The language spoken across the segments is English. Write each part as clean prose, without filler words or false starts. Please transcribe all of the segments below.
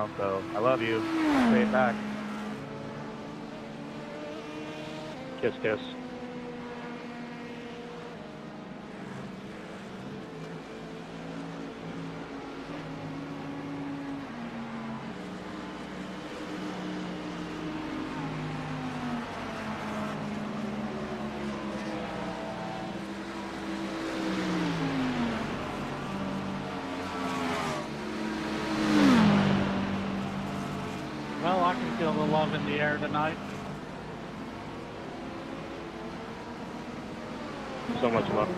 now, so I love you. Say it back. Kiss, kiss. Well, I can feel the love in the air tonight. So much love.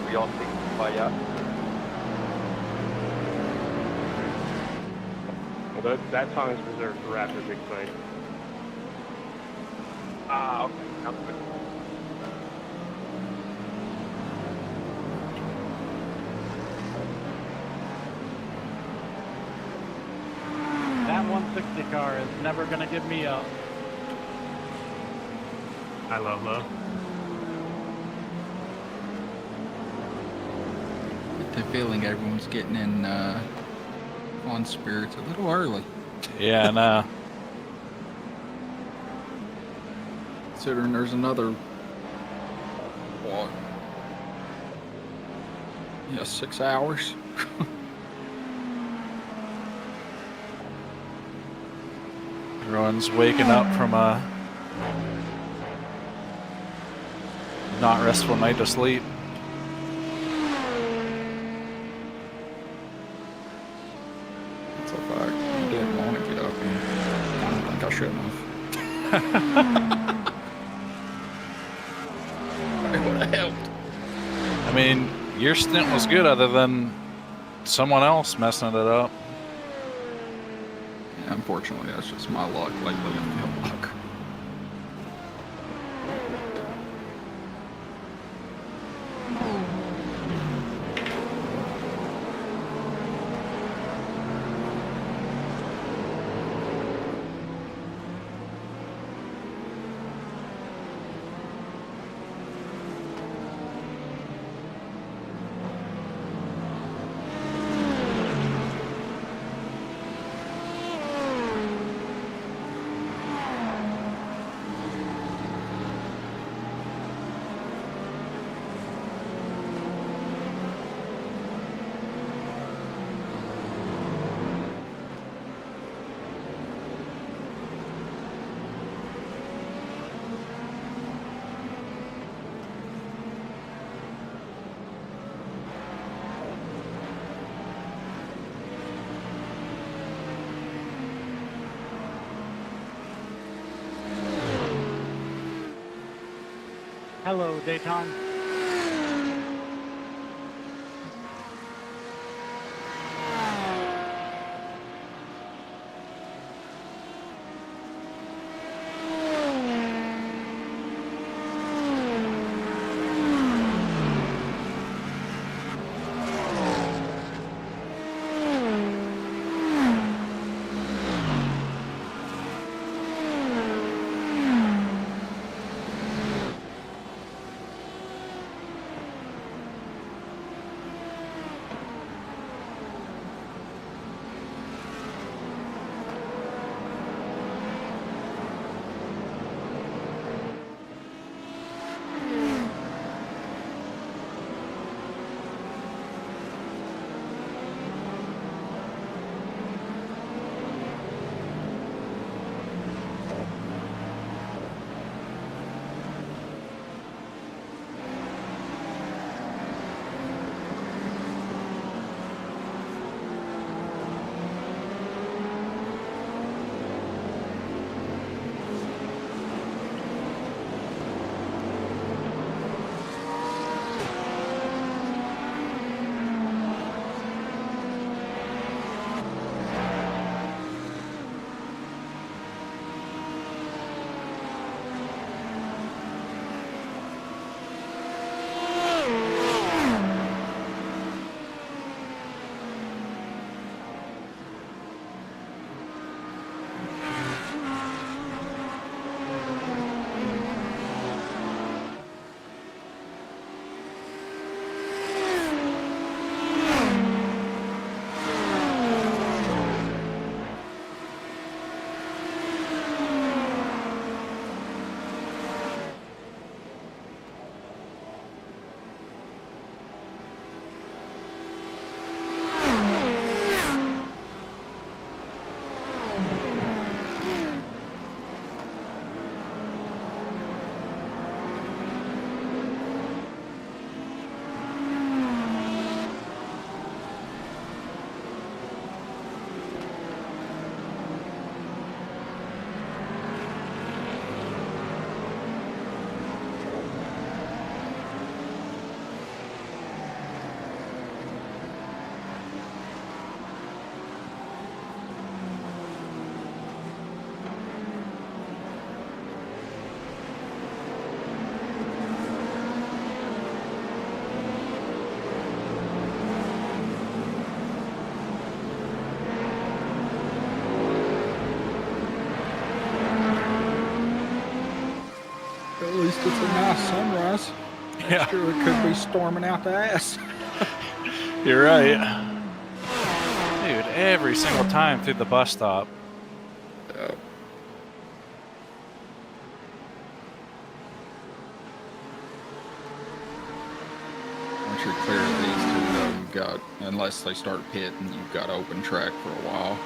We all see fire. Well, that song is reserved for after Big Fight. Ah, okay. Sounds good. That 160 car is never going to give me up. I love love. Get the feeling everyone's getting in on spirits a little early. Yeah, no. Considering there's another, what? Yeah, 6 hours. Everyone's waking up from a not restful night of sleep. It's a fact. I didn't want to get up, and I don't think I shouldn't have. It would have helped. I mean, your stint was good other than someone else messing it up. Yeah, unfortunately, that's just my luck lately. I feel like. Hello, Daytona. ass. Yeah. Next year it could be storming out the ass. You're right. Dude, every single time through the bus stop. Yep. Once you're clear of these two, though, you've got, unless they start pitting, you've got open track for a while.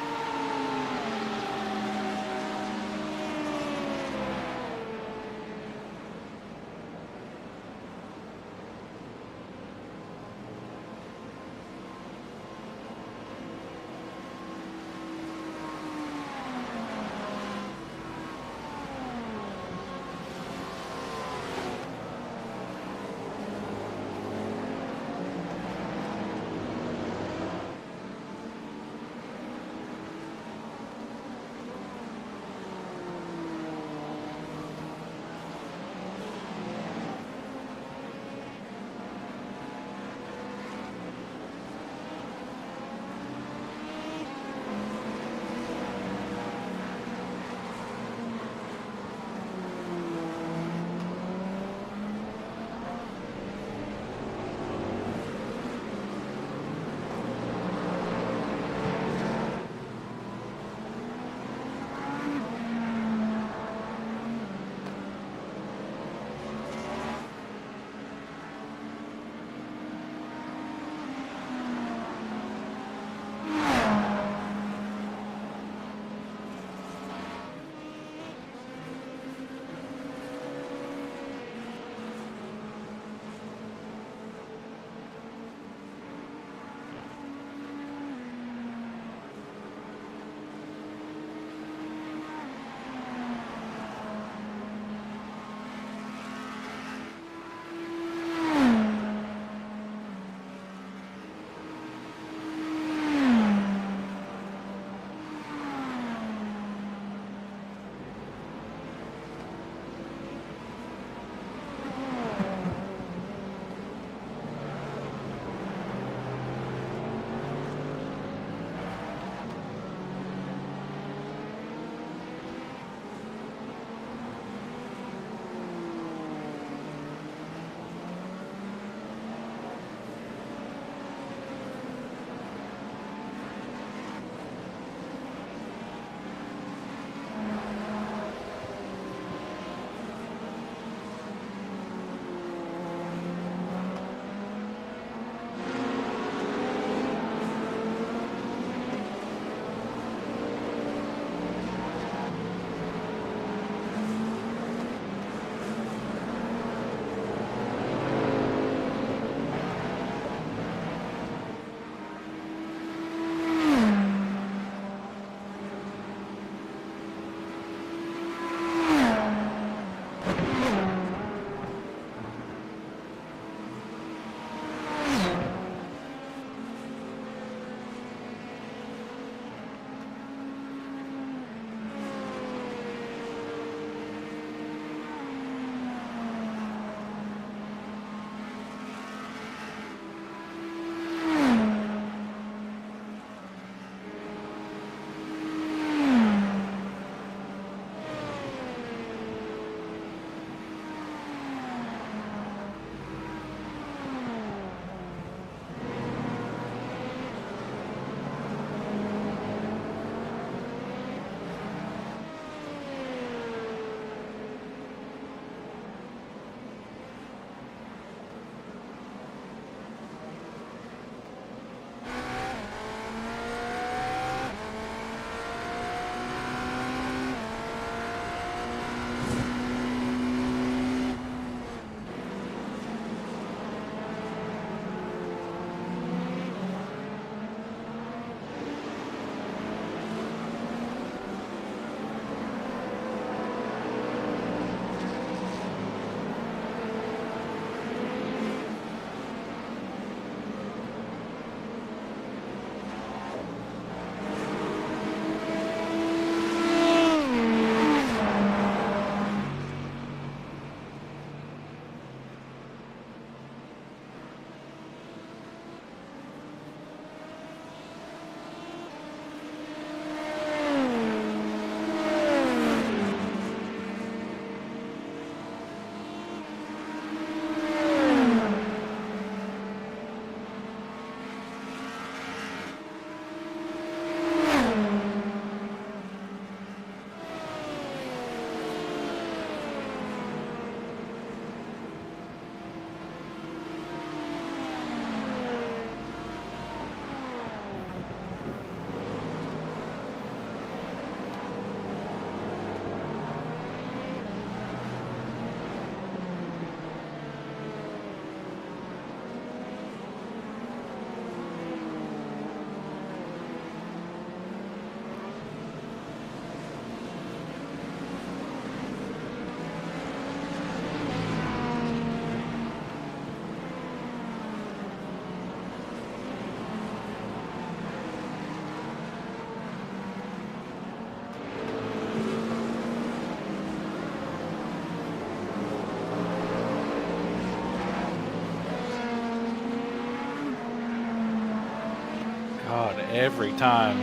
God, every time.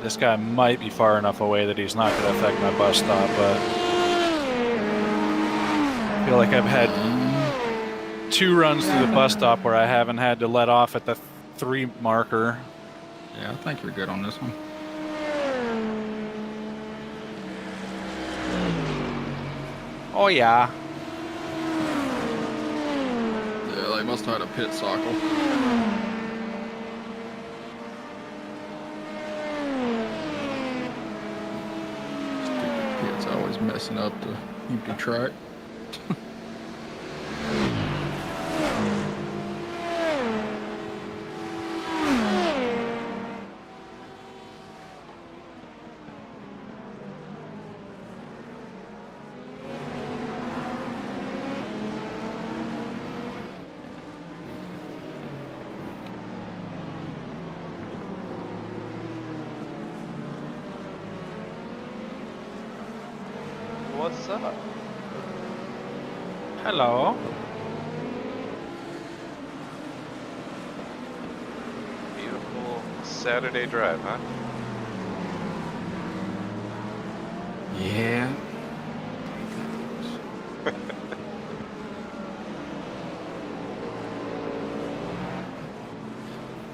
This guy might be far enough away that he's not going to affect my bus stop, but I feel like I've had 2 runs through the bus stop where I haven't had to let off at the 3 marker. Yeah, I think you're good on this one. Oh, yeah. Yeah, they must have had a pit cycle. Stupid pit's always messing up the empty track. What's up? Hello. Beautiful Saturday drive, huh? Yeah.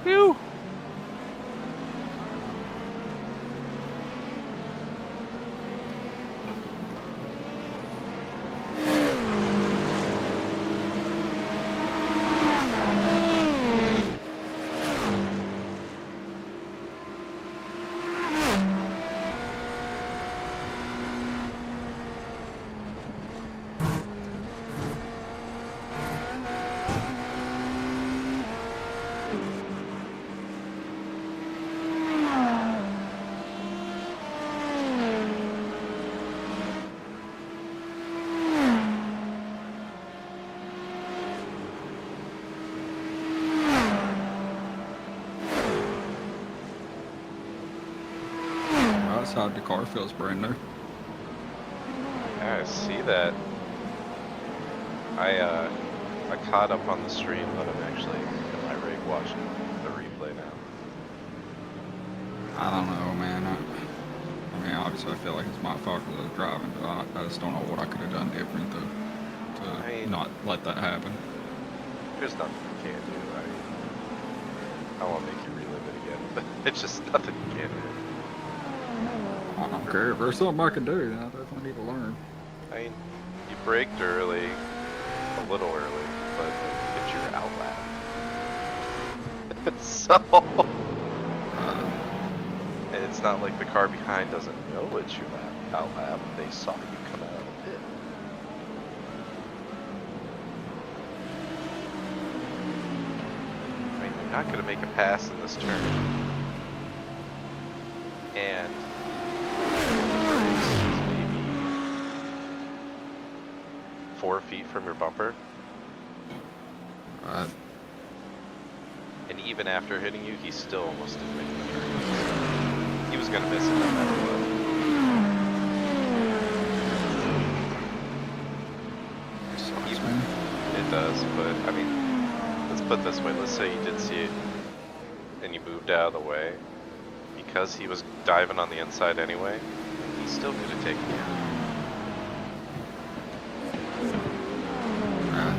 Phew. Outside the car feels brand new. Yeah, I see that. I caught up on the stream, but I'm actually in my rig watching the replay now. I don't know, man. I mean, obviously I feel like it's my fault because I was driving, but I just don't know what I could have done different to not let that happen. There's nothing you can do. I won't make you relive it again, but it's just nothing you can do. I don't care. If there's something I can do, then I definitely need to learn. I mean, you braked early, a little early, but hit your outlap. So, and it's not like the car behind doesn't know it's your outlap. They saw you come out of the pit. I mean, you're not going to make a pass in this turn. And maybe 4 feet from your bumper. Right. And even after hitting you, he still almost didn't make the turn. He was going to miss it no matter what. Sucks, man. It does, but I mean, let's put it this way. Let's say you did see it and you moved out of the way. Because he was diving on the inside anyway, he still could have taken you. Right.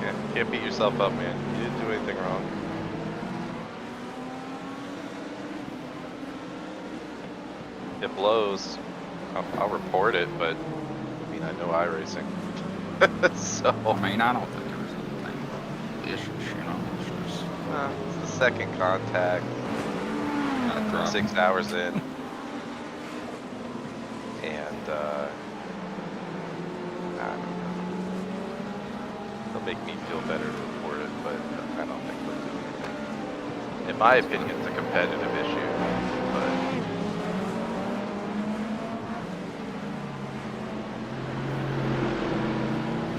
Yeah, can't beat yourself up, man. You didn't do anything wrong. It blows. I'll report it, but I mean, I know iRacing. So, I mean, I don't think there was anything vicious, you know. It's just it's the second contact, not driving. 6 hours in. And, I don't know. It'll make me feel better to report it, but I don't think they'll do anything. In my opinion, it's a competitive issue, but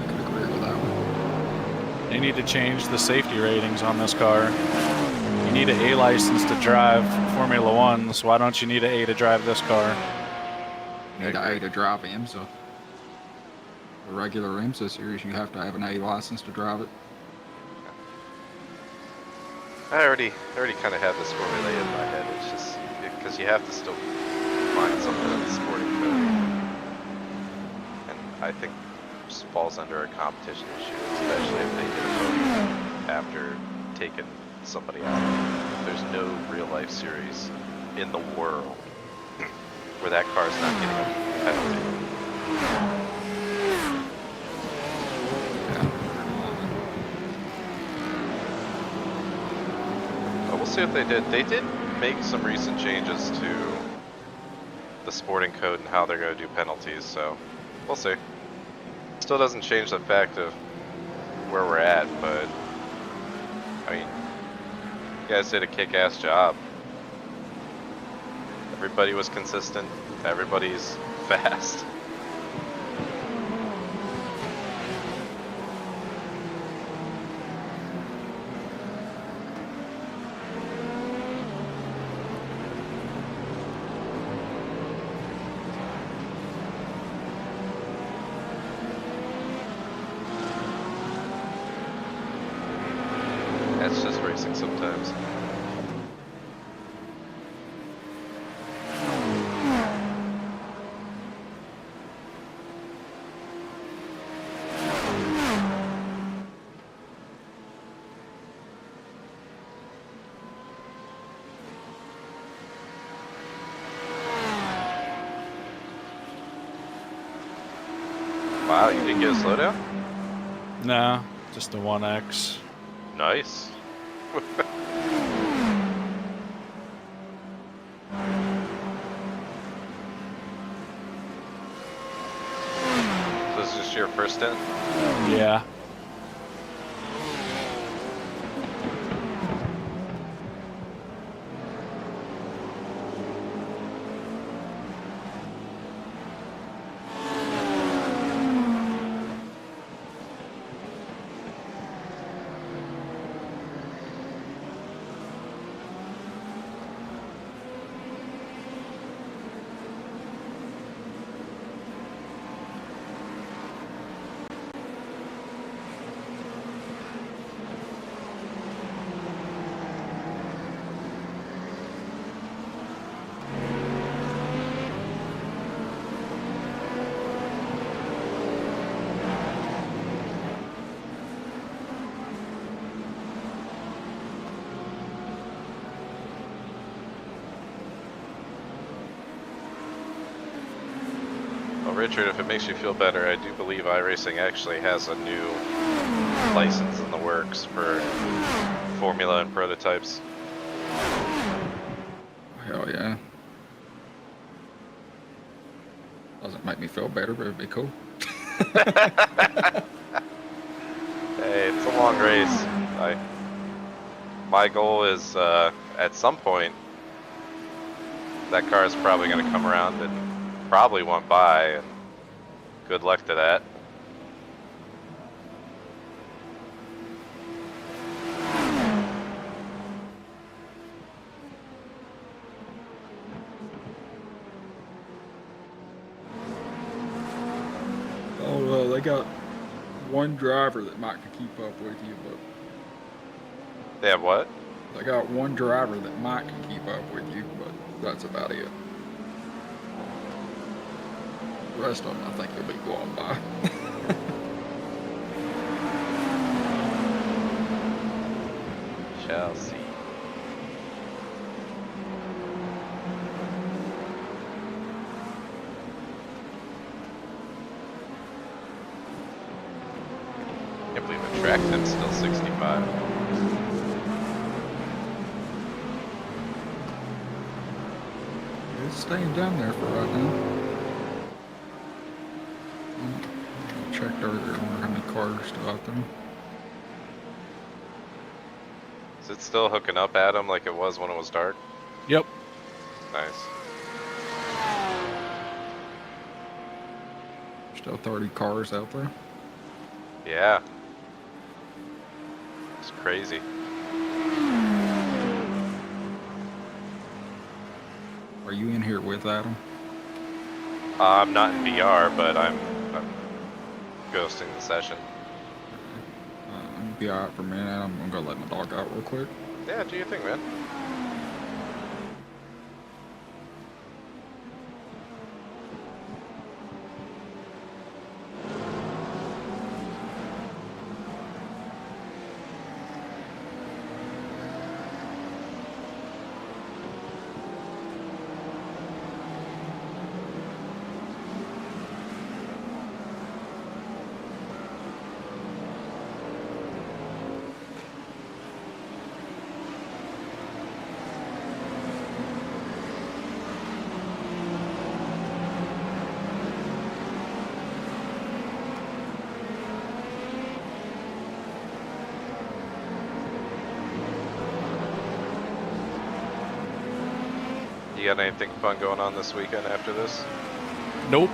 I could agree with that one. They need to change the safety ratings on this car. You need an A license to drive Formula Ones. Why don't you need an A to drive this car? You need an A to drive IMSA. The regular IMSA series, you have to have an A license to drive it. I already kind of had this formulated in my head. It's just because you have to still find something in the sporting code, and I think just falls under a competition issue, especially if they get a vote after taking somebody out. There's no real life series in the world where that car's not getting a penalty. But we'll see what they did. They did make some recent changes to the sporting code and how they're going to do penalties, so we'll see. Still doesn't change the fact of where we're at, but I mean, you guys did a kick-ass job. Everybody was consistent. Everybody's fast. That's just racing sometimes. Wow, you didn't get a slowdown? No, just a 1X. Nice. So this is just your first stint? Yeah. Richard, if it makes you feel better, I do believe iRacing actually has a new license in the works for formula and prototypes. Hell yeah. Doesn't make me feel better, but it'd be cool. Hey, it's a long race. My goal is at some point that car is probably going to come around and probably won't buy, and good luck to that. Oh, they got one driver that might can keep up with you, but They have what? they got one driver that might can keep up with you, but that's about it. The rest of them, I think, they'll be going by. Shall see. Can't believe the track tim's still 65. It's staying down there for right now. I checked earlier, I wonder how many cars are still out there. Is it still hooking up at him like it was when it was dark? Yep. Nice. Still 30 cars out there. Yeah. It's crazy. Are you in here with Adam? I'm not in VR, but I'm ghosting the session. I'm gonna be alright for a minute. I'm gonna go let my dog out real quick. Yeah, do your thing, man. You got anything fun going on this weekend after this? Nope.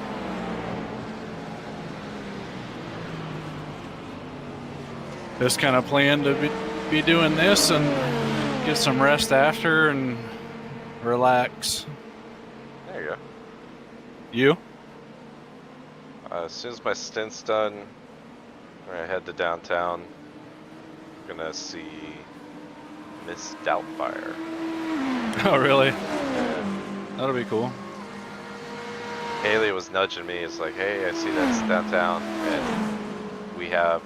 Just kind of plan to be doing this and get some rest after and relax. There you go. You? As soon as my stint's done, we're gonna head to downtown. We're gonna see Miss Doubtfire. Oh, really? That'll be cool. Haley was nudging me. It's like, hey, I see that's downtown, and we have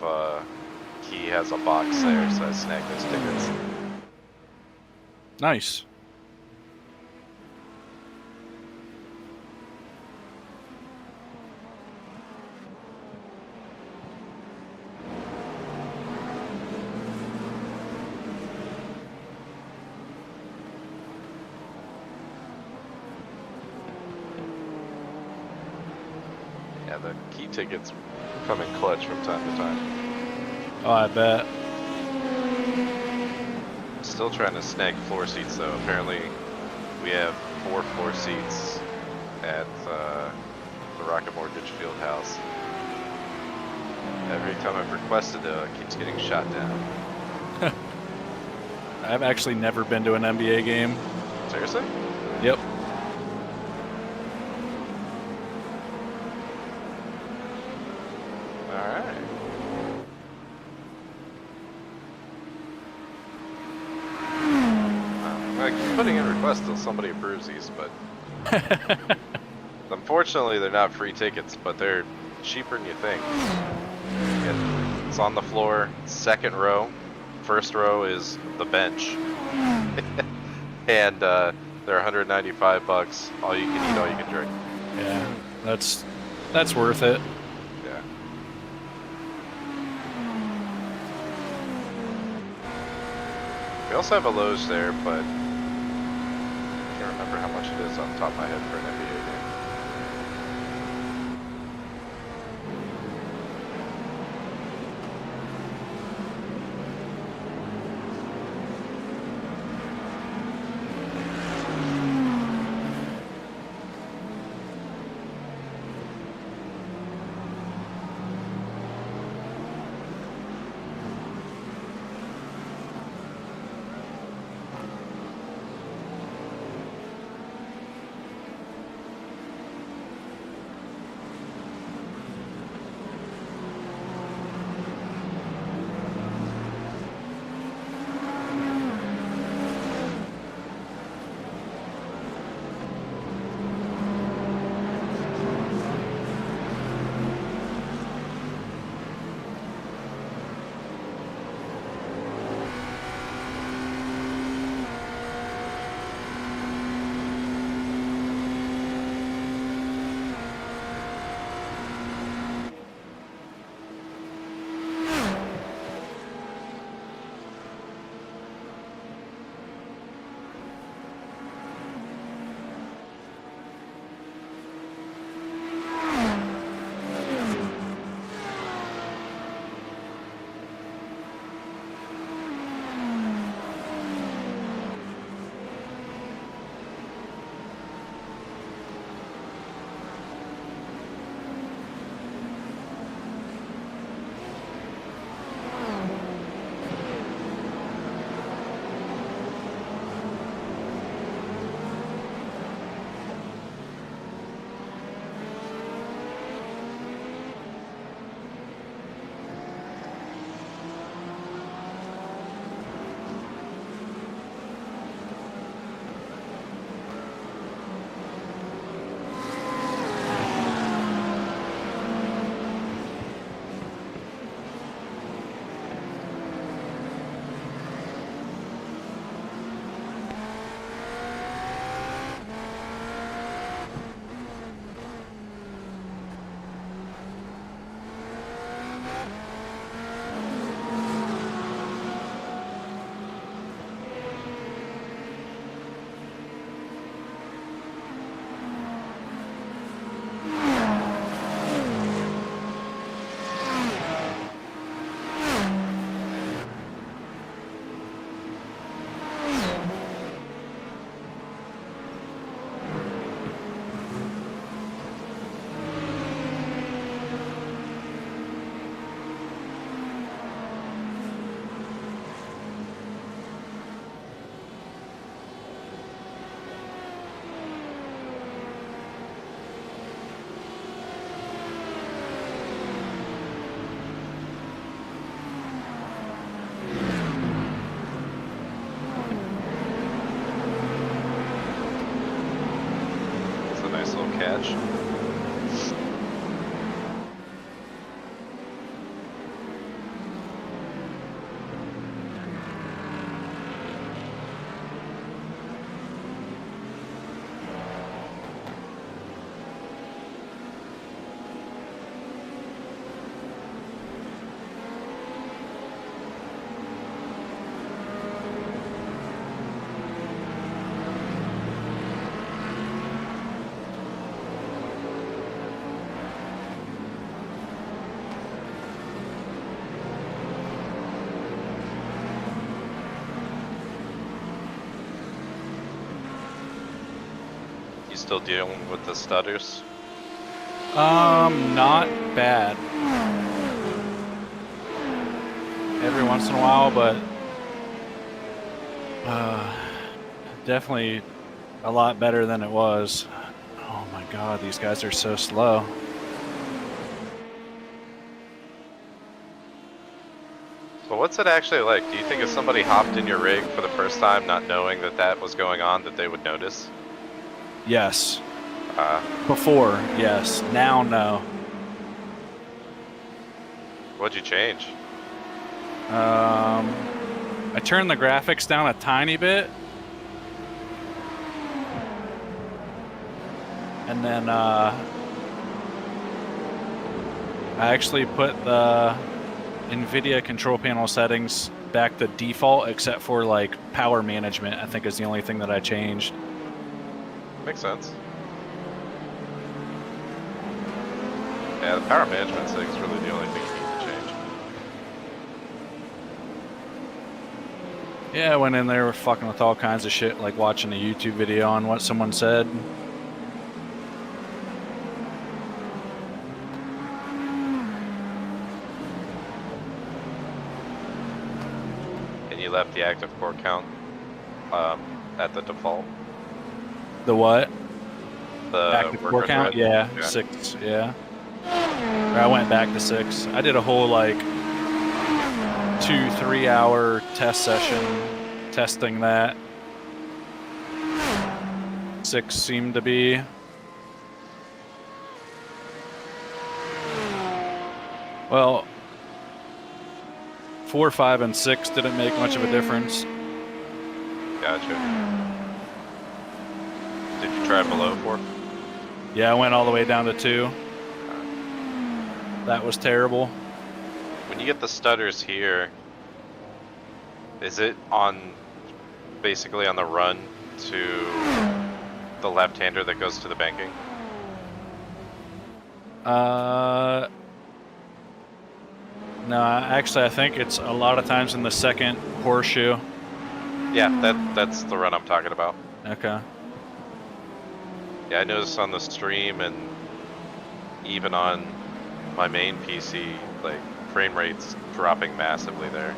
he has a box there, so I snagged those tickets. Nice. Yeah, the key tickets come in clutch from time to time. Oh, I bet. Still trying to snag floor seats though. Apparently, we have 4 floor seats at the Rocket Mortgage Field House. Every time I've requested it keeps getting shot down. I've actually never been to an NBA game. Seriously? Yep. Alright. I keep putting in requests till somebody approves these, but unfortunately they're not free tickets, but they're cheaper than you think. It's on the floor, second row. First row is the bench. And they're $195. All you can eat, all you can drink. Yeah, that's worth it. Yeah. We also have a Lowe's there, but I can't remember how much it is off the top of my head for an NBA game. catch. You still dealing with the stutters? Not bad. Every once in a while, but definitely a lot better than it was. Oh my god, these guys are so slow. So what's it actually like? Do you think if somebody hopped in your rig for the first time, not knowing that that was going on, that they would notice? Yes. Before, yes. Now, no. What'd you change? I turned the graphics down a tiny bit. And then I actually put the NVIDIA control panel settings back to default, except for like power management, I think is the only thing that I changed. Makes sense. Yeah, the power management thing is really the only thing you need to change. Yeah, I went in there fucking with all kinds of shit, like watching a YouTube video on what someone said. And you left the active core count at the default. The what? The Active core worker count? thread? Yeah, 6, yeah. Or I went back to 6. I did a whole like 2-3 hour test session testing that. 6 seemed to be. Well, 4, 5, and 6 didn't make much of a difference. Gotcha. Did you try below 4? Yeah, I went all the way down to 2. That was terrible. When you get the stutters here, is it on basically on the run to the left-hander that goes to the banking? No, actually I think it's a lot of times in the second horseshoe. Yeah, that's the run I'm talking about. Okay. Yeah, I noticed on the stream and even on my main PC, like frame rates dropping massively there.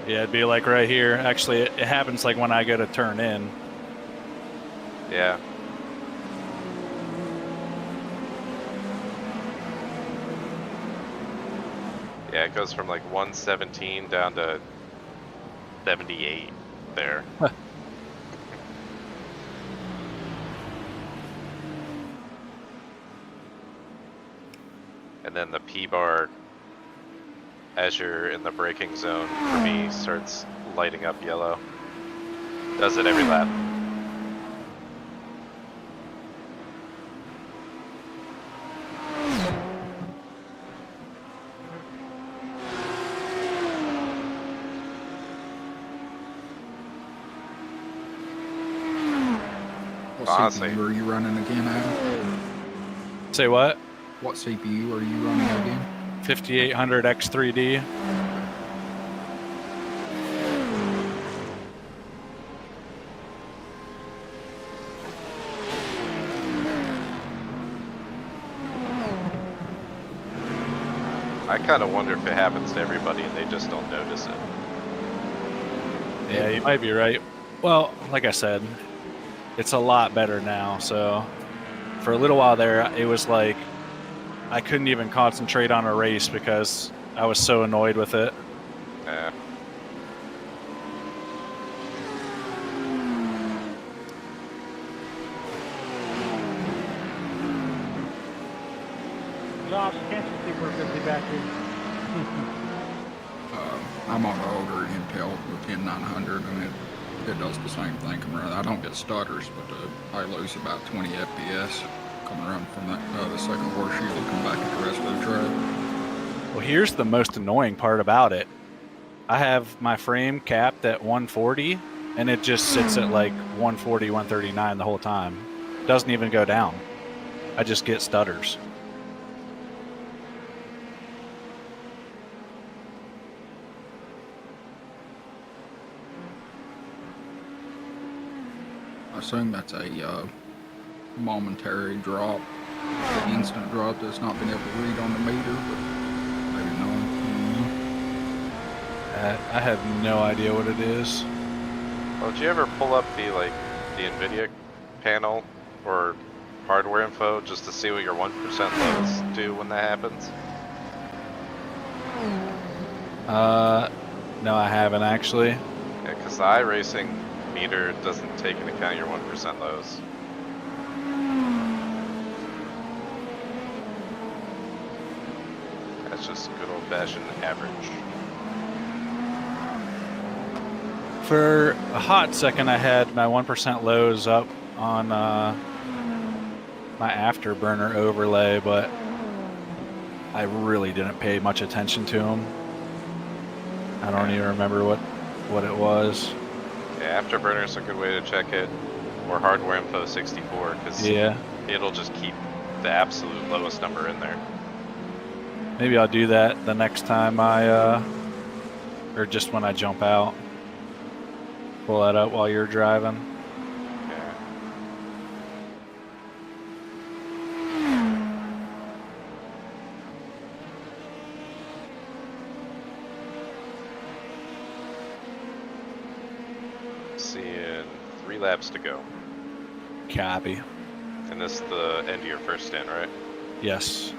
Yeah, it'd be like right here. Actually, it happens like when I go to turn in. Yeah. Yeah, it goes from like 117 down to 78 there. And then the P-bar, as you're in the braking zone, for me, starts lighting up yellow. Does it every lap. What Honestly. CPU are you running again, Adam? Say what? What CPU are you running again? 5800 X3D. I kind of wonder if it happens to everybody and they just don't notice it. Yeah, you might be right. Well, like I said, it's a lot better now. So for a little while there, it was like I couldn't even concentrate on a race because I was so annoyed with it. Yeah. can't you see we're busy back here? I'm on the older Intel, the 10900, and it does the same thing coming around. I don't get stutters, but I lose about 20 FPS coming around from that the second horseshoe looking back at the rest of the track. Well, here's the most annoying part about it. I have my frame capped at 140, and it just sits at like 140, 139 the whole time. Doesn't even go down. I just get stutters. I assume that's a momentary drop, the instant drop that's not been able to read on the meter, but maybe no. I have no idea what it is. Well, did you ever pull up the NVIDIA panel or hardware info just to see what your 1% lows do when that happens? No, I haven't actually. Yeah, because the iRacing meter doesn't take into account your 1% lows. That's just good old-fashioned average. For a hot second, I had my 1% lows up on my afterburner overlay, but I really didn't pay much attention to them. I don't even remember what it was. Yeah, Afterburner's a good way to check it, or Hardware Info 64, because it'll just keep the absolute lowest number in there. Maybe I'll do that the next time or just when I jump out. Pull that up while you're driving. Yeah. Seeing 3 laps to go. Copy. And this is the end of your first stint, right? Yes.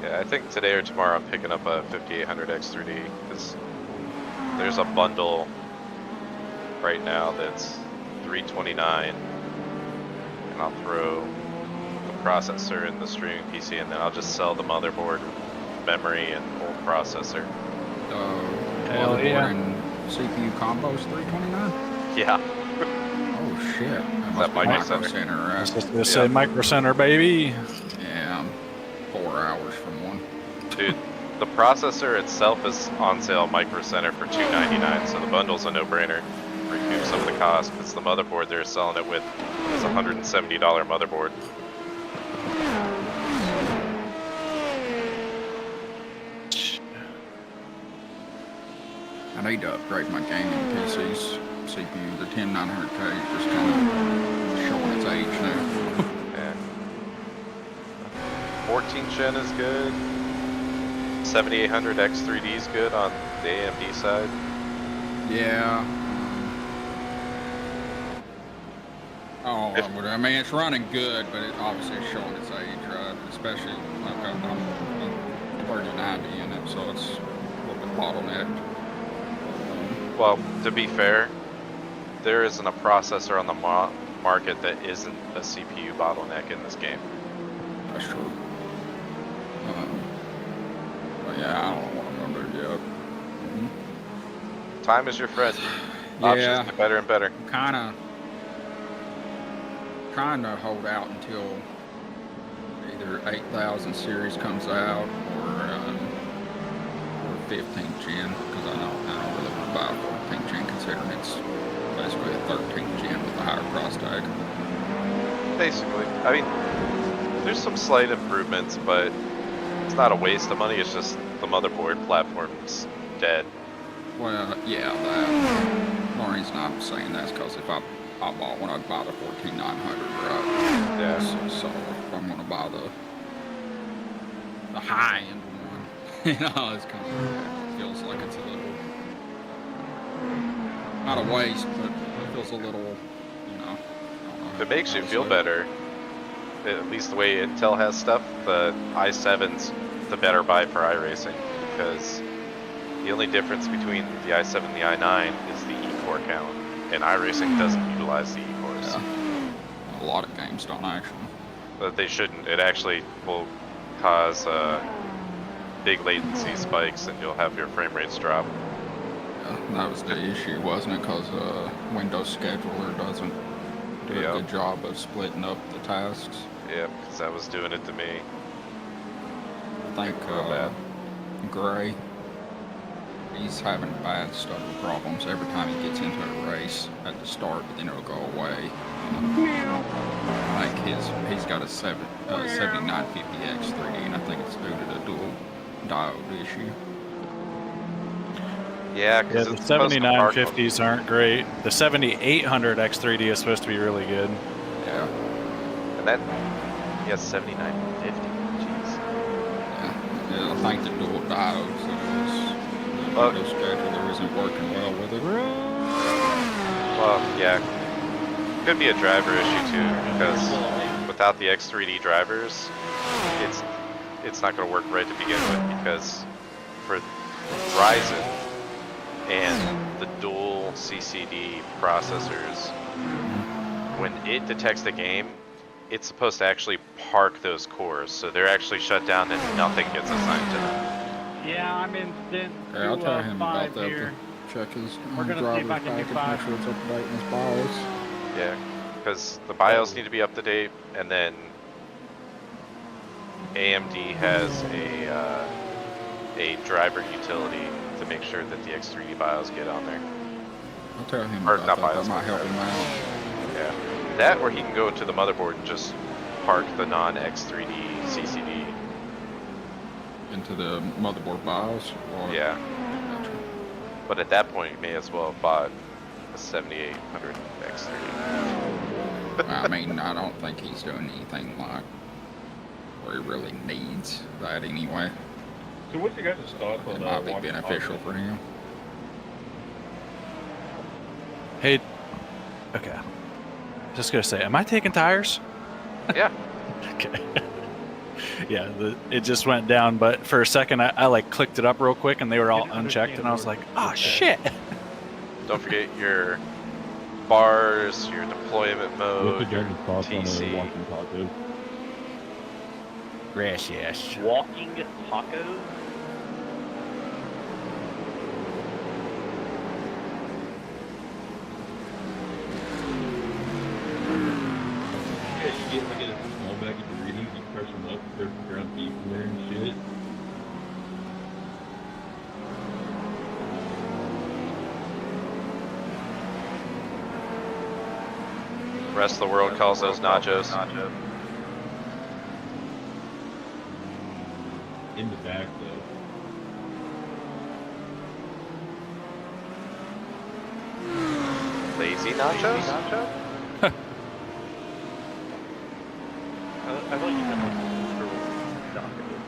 Yeah, I think today or tomorrow I'm picking up a 5800X3D because there's a bundle right now that's $329, and I'll throw the processor and the streaming PC, and then I'll just sell the motherboard, memory, and old processor. Hell yeah. And CPU combos $329. Yeah. Oh shit! That Micro Center. Center, I right? was just gonna say Micro Center, baby. Yeah, I'm 4 hours from one. Dude, the processor itself is on sale at Micro Center for $299, so the bundle's a no-brainer. Recoup some of the cost, because the motherboard they're selling it with is a $170 motherboard. I need to upgrade my gaming PC's CPU. The 10900K is just kind of showing its age now. Yeah. 14 gen is good. 7800X3D is good on the AMD side. Yeah. Oh, I mean, it's running good, but it obviously is showing its age, right? Especially like I'm 3090 in it, so it's a little bit bottlenecked. Well, to be fair, there isn't a processor on the market that isn't a CPU bottleneck in this game. That's true. But yeah, I don't know what I'm gonna do yet. Time is your friend. Yeah. Options get better and better. I'm kind of trying to hold out until either 8000 series comes out or 15th gen, because I don't really want to buy a 14th gen considering it's basically a 13th gen with a higher price tag. Basically, I mean, there's some slight improvements, but it's not a waste of money. It's just the motherboard platform's dead. Well, yeah, that. The only reason I'm saying that's because if I bought one, I'd buy the 14900, right? Yeah. So if I'm gonna buy the high end one, you know, it's kind of feels like it's a little not a waste, but it feels a little, you know. I don't know If it makes how you to feel say it. better, at least the way Intel has stuff, the i7's the better buy for iRacing, because the only difference between the i7 and the i9 is the E-core count, and iRacing doesn't utilize the E-cores. Yeah. A lot of games don't actually. But they shouldn't. It actually will cause big latency spikes, and you'll have your frame rates drop. Yeah, that was the issue, wasn't it? Because Windows Scheduler doesn't do Yep. a good job of splitting up the tasks. Yeah, because that was doing it to me. I think Real bad. Gray, he's having bad stutter problems every time he gets into a race at the start, but then it'll go away. I think he's got a 7950X 3D, and I think it's due to the dual diode issue. Yeah, Yeah, because the it's supposed to park 7950s aren't great. The 7800 X3D is supposed to be really good. Yeah, and that, yeah, 7950. Jeez. yeah. I think the dual diodes, the Windows Scheduler isn't working well with it. Well, yeah. Could be a driver issue too, because without the X3D drivers, it's not going to work right to begin with, because for Ryzen and the dual CCD processors, when it detects the game, it's supposed to actually park those cores, so they're actually shut down and nothing gets assigned to them. Yeah, I'm in stint Okay, I'll tell him about 5 that. here. Check his We're gonna see if I driver's can do package, 5. make sure it's up to date in his BIOS. Yeah, because the BIOS need to be up to date, and then AMD has a driver utility to make sure that the X3D BIOS get on there. I'll tell him Or about not that. BIOS, That might but help him out. Yeah, that or he can go to the motherboard and just park the non-X3D CCD. Into the motherboard BIOS? Or... Yeah, Gotcha. but at that point you may as well have bought a 7800 X3D. I mean, I don't think he's doing anything like where he really needs that anyway. So what's your guys' thoughts It on might be walking beneficial for him. Hey, okay. Just gonna say, am I taking tires? Yeah, Okay. Yeah, it just went down, but for a second I like clicked it up real quick and they were all unchecked, and I was like, oh shit. don't forget your bars, your deployment What's mode, the judge's thoughts on TC. the walking tacos? Gracias. Walking tacos? Yeah, you get like a small bag of Doritos, you crush them up, there's ground beef in there and shit. The rest of the world calls those nachos. In the back though. Lazy nachos? I thought you meant like tacos.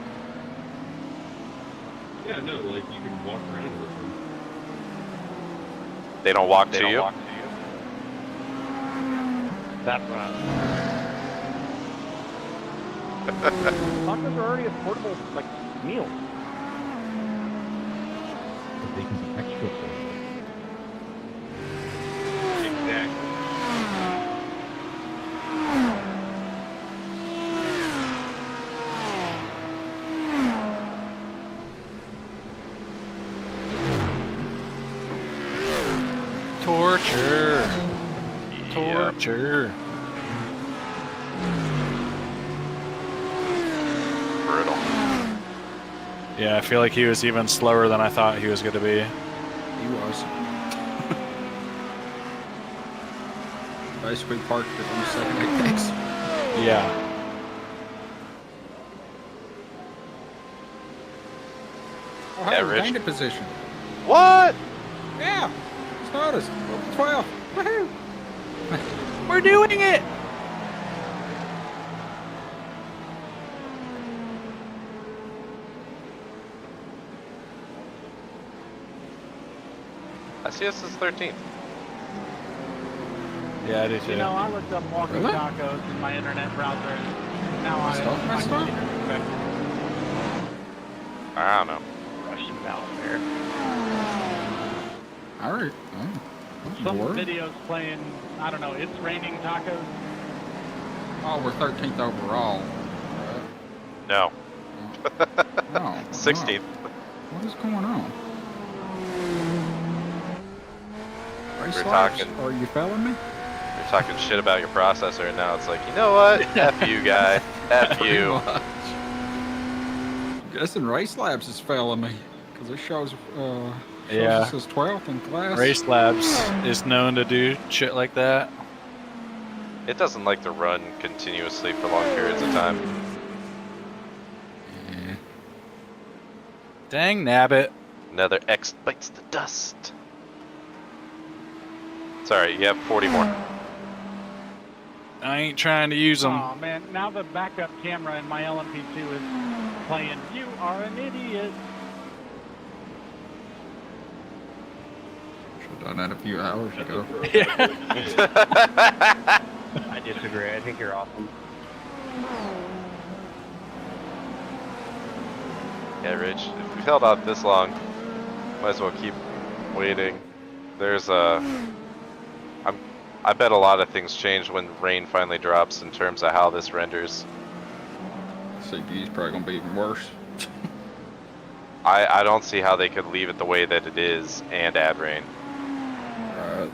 Yeah, no, like you can walk around with them. They don't walk to you? That's what tacos are already a portable meal. But they can be extra full. Exactly. Torture. Yep. Torture. Brutal. Yeah, I feel like he was even slower than I thought he was going to be. He was. Basically parked it on the second apex. Yeah. Oh, Yeah, hey, Rich. gained a position. What? Yeah. Starters. 12. Woohoo! We're doing it! I see us as 13th. Yeah, I do too. You know, I looked up walking Really? tacos in my internet browser, and now I Stuff messed up? I don't know. Russian out there. All right. Some More? videos playing, I don't know, it's raining tacos. Oh, we're 13th overall. No. No. 16th. What is going on? Race We're laps? talking- Are you failing me? You're talking shit about your processor, and now it's like, you know what? F you, guy. F you. I'm guessing race labs is failing me because it shows Yeah. us as 12th in class. Race Labs is known to do shit like that. It doesn't like to run continuously for long periods of time. Yeah. Dang nabbit. Another X bites the dust. Sorry, you have 40 more. I ain't trying to use them. Oh man, now the backup camera in my LMP2 is playing, you are an idiot. Should have done that a few hours ago. I disagree. I think you're awesome. Yeah, Rich, if we've held out this long, might as well keep waiting. There's I bet a lot of things change when rain finally drops in terms of how this renders. CPU's probably gonna be even worse. I don't see how they could leave it the way that it is and add rain. Right.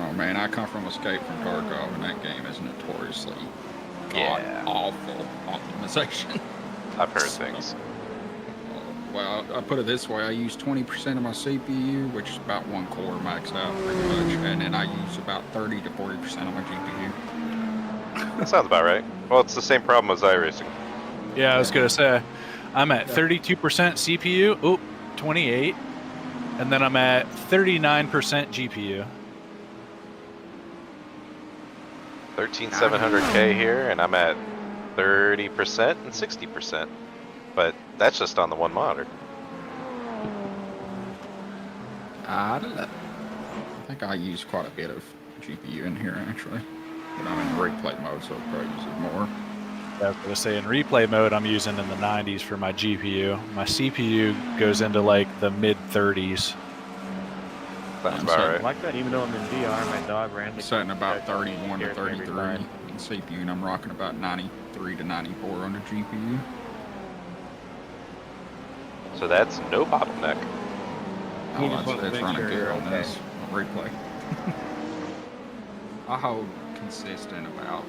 Oh man, I come from Escape from Tarkov, and that game is notoriously Yeah. awful optimization. I've heard things. Well, I put it this way: I use 20% of my CPU, which is about one core max out, pretty much, and then I use about 30 to 40% of my GPU. That sounds about right. Well, it's the same problem as iRacing. Yeah, I was gonna say, I'm at 32% CPU. Oop, 28, and then I'm at 39% GPU. 13700K here, and I'm at 30% and 60%. But that's just on the one monitor. I don't know. I think I use quite a bit of GPU in here actually, but I'm in replay mode, so I'll probably use it more. I was gonna say in replay mode, I'm using in the 90s for my GPU. My CPU goes into like the mid 30s. That's I'm about sorry. I right. like that. Even though I'm in VR, my dog ran. I'm setting about 31 to 33 in CPU, and I'm rocking about 93 to 94 on the GPU. So that's no bottleneck. Oh, You just want to it's make running sure good you're on okay. this on replay. I hold consistent about,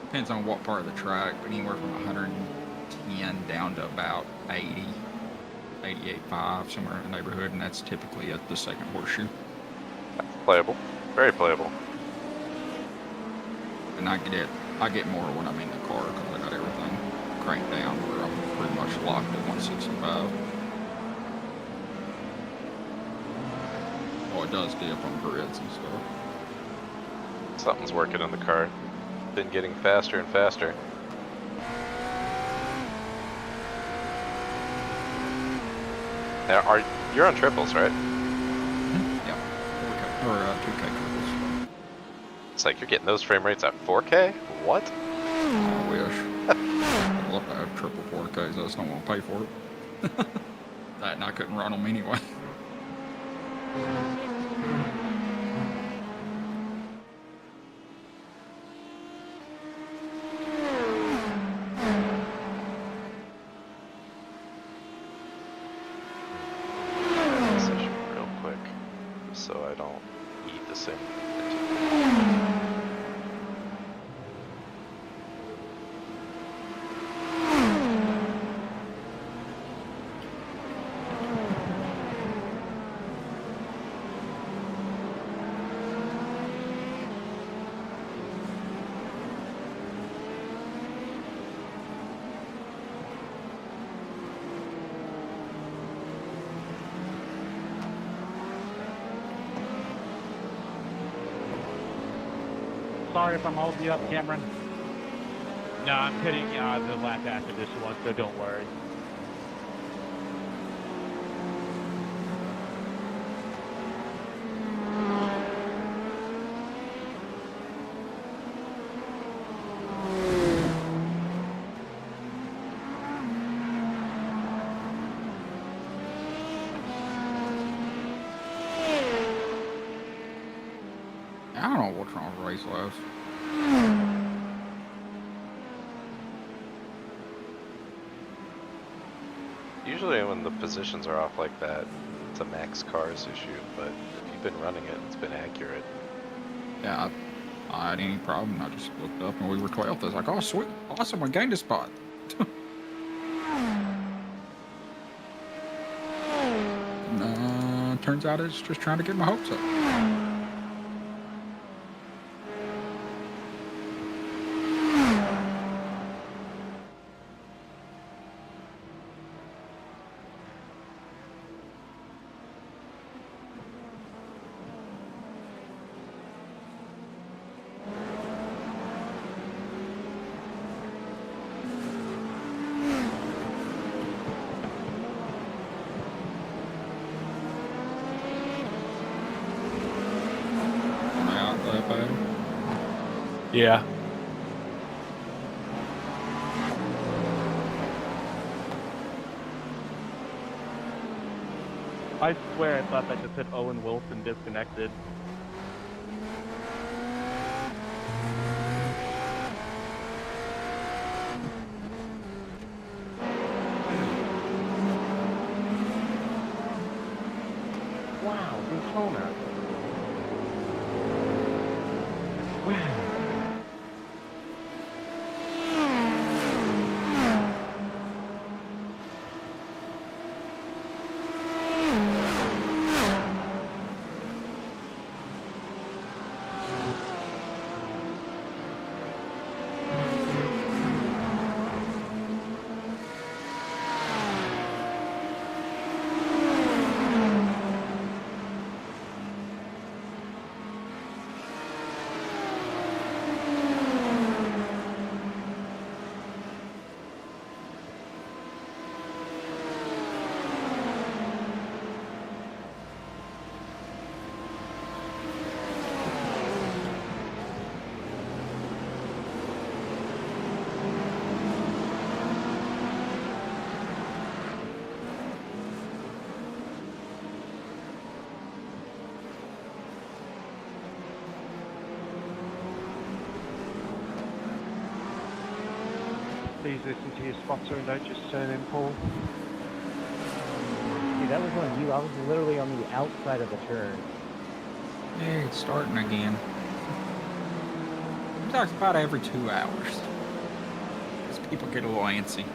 depends on what part of the track, but anywhere from 110 down to about 80, 88.5, somewhere in the neighborhood, and that's typically at the second horseshoe. Playable. Very playable. And I get more when I'm in the car because I got everything cranked down where I'm pretty much locked at 165. Oh, it does dip on grids and stuff. Something's working in the car. Been getting faster and faster. Now, you're on triples, right? Yeah, 4K, or 2K triples. It's like you're getting those frame rates at 4K? What? I wish. I'd love to have triple 4Ks, I just don't want to pay for it. That and I couldn't run them anyway. Decision real quick, so I don't eat the same. sorry if I'm holding you up, Cameron. No, I'm pitting the lap after this one, so don't worry. I don't know what's wrong with race lows. Usually when the positions are off like that, it's a Max Cars issue, but if you've been running it, it's been accurate. Yeah, I had any problem. I just looked up and we were 12th. I was like, oh, sweet. Awesome. We gained a spot. Turns out it's just trying to get my hopes up. Yeah. I swear I thought that just said Owen Wilson disconnected. Wow, Daytona. Wow. Please listen to your spotter and don't just turn in, Paul. Dude, that was on you. I was literally on the outside of the turn. Hey, it's starting again. It talks about every 2 hours. Because people get a little antsy.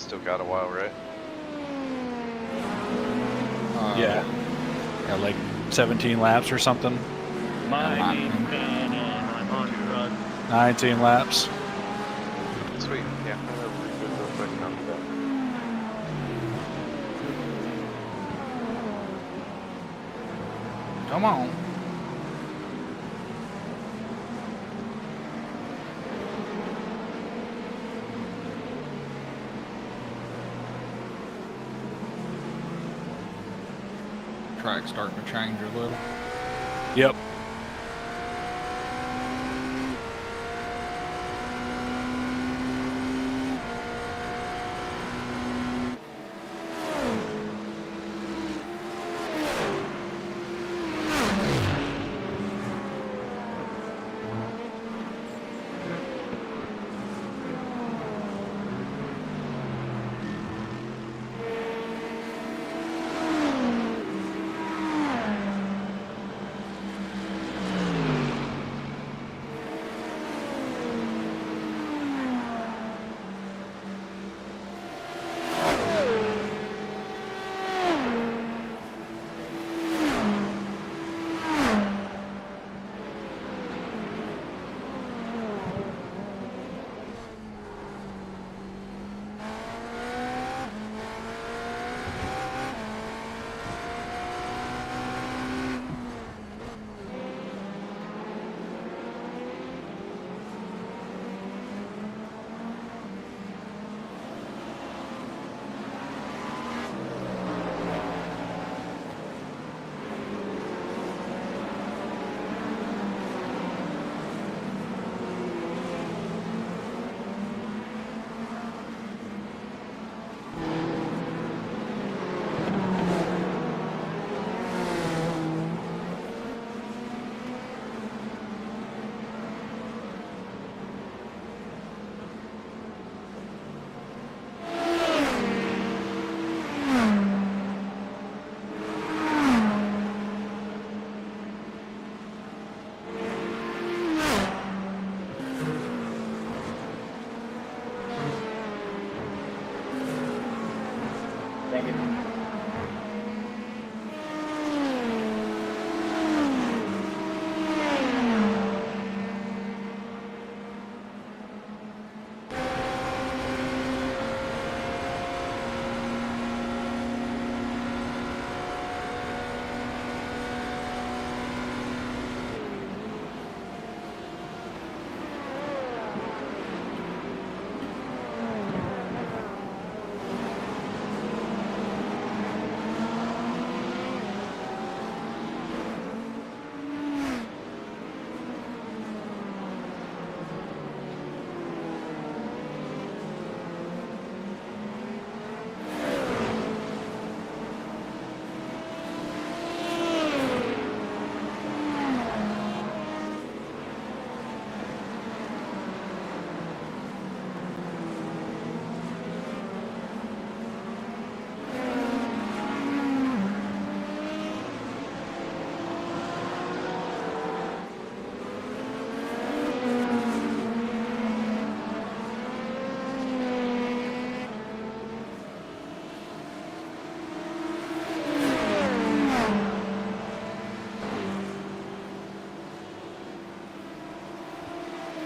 Still got a while, right? Yeah. Yeah, like 17 laps or something. My name's Ben and I'm on truck. 19 laps. Sweet. Yeah. That'll be good real quick. Not too bad. Come on. Track's starting to change a little. Yep.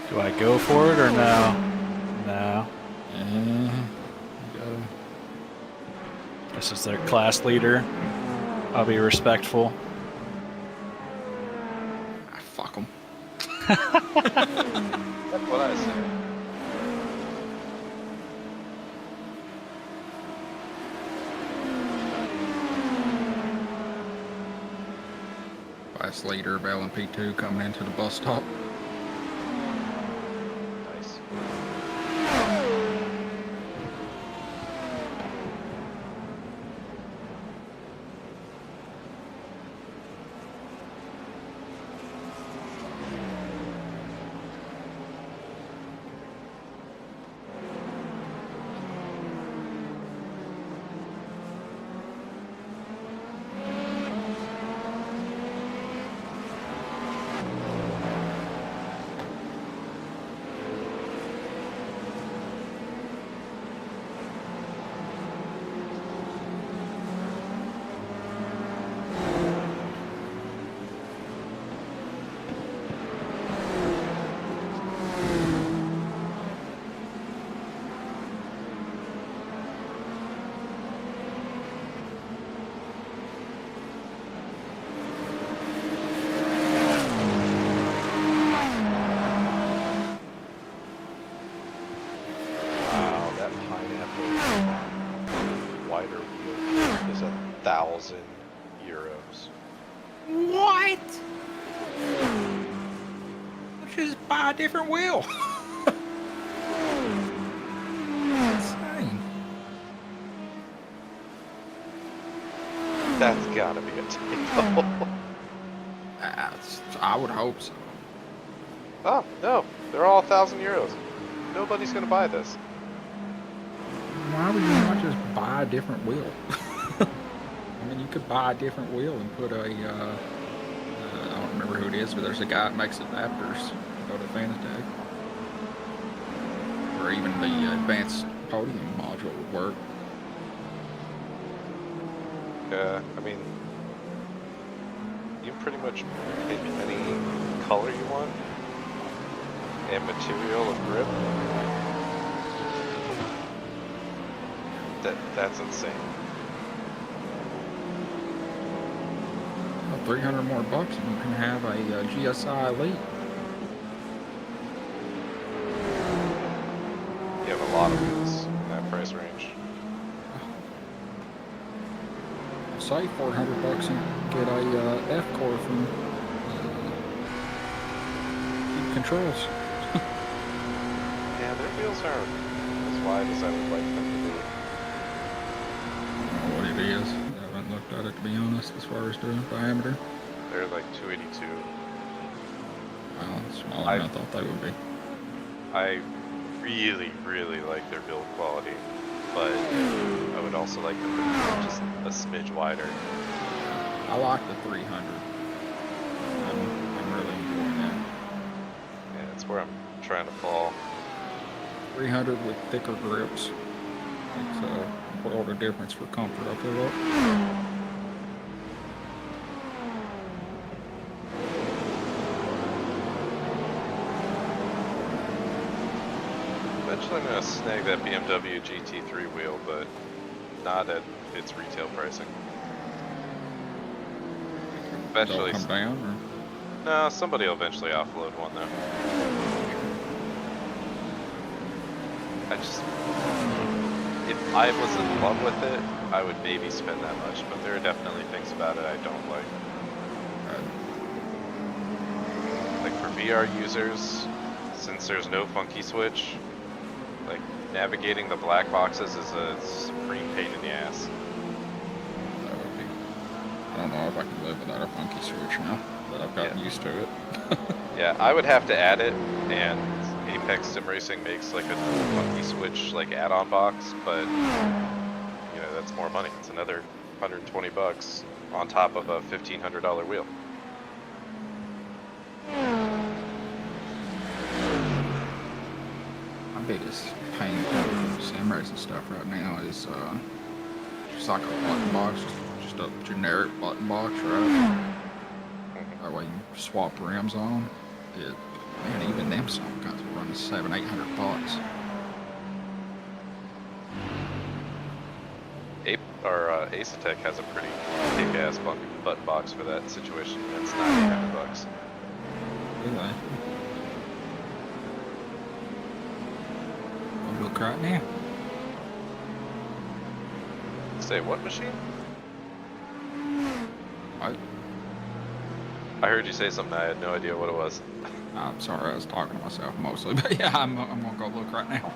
Do I go for it or no? No. Go. This is their class leader. I'll be respectful. Ah, fuck them. That's what I say. Vice leader of LMP2 coming into the bus stop. Nice. 1,000 euros. What? Let's just buy a different wheel. Insane. That's gotta be a typo. I would hope so. Oh, no. They're all 1,000 euros. Nobody's gonna buy this. Why would you not just buy a different wheel? I mean, you could buy a different wheel and put a, I don't remember who it is, but there's a guy that makes adapters. Go to Fanatec. Or even the advanced podium module would work. I mean, you pretty much pick any color you want and material of grip. That's insane. 300 more bucks and you can have a GSI Elite. You have a lot of wheels in that price range. Say 400 bucks and get a F-core from Heat Controls. Yeah, their wheels aren't as wide as I would like them to be. I don't know what it is. I haven't looked at it, to be honest, as far as the diameter. They're like 282. Well, smaller than I thought they would be. I really, really like their build quality, but I would also like them to be just a smidge wider. I like the 300. I'm really enjoying that. Yeah, that's where I'm trying to fall. 300 with thicker grips. Makes a world of difference for comfort, I feel like. Eventually I'm going to snag that BMW GT3 wheel, but not at its retail pricing. Eventually. Come down, or? No, somebody will eventually offload one though. If I was in love with it, I would maybe spend that much, but there are definitely things about it I don't like. Like for VR users, since there's no funky switch, like navigating the black boxes is a supreme pain in the ass. That would be. I don't know if I can live without a funky switch now, but I've gotten used to it. Yeah, I would have to add it, and Apex Sim Racing makes like a funky switch like add-on box, but you know that's more money. It's another 120 bucks on top of a $1,500 wheel. My biggest pain for sim racing stuff right now is just like a button box, just a generic button box, right? That way you can swap rims on. Man, even them sometimes will run $700-800 bucks. Ace-Tech has a pretty kick-ass button box for that situation. It's $900. Really? I'll look right now. Say what machine? I heard you say something. I had no idea what it was. I'm sorry, I was talking to myself mostly, but yeah, I'm gonna go look right now.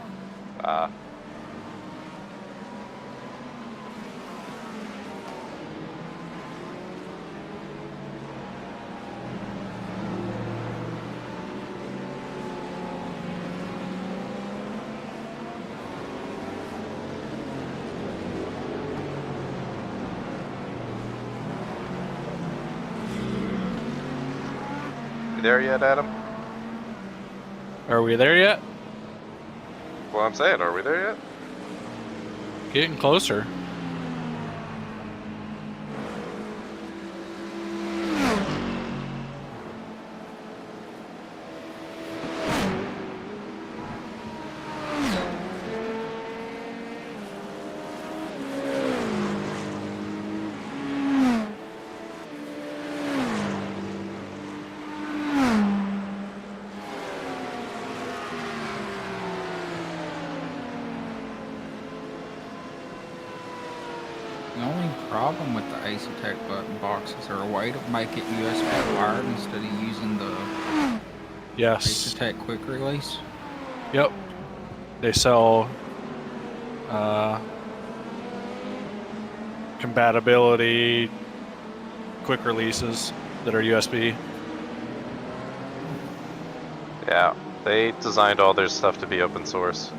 You there yet, Adam? Are we there yet? Well, I'm saying, are we there yet? Getting closer. The only problem with the Ace-Tech button box is there a way to make it USB wired instead of using the Yes. Ace-Tech quick release? Yep. They sell compatibility quick releases that are USB. Yeah, they designed all their stuff to be open source.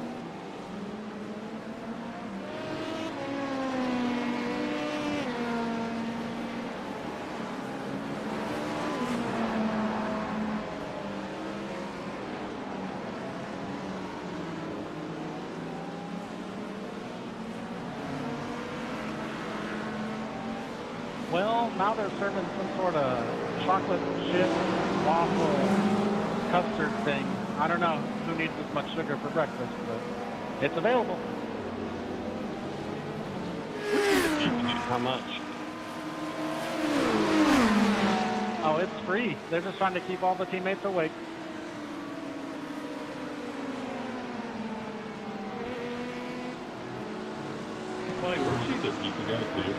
Well, now they're serving some sort of chocolate chip waffle custard thing. I don't know who needs this much sugar for breakfast, but it's available. How much? Oh, it's free. They're just trying to keep all the teammates awake. Why, where's she the pizza guy too?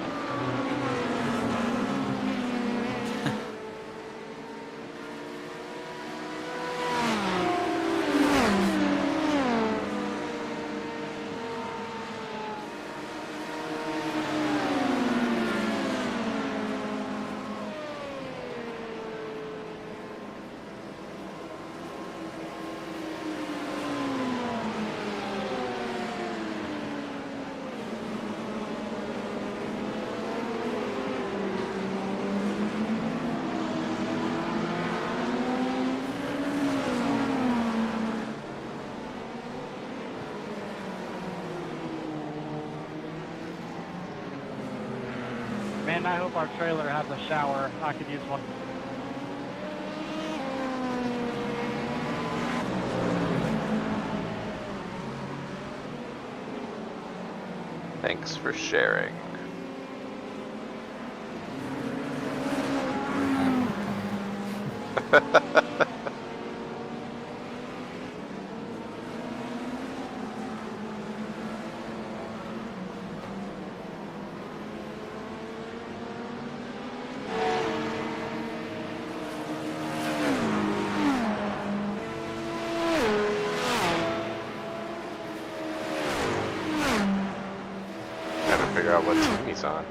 Man, I hope our trailer has a shower. I could use one. Thanks for sharing. Gotta figure out what team he's on.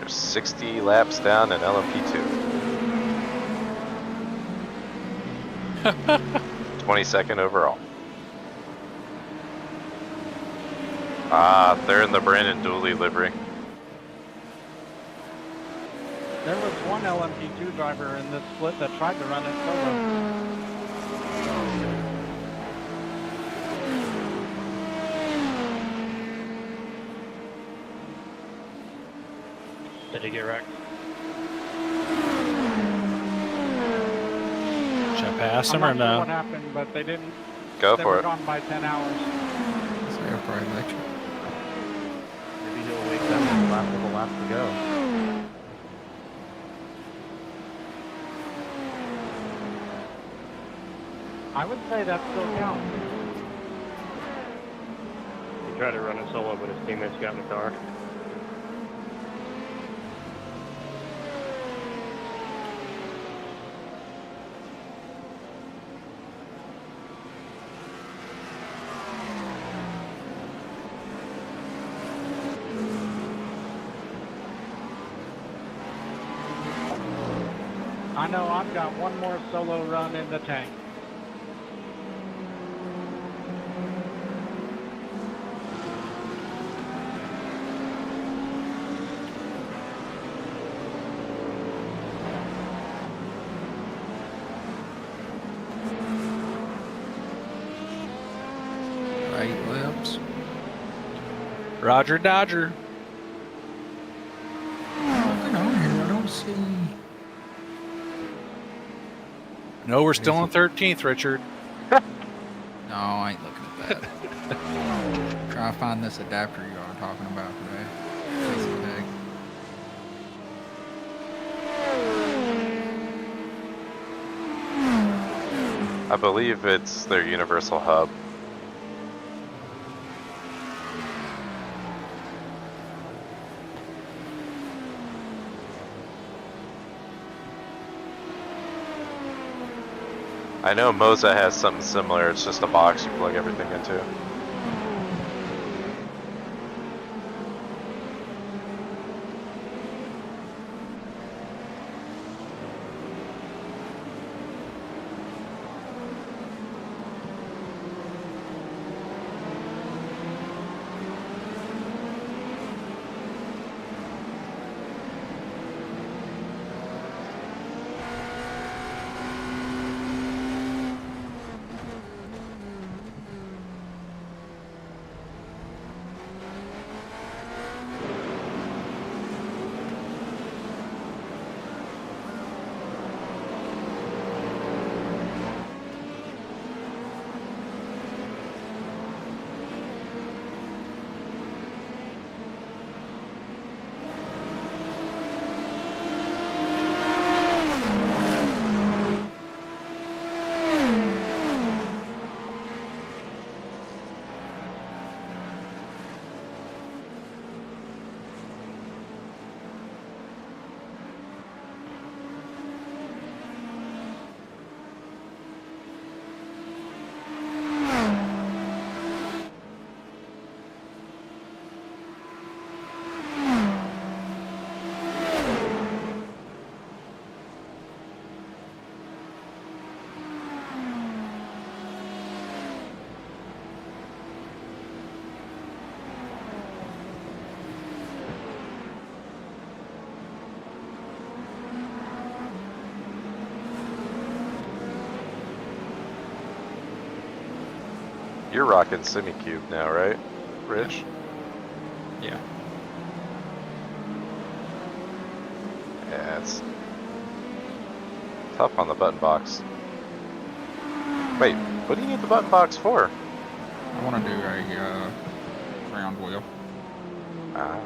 There's 60 laps down in LMP2. 22nd overall. Ah, they're in the Brandon Duley livery. There was one LMP2 driver in this split that tried to run it solo. Did he get wrecked? Should I pass I'm him or not sure what no? happened, but they didn't. Go They for were it. gone by 10 hours. So they'll probably let you. Maybe he'll wake up with the last couple laps to go. I would say that still counts. He tried to run it solo, but his teammates got in the car. I know I've got one more solo run in the tank. Eight laps. Roger Dodger. Looking on here, I don't see. No, we're still in 13th, Richard. No, I ain't looking at that. Try to find this adapter you are talking about today. Piece of tech. I believe it's their universal hub. I know Moza has something similar, it's just a box you plug everything into. You're rocking Semi-Cube now, right, Rich? Yeah. Yeah, it's tough on the button box. Wait, what do you need the button box for? I want to do a round wheel. Ah,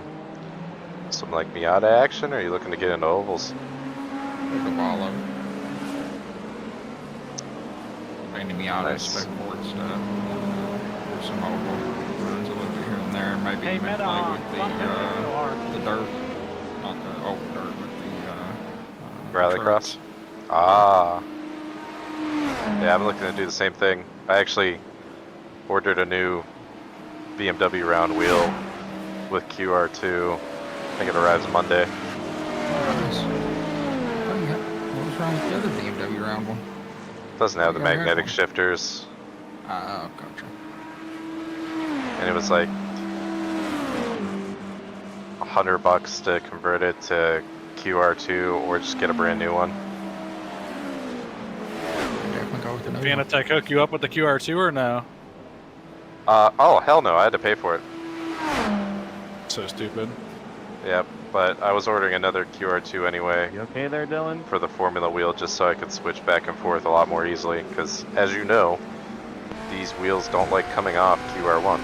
some like Miata action, or are you looking to get into ovals? Take a ball of it. Mainly Miata Nice. spec board stuff. There's some oval runs a little bit here and there. Maybe Hey, even Meta, play stop with hitting it so hard. the dirt. Not the oval dirt, but the Rallycross? Ah. Yeah, I'm looking to do the same thing. I actually ordered a new BMW round wheel with QR2. I think it arrives Monday. Nice. What was wrong with the other BMW round one? Doesn't have the Yeah, I had magnetic one. shifters, Gotcha. and it was like $100 to convert it to QR2 or just get a brand new one. Definitely go with the new one. Fanatec hook you up with the QR2 or no? Oh hell no, I had to pay for it. So stupid. Yep, but I was ordering another QR2 anyway You okay there, Dylan? for the Formula wheel just so I could switch back and forth a lot more easily, because as you know, these wheels don't like coming off QR1.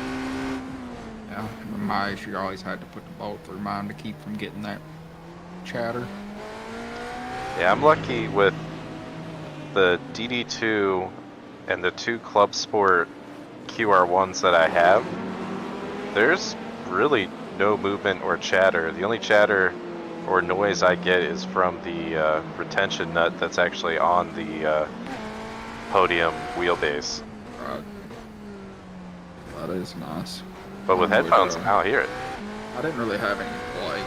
Yeah, in my issue, you always had to put the bolt through mine to keep from getting that chatter. Yeah, I'm lucky with the DD2 and the two Club Sport QR1s that I have. There's really no movement or chatter. The only chatter or noise I get is from the retention nut that's actually on the podium wheelbase. Right. That is nice. But with headphones, I don't hear it. I didn't really have any play.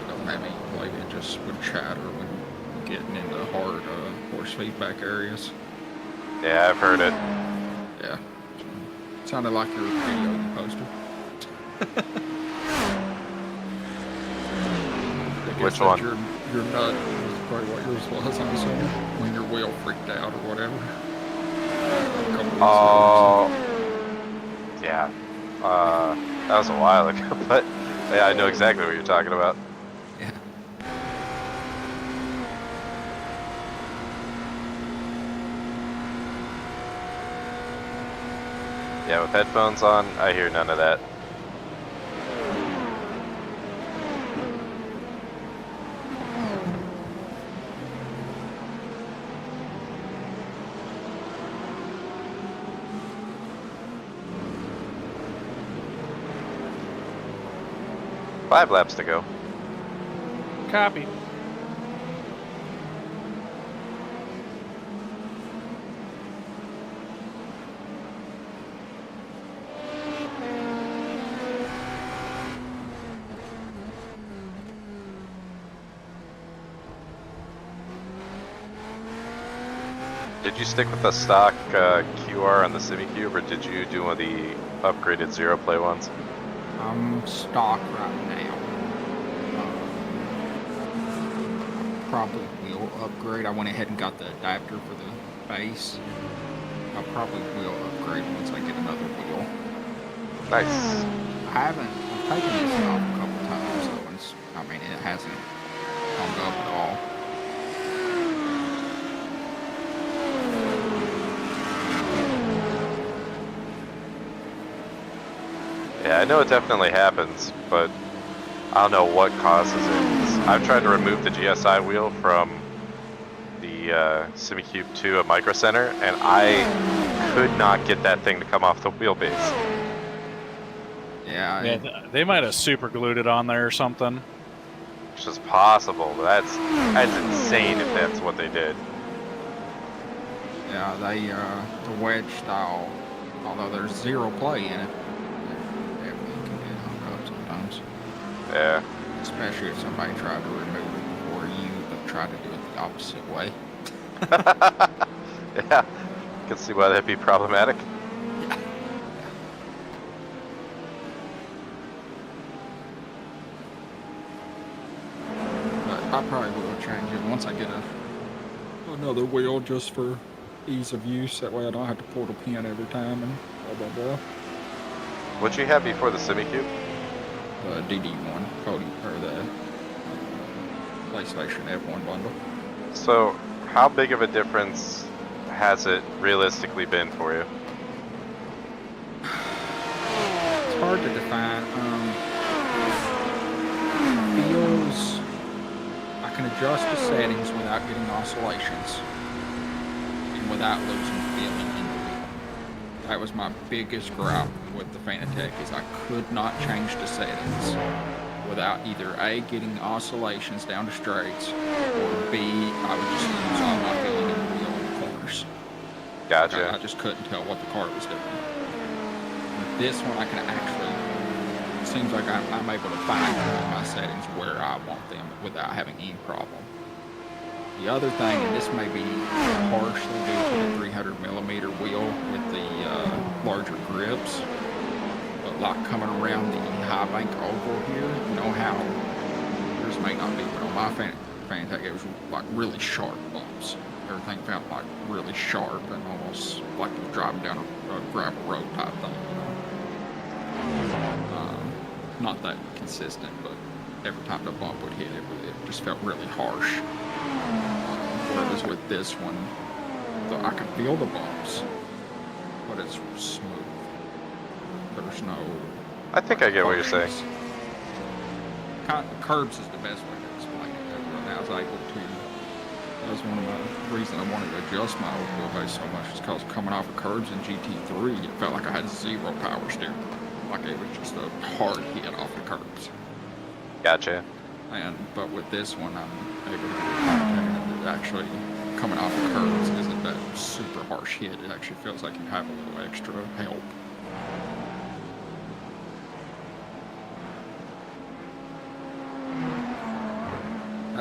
Don't have any play. It just would chatter when getting into hard horse feedback areas. Yeah, I've heard it. Yeah. Sounded like your video you posted. I guess Which that's one? Your nut was probably what yours was, I'm assuming. When your wheel freaked out or whatever. A couple weeks Oh, yeah. That was a while ago, but yeah, I know exactly what you're talking about. Yeah. Yeah, with headphones on, I hear none of that. Five laps to go. Copy. Did you stick with the stock QR on the SimiCube, or did you do one of the upgraded Zero Play ones? I'm stock right now. Probably will upgrade. I went ahead and got the adapter for the base. I probably will upgrade once I get another wheel. Nice. I've taken this off a couple times, so I mean, it hasn't hung up at all. Yeah, I know it definitely happens, but I don't know what causes it. I've tried to remove the GSI wheel from the SimiCube 2 at Micro Center, and I could not get that thing to come off the wheelbase. Yeah, Yeah, they might have super glued it on there or something. Which is possible, but that's insane if that's what they did. yeah, the wedge style, although there's zero play in it, definitely can get hung up sometimes. Yeah. Especially if somebody tried to remove it before you, but tried to do it the opposite way. Yeah. Can see why that'd be problematic. But I probably will change it once I get another wheel just for ease of use. That way I don't have to pull the pin every time and blah blah blah. What'd you have before the SimiCube? DD1 Cody or the PlayStation F1 bundle. So, how big of a difference has it realistically been for you? It's hard to define. Feels I can adjust the settings without getting oscillations and without losing feeling in the wheel. That was my biggest gripe with the Fanatec, is I could not change the settings without either A, getting oscillations down to straights, or B, I would just lose all my feeling in the wheel in the corners. Gotcha. I just couldn't tell what the car was doing. With this one, I can actually, it seems like I'm able to find my settings where I want them without having any problem. The other thing, and this may be partially due to the 300mm wheel with the larger grips, but like coming around the high bank oval here, you know how, yours may not be, but on my Fanatec it was like really sharp bumps. Everything felt like really sharp and almost like you were driving down a gravel road type thing, you know. Not that consistent, but every time the bump would hit, it just felt really harsh. Whereas with this one, I can feel the bumps, but it's smooth. There's no... I think I get what you're saying. Curbs is the best way to explain it. And I was able to... That was one of the reasons I wanted to adjust my old wheelbase so much, is because coming off of curbs in GT3, it felt like I had zero power steering. Like it was just a hard hit off the curbs. Gotcha. But with this one, I'm able to get it actually coming off the curbs isn't that super harsh hit. It actually feels like you have a little extra help.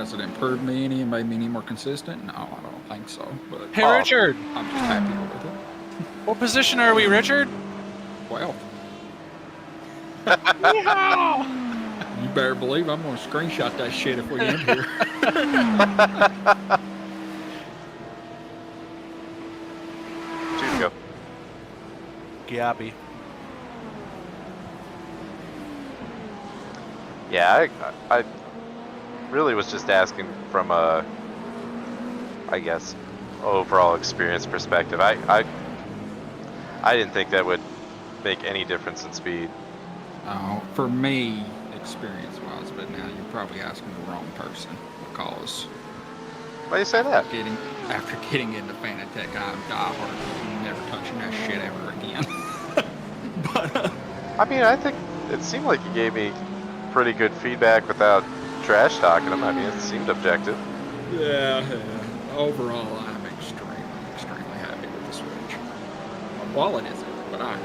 Has it improved me any and made me any more consistent? No, I don't think so. But Hey, Richard, I'm just happy with it. what position are we, Richard? Well, Yeehaw! you better believe I'm gonna screenshot that shit if we end here. Two to go. Gappy. Yeah, I really was just asking from a, I guess, overall experience perspective. I didn't think that would make any difference in speed. For me, experience-wise, but now you're probably asking the wrong person because Why do you say that? after getting into Fanatec, I'm diehard. Never touching that shit ever again. But I mean, I think it seemed like you gave me pretty good feedback without trash talking him. I mean, it seemed objective. yeah, overall, I'm extremely happy with the Switch. My wallet isn't, but I.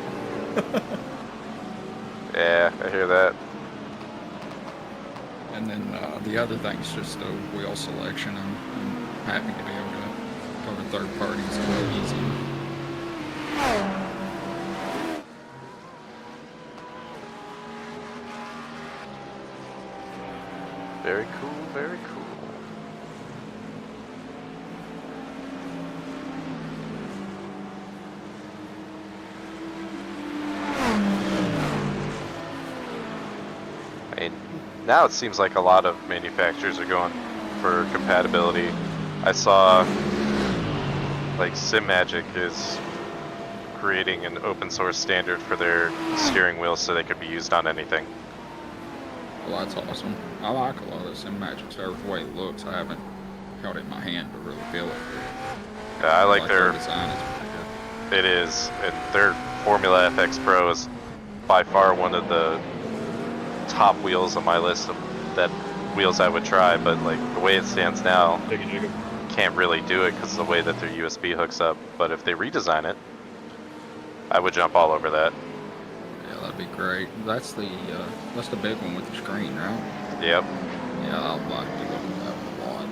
Yeah, I hear that. And then the other thing's just the wheel selection. I'm happy to be able to go to third parties a little easier. Very cool, very cool. I mean, now it seems like a lot of manufacturers are going for compatibility. I saw, like, SimMagic is creating an open source standard for their steering wheels so they could be used on anything. Well, that's awesome. I like a lot of SimMagic's the way it looks. I haven't held it in my hand to really feel it. Yeah, I like their design. It's pretty good. It is, and their Formula FX Pro is by far one of the top wheels on my list of wheels I would try, but like the way it stands now, can't really do it because of the way that their USB hooks up. But if they redesign it, I would jump all over that. Yeah, that'd be great. That's the big one with the screen, right? Yep. Yeah, I'd like to look at that one a lot.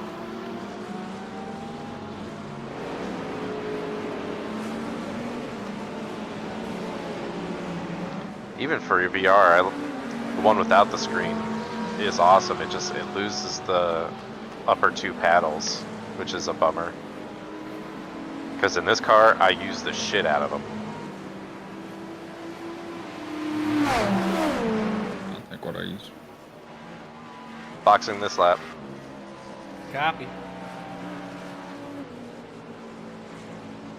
Even for your VR, the one without the screen is awesome. It loses the upper two paddles, which is a bummer. Because in this car, I use the shit out of them. I think what I use. Boxing this lap. Copy.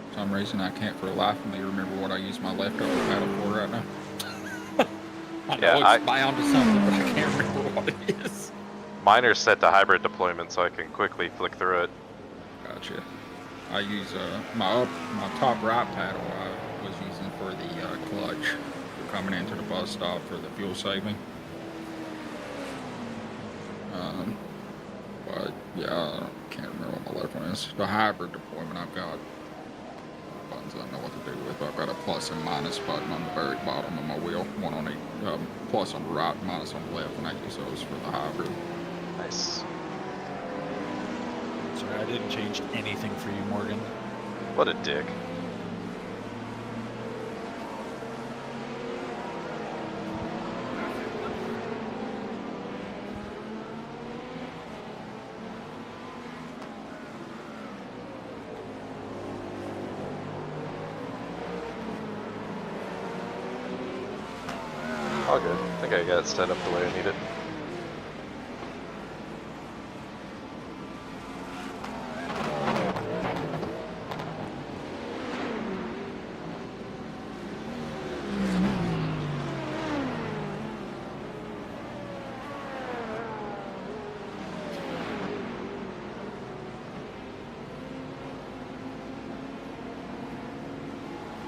For some reason, I can't for the life of me remember what I use my left upper paddle for right now. I know Yeah, it's bound to something, but I can't remember what it is. Mine are set to hybrid deployment, so I can quickly flick through it. Gotcha. I use my top right paddle I was using for the clutch for coming into the bus stop for the fuel saving. But yeah, I can't remember what my left one is. The hybrid deployment I've got buttons I know what to do with. I've got a plus and minus button on the very bottom of my wheel. One on the plus on the right, minus on the left, and I use those for the hybrid. Nice. Sorry, I didn't change anything for you, Morgan. What a dick. All good. I think I got it set up the way I need it.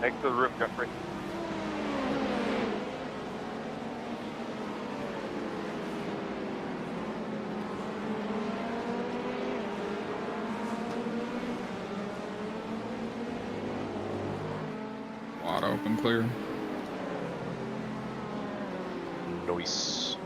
Thanks for the room, Jeffrey. Wide open, clear. Nice.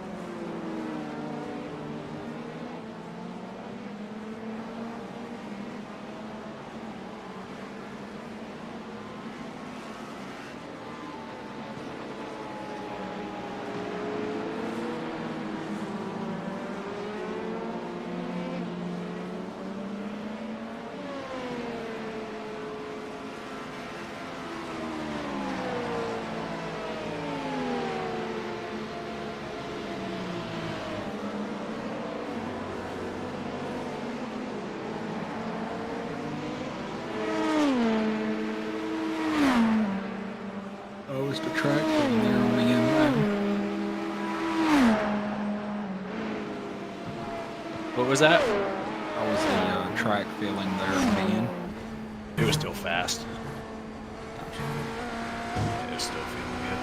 What was that? How was the track feeling there at the end? It was still fast. It was still feeling good.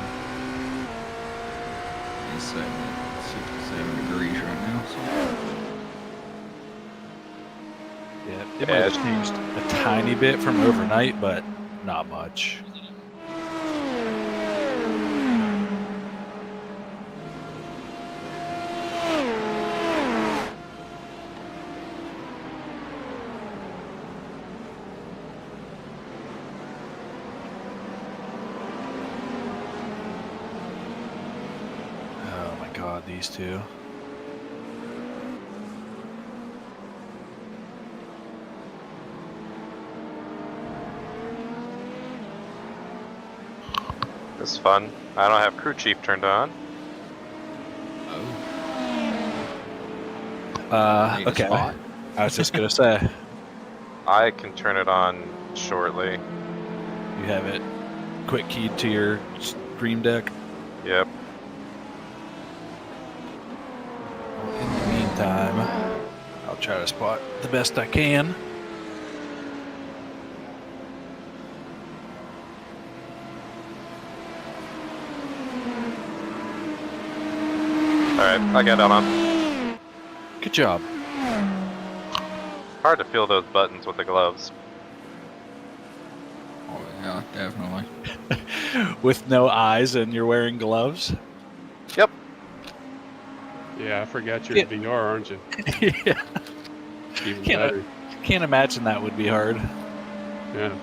It's sitting at 67 degrees right now, so Yeah, it might have changed a tiny bit from overnight, but not much. Oh my God, these two. This is fun. I don't have crew chief turned on. need a Okay. spot. I was just gonna say, I can turn it on shortly. you have it quick keyed to your Stream Deck. Yep. In the meantime, I'll try to spot the best I can. Alright, I got that on. Good job. Hard to feel those buttons with the gloves. Oh yeah, definitely. With no eyes and you're wearing gloves. Yep. Yeah, I forgot you're Yeah. in VR, aren't you? Yeah. Even Can't- better. Can't imagine that would be hard. Yeah.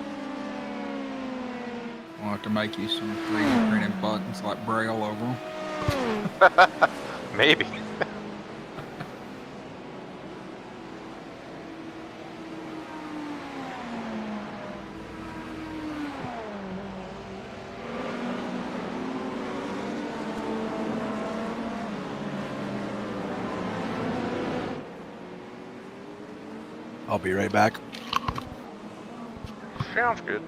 We'll have to make you some 3D printed buttons like Braille over them. Maybe. I'll be right back. Sounds good.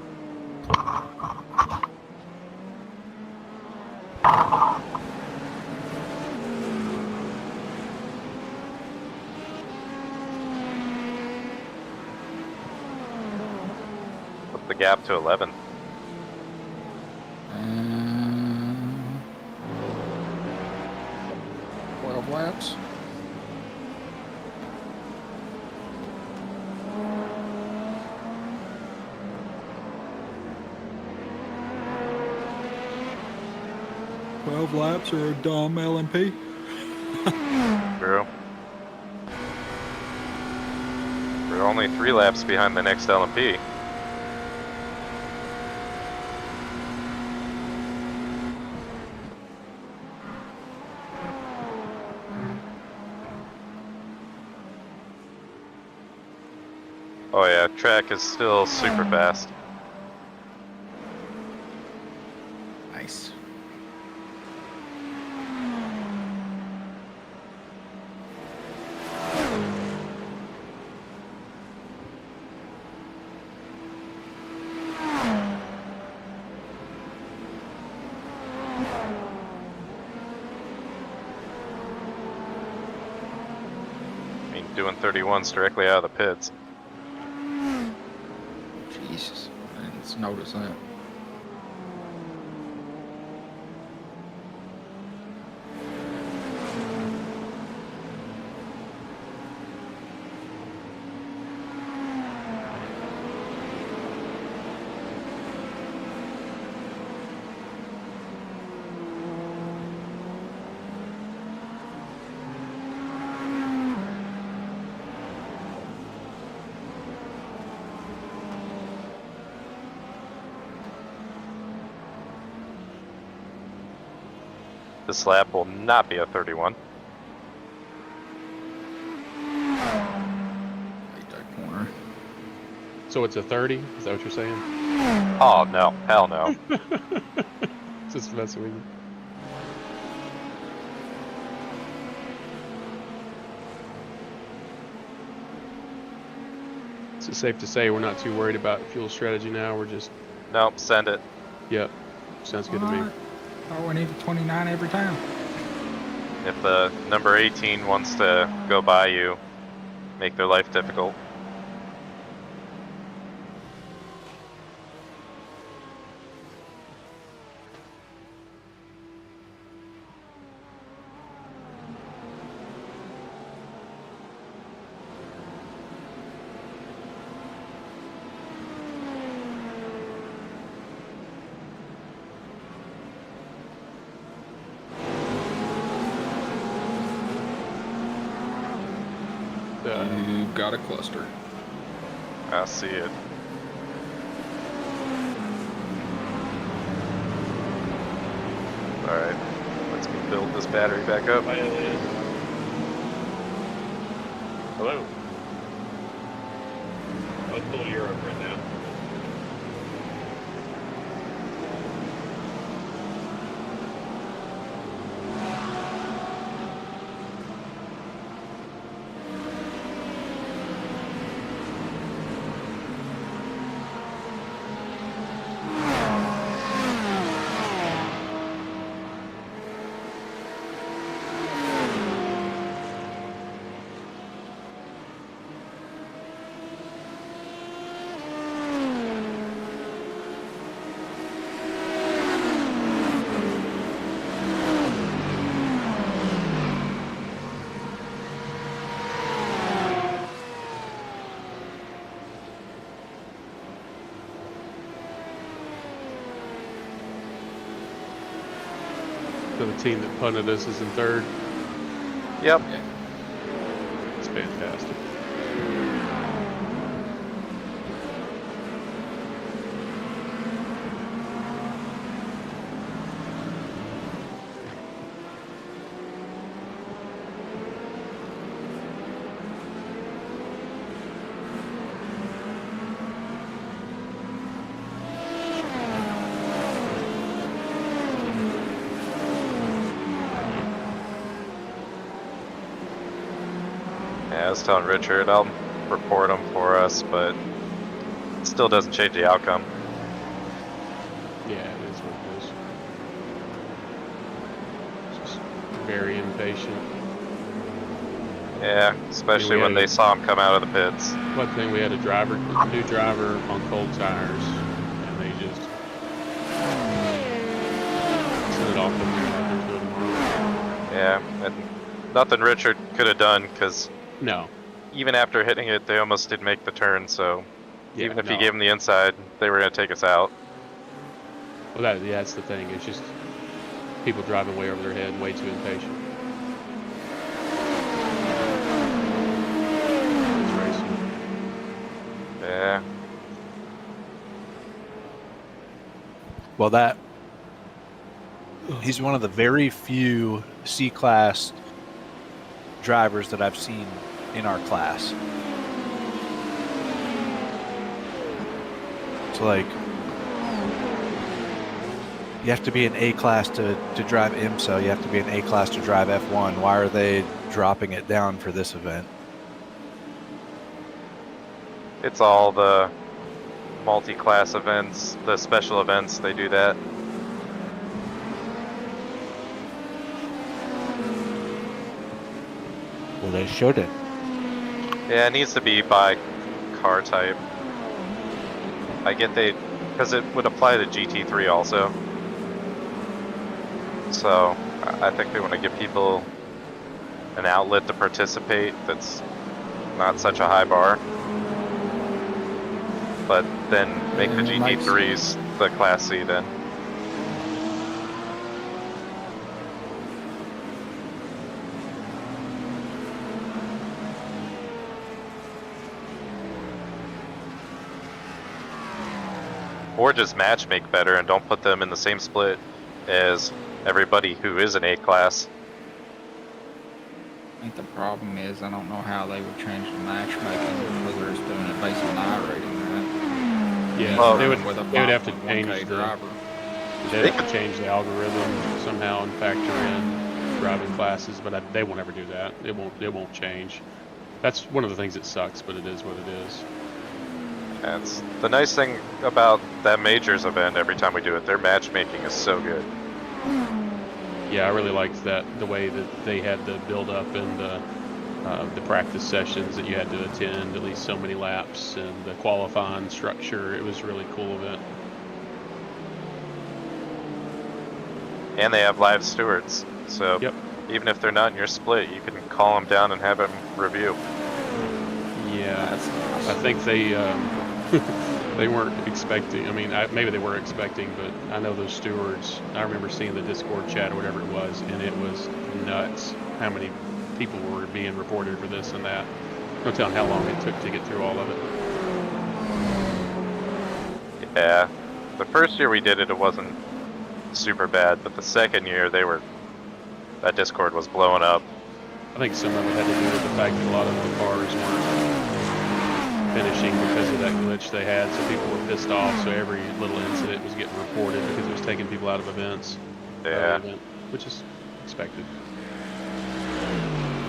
What's the gap to 11? 12 laps. Laps or a dumb LMP? True. We're only 3 laps behind the next LMP. Oh yeah, track is still super fast. Nice. I mean, doing 31s directly out of the pits. Jesus, I didn't notice that. This lap will not be a 31. Hate that corner. So it's a 30? Is that what you're saying? Oh no, hell no. Just messing with you. So it's safe to say we're not too worried about fuel strategy now. We're just, Nope, send it. yep, sounds good to me. Oh, we need a 29 every time. If the number 18 wants to go by you, make their life difficult. You've got a cluster. I see it. Alright, let's go build this battery back up. Hello. Let's pull Europe right now. So the team that punted us is in third. Yep. It's fantastic. Yeah, I was telling Richard I'll report them for us, but it still doesn't change the outcome. Yeah, it is what it is. Just very impatient. Yeah, especially Yeah, we when had they a- saw him come out of the pits. One thing, we had a new driver on cold tires, and they just sent it off to them to tomorrow. Yeah, and nothing Richard could have done, because No. even after hitting it, they almost did make the turn, so Yeah, even if no. he gave them the inside, they were going to take us out. Well, that's the thing. It's just people driving way over their head and way too impatient. It's racing. Yeah. Well, he's one of the very few C-class drivers that I've seen in our class. It's like you have to be an A class to drive IMSA. You have to be an A class to drive F1. Why are they dropping it down for this event? It's all the multi-class events, the special events, they do that. Well, they shouldn't. Yeah, it needs to be by car type. I get because it would apply to GT3 also. So, I think they want to give people an outlet to participate that's not such a high bar. But then make the GT3s the Class C then. Or just match make better and don't put them in the same split as everybody who is an A class. I think the problem is I don't know how they would change the matchmaking because they're just doing it based on iRating, right? Yeah, Well, they would With a have to 5.1K change the driver. they'd have to change the algorithm somehow and factor in driving classes, but they won't ever do that. It won't change. That's one of the things that sucks, but it is what it is. That's the nice thing about that majors event. Every time we do it, their matchmaking is so good. Yeah, I really liked that, the way that they had the build up and the practice sessions that you had to attend at least so many laps, and the qualifying structure. It was a really cool event. And they have live stewards, so Yep. even if they're not in your split, you can call them down and have them review. Yeah, That's nice. I think they they weren't expecting. I mean, maybe they were expecting, but I know those stewards. I remember seeing the Discord chat or whatever it was, and it was nuts how many people were being reported for this and that. No telling how long it took to get through all of it. Yeah, the first year we did it, it wasn't super bad, but the second year that Discord was blowing up. I think some of it had to do with the fact that a lot of the cars weren't finishing because of that glitch they had, so people were pissed off. So every little incident was getting reported because it was taking people out of events. Yeah. Which is expected.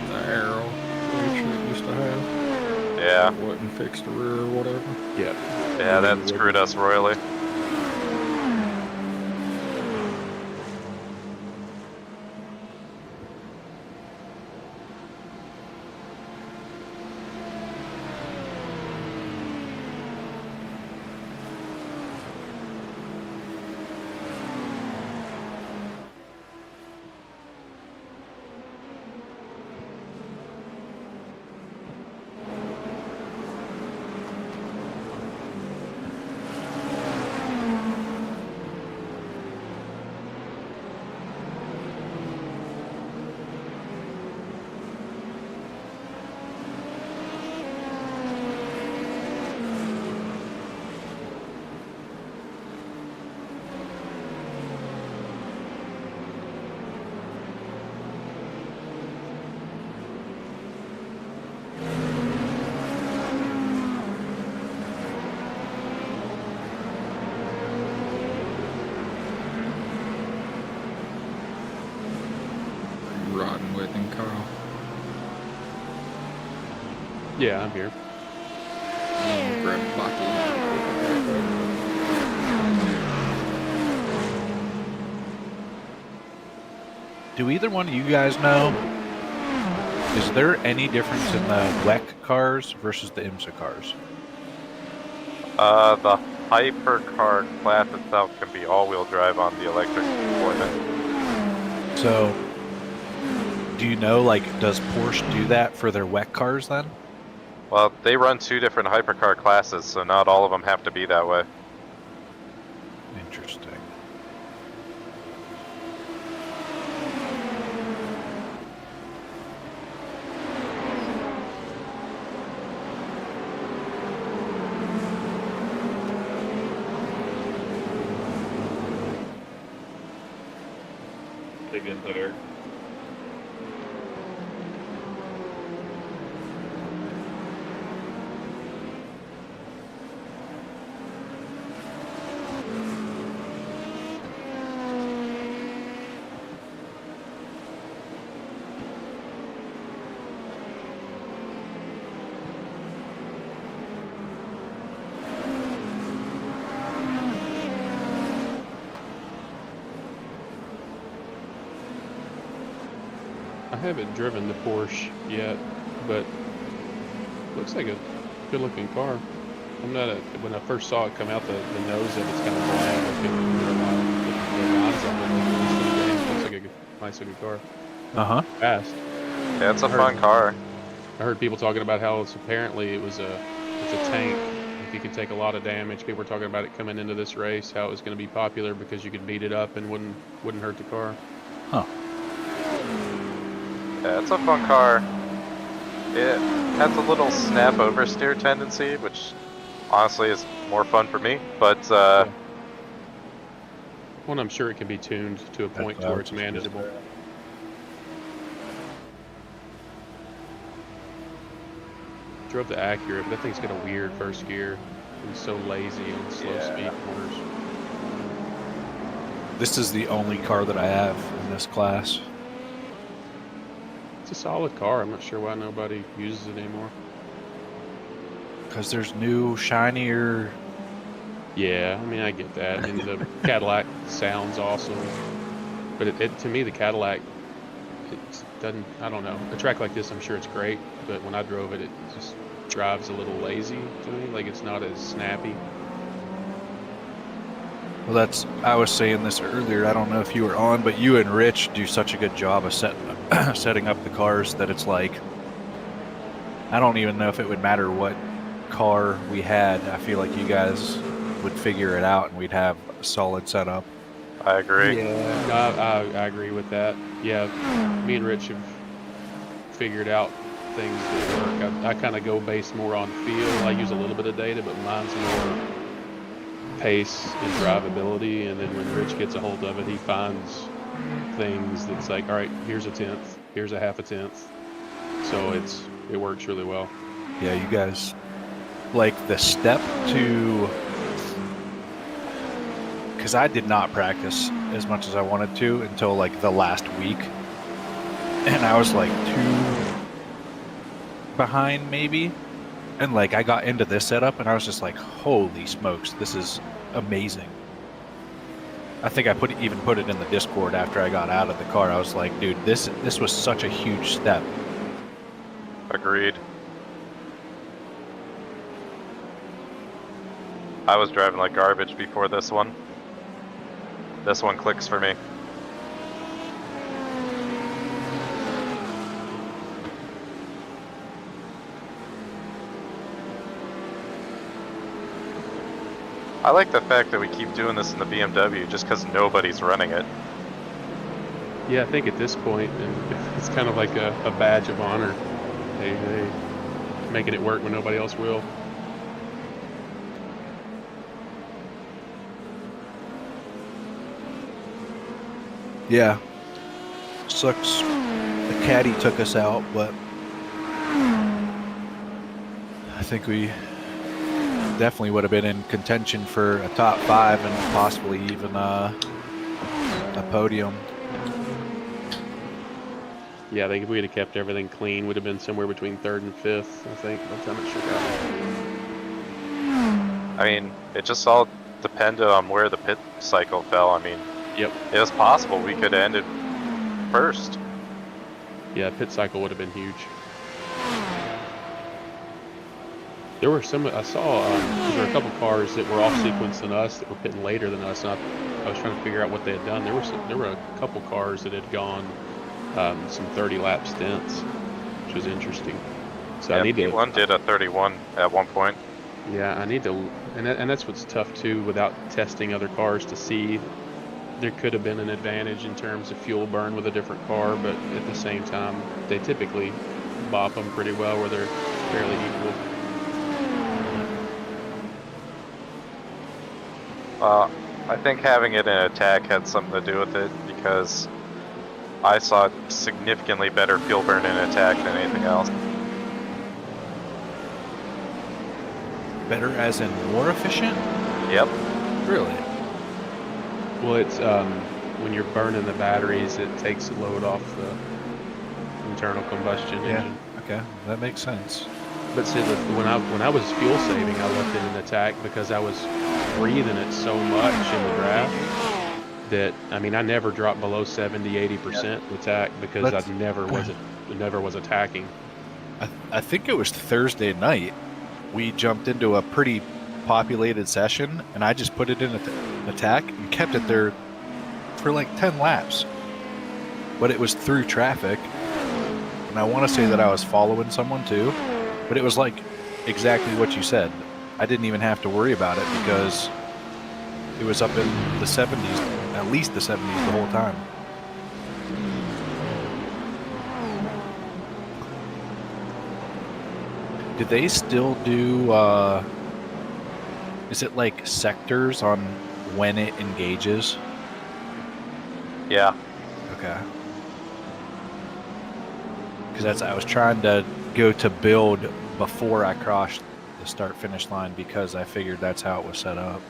The arrow glitch that used to have. Yeah. Wouldn't fix the rear or whatever. Yeah. Yeah, that screwed us royally. Riding with him, Kyle. Yeah, I'm here. Grab a bottle. Do either one of you guys know? Is there any difference in the WEC cars versus the IMSA cars? The hypercar class itself can be all-wheel drive on the electric deployment. So, do you know, like, does Porsche do that for their WEC cars then? Well, they run two different hypercar classes, so not all of them have to be that way. Interesting. Take inside air. I haven't driven the Porsche yet, but looks like a good-looking car. I'm not when I first saw it come out, the nose of it's kind of black. I couldn't realize the lines on it. Looks like a nice looking car. Uh-huh. Fast. Yeah, it's a fun car. I heard people talking about how it's apparently it's a tank. If you could take a lot of damage, people were talking about it coming into this race, how it was going to be popular because you could beat it up and wouldn't hurt the car. Huh. Yeah, it's a fun car. It has a little snap oversteer tendency, which honestly is more fun for me, but Well, I'm sure it can be tuned to a point to where it's manageable. Drove the Acura, but that thing's got a weird first gear. It's so lazy on slow speed corners. This is the only car that I have in this class. It's a solid car. I'm not sure why nobody uses it anymore. Because there's new, shinier... Yeah, I mean, I get that. I mean, the Cadillac sounds awesome. But to me, the Cadillac it doesn't. I don't know. A track like this, I'm sure it's great, but when I drove it, it just drives a little lazy to me. Like it's not as snappy. Well, I was saying this earlier. I don't know if you were on, but you and Rich do such a good job of setting up the cars that it's like, I don't even know if it would matter what car we had. I feel like you guys would figure it out and we'd have a solid setup. I agree. Yeah, I agree with that. Yeah, me and Rich have figured out things that work. I kind of go based more on feel. I use a little bit of data, but mine's more pace and drivability. And then when Rich gets a hold of it, he finds things that's like, all right, here's a tenth, here's a half a tenth. So it works really well. Yeah, you guys, like the step to, because I did not practice as much as I wanted to until like the last week, and I was like 2 behind maybe, and like I got into this setup and I was just like, holy smokes, this is amazing. I think I even put it in the Discord after I got out of the car. I was like, dude, this was such a huge step. Agreed. I was driving like garbage before this one. This one clicks for me. I like the fact that we keep doing this in the BMW just because nobody's running it. Yeah, I think at this point, and it's kind of like a badge of honor. They making it work when nobody else will. Yeah. Sucks. The caddy took us out, but I think we definitely would have been in contention for a top 5 and possibly even a podium. Yeah, I think if we had kept everything clean, we'd have been somewhere between 3rd and 5th, I think, by the time it shook out. I mean, it just all depended on where the pit cycle fell. I mean, Yep. it was possible we could have ended first. Yeah, pit cycle would have been huge. There were I saw there were a couple cars that were off sequence than us that were pitting later than us, and I was trying to figure out what they had done. There were a couple cars that had gone some 30-lap stints, which was interesting. So Yeah, I need P1 did a 31 at one point. Yeah, I need to, and that's what's tough too. Without testing other cars to see, there could have been an advantage in terms of fuel burn with a different car, but at the same time, they typically bop them pretty well where they're fairly equal. I think having it in attack had something to do with it because I saw significantly better fuel burn in attack than anything else. Better as in more efficient? Yep. Really? Well, it's when you're burning the batteries, it takes load off the internal combustion engine. Okay, that makes sense. But see, when I was fuel saving, I left it in attack because I was breathing it so much in the draft that I never dropped below 70-80% attack because I never was attacking. I think it was Thursday night. We jumped into a pretty populated session, and I just put it in attack and kept it there for like 10 laps. But it was through traffic, and I want to say that I was following someone too, but it was like exactly what you said. I didn't even have to worry about it because it was up in the 70s, at least the 70s the whole time. Do they still do, is it like sectors on when it engages? Yeah. Okay. Because I was trying to go to build before I crossed the start-finish line because I figured that's how it was set up.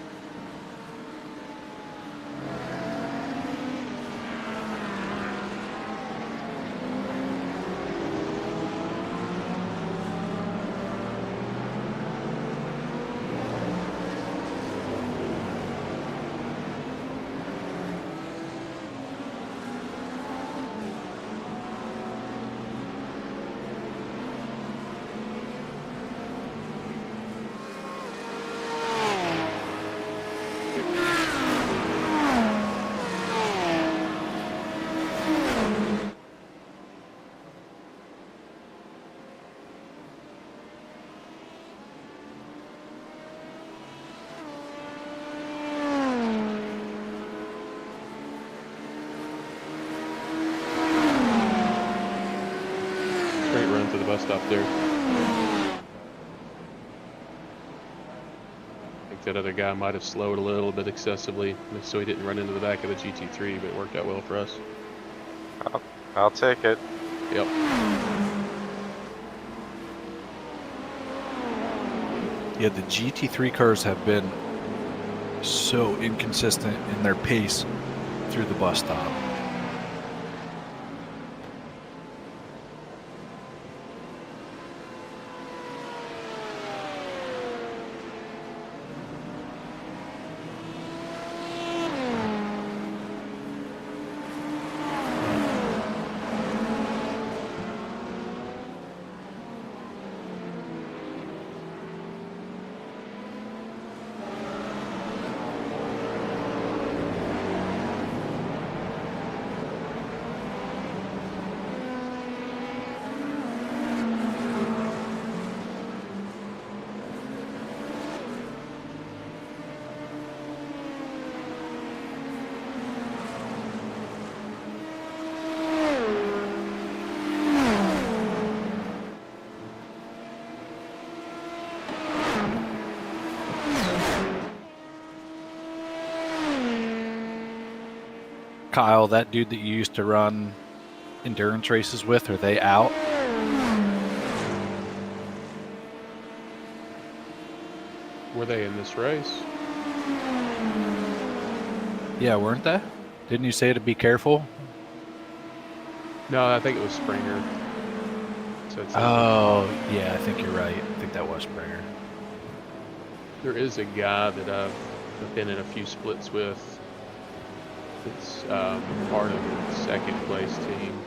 stop there. I think that other guy might have slowed a little bit excessively, so he didn't run into the back of the GT3, but it worked out well for us. I'll take it. Yep. Yeah, the GT3 cars have been so inconsistent in their pace through the bus stop. Kyle, that dude that you used to run endurance races with, are they out? Were they in this race? Yeah, weren't they? Didn't you say to be careful? No, I think it was Springer. So it's Oh, yeah, I think you're right. I think that was Springer. there is a guy that I've been in a few splits with. It's part of the second place team.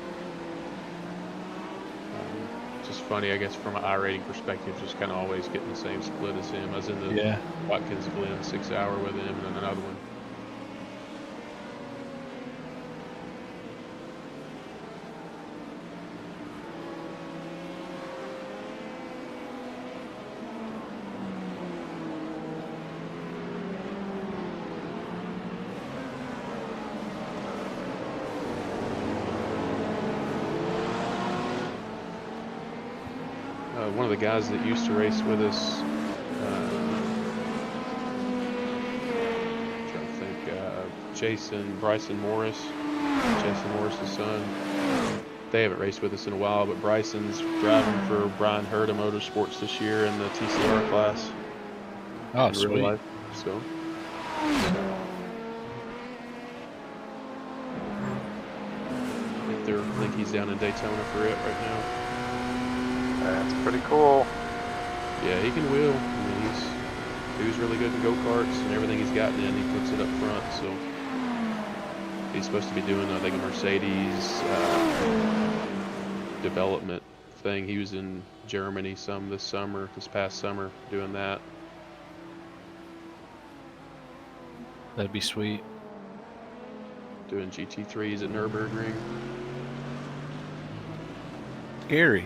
Just funny, I guess, from an iRating perspective, just kind of always getting the same split as him. I was in the Watkins Glen 6 hour with him, and then another one. One of the guys that used to race with us, I'm trying to think, Bryson Morris, Jason Morris's son. They haven't raced with us in a while, but Bryson's driving for Brian Herta Motorsports this year in the TCR class. Oh, in sweet. real life, so. I think he's down in Daytona for it right now. That's pretty cool. Yeah, he can wheel. I mean, he was really good in go-karts, and everything he's gotten in, he puts it up front. So he's supposed to be doing, I think, a Mercedes development thing. He was in Germany this past summer, doing that. That'd be sweet. Doing GT3s at Nürburgring. Scary,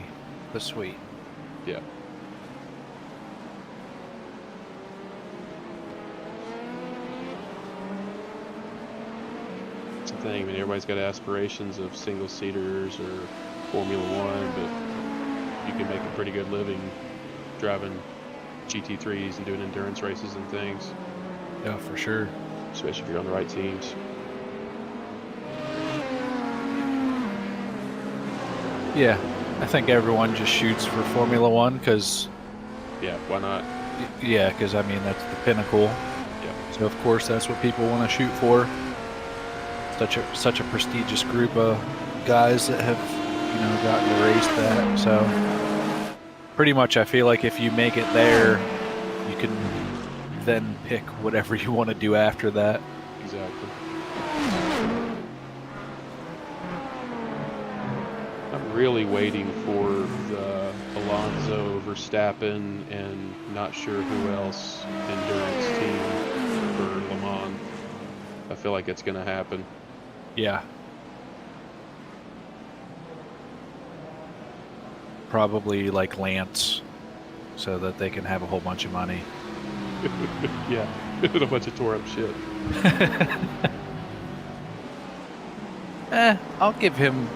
but sweet. Yeah. It's the thing. I mean, everybody's got aspirations of single-seaters or Formula One, but you can make a pretty good living driving GT3s and doing endurance races and things. Yeah, for sure. Especially if you're on the right teams. Yeah, I think everyone just shoots for Formula One because, Yeah, why not? yeah, because I mean that's the pinnacle. Yeah. So of course that's what people want to shoot for. Such a prestigious group of guys that have, gotten to race that. So pretty much, I feel like if you make it there, you can then pick whatever you want to do after that. Exactly. I'm really waiting for the Alonso, Verstappen, and not sure who else endurance team for Le Mans. I feel like it's going to happen. Yeah. Probably like Lance, so that they can have a whole bunch of money. Yeah, and a bunch of tore up shit. I'll give him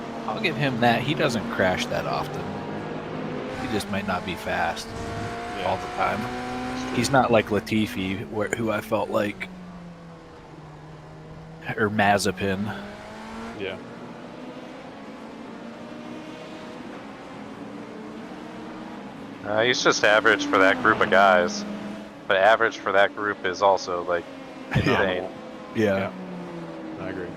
that. He doesn't crash that often. He just might not be fast Yeah. all the time. He's not like Latifi, who I felt like, or Mazepin. Yeah. He's just average for that group of guys. But average for that group is also like insane. Yeah. I agree.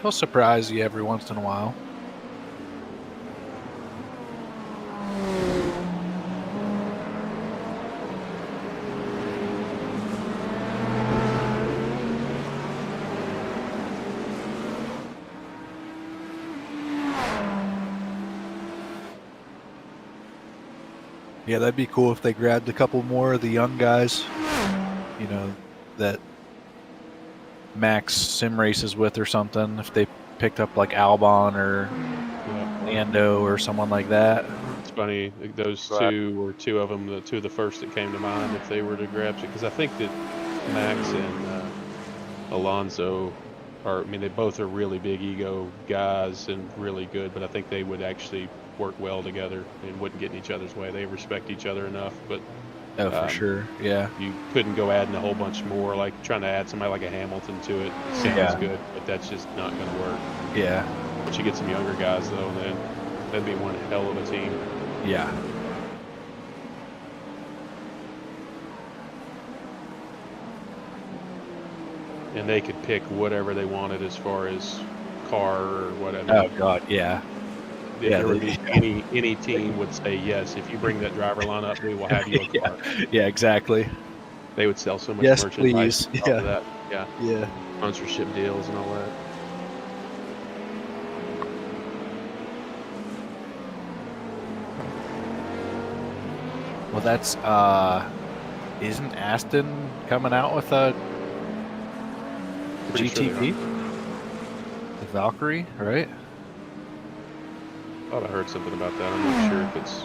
He'll surprise you every once in a while. Yeah, that'd be cool if they grabbed a couple more of the young guys, you know, that Max sim races with or something. If they picked up like Albon or Lando or someone like that. It's funny, those two were two of them, the two of the first that came to mind if they were to grab it. Because I think that Max and Alonso are, I mean, they both are really big ego guys and really good, but I think they would actually work well together and wouldn't get in each other's way. They respect each other enough, but for sure, yeah. You couldn't go adding a whole bunch more, like trying to add somebody like a Hamilton to it. It sounds good, but that's just not going to work. Yeah. But you get some younger guys though, then that'd be one hell of a team. Yeah. And they could pick whatever they wanted as far as car or whatever. Oh God, yeah. Yeah, any team would say yes. If you bring that driver line up, we will have you a car. Yeah, exactly. They would sell so much Yes, merchandise please. off of that. Yeah. Yeah. Sponsorship deals and all that. Well, that's isn't Aston coming out with a Pretty sure they GTP? The Valkyrie, right? I thought I heard something about that. I'm not sure if it's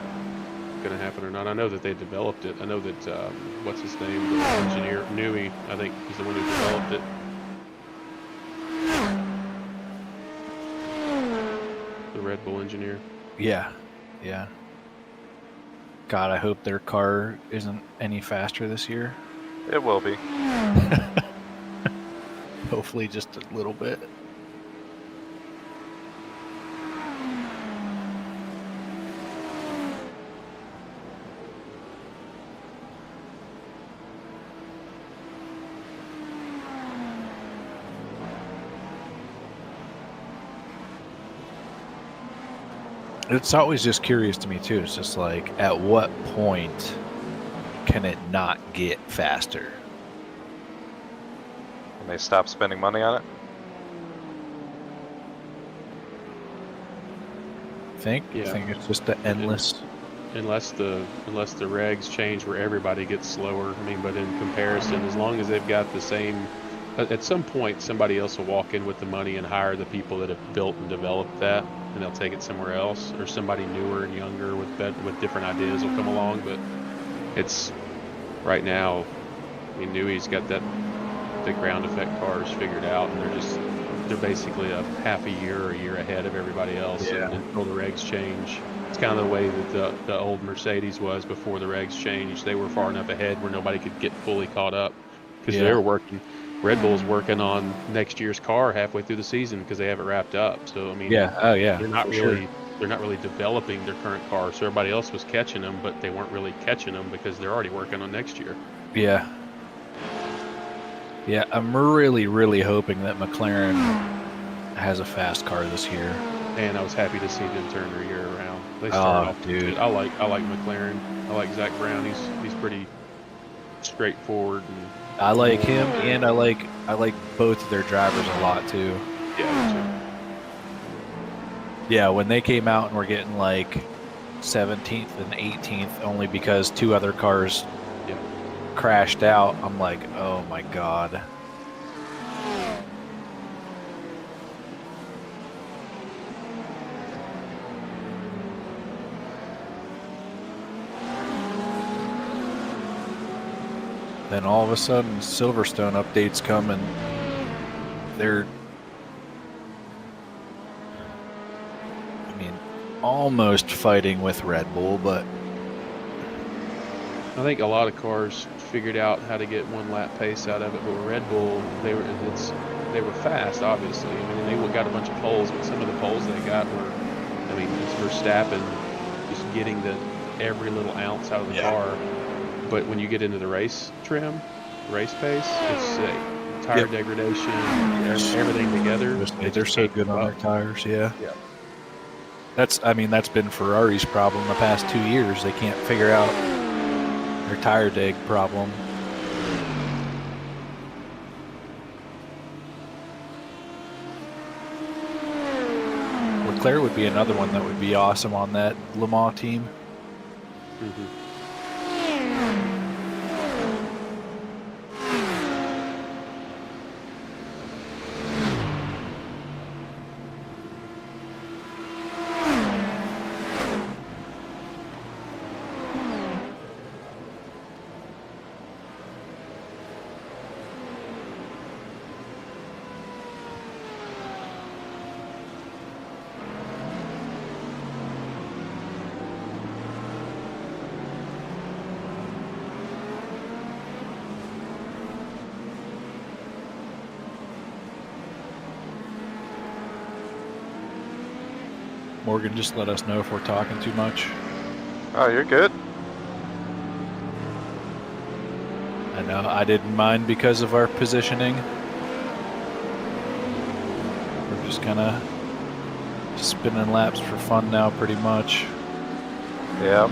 going to happen or not. I know that they developed it. I know that, what's his name, the engineer, Newey, I think he's the one who developed it. The Red Bull engineer. Yeah, yeah. God, I hope their car isn't any faster this year. It will be. Hopefully just a little bit. It's always just curious to me too. It's just like, at what point can it not get faster? When they stop spending money on it? Think? Yeah. You think it's just an endless? Unless the regs change where everybody gets slower. I mean, but in comparison, as long as they've got the same, at some point somebody else will walk in with the money and hire the people that have built and developed that, and they'll take it somewhere else, or somebody newer and younger with different ideas will come along. But it's right now, I mean, Newey's got the ground effect cars figured out, and they're basically a half a year or a year ahead of everybody else. Yeah. And until the regs change, it's kind of the way that the old Mercedes was before the regs changed. They were far enough ahead where nobody could get fully caught up, because they were working. Red Bull's working on next year's car halfway through the season because they have it wrapped up. So I mean, they're not really developing their current car. So everybody else was catching them, but they weren't really catching them because they're already working on next year. Yeah. Yeah, I'm really, really hoping that McLaren has a fast car this year. And I was happy to see them turn their year around. They started off good. I like McLaren. I like Zach Brown. He's pretty straightforward, and I like him, and I like both of their drivers a lot too. Yeah, me too. Yeah, when they came out and were getting like 17th and 18th only because two other cars crashed out, I'm like, oh my God. Then all of a sudden Silverstone updates come and they're, I mean, almost fighting with Red Bull, but I think a lot of cars figured out how to get 1 lap pace out of it, but with Red Bull, they were fast, obviously. I mean, they got a bunch of poles, but some of the poles they got were, I mean, it's Verstappen just getting every little ounce out of the car. But when you get into the race trim, race pace, it's sick. Tire degradation, everything together. They're so good on their tires, yeah. Yeah. That's been Ferrari's problem the past 2 years. They can't figure out their tire deg problem. Leclerc would be another one that would be awesome on that Le Mans team. Mm-hmm. Morgan, just let us know if we're talking too much. Oh, you're good. I know, I didn't mind because of our positioning. We're just kind of spinning laps for fun now, pretty much. Yep.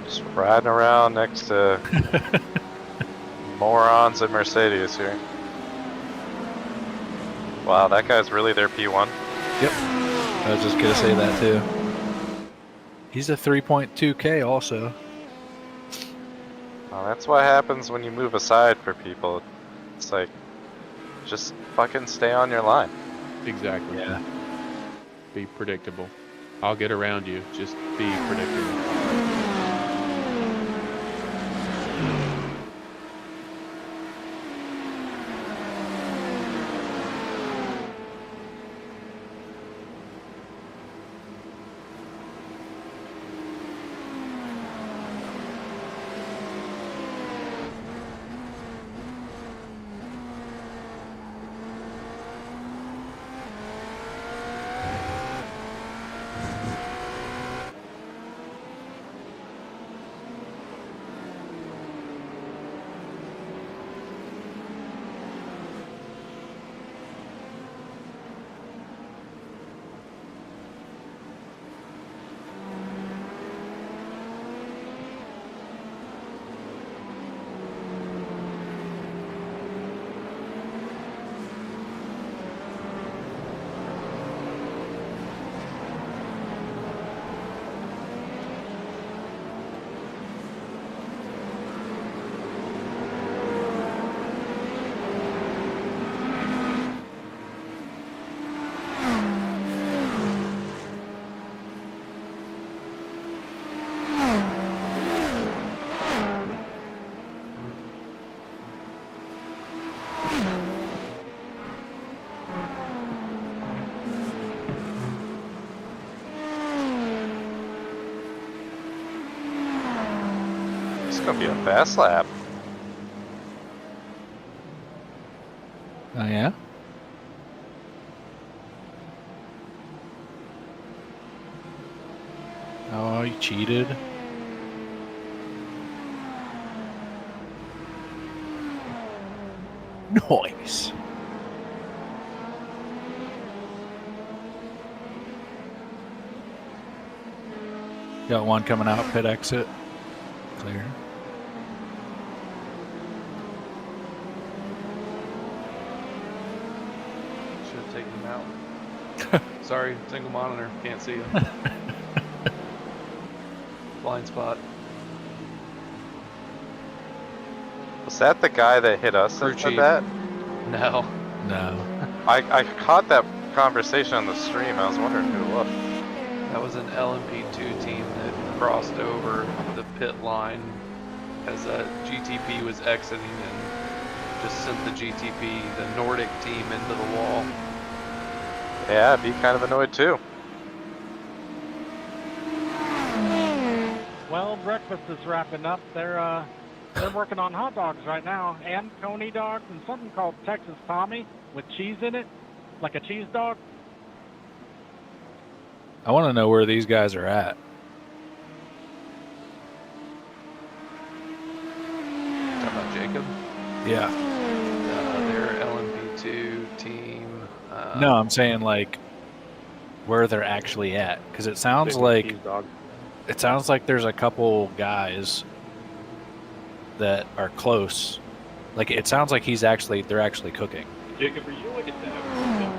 Just riding around next to morons in Mercedes here. Wow, that guy's really their P1. Yep. I was just going to say that too. He's a 3.2K also. Well, that's what happens when you move aside for people. It's like, just fucking stay on your line. Exactly. Yeah. Be predictable. I'll get around you. Just be predictable. It's gonna be a fast lap. Oh, yeah? Oh, you cheated. Nice. Got one coming out, pit exit. Clear. Should have taken him out. Sorry, single monitor, can't see you. Blind spot. Was that the guy that hit us Crew and said chief. that? No. No. I caught that conversation on the stream. I was wondering who it was. That was an LMP2 team that crossed over the pit line as GTP was exiting and just sent the GTP, the Nordic team, into the wall. Yeah, I'd be kind of annoyed too. Well, breakfast is wrapping up. They're working on hot dogs right now, and coney dogs, and something called Texas Tommy with cheese in it, like a cheese dog. I want to know where these guys are at. Talking about Jacob? Yeah. They're LMP2 team. No, I'm saying like where they're actually at, because it sounds like there's a couple guys that are close. Like it sounds like they're actually cooking. Jacob, are you like a dad?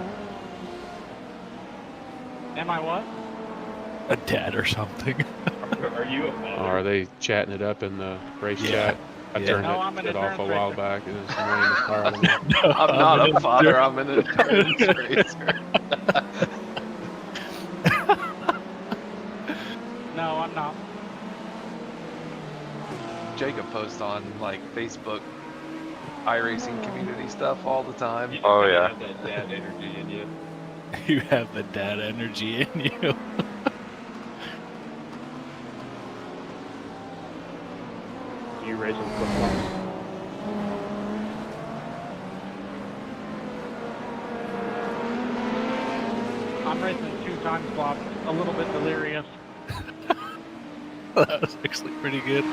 Am I what? A dad or something. Are you a father? Are they chatting it up in the race Yeah. chat? I Yeah. turned No, I'm an it off a endurance while racer. back. It was annoying as far out of me. I'm not a father, I'm an endurance racer. No, I'm not. Jacob posts on like Facebook iRacing community stuff all the time. You Oh, gotta yeah. have that dad energy in you. You have the dad energy in you. You racing football? I'm racing 2 time slots, a little bit delirious. That was actually pretty good.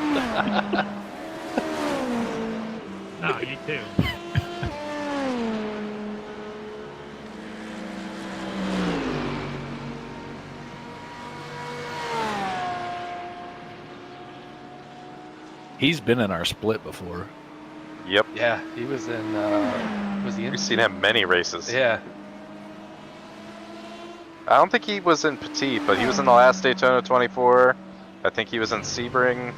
No, you too. He's been in our split before. Yep. Yeah, he was in, was he in? We've seen him many races. Yeah, I don't think he was in Petit, but he was in the last Daytona 24. I think he was in Sebring.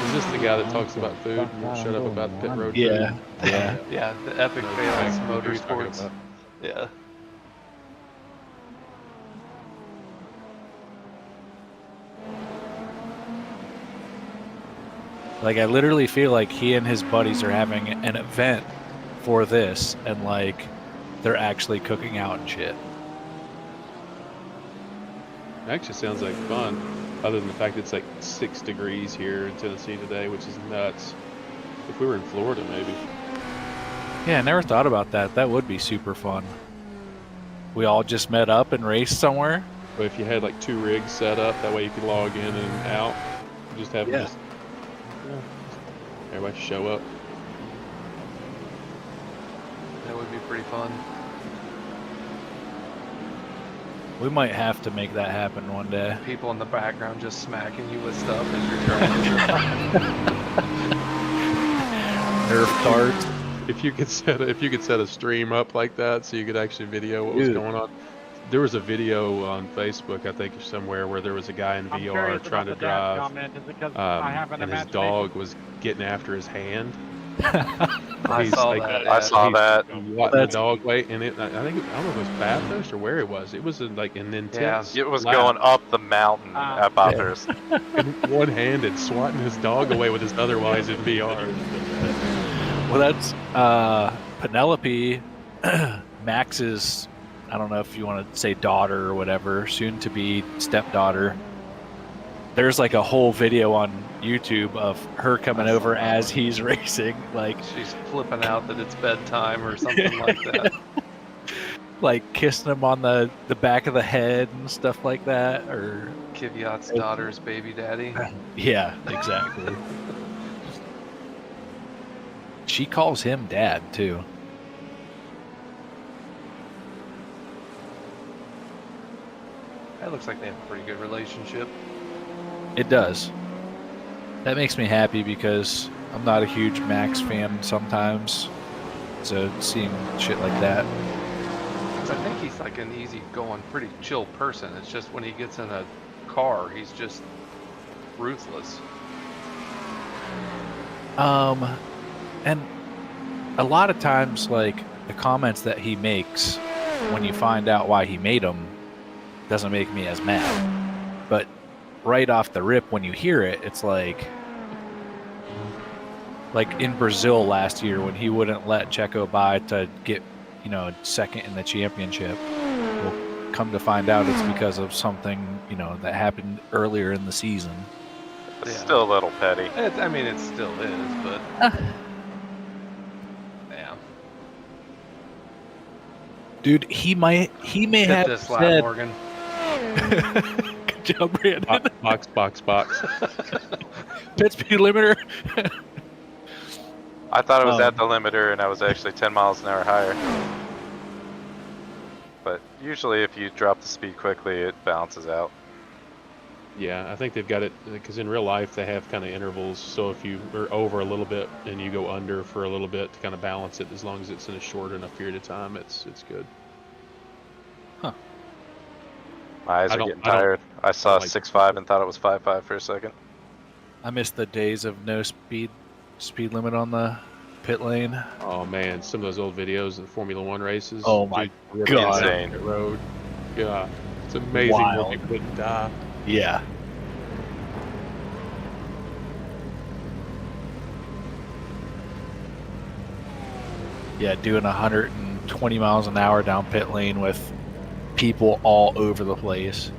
Is this the guy that talks about food and won't shut up about the pit road Yeah. food? Yeah. yeah, the Epic Phalanx Who are you talking Motorsports. about? Yeah. Like I literally feel like he and his buddies are having an event for this, and like they're actually cooking out and shit. It actually sounds like fun, other than the fact it's like 6 degrees here in Tennessee today, which is nuts. If we were in Florida, maybe. Yeah, I never thought about that. That would be super fun. We all just met up and raced somewhere. But if you had like 2 rigs set up, that way you could log in and out. Just have Yeah. everybody show up. That would be pretty fun. We might have to make that happen one day. People in the background just smacking you with stuff as you're trying. Nerf darts. If you could set a stream up like that, so you could actually video what was Dude. going on. There was a video on Facebook, I think, somewhere where there was a guy in I'm VR curious trying to about the dad drive, comment. Is it because I have an and his imagination? dog was getting after his hand. I He's saw like- that. I Yeah. saw that. Watching the That's- dog wait, and I don't know if it was Bathurst or where it was. It was like an intense. It was lap, going up the mountain Ah. at Bathurst. one-handed, swatting his dog away with his other eyes in VR. Well, that's Penelope, Max's, I don't know if you want to say daughter or whatever, soon to be stepdaughter. There's like a whole video on YouTube of her coming over as he's racing, like She's flipping out that it's bedtime or something like that. like kissing him on the back of the head and stuff like that. Or Kvyat's daughter's baby daddy. yeah, exactly. She calls him dad too. It looks like they have a pretty good relationship. It does. That makes me happy because I'm not a huge Max fan sometimes. So seeing shit like that. 'Cause I think he's like an easygoing, pretty chill person. It's just when he gets in a car, he's just ruthless. And a lot of times, like, the comments that he makes when you find out why he made them doesn't make me as mad. But right off the rip, when you hear it, it's like in Brazil last year when he wouldn't let Checo by to get second in the championship. We'll come to find out it's because of something, that happened earlier in the season. It's Yeah. still a little petty. It still is, but yeah. Dude, he may Hit have this lap, said. Morgan. Good job, Brandon. Box. Pit speed limiter. I thought it was at the limiter and I was actually 10 miles an hour higher. But usually if you drop the speed quickly, it balances out. Yeah, I think they've got it because in real life they have kind of intervals. So if you are over a little bit and you go under for a little bit to kind of balance it, as long as it's in a short enough period of time, it's good. My eyes are getting tired. I saw 6.5 and thought it was 5.5 for a second. I miss the days of no speed limit on the pit lane. Oh man, some of those old videos of the Formula One races. Oh my Dude, God. Insane. pit road. Yeah, it's amazing Wild. what people would die. Yeah. Yeah, doing 120 miles an hour down pit lane with people all over the place.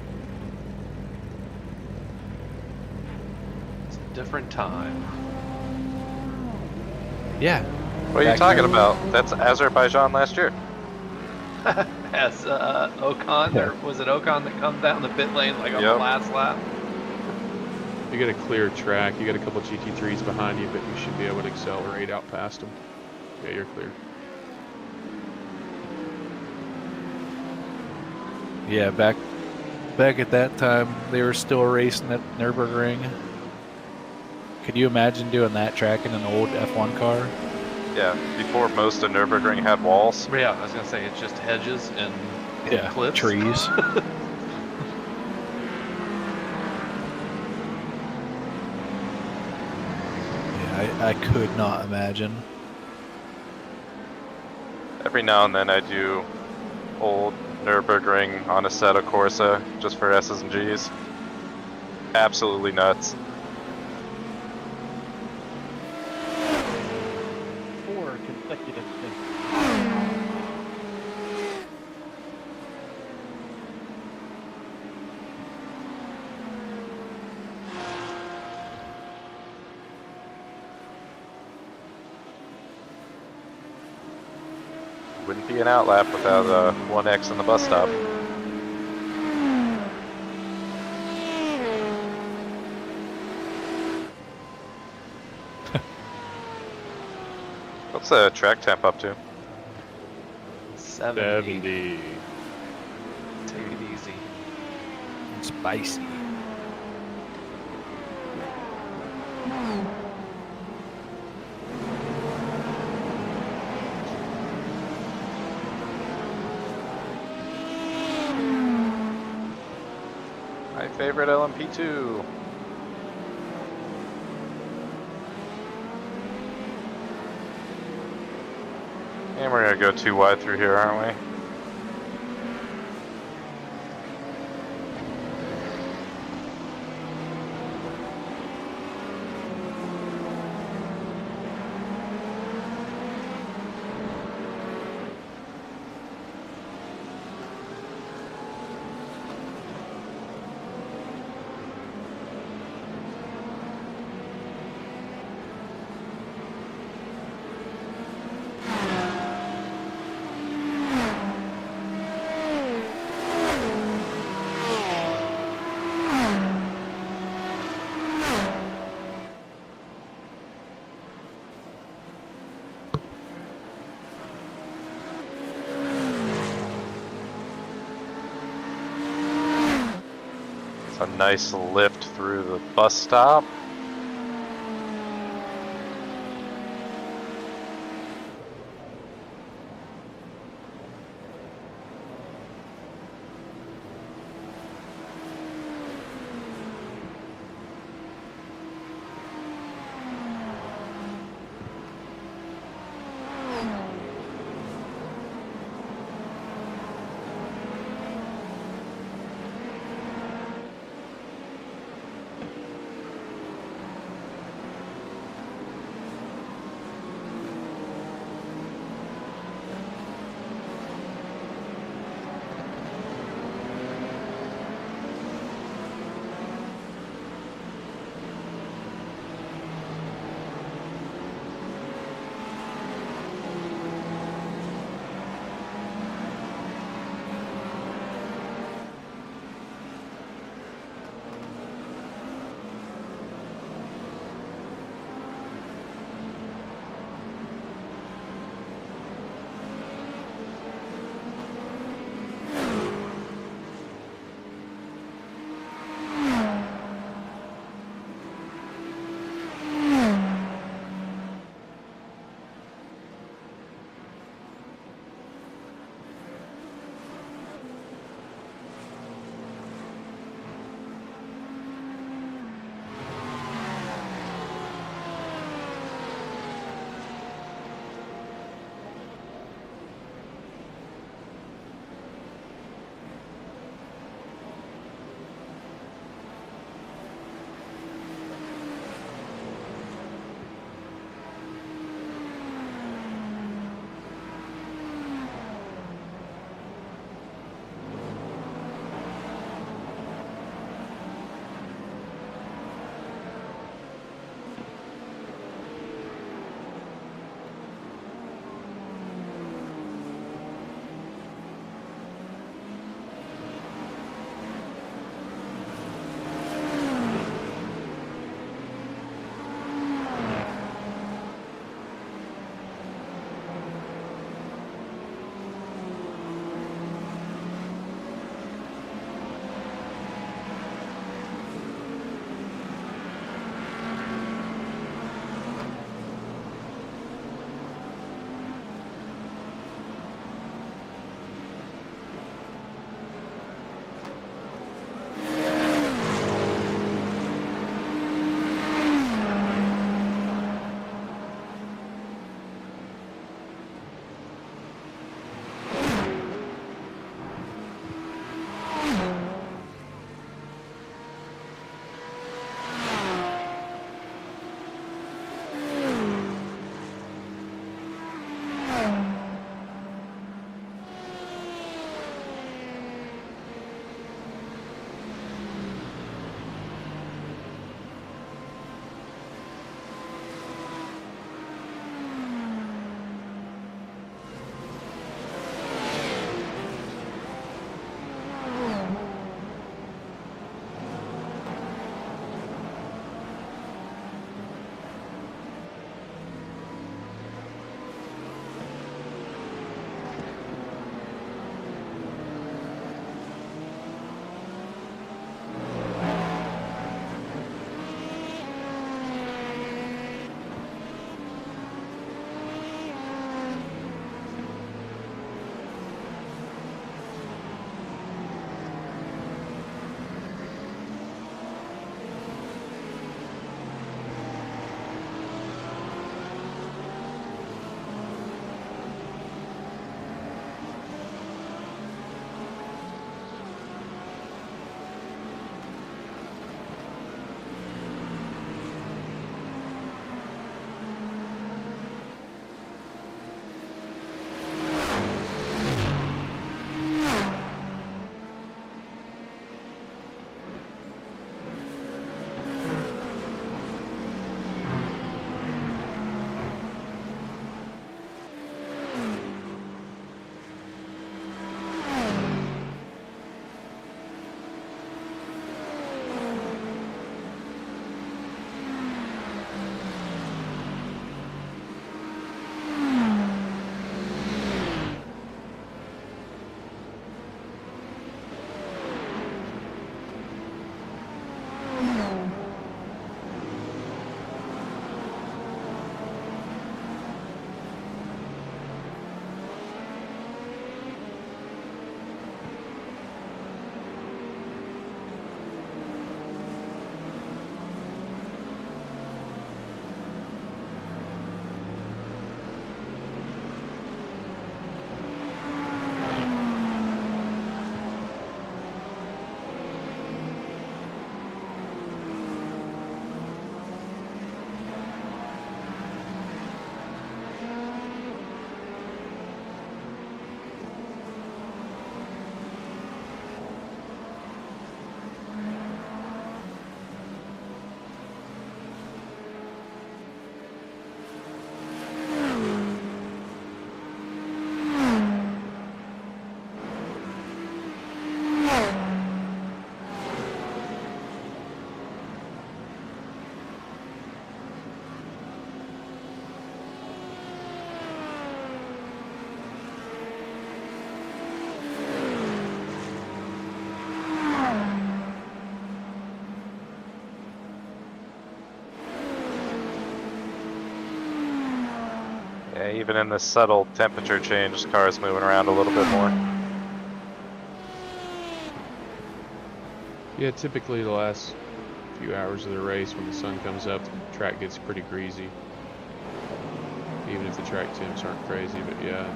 It's a different time. Yeah. What are you Back talking then. about? That's Azerbaijan last year. As Ocon, Yeah. or was it Ocon that comes down the pit lane like on the Yep. last lap? You got a clear track. You got a couple GT3s behind you, but you should be able to accelerate out past them. Yeah, you're clear. Yeah, back at that time, they were still racing at Nürburgring. Could you imagine doing that track in an old F1 car? Yeah, before most of Nürburgring had walls. Yeah, I was gonna say it's just hedges and Yeah, cliffs. trees. Yeah, I could not imagine. Every now and then I do old Nürburgring on Assetto Corsa just for S's and G's. Absolutely nuts. 4 consecutive stints. Wouldn't be an outlap without 1X in the bus stop. What's the track temp up to? 70. 70. Take it easy. Spicy. My favorite LMP2. And we're gonna go too wide through here, aren't we? It's a nice lift through the bus stop. Yeah, even in the subtle temperature change, the car is moving around a little bit more. Yeah, typically the last few hours of the race, when the sun comes up, the track gets pretty greasy. Even if the track temps aren't crazy, but yeah,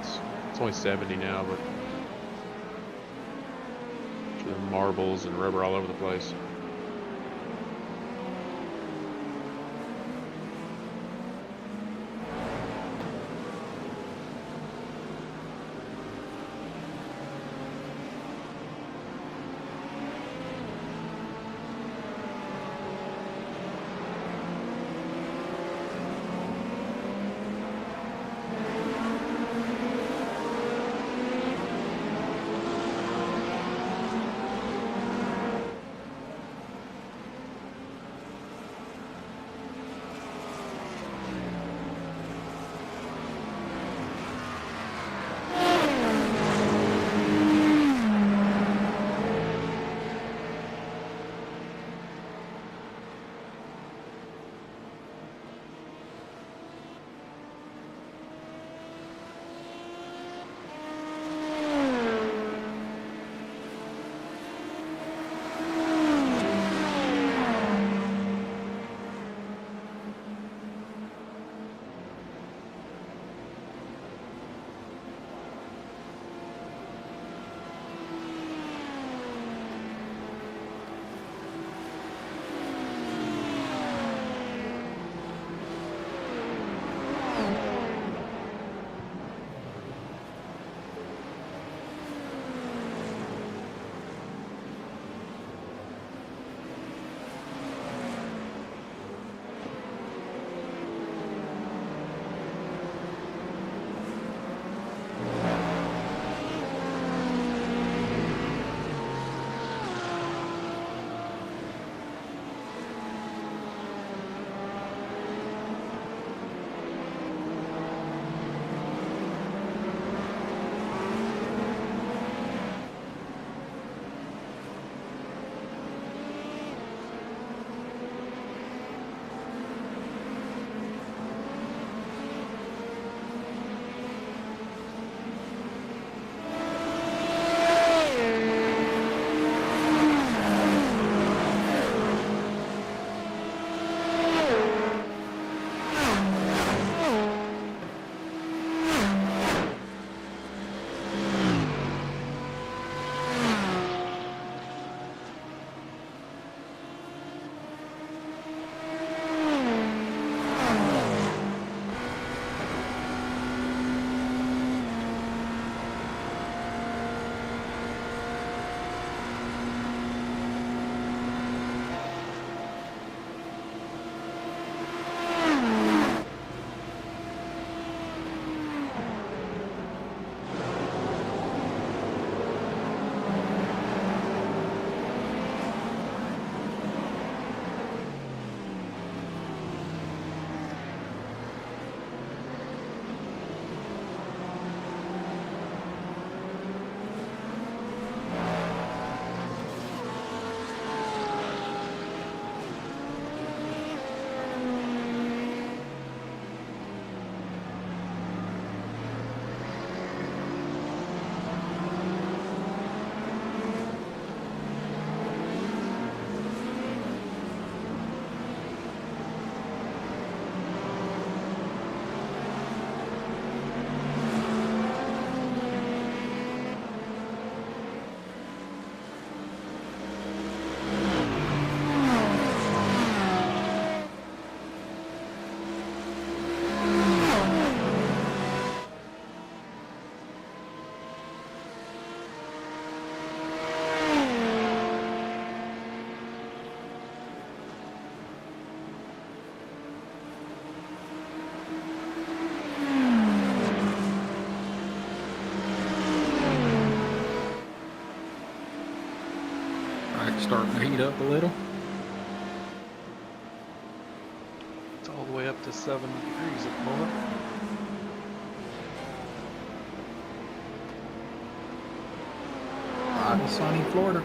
it's only 70 now, but the marbles and rubber all over the place. Starting to heat up a little. It's all the way up to 7 degrees at the moment. Hot and sunny Florida.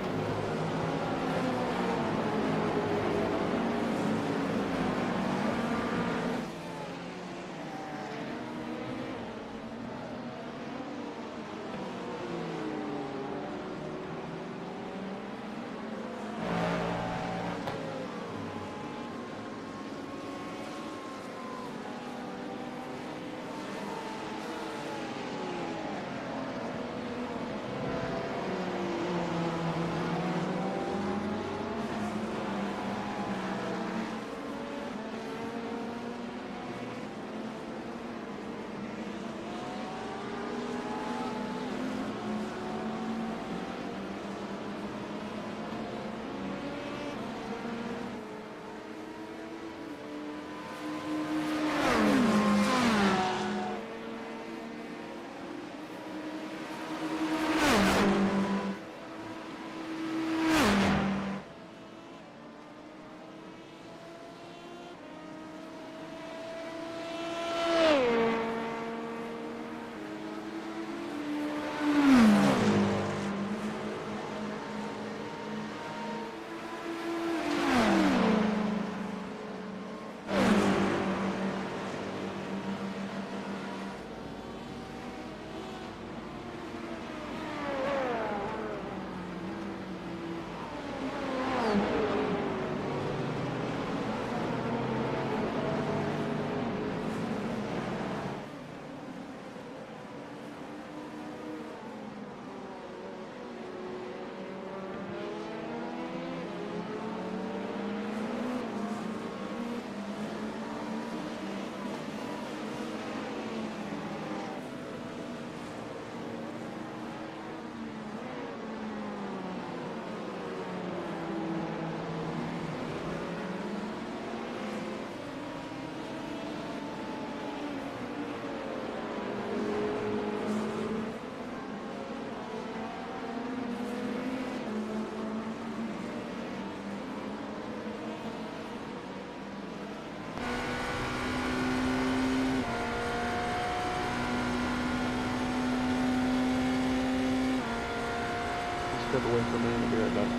step away from me and I'll be right back.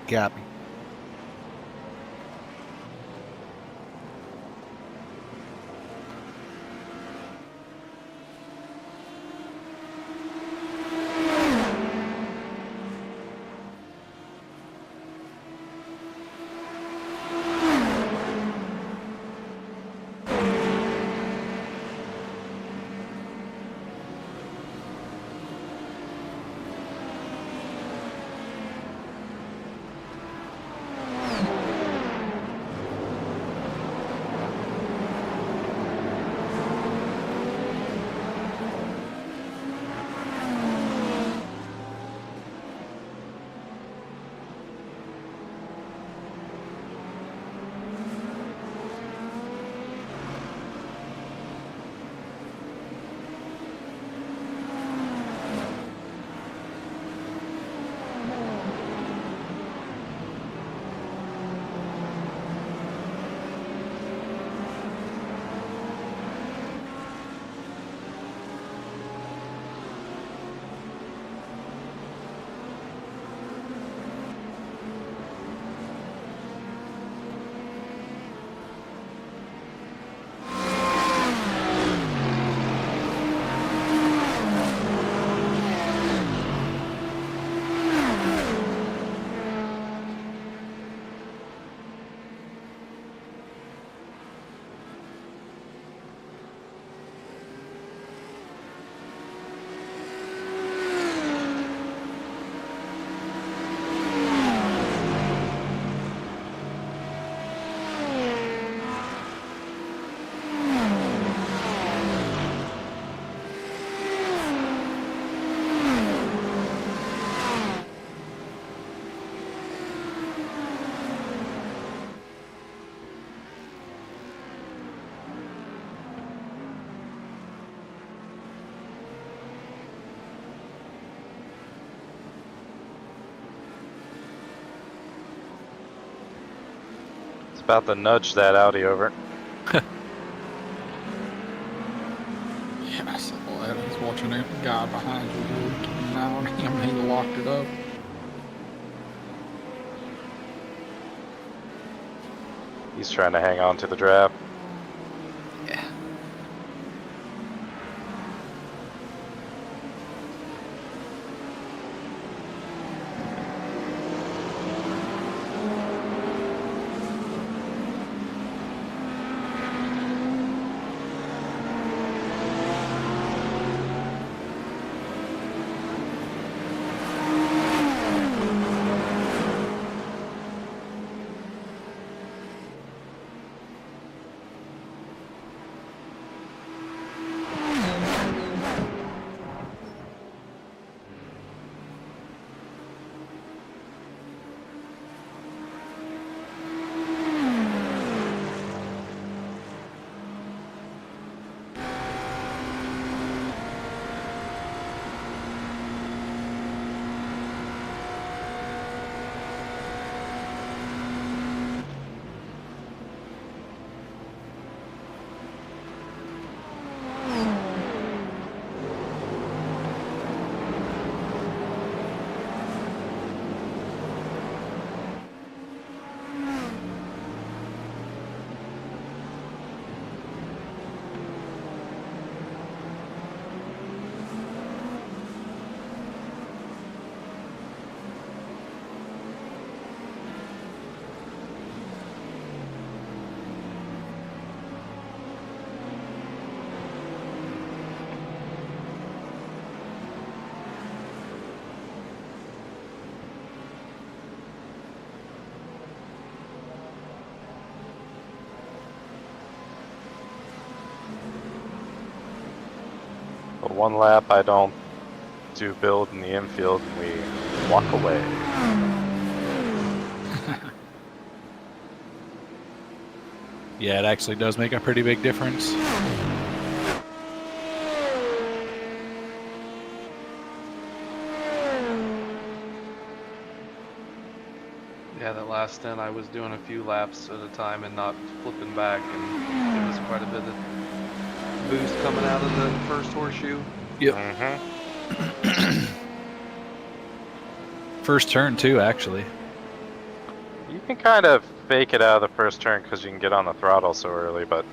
Copy. About to nudge that Audi over. Yeah, I saw that. I was watching that guy behind you came down on him. He locked it up. He's trying to hang on to the draft. Yeah. But one lap I don't do build in the infield and we walk away. Yeah, it actually does make a pretty big difference. Yeah, that last stint I was doing a few laps at a time and not flipping back, and there was quite a bit of boost coming out of the first horseshoe. Yep. Mm-hmm. First turn too, actually. You can kind of fake it out of the first turn because you can get on the throttle so early, but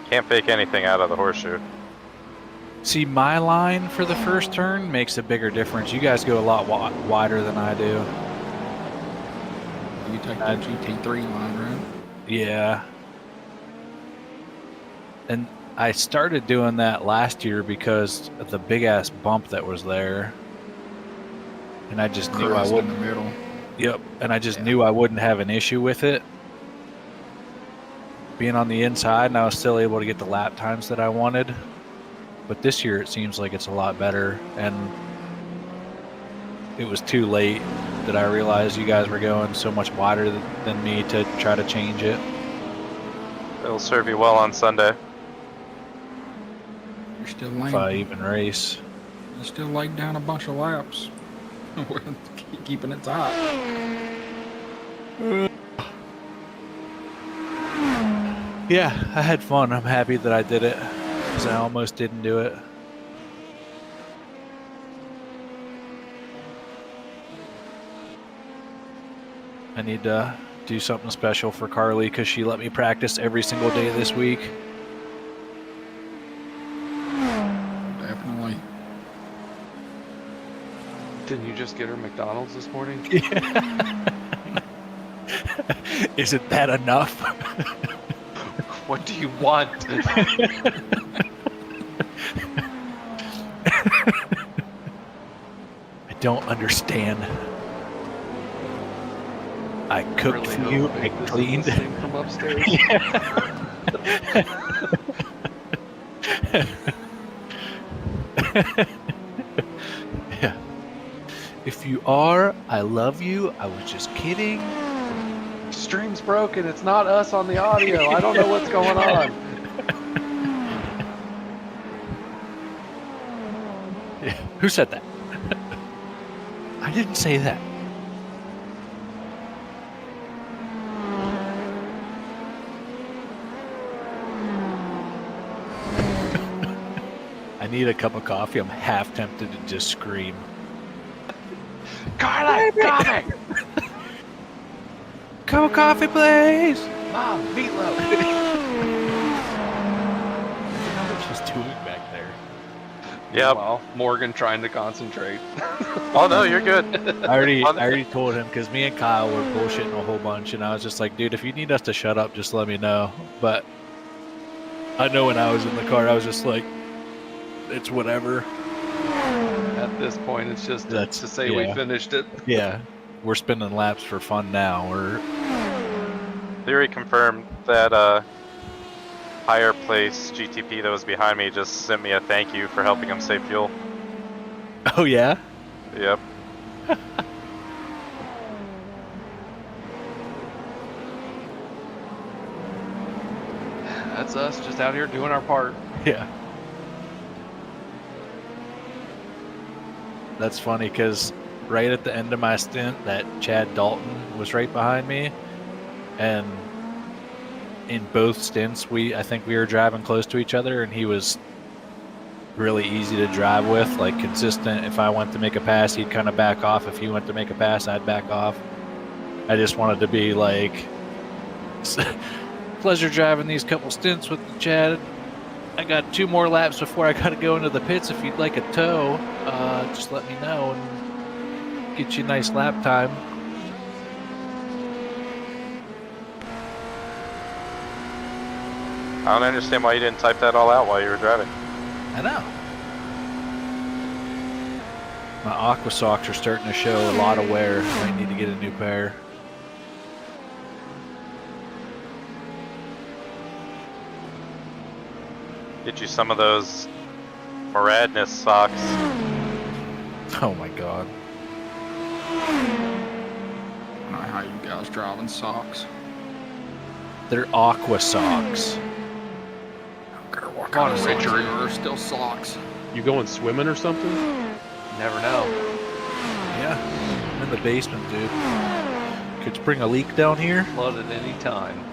can't fake anything out of the horseshoe. See, my line for the first turn makes a bigger difference. You guys go a lot wider than I do. You take that GT3 line, right? Yeah. And I started doing that last year because of the big ass bump that was there. And I just knew I Crest in wouldn't. the middle. Yep. And I just knew I wouldn't have an issue with it. Being on the inside, and I was still able to get the lap times that I wanted. But this year it seems like it's a lot better. And it was too late that I realized you guys were going so much wider than me to try to change it. It'll serve you well on Sunday. You're still If laying. I even race. You're still laying down a bunch of laps. Keeping it tight. Yeah, I had fun. I'm happy that I did it because I almost didn't do it. I need to do something special for Carly because she let me practice every single day this week. Definitely. Didn't you just get her McDonald's this morning? Isn't that enough? What do you want? I don't understand. I cooked Really for you. hope I this is cleaned. listening from upstairs. Yeah. If you are, I love you. I was just kidding. Stream's broken. It's not us on the audio. I don't know what's going on. Yeah. Who said that? I didn't say that. I need a cup of coffee. I'm half tempted to just scream. Carla, coffee! Cup of coffee, please. Mom, meatloaf. What she's doing back there? Yep. Well, Morgan trying to concentrate. Oh no, you're good. I already told him because me and Kyle were bullshitting a whole bunch, and I was just like, dude, if you need us to shut up, just let me know. But I know when I was in the car, I was just like, it's whatever. At this point, it's just to say we finished it. Yeah, we're spinning laps for fun now. Theory confirmed that higher place GTP that was behind me just sent me a thank you for helping him save fuel. Oh yeah. Yep. That's us just out here doing our part. Yeah. That's funny because right at the end of my stint, that Chad Dalton was right behind me, and in both stints, I think we were driving close to each other, and he was really easy to drive with, like consistent. If I went to make a pass, he'd kind of back off. If he went to make a pass, I'd back off. I just wanted to be like, pleasure driving these couple stints with Chad. I got 2 more laps before I got to go into the pits. If you'd like a tow, just let me know and get you a nice lap time. I don't understand why you didn't type that all out while you were driving. I know. My aqua socks are starting to show a lot of wear. I might need to get a new pair. Get you some of those Moradness socks. Oh my god. I don't know how you guys driving socks. They're aqua socks. I don't care what Come on, kind of socks Richard. they are, still socks. You going swimming or something? Never know. Yeah. I'm in the basement, dude. Could spring a leak down here? Flood at any time.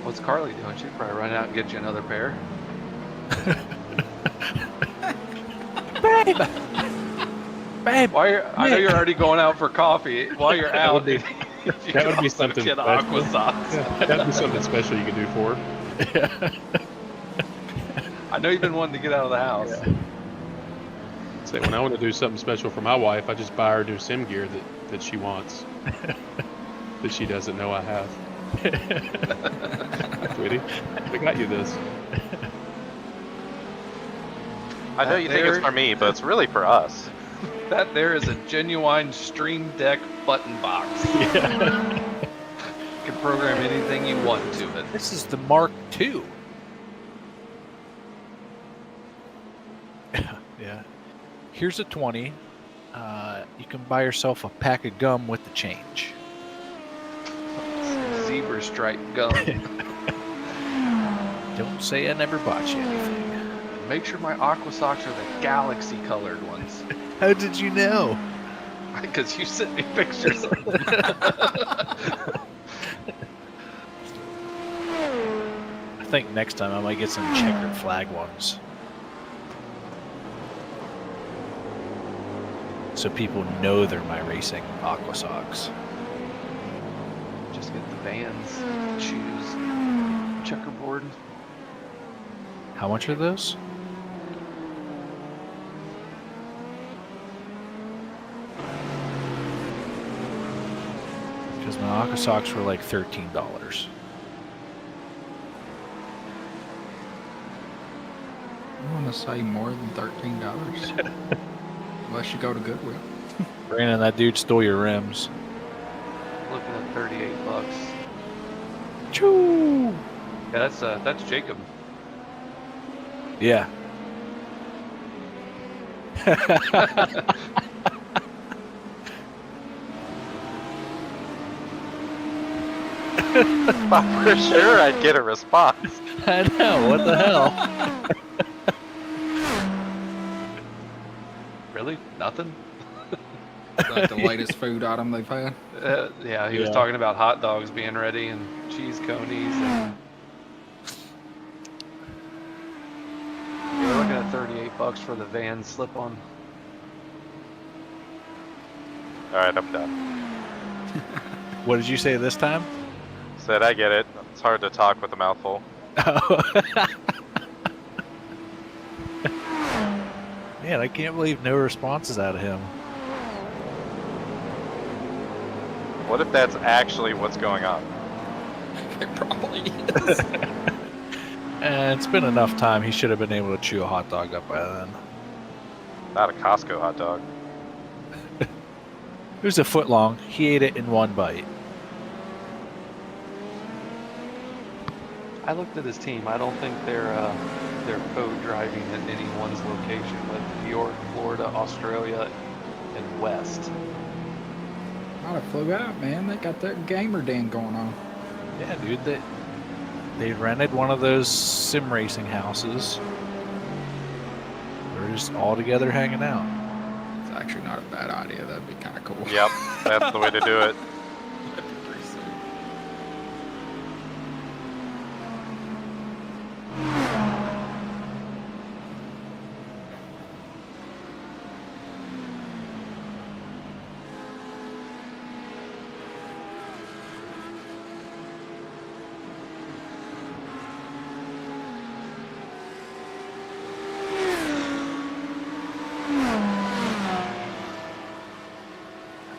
What's Carly doing? She'd probably run out and get you another pair. Babe, I know you're already going out for coffee. While you're out, would be- you that can would be also something get special. aqua socks. That'd be something special you could do for her. I know you've been wanting to get out of the house. Say, when I want to do something special for my wife, I just buy her new sim gear that she wants, that she doesn't know I have. Sweetie, we got you this. I know you think it's for me, but it's really for us. That there is a genuine Stream Deck button box. Yeah. You can program anything you want to it. This is the Mark II. Yeah. Here's a 20. You can buy yourself a pack of gum with the change. Zebra stripe gum. Don't say I never bought you anything. Make sure my aqua socks are the galaxy colored ones. How did you know? Because you sent me pictures of them. I think next time I might get some checkered flag ones. So people know they're my racing aqua socks. Just get the Vans, shoes, checkerboard. How much are those? Because my aqua socks were like $13. I want to say more than $13. Unless you go to Goodwill. Brandon, that dude stole your rims. Looking at $38. Choo! Yeah, that's Jacob. Yeah. For sure I'd get a response. I know, what the hell? Really? Nothing? Is that the latest food item they've had? Yeah, he was Yeah. talking about hot dogs being ready and cheese conies. And... We're looking at $38 for the Van slip-on. Alright, I'm done. What did you say this time? Said I get it. It's hard to talk with a mouthful. Man, I can't believe no responses out of him. What if that's actually what's going on? It probably is. And it's been enough time. He should have been able to chew a hot dog up by then. Not a Costco hot dog. It was a foot long. He ate it in one bite. I looked at his team. I don't think they're co-driving at any one's location, but New York, Florida, Australia, and West. Might have flew out, man. They got that gamer den going on. Yeah, dude. They rented one of those sim racing houses. They're just all together hanging out. It's actually not a bad idea. That'd be kind of cool. Yep, that's the way to do it. That'd be pretty sick.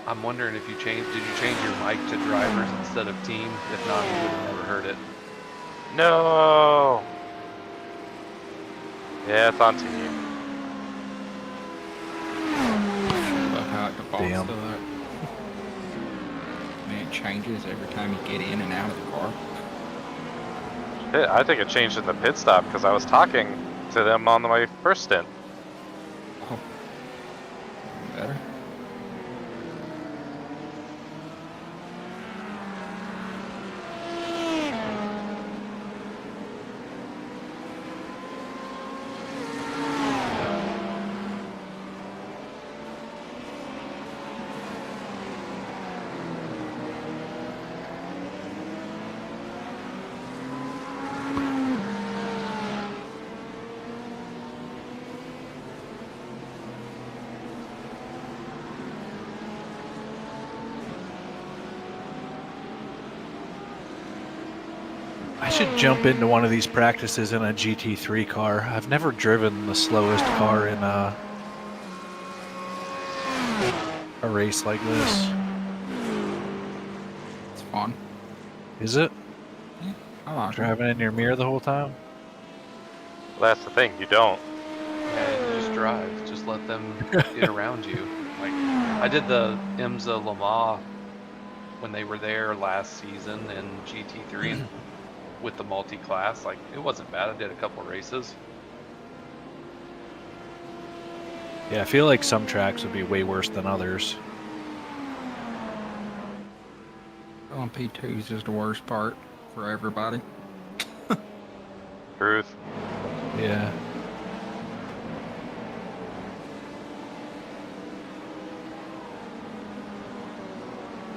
I'm wondering if did you change your mic to drivers instead of team? If not, you would have never heard it. No. Yeah, it's on team. Love how it defaults Damn. to that. And it changes every time you get in and out of the car. Shit, I think it changed in the pit stop because I was talking to them on my first stint. Oh. Better. I should jump into one of these practices in a GT3 car. I've never driven the slowest car in a race like this. It's fun. Is it? Yeah, I like it. Driving in your mirror the whole time? Well, that's the thing, you don't. Yeah, you just drive. Just let them get around you. Like I did the IMSA Le Mans when they were there last season in GT3 with the multi-class. Like it wasn't bad. I did a couple races. Yeah, I feel like some tracks would be way worse than others. LMP2 is just the worst part for everybody. Truth. Yeah.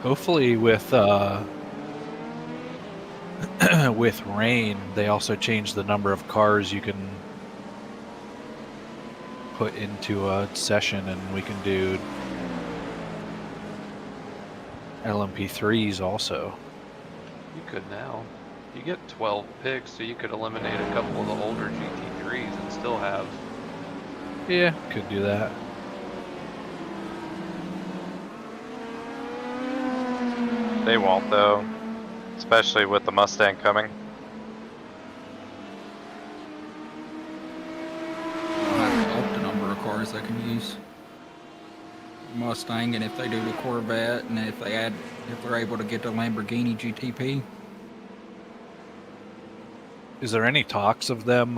Hopefully with with rain, they also change the number of cars you can put into a session, and we can do LMP3s also. You could now. You get 12 picks, so you could eliminate a couple of the older GT3s and still have. Yeah, could do that. They won't though, especially with the Mustang coming. I'll have to up the number of cars they can use. Mustang, and if they do the Corvette, and if they're able to get the Lamborghini GTP. Is there any talks of them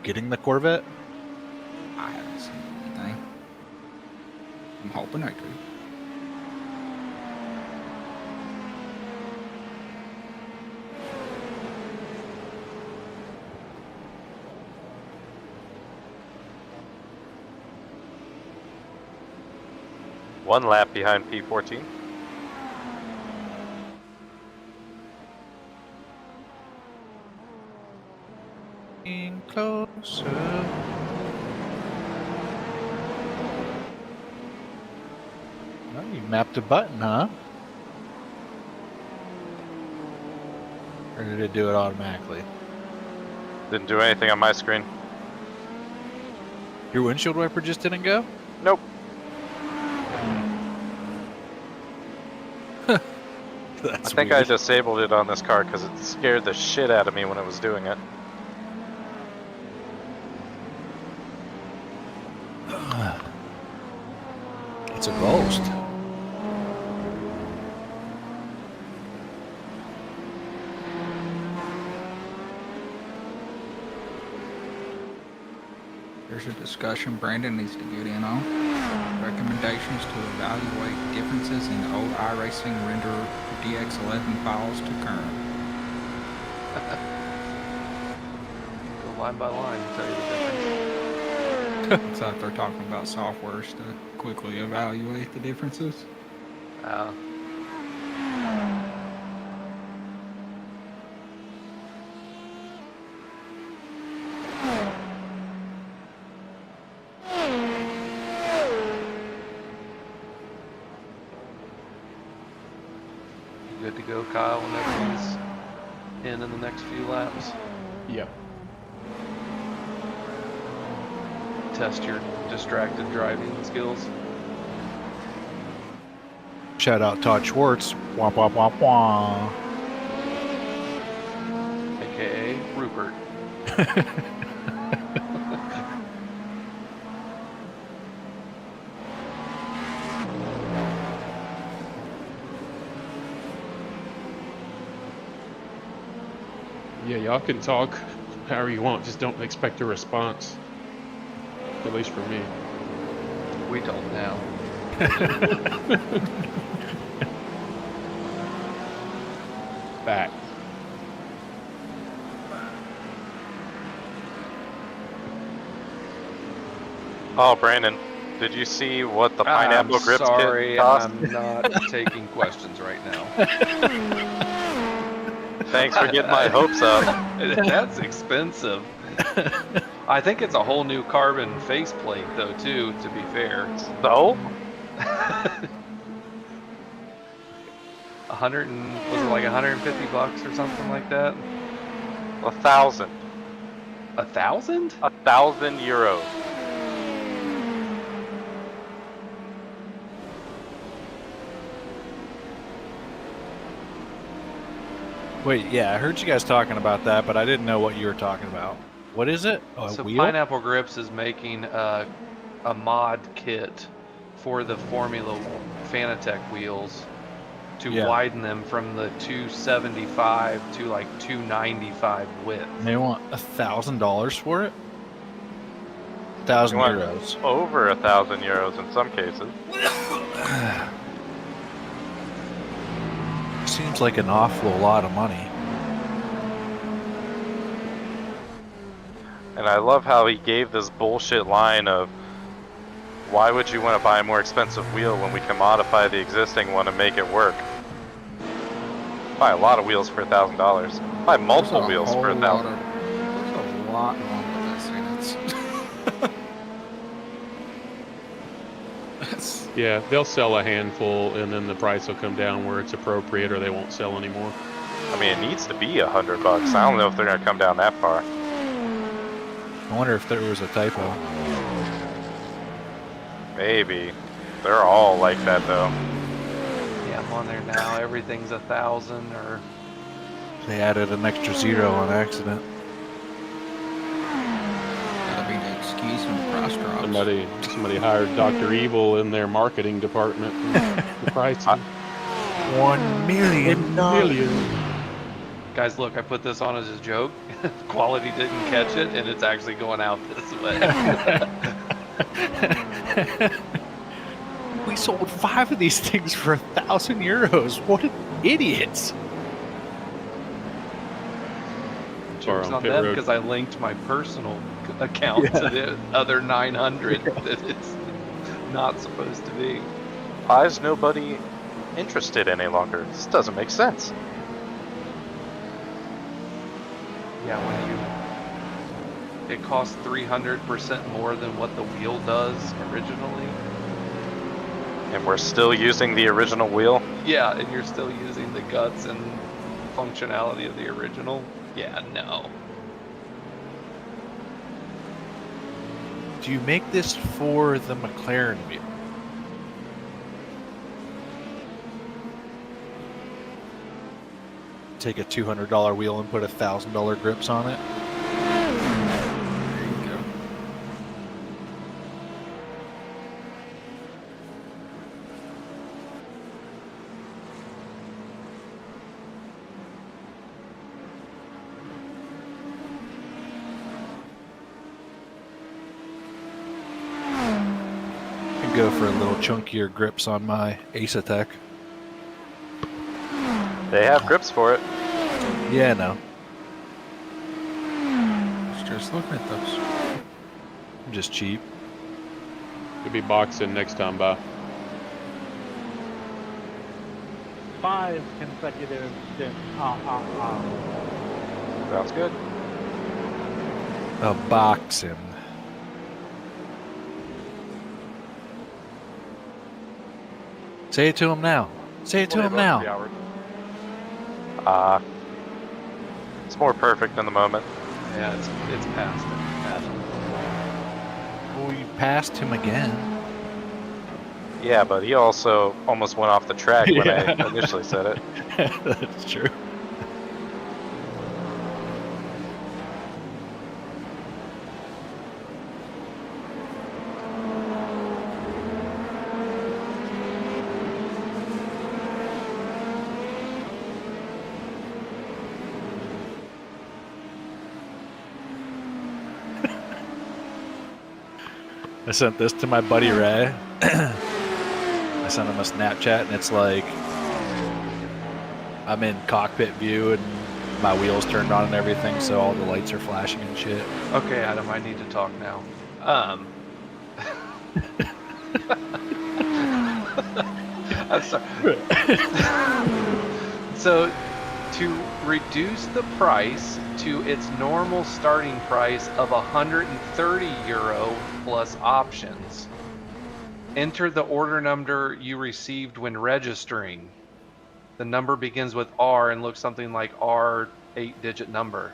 getting the Corvette? I haven't seen anything. I'm hoping I do. One lap behind P14. Closer. Oh, you mapped a button, huh? Or did it do it automatically? Didn't do anything on my screen. Your windshield wiper just didn't go? Nope. That's I think weird. I disabled it on this car because it scared the shit out of me when it was doing it. It's a ghost. There's a discussion Brandon needs to get in on. Recommendations to evaluate differences in old iRacing render DX11 files to current. Go line by line and tell you the difference. Looks like they're talking about softwares to quickly evaluate the differences. Good to go, Kyle, whenever he's in the next few laps. Yep. Test your distracted driving skills. Shout out Todd Schwarz. Womp womp womp womp. AKA Rupert. Yeah, y'all can talk however you want. Just don't expect a response. At least for me. We don't now. Back. Oh, Brandon, did you see what the pineapple I'm grips sorry, kit cost? I'm not taking questions right now. Thanks for getting my hopes up. That's expensive. I think it's a whole new carbon faceplate, though, too, to be fair. So? was it like 150 bucks or something like that? 1,000. 1,000? 1,000 euros. Wait, yeah, I heard you guys talking about that, but I didn't know what you were talking about. What is it? Oh, a So wheel? Pineapple Grips is making a mod kit for the Formula Fanatec wheels to Yeah. widen them from the 275 to like 295 width. They want $1,000 for it? 1,000 You want euros. over 1,000 euros in some cases. Seems like an awful lot of money. And I love how he gave this bullshit line of, why would you want to buy a more expensive wheel when we can modify the existing one and make it work? Buy a lot of wheels for $1,000. Buy multiple wheels for 1,000. There's a lot wrong with this, and it's... Yeah, they'll sell a handful, and then the price will come down where it's appropriate, or they won't sell anymore. I mean, it needs to be $100 bucks. I don't know if they're gonna come down that far. I wonder if there was a typo. Maybe. They're all like that though. Yeah, I'm on there now. Everything's 1,000 or They added an extra zero on accident. That'll be the excuse when the price drops. Somebody hired Dr. Evil in their marketing department. The price. $1 million. guys, look, I put this on as a joke. Quality didn't catch it, and it's actually going out this way. We sold 5 of these things for 1,000 euros. What idiots! Jokes on on pit them road. because I linked my personal account to the other 900 that it's not supposed to be. Why is nobody interested any longer? This doesn't make sense. Yeah, when it costs 300% more than what the wheel does originally. And we're still using the original wheel? Yeah, and you're still using the guts and functionality of the original. Yeah, no. Do you make this for the McLaren wheel? Take a $200 wheel and put $1,000 grips on it? There you go. Could go for a little chunkier grips on my Ace Attack. They have grips for it. Yeah, no. Just looking at those. I'm just cheap. Could be boxing next time by. 5 consecutive stints. Sounds good. A boxing. Say it to him now. Say it to him now. It's more perfect in the moment. Yeah, it's past it. Well, you passed him again. Yeah, but he also almost went off the track when Yeah. I initially said it. That's true. I sent this to my buddy Ray. I sent him a Snapchat and it's like I'm in cockpit view and my wheels turned on and everything, so all the lights are flashing and shit. Okay, Adam, I need to talk now. I'm sorry. So, to reduce the price to its normal starting price of 130 euro plus options, enter the order number you received when registering. The number begins with R and looks something like R 8-digit number.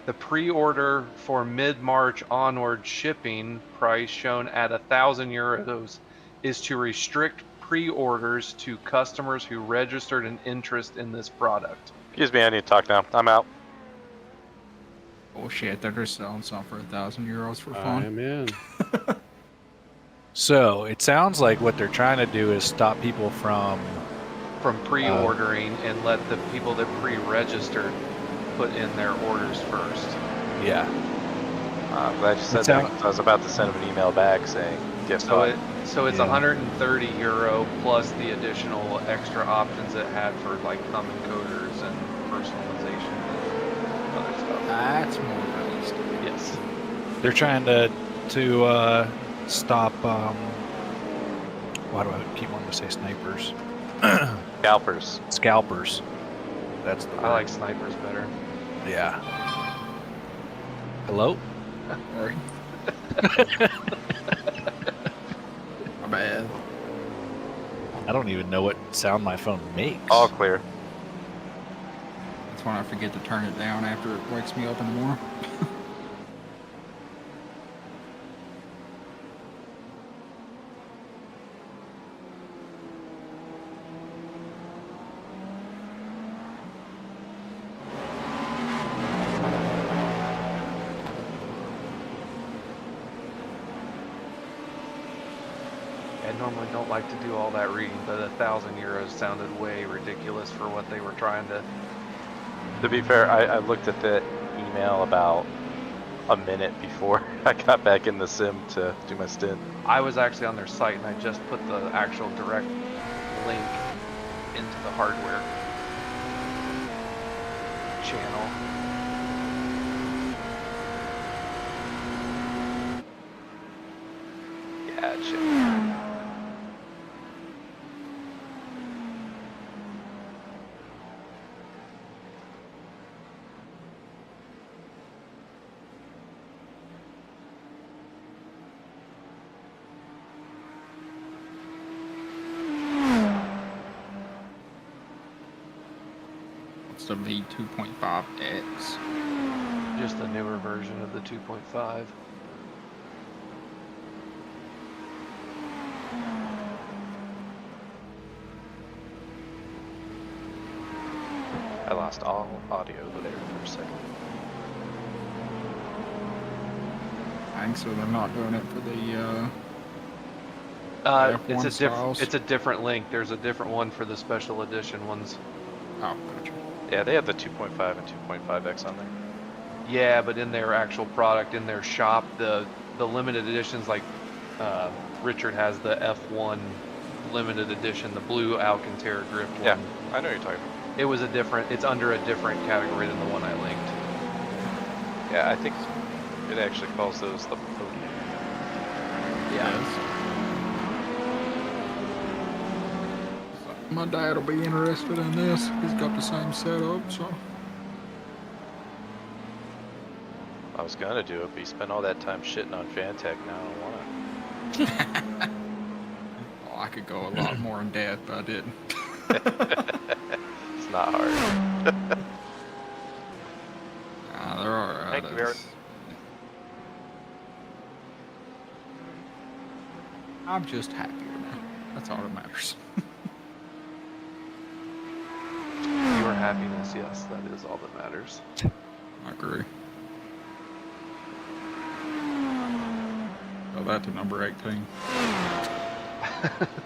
The pre-order for mid-March onward shipping price shown at €1,000 is to restrict pre-orders to customers who registered an interest in this product. Excuse me, I need to talk now. I'm out. Bullshit, they're just selling some for €1,000 for I fun. am in. So it sounds like what they're trying to do is stop people from pre-ordering and let the people that pre-registered put in their orders first. Yeah. I'm glad you said that. I was about to send him an email back saying, "Guess what?" So it's €130 plus the additional extra options it had for like common coders and personalization and other stuff. That's more realistic. Yes. They're trying to stop. Why do I keep wanting to say snipers? Scalpers. Scalpers. That's the word. I like snipers better. Yeah. Hello? Sorry. My bad. I don't even know what sound my phone makes. All clear. That's when I forget to turn it down after it wakes me up in the morning. I normally don't like to do all that reading, but €1,000 sounded way ridiculous for what they were trying to. To be fair, I looked at the email about a minute before I got back in the sim to do my stint. I was actually on their site and I just put the actual direct link into the hardware channel. Gotcha. What's the V2.5X? Just the newer version of the 2.5. I lost all audio there for a second. I think so. They're not doing it for the It's F1 a styles? it's a different link. There's a different one for the special edition ones. Oh, gotcha. Yeah, they have the 2.5 and 2.5X on there. Yeah, but in their actual product, in their shop, the limited editions, like Richard has the F1 limited edition, the blue Alcantara gripped one. Yeah, I know what you're talking about. It was it's under a different category than the one I linked. Yeah, I think it actually calls those the podium. Yeah. My dad will be interested in this. He's got the same setup, so. I was gonna do it, but you spent all that time shitting on Fantech, now I don't wanna. Well, I could go a lot more in depth, but I didn't. It's not hard. They're alright. Thank you very- I'm just happier now. That's all that matters. Your happiness, yes, that is all that matters. I agree. So that to number 18.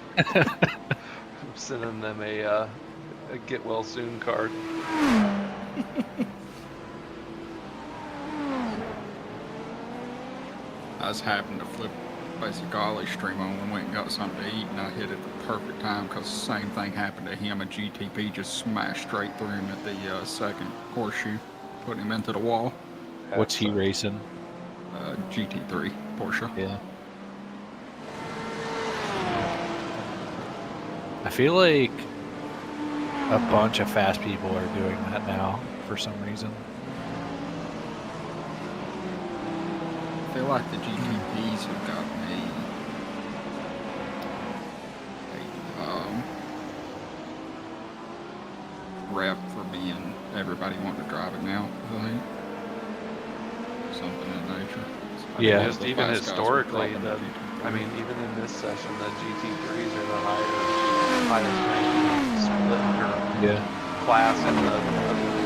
I'm sending them a get well soon card. I was having to flip basic Ollie stream on and went and got something to eat, and I hit it the perfect time because the same thing happened to him. A GTP just smashed straight through him at the second horseshoe, putting him into the wall. What's he racing? GT3 Porsche. Yeah. I feel like a bunch of fast people are doing that now for some reason. I feel like the GTPs have got rep for being everybody wanting to drive it now, I think. Something in nature. I mean, Yeah. just The even fast guys were historically, dropping the, GT3. I mean, even in this session, the GT3s are the highest ranking split or Yeah. class in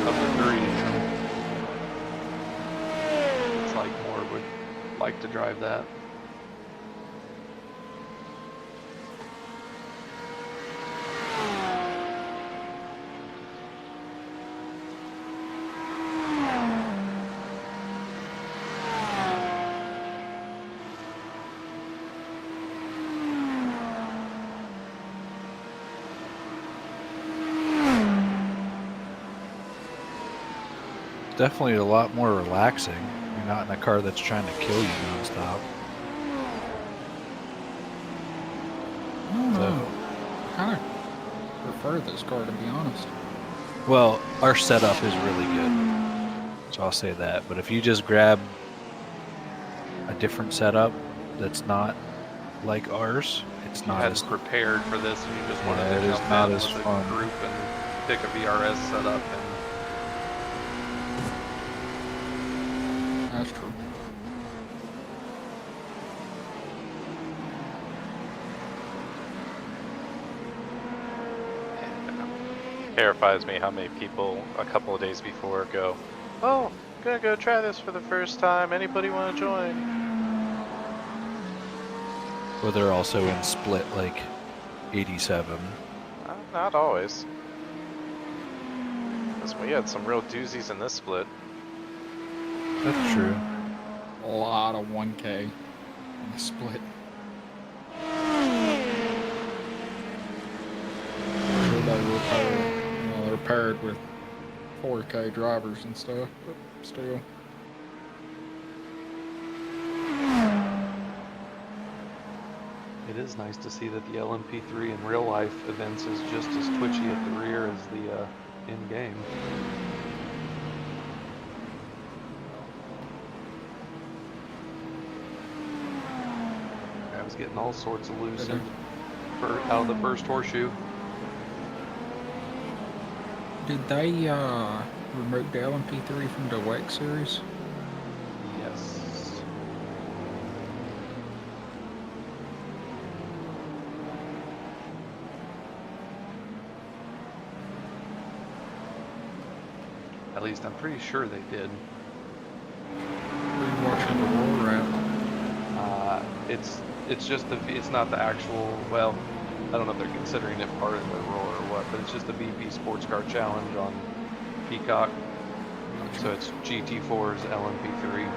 of the three. It's like more would like to drive that. Definitely a lot more relaxing. You're not in a car that's trying to kill you nonstop. I don't know. I kind of prefer this car, to be honest. Well, our setup is really good, so I'll say that. But if you just grab a different setup that's not like ours, it's You not hadn't as prepared for this, and you just wanted Yeah, to it is jump not in as with fun. a group and pick a VRS setup. And That's true. Terrifies me how many people a couple of days before go, oh, I'm gonna go try this for the first time. Anybody want to join? Well, they're also in split like 87. Not always. 'Cause we had some real doozies in this split. That's true. A lot of 1K in the split. Sure they were paired, they're paired with 4K drivers and stuff, but still. it is nice to see that the LMP3 in real life events is just as twitchy at the rear as the in game. I was getting all sorts of loose out of the first horseshoe. Did they remove the LMP3 from the WEC series? Yes. At least I'm pretty sure they did. Were you watching the Roar at? It's just it's not the actual, well, I don't know if they're considering it part of the Roar or what, but it's just the VP Sports Car Challenge on Peacock. So it's GT4's LMP3.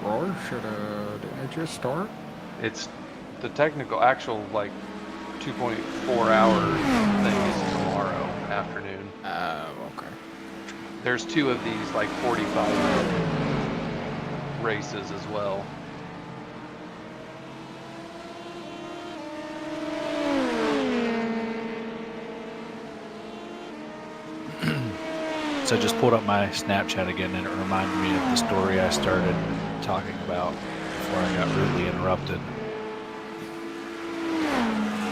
Roar didn't it just start? It's the technical, actual, like, 2.4 hour thing is tomorrow afternoon. Oh, okay. There's two of these, like, 45-minute races as well. So I just pulled up my Snapchat again, and it reminded me of the story I started talking about before I got rudely interrupted.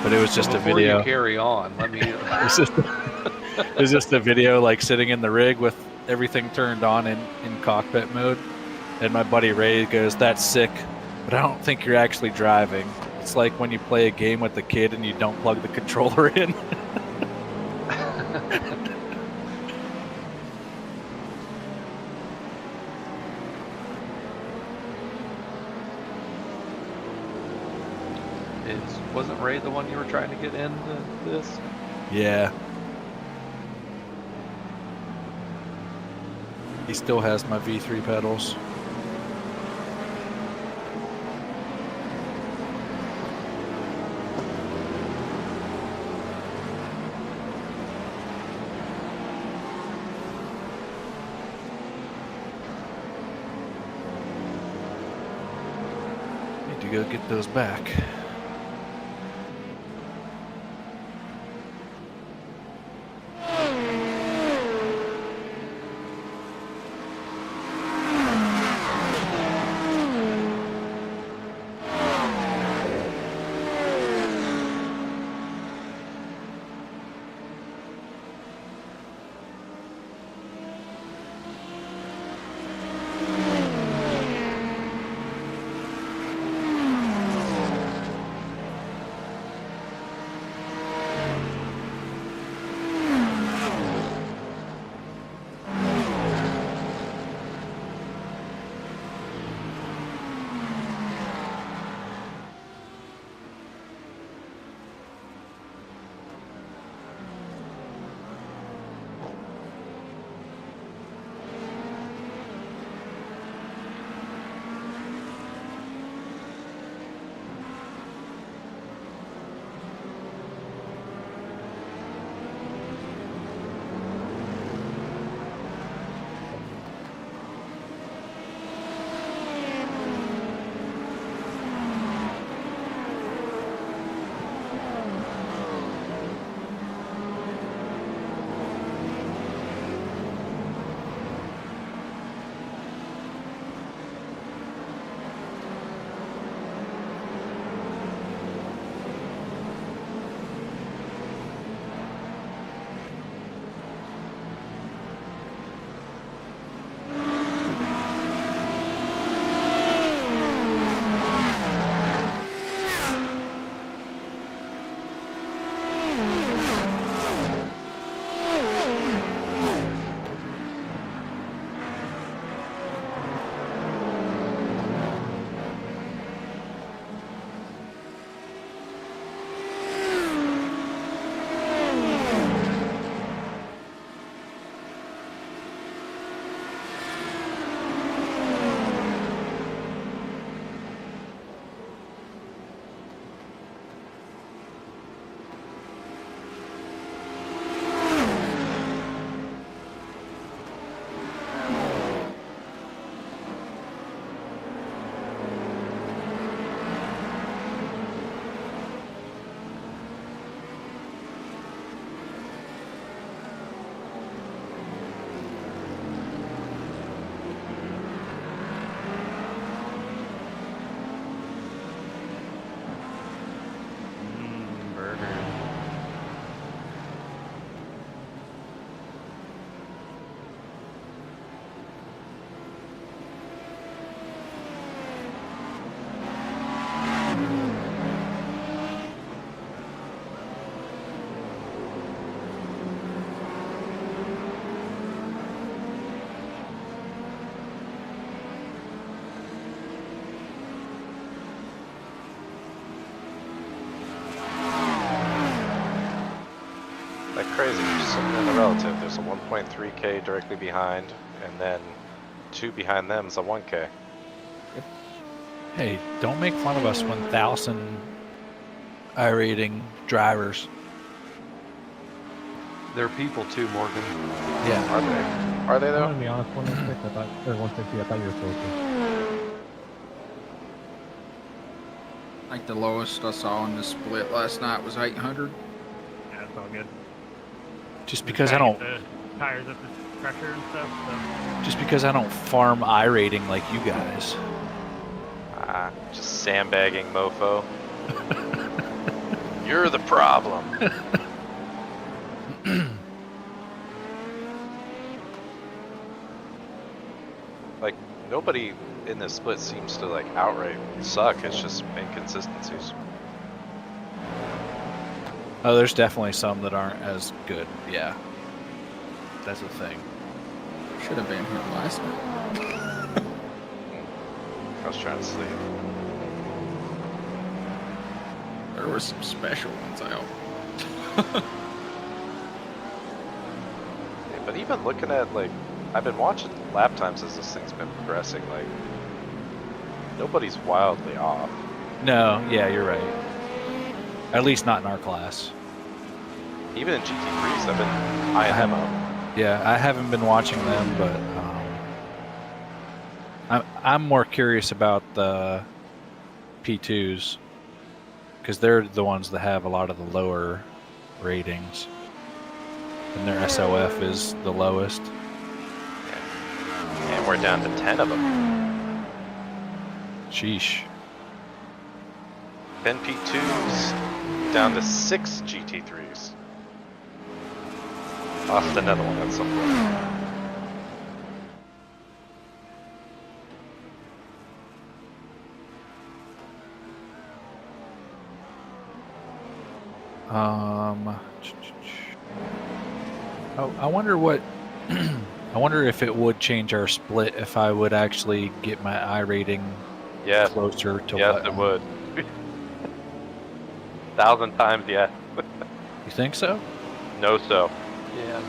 But it was just a Before video. you carry on, let me... It was just a video, like sitting in the rig with everything turned on in cockpit mode. And my buddy Ray goes, "That's sick, but I don't think you're actually driving. It's like when you play a game with a kid and you don't plug the controller in." Wasn't Ray the one you were trying to get into this? Yeah. He still has my V3 pedals. Need to go get those back. crazy. Just looking at the relative, there's a 1.3K directly behind, and then 2 behind them is a 1K. Hey, don't make fun of us 1,000 iRating drivers. They're people too, Morgan. Yeah. Are they? Are they I'm though? gonna be honest, 116, I thought, or 160, I thought you were closer. I think the lowest I saw in the split last night was 800. Yeah, it's all good. Just because I don't, The tires up the pressure and stuff. So. just because I don't farm iRating like you guys. Just sandbagging, mofo. You're the problem. Like, nobody in this split seems to like outright suck. It's just inconsistencies. Oh, there's definitely some that aren't as good. Yeah, that's the thing. Should have been here last night. I was trying to sleep. There were some special ones out. Yeah, but even looking at like, I've been watching lap times as this thing's been progressing. Like, nobody's wildly off. No, yeah, you're right. At least not in our class. Even in GT3s, I've been eyeing them up. Yeah, I haven't been watching them, but I'm more curious about the P2s because they're the ones that have a lot of the lower ratings, and their SOF is the lowest. And we're down to 10 of them. Sheesh. 10 P2s, down to 6 GT3s. Lost another one at some point. I wonder what. I wonder if it would change our split if I would actually get my iRating Yes. closer to Yes, what. it would. 1,000 times yes. You think so? No, so. Yeah.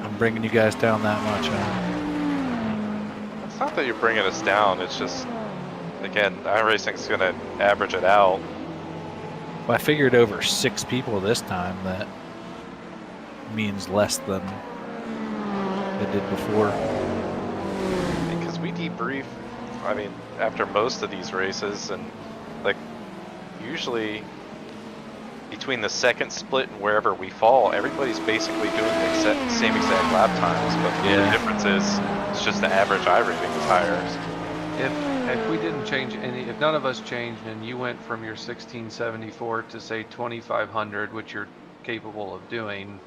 I'm bringing you guys down that much, huh? It's not that you're bringing us down. It's just, again, iRacing's going to average it out. Well, I figured over 6 people this time. That means less than it did before. Because we debrief, I mean, after most of these races, and like, usually between the second split and wherever we fall, everybody's basically doing the same exact lap times, but Yeah. the difference is it's just the average iRating is higher. If we didn't change any, if none of us changed and you went from your 1674 to say 2500, which you're capable of doing,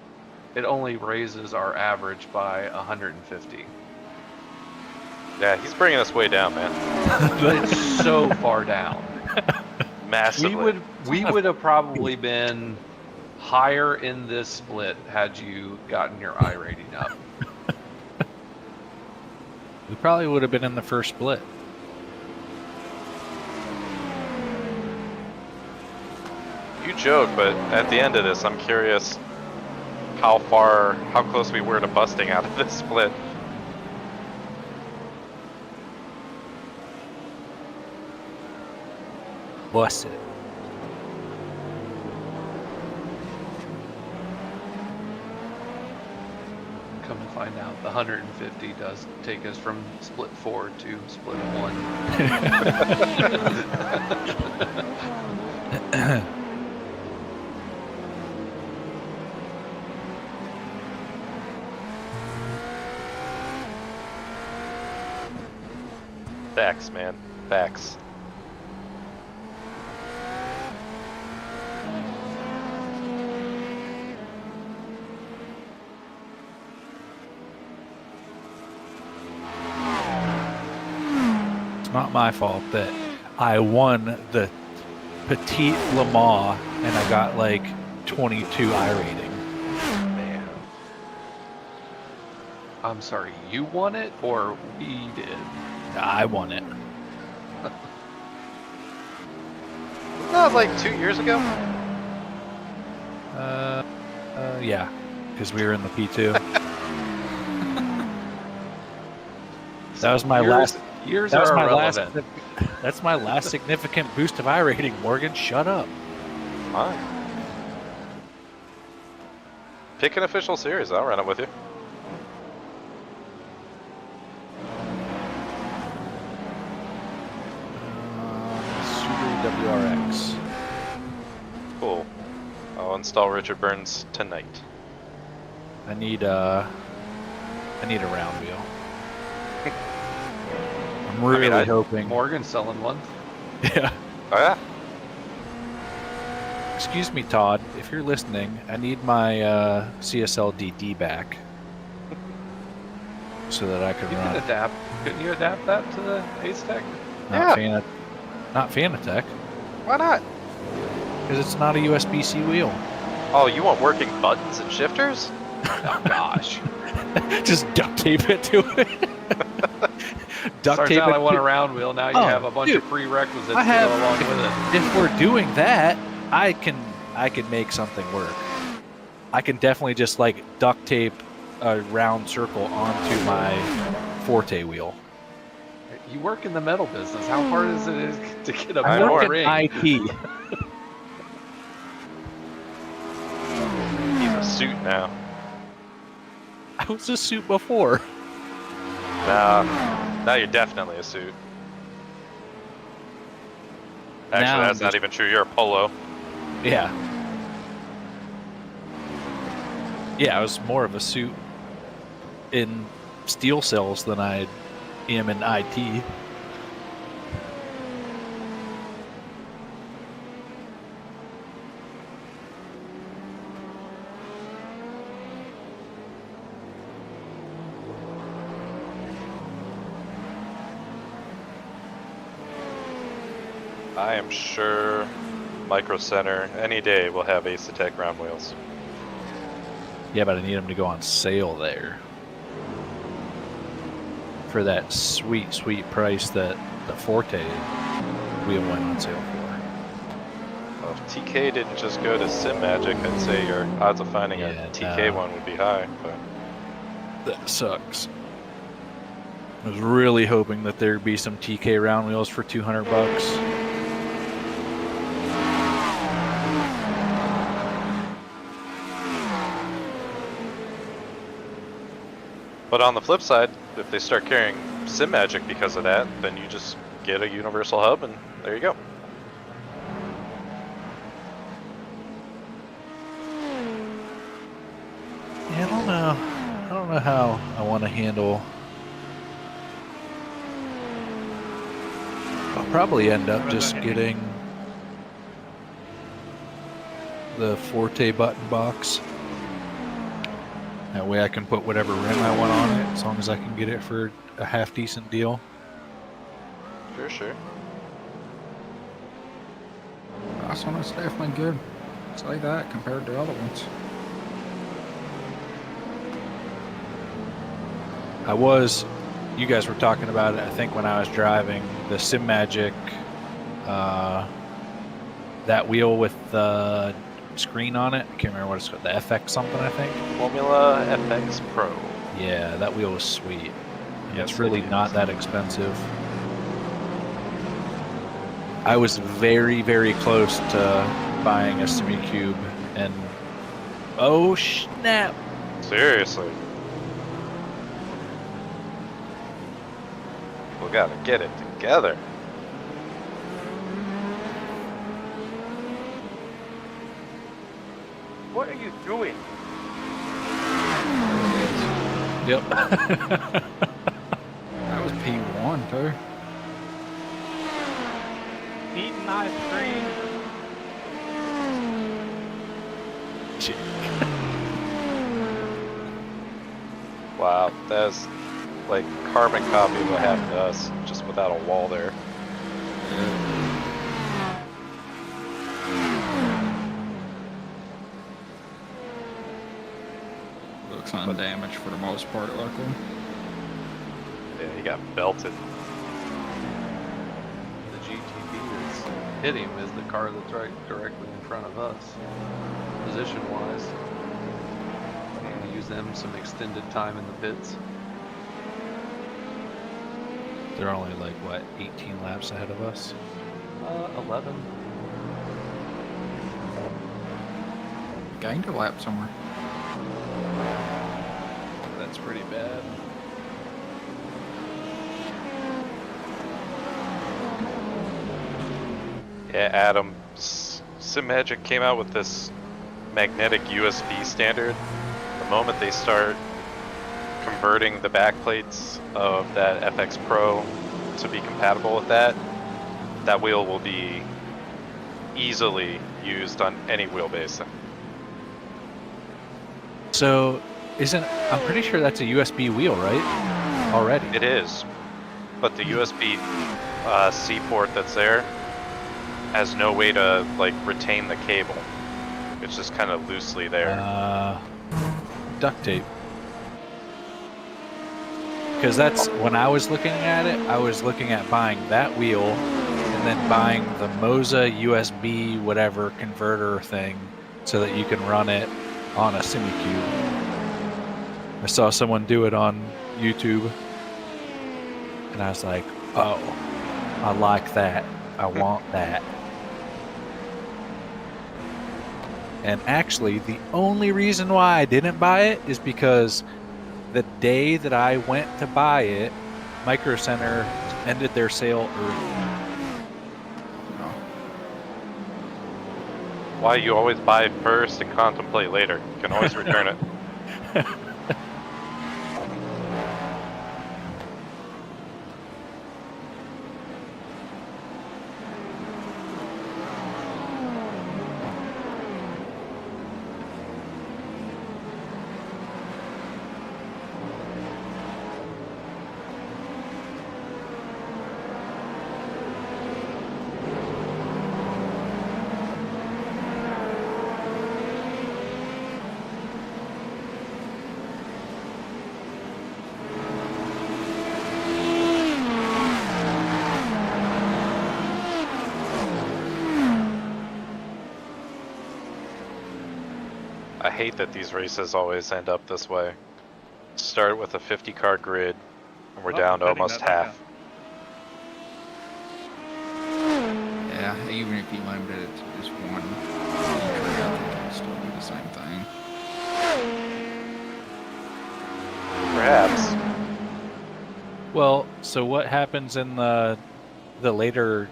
it only raises our average by 150. Yeah, he's bringing us way down, man. But it's so far down. Massively. We would have probably been higher in this split had you gotten your iRating up. We probably would have been in the first split. You joke, but at the end of this, I'm curious how close we were to busting out of this split. Bust it. Come to find out, the 150 does take us from split 4 to split 1. Facts, man. Facts. It's not my fault that I won the Petite Le Mans and I got like 22 iRating. Man. I'm sorry, you won it or we did? I won it. Wasn't that like 2 years ago? Yeah, because we were in the P2. That was my last. Years That was are my last. irrelevant. That's my last significant boost of iRating. Morgan, shut up. Fine. Pick an official series. I'll run it with you. Subaru WRX. Cool. I'll install Richard Burns tonight. I need a round wheel. I'm really hoping. Morgan's selling one. Yeah. Oh yeah. Excuse me, Todd. If you're listening, I need my CSL DD back so that I can You run. can adapt. Couldn't you adapt that to the Ace Tech? Not Fanatec, Why not? because it's not a USB-C wheel. Oh, you want working buttons and shifters? Oh gosh. Just duct tape it to it. Duct Starts tape out it. I want a round wheel. Now you Oh, have a bunch dude, of prerequisites I to have. go along with it. If we're doing that, I can make something work. I can definitely just like duct tape a round circle onto my Forte wheel. You work in the metal business. How hard is it to get a I metal work ring? IT. He's a suit now. I was a suit before. Now you're definitely a suit. Actually, Now that's not even true. You're a polo. Yeah. Yeah, I was more of a suit in steel cells than I am in IT. I am sure Micro Center any day will have Ace Attack round wheels. Yeah, but I need them to go on sale there for that sweet, sweet price that the Forte wheel went on sale for. Well, if TK didn't just go to Sim Magic, I'd say your odds of finding a TK one would be high. But That sucks. I was really hoping that there'd be some TK round wheels for $200. But on the flip side, if they start carrying Sim Magic because of that, then you just get a universal hub and there you go. Yeah, I don't know. I don't know how I want to handle. I'll probably end up just getting the Forte button box. That way I can put whatever rim I want on it, as long as I can get it for a half decent deal. Sure. Last one was definitely good. Say that compared to other ones. You guys were talking about it, I think, when I was driving the Sim Magic, that wheel with the screen on it. I can't remember what it's called, the FX something, I think. Formula FX Pro. Yeah, that wheel was sweet. Yes, It's really it is. not that expensive. I was very, very close to buying a SemiCube, and oh snap! Seriously. We gotta get it together. What are you doing? Yep. That was P1 too. Eating ice cream. Wow, that's like carbon copy of what happened to us, just without a wall there. Looks undamaged for the most part, luckily. Yeah, he got belted. The GTB that's hit him is the car that's right directly in front of us, position-wise. them some extended time in the pits. They're only like what, 18 laps ahead of us. 11. Gained a lap somewhere. That's pretty bad. Yeah, Adam, SimMagic came out with this magnetic USB standard. The moment they start converting the backplates of that FX Pro to be compatible with that, that wheel will be easily used on any wheelbase. So, I'm pretty sure that's a USB wheel, right? Already. It is, but the USB C port that's there has no way to like retain the cable. It's just kind of loosely there. Duct tape. Because that's, when I was looking at it, I was looking at buying that wheel and then buying the Moza USB whatever converter thing so that you can run it on a SemiCube. I saw someone do it on YouTube and I was like, oh, I like that. I want that. And actually, the only reason why I didn't buy it is because the day that I went to buy it, Micro Center ended their sale early. Why you always buy first and contemplate later. You can always return it. I hate that these races always end up this way. Start with a 50 car grid, and we're down to almost half. Yeah, even if you limit it to just one entry, I think it'll still do the same thing. Perhaps. Well, so what happens in the later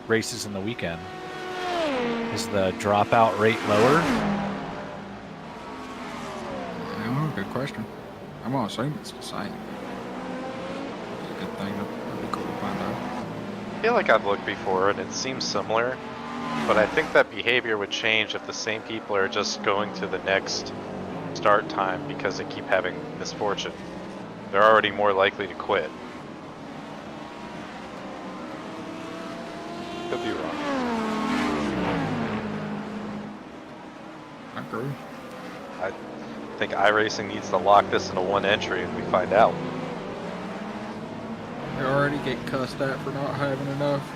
races in the weekend? Is the dropout rate lower? I don't know, good question. I'm gonna assume it's the same. It's a good thing. That'd be cool to find out. I feel like I've looked before and it seems similar, but I think that behavior would change if the same people are just going to the next start time because they keep having misfortune. They're already more likely to quit. Could be wrong. I agree. I think iRacing needs to lock this into one entry and we find out. They already get cussed at for not having enough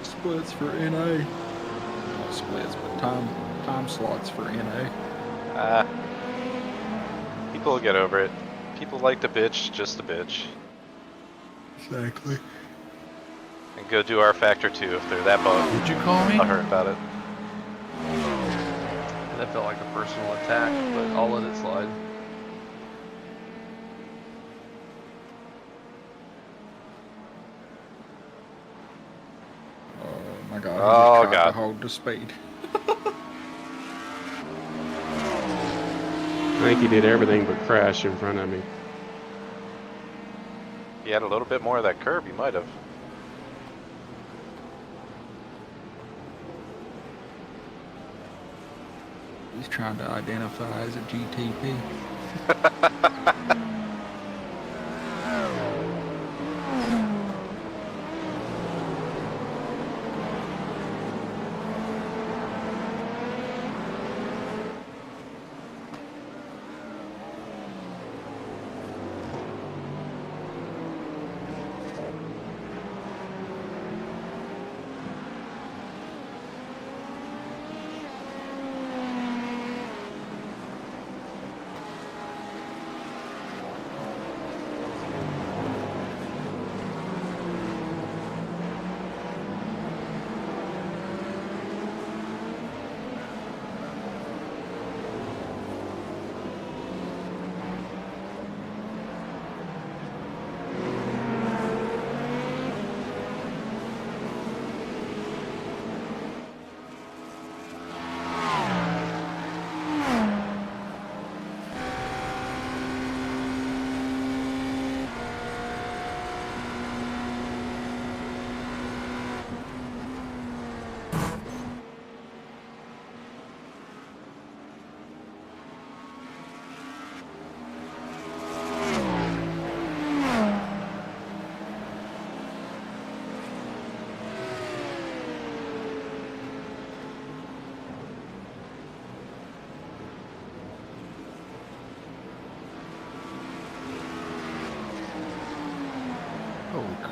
splits for NA. Not splits, but time slots for NA. People will get over it. People like to bitch, just to bitch. Exactly. And go do our factor 2 if they're that Would you call me? I'll heard about it. That felt like a personal attack, but I'll let it slide. Oh my god. Oh, He just tried God. to hold the speed. I think he did everything but crash in front of me. If you had a little bit more of that curb, you might have. He's trying to identify as a GTP.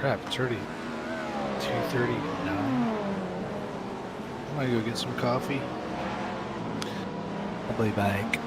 Crap, it's already 2:39. I'm gonna go get some coffee. I'll be back.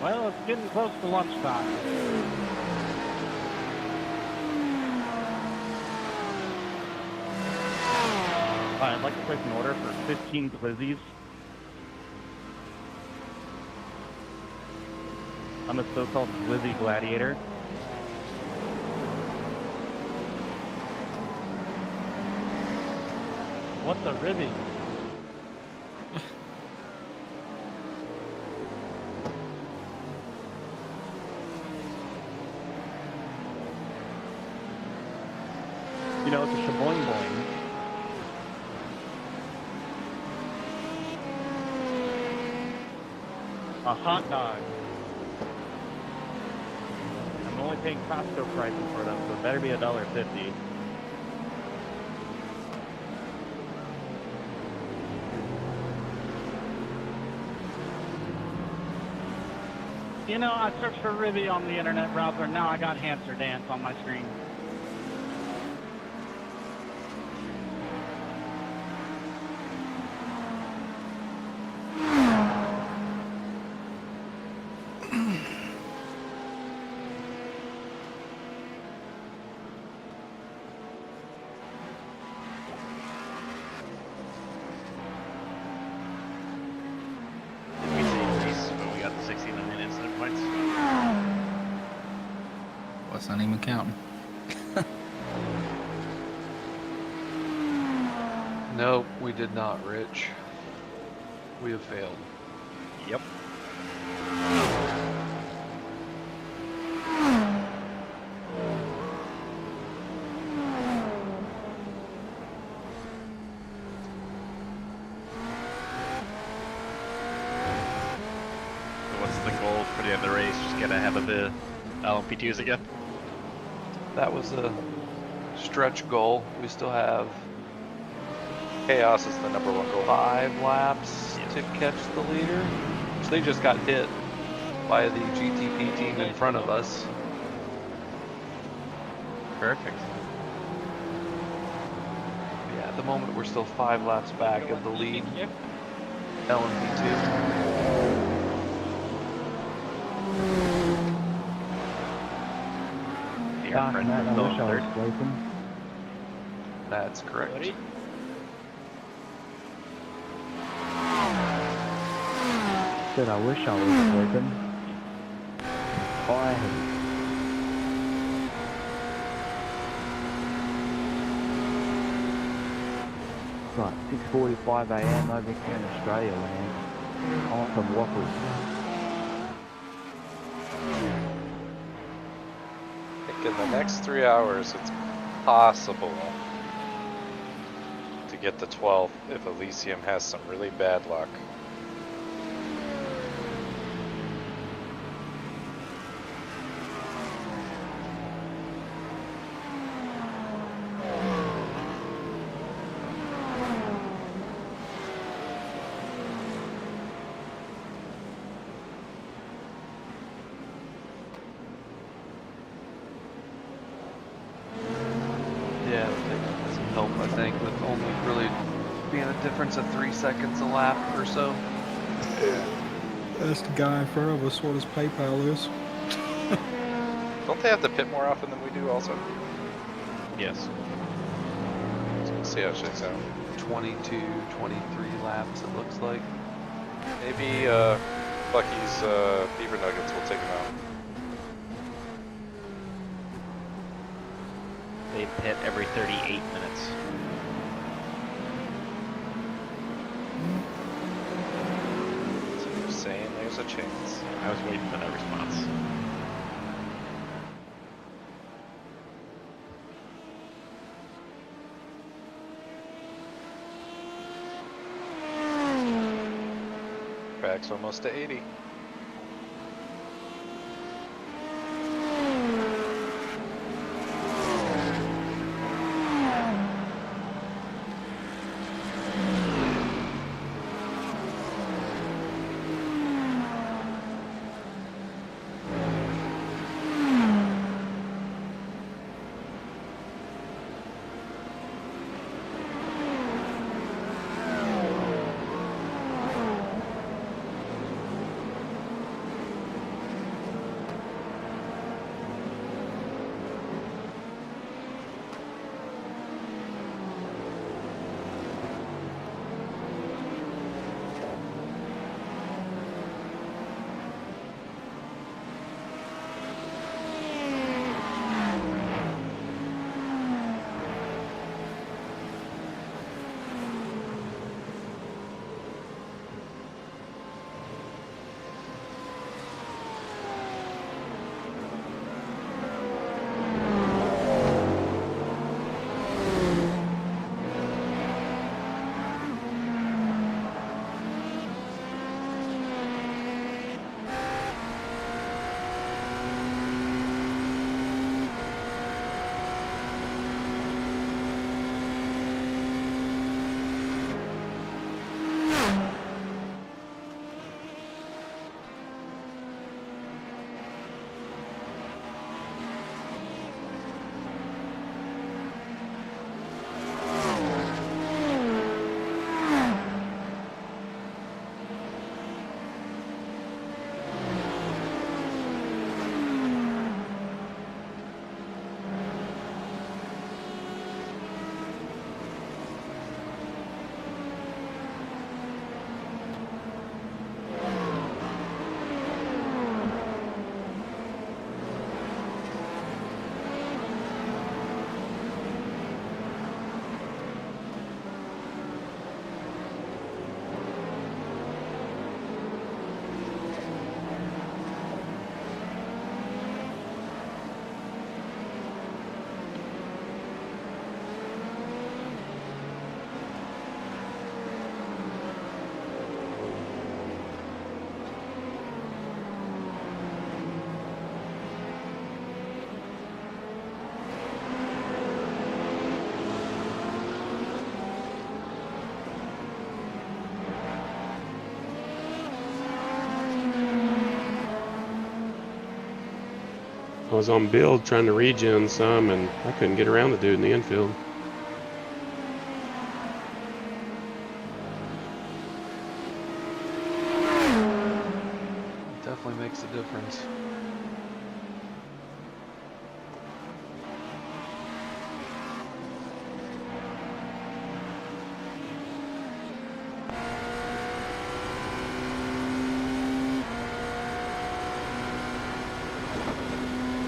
Well, it's getting close to lunchtime. I'd like to place an order for 15 glizzies. I'm a so-called glizzy gladiator. What's a ribby? You know, it's a shaboing boing. A hot dog. I'm only paying Costco prices for them, so it better be $1.50. You know, I searched for ribby on the internet browser, and now I got hamster dance on my screen. Wasn't even counting. No, we did not, Rich. We have failed. Yep. What's the goal for the end of the race? Just get ahead of the LMP2s again? That was a stretch goal. We still have Chaos is the number one goal. 5 laps to catch the leader. So they just got hit by the GTP team in front of us. Perfect. Yeah, at the moment we're still 5 laps back of the lead. LMP2. Our friend Matt, I was wish I third. was sleeping. That's correct. Said I wish I was sleeping. I It's like 6:45 AM over here in Australia land. I want some waffles. I think in the next 3 hours, it's possible to get the 12th if Elysium has some really bad luck. Yeah, that doesn't help, I think, with only really being a difference of 3 seconds a lap or so. That's the guy in front of us, what his PayPal is. Don't they have to pit more often than we do also? Yes. So we'll see how it shakes out. 22, 23 laps, it looks like. Maybe Bucky's Beaver Nuggets will take him out. They pit every 38 minutes. So you're saying there's a chance. I was waiting for that response. Track's almost to 80. I was on build trying to regen some, and I couldn't get around the dude in the infield. Definitely makes a difference.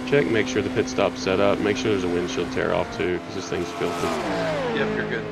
Check, make sure the pit stop's set up. Make sure there's a windshield tear off too, because this thing's filthy. Yep, you're good.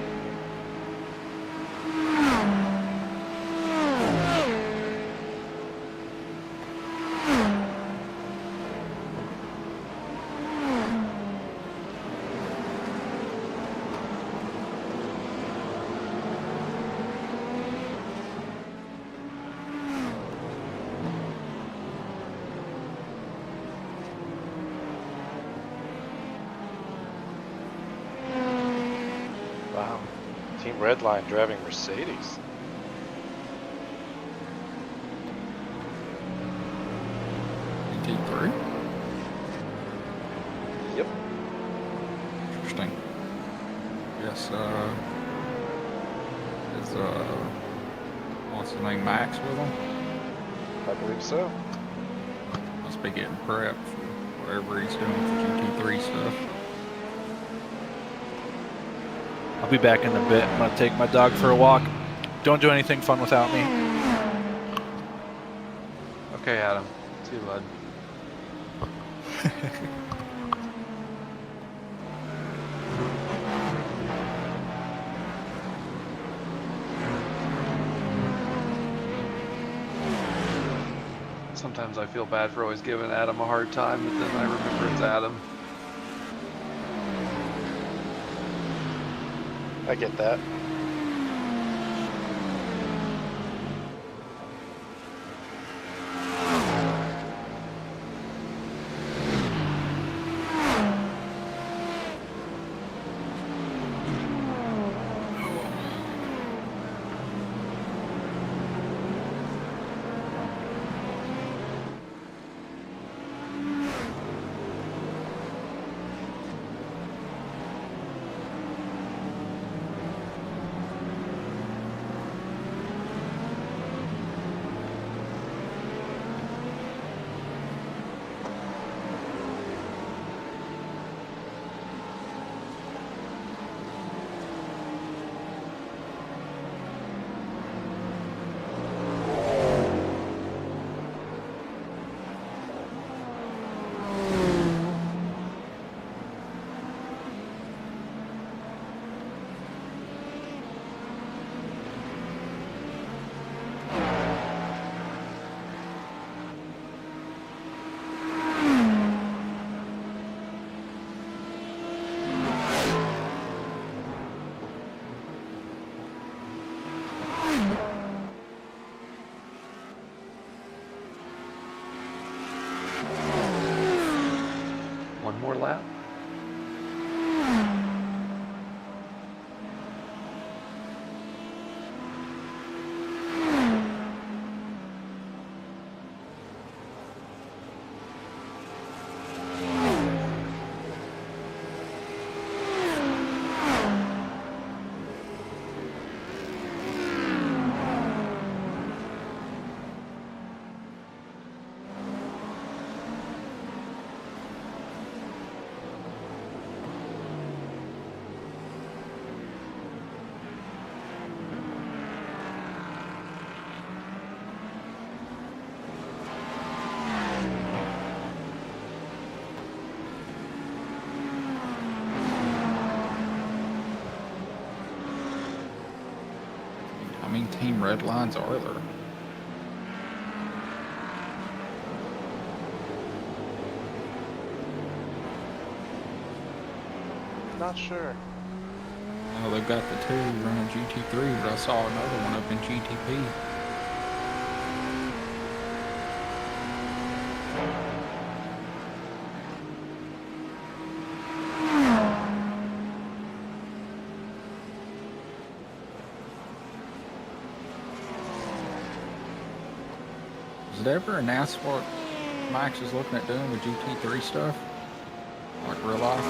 Wow. Team Redline driving Mercedes. GT3? Yep. Interesting. Yes, is, what's his name, Max with him? I believe so. Must be getting prepped for whatever he's doing for GT3 stuff. I'll be back in a bit. I'm gonna take my dog for a walk. Don't do anything fun without me. Okay, Adam. See you, bud. Sometimes I feel bad for always giving Adam a hard time, but then I remember it's Adam. I get that. One more lap. How many Team Redlines are there? Not sure. Oh, they've got the two running GT3, but I saw another one up in GTP. Was it ever announced what Max is looking at doing with GT3 stuff? Like real life?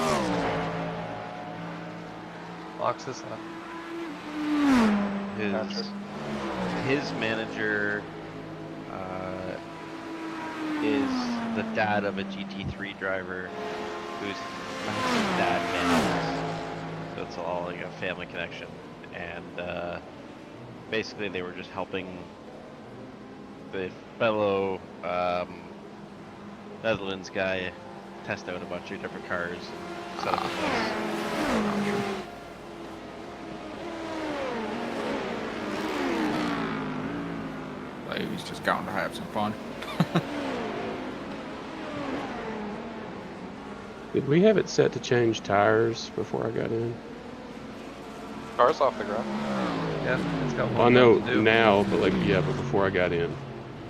Locks this up. His manager is the dad of a GT3 driver whose dad manages. So it's all like a family connection. And basically they were just helping the fellow Netherlands guy test out a bunch of different cars and set up a place. He's just going to have some fun. Did we have it set to change tires before I got in? Car's off the ground. Yeah, it's got one. Well, I know to do. now, but like, yeah, but before I got in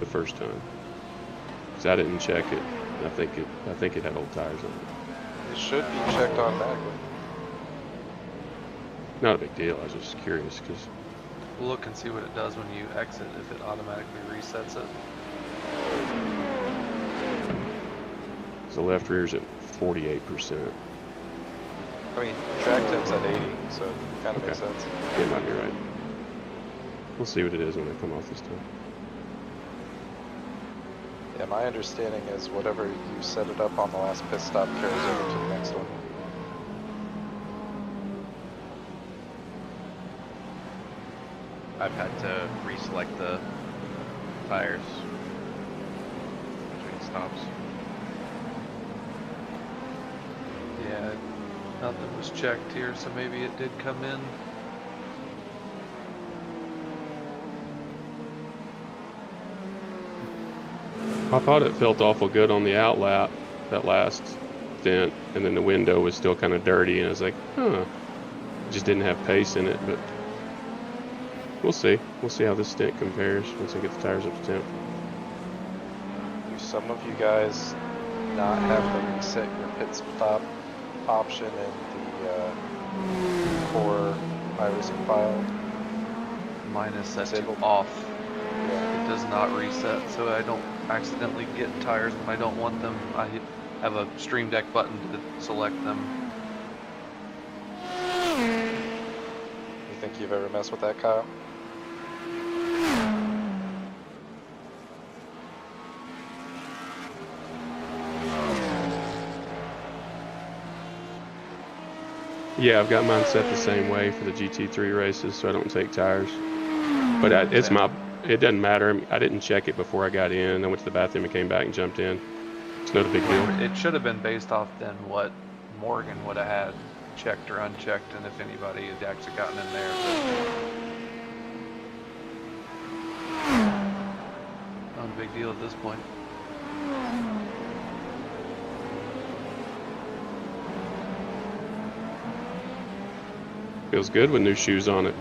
the first time. Because I didn't check it. I think it had old tires on it. It should be checked automatically. Not a big deal. I was just curious because We'll look and see what it does when you exit, if it automatically resets it. the left rear's at 48%. I mean, track temp's at 80, so it kind of makes sense. Yeah, might be right. We'll see what it is when I come off this time. Yeah, my understanding is whatever you set it up on the last pit stop carries over to the next one. I've had to reselect the tires between stops. Yeah, nothing was checked here, so maybe it did come in. I thought it felt awful good on the outlap, that last stint, and then the window was still kind of dirty, and I was like, huh. It just didn't have pace in it, but we'll see. We'll see how this stint compares once I get the tires up to temp. Do some of you guys not have the reset your pit stop option in the core iRacing file? Mine is set to Disabled. off. Yeah. It does not reset, so I don't accidentally get tires when I don't want them. I have a Stream Deck button to select them. You think you've ever messed with that, Kyle? Yeah, I've got mine set the same way for the GT3 races, so I don't take tires. But it doesn't matter. I didn't check it before I got in. I went to the bathroom and came back and jumped in. It's not a big deal. It should have been based off then what Morgan would have had checked or unchecked, and if anybody had actually gotten in there. Not a big deal at this point. Feels good with new shoes on it.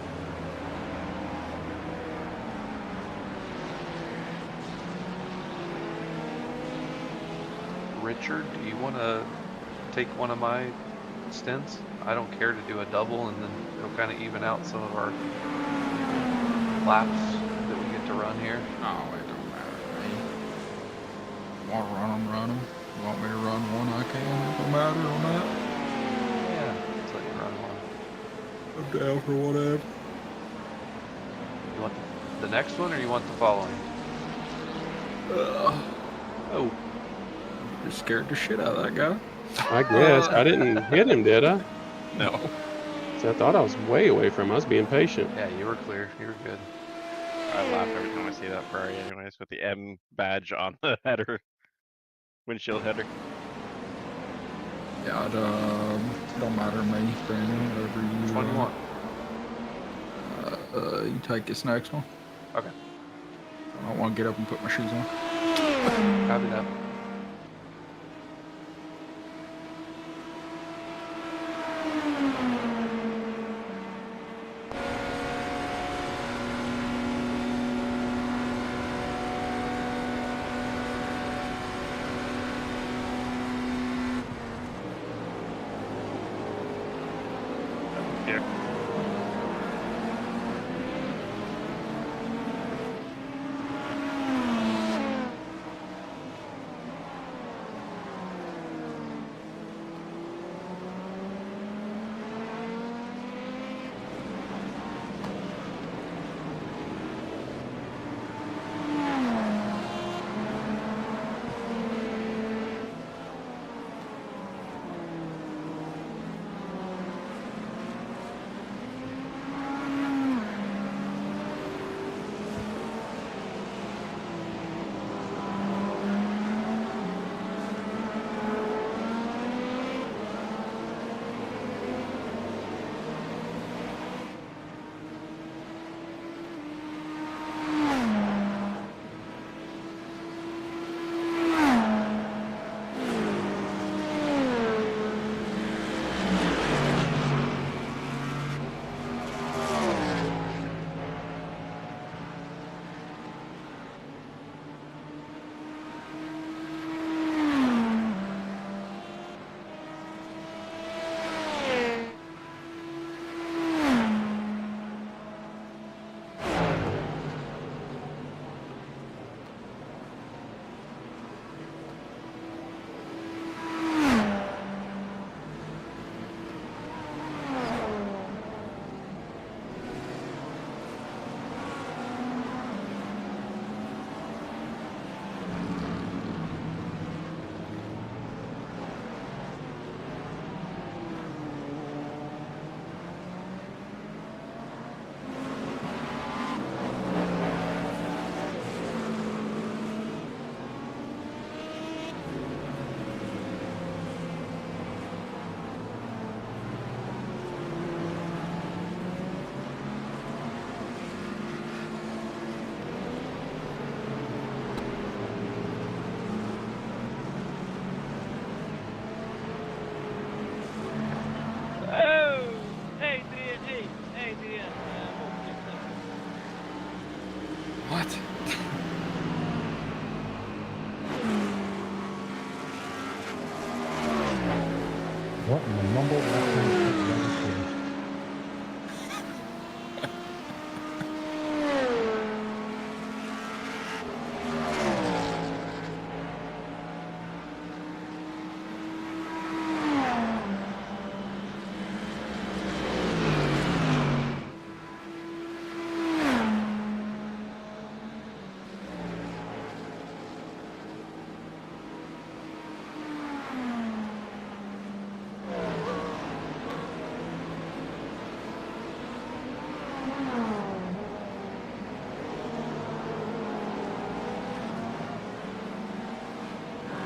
Richard, do you want to take one of my stints? I don't care to do a double, and then it'll kind of even out some of our laps that we get to run here. Oh, it don't matter to me. Want to run them. Want me to run one, I can. It don't matter on that. Yeah, let's let you run one. I'm down for whatever. You want the next one, or you want the following? Oh. You scared the shit out of that guy. I guess. I didn't hit him, did I? No. So I thought I was way away from him. I was being patient. Yeah, you were clear. You were good. I laugh every time I see that Ferrari anyways, with the M badge on the header. Windshield header. Yeah, it don't matter to me, Brandon, whatever you Which one do you want? You take this next one. Okay. I don't want to get up and put my shoes on. Copy that. Here. What in the mumble left hand pit level 2?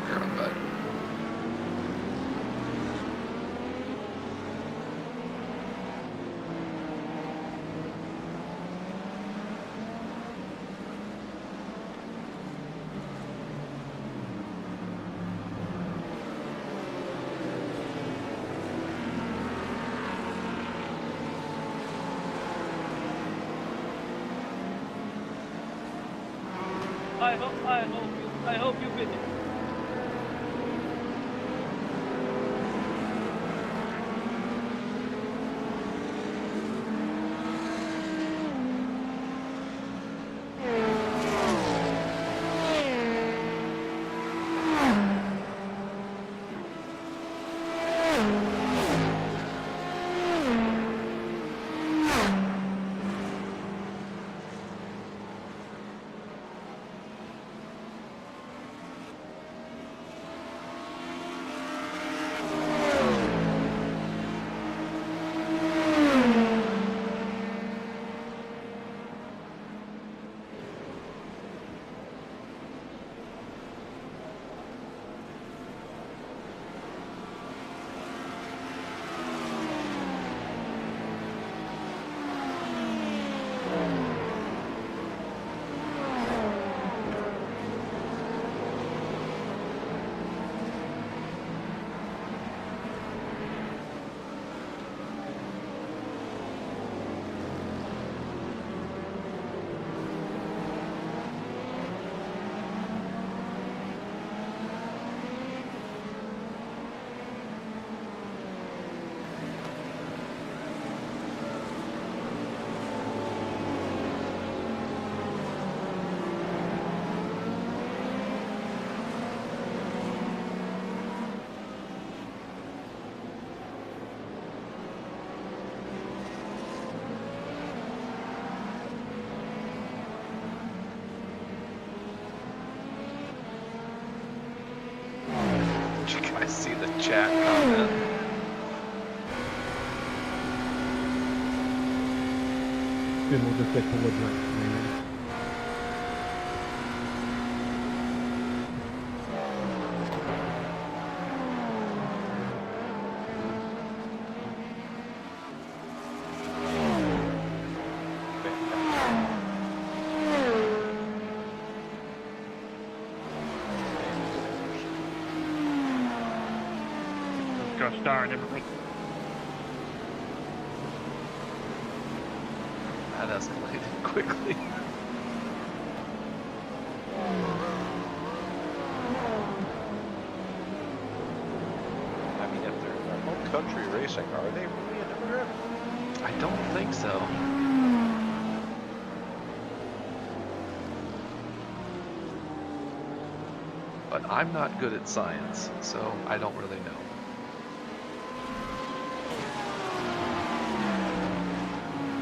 Got him back. I hope you win it. Did you guys see the chat comment? Then we'll just get to Woodward, man. Go star and everything. That escalated quickly. I mean, if they're in their home country racing, are they really an immigrant? I don't think so. But I'm not good at science, so I don't really know.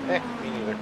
Me neither.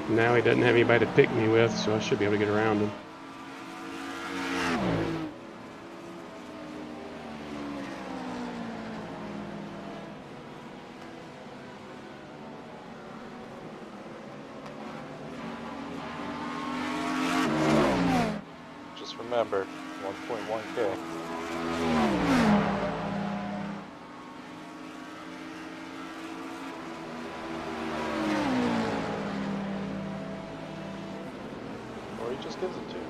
Now he doesn't have anybody to pick me with, so I should be able to get around him. Just remember, 1.1K. Or he just gives it to you.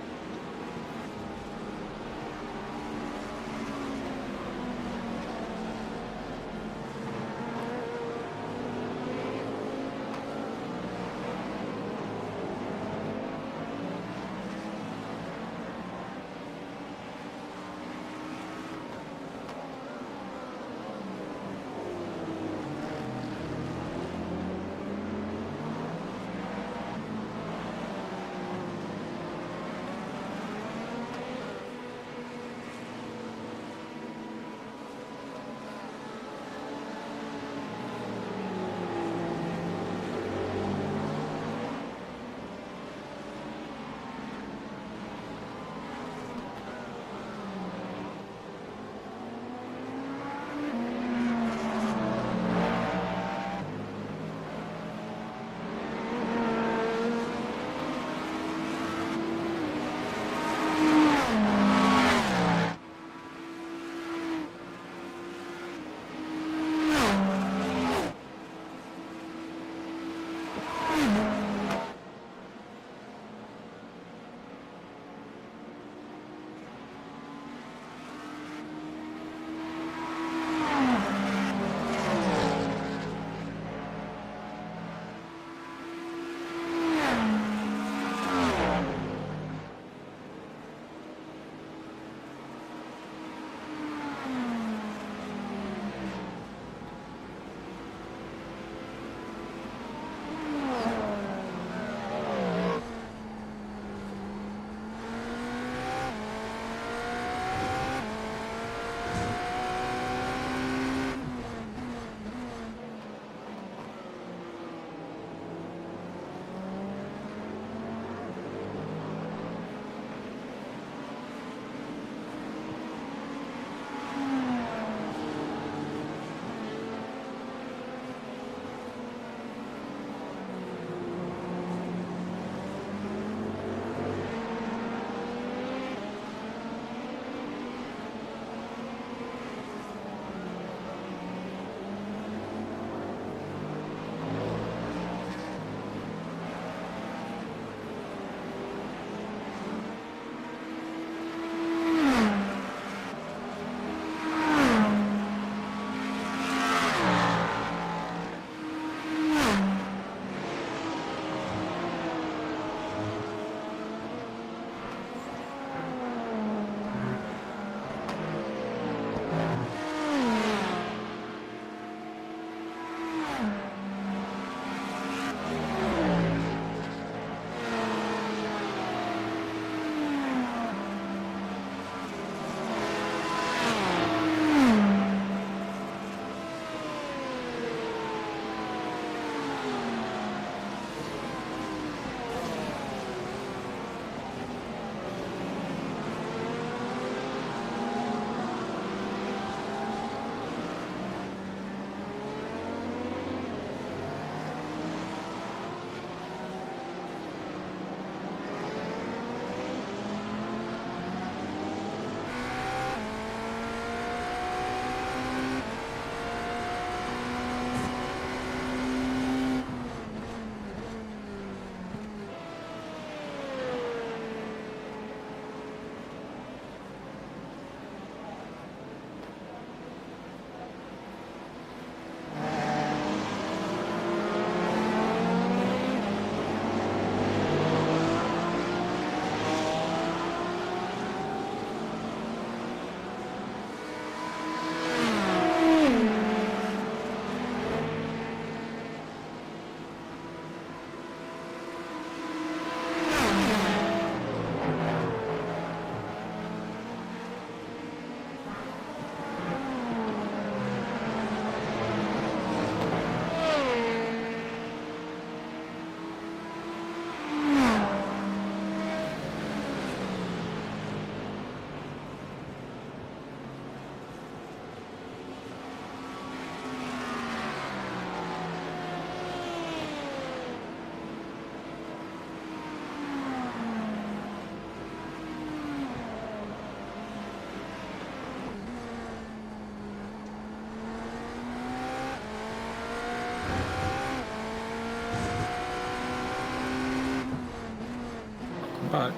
Bye.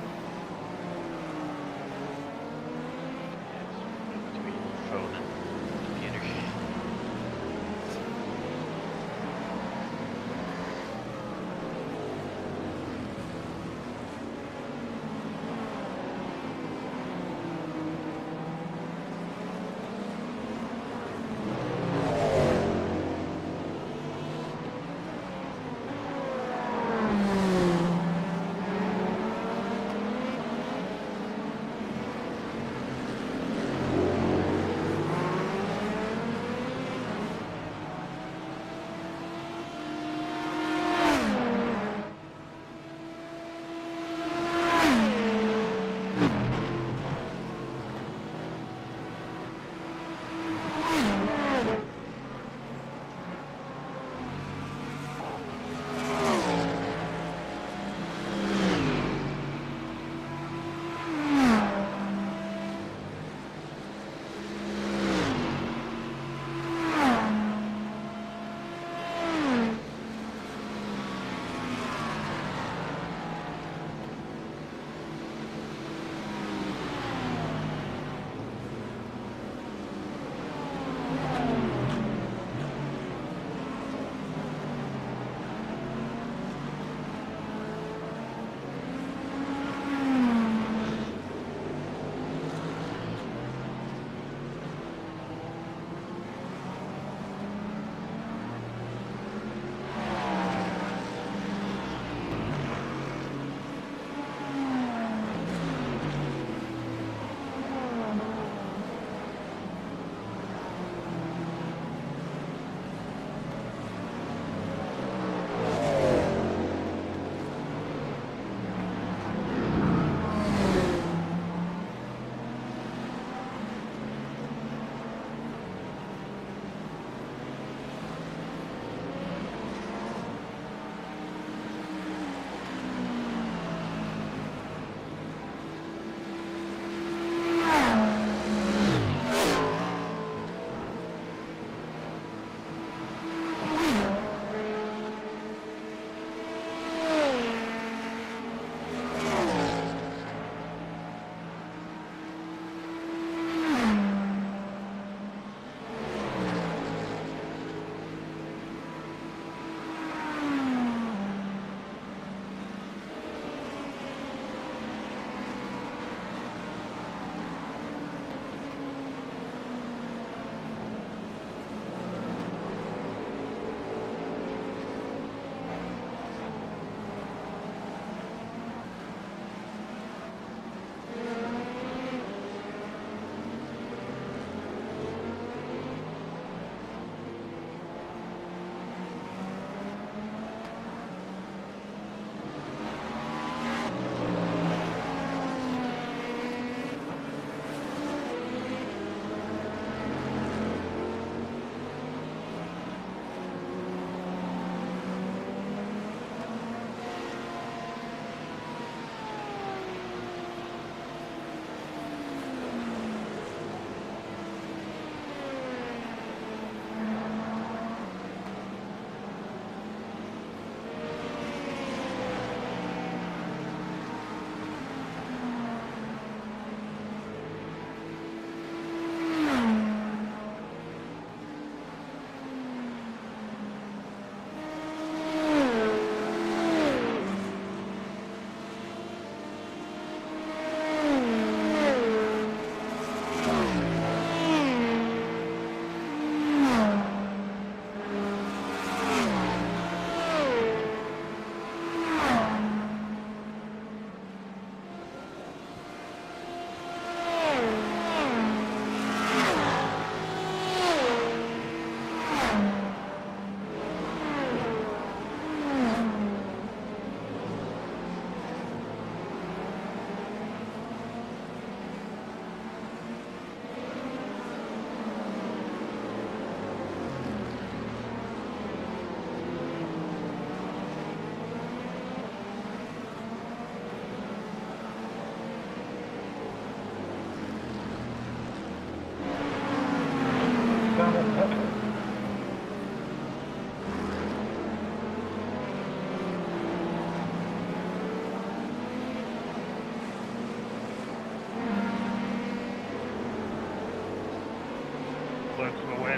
Between phone and computer.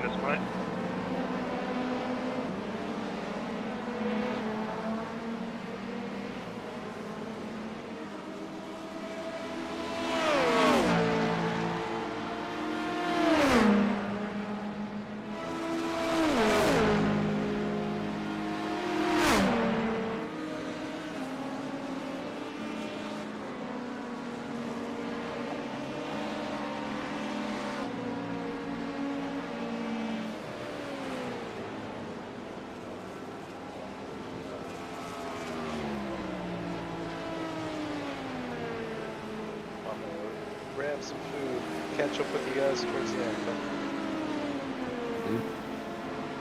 minus, mate. Grab some food. Catch up with you guys towards the end.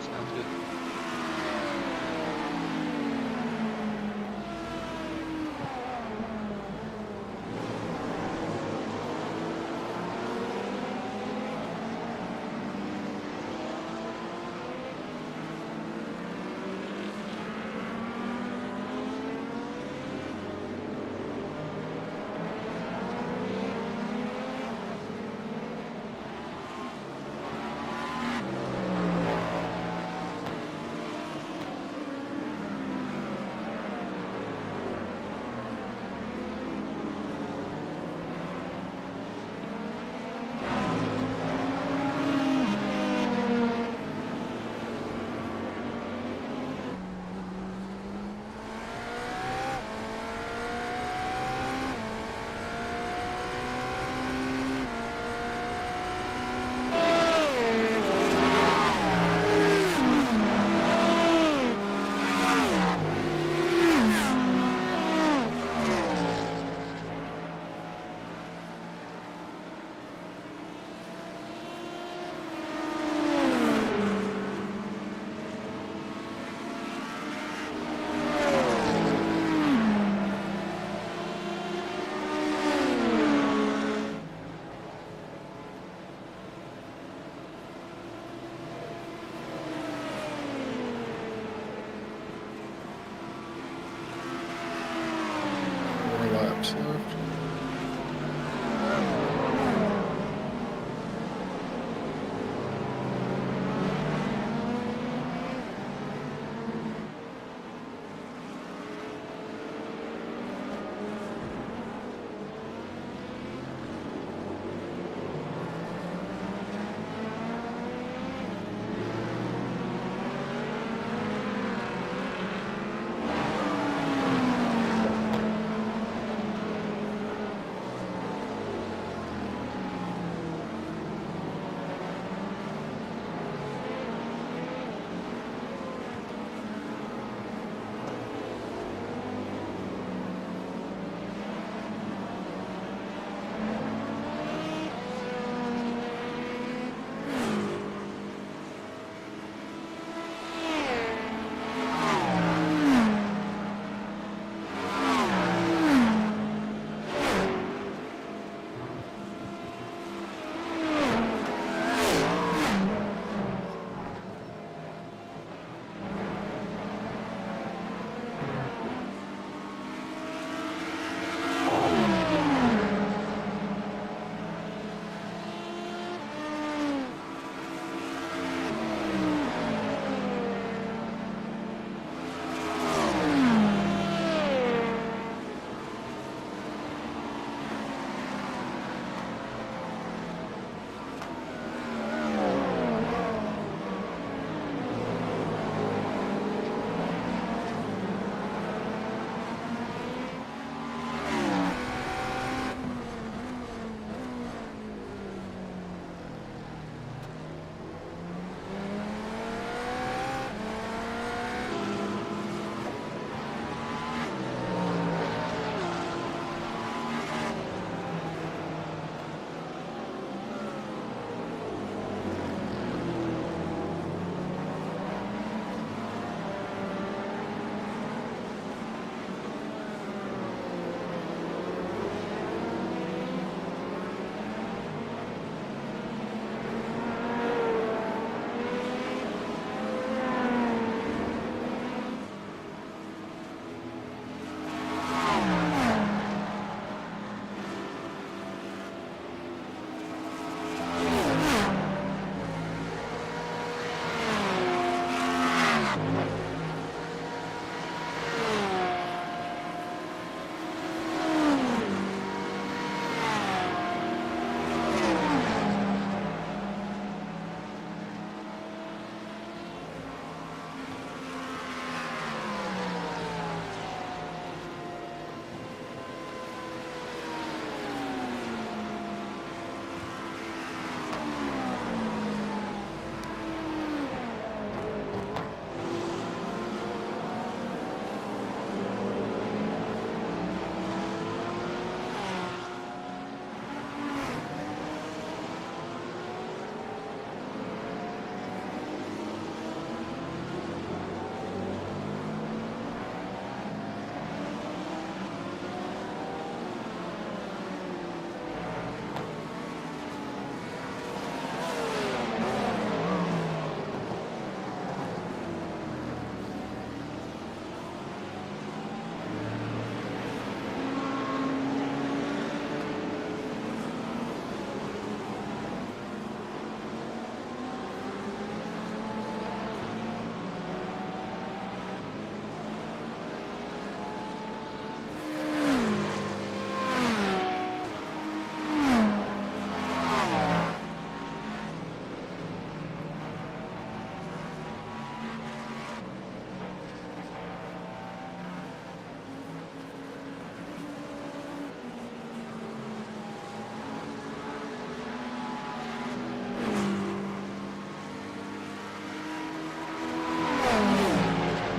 Sounds good. Laps left.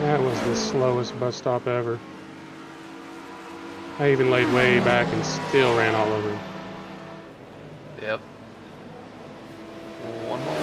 That was the slowest bus stop ever. I even laid way back and still ran all over him. Yep. One more.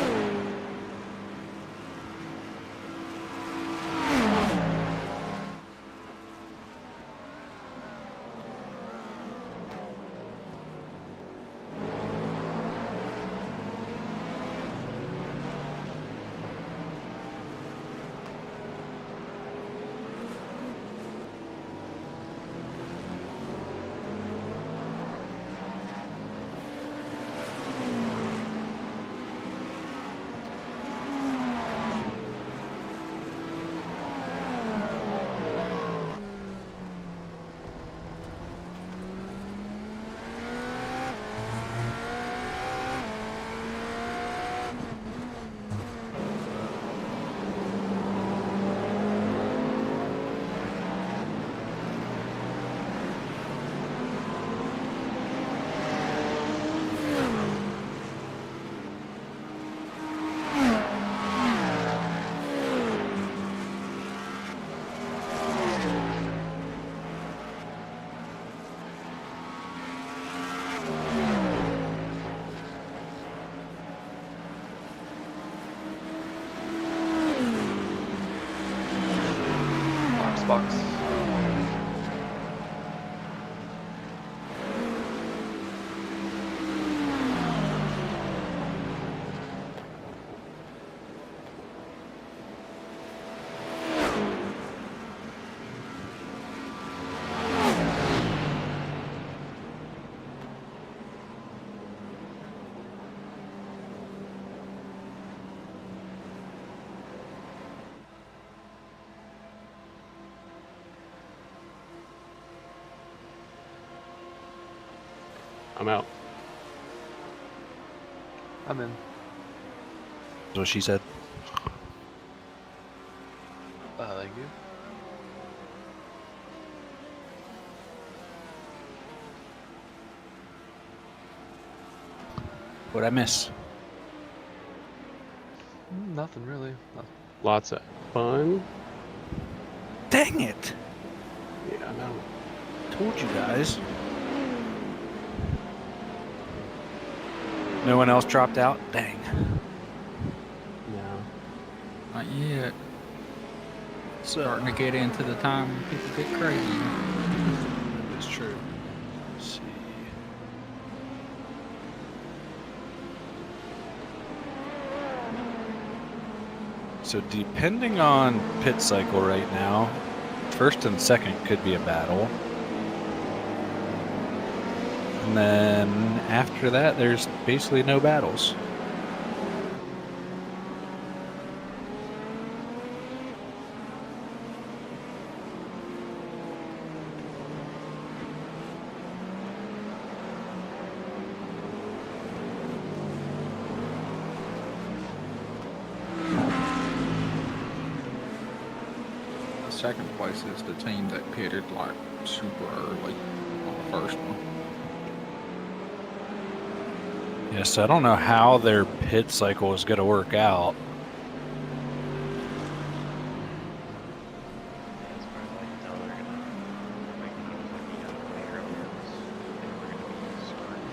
Box. I'm out. I'm in. That's what she said. Thank you. What'd I miss? Nothing really. Nothing. Lots of fun. Dang it! Yeah, I know. Told you guys. No one else dropped out? Dang. No. Not yet. Starting to get into the time when people get crazy. That's true. Let's see. So depending on pit cycle right now, first and second could be a battle. And then after that, there's basically no battles. Second place is the team that pitted like super early on the first one. Yeah, so I don't know how their pit cycle is going to work out. It's probably like, no, they're gonna make it look like you got to play earlier. They were gonna be starting.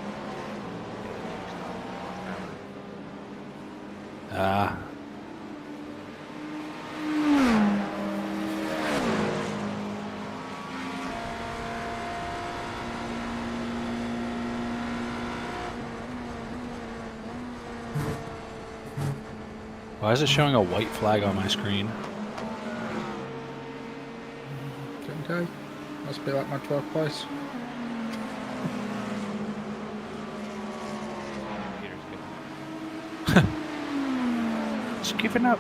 Why is it showing a white flag on my screen? Couldn't tell you. Must be like my 12th place. Just giving up.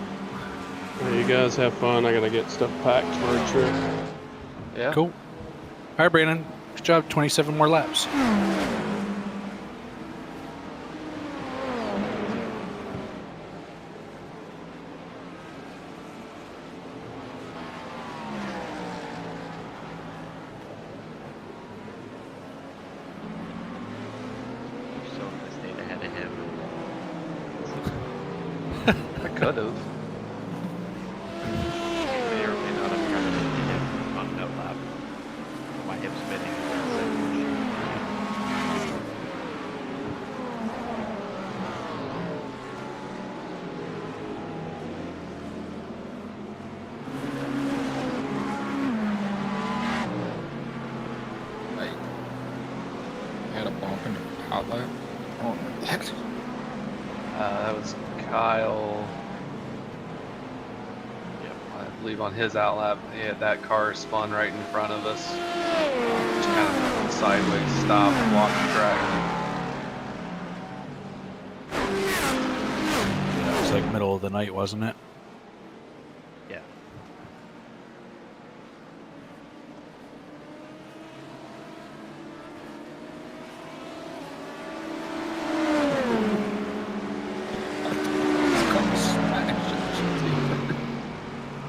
Well, you guys have fun. I gotta get stuff packed for a trip. Yeah. Cool. All right, Brandon. Good job. 27 more laps. You're so gonna stay ahead of him. I could have. May or may not Out there. Oh, heck. That was Kyle. Yep. I believe on his outlap, he had that car spun right in front of us. Just kind of sideways stop and walk the track. Yeah, it was like middle of the night, wasn't it? Yeah.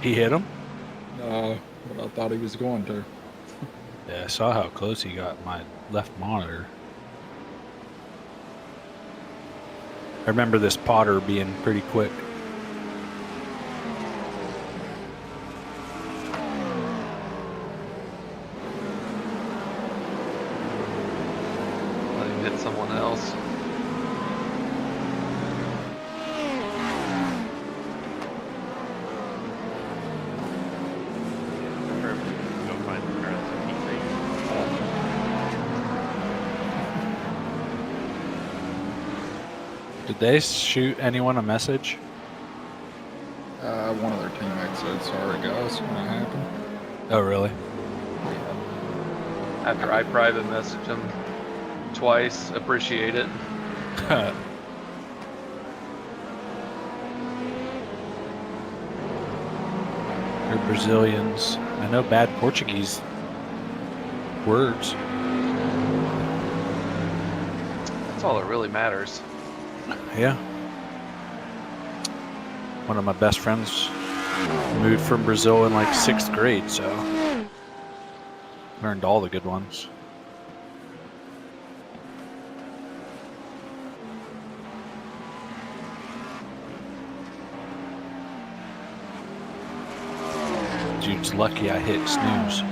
He hit him? No, but I thought he was going to. Yeah, I saw how close he got in my left monitor. I remember this Potter being pretty quick. Let him hit someone else. Go find the car that's a P3. Did they shoot anyone a message? One of their teammates said, "Sorry guys, when it happened." Oh, really? After I private messaged him twice, appreciate it. They're Brazilians. I know bad Portuguese words. That's all that really matters. Yeah. One of my best friends moved from Brazil in like 6th grade, so learned all the good ones. Dude's lucky I hit snooze.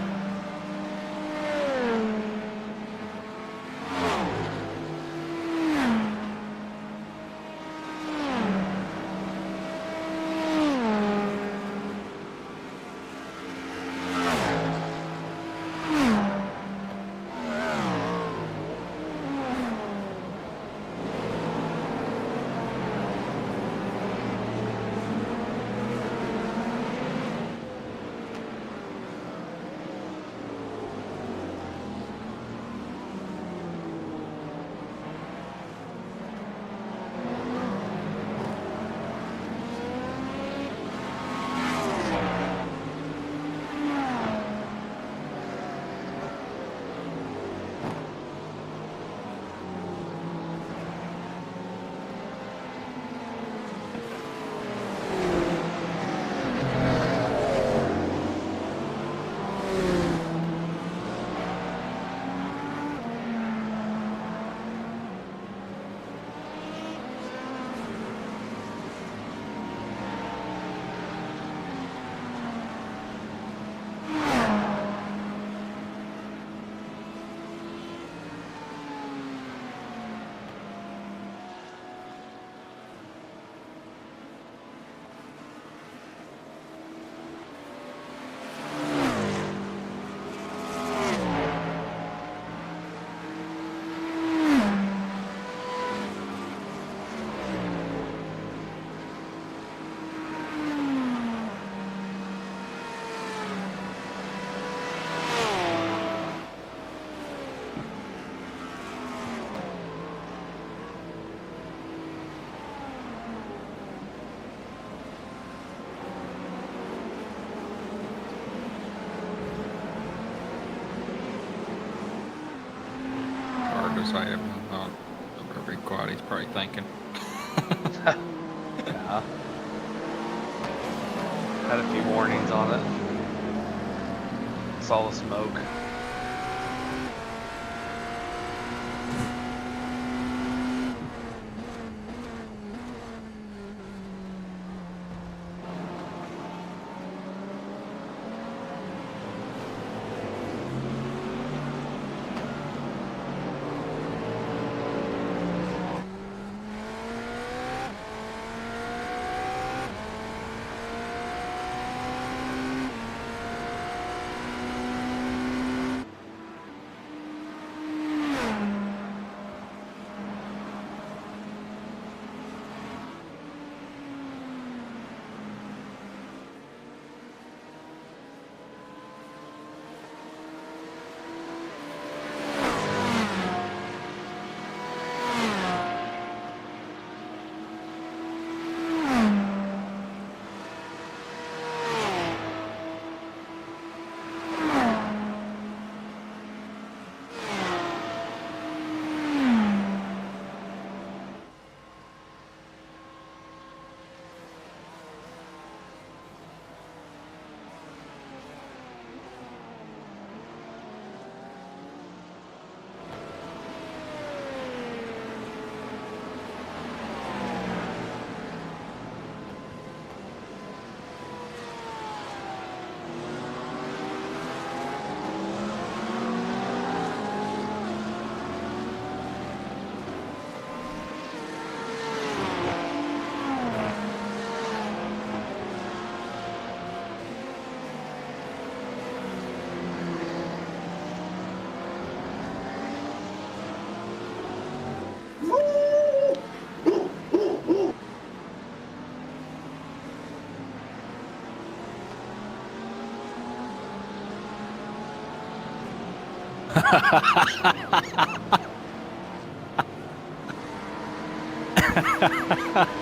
Hard to say. I'm not very quiet. He's probably thinking. Yeah. Had a few warnings on it. Saw the smoke.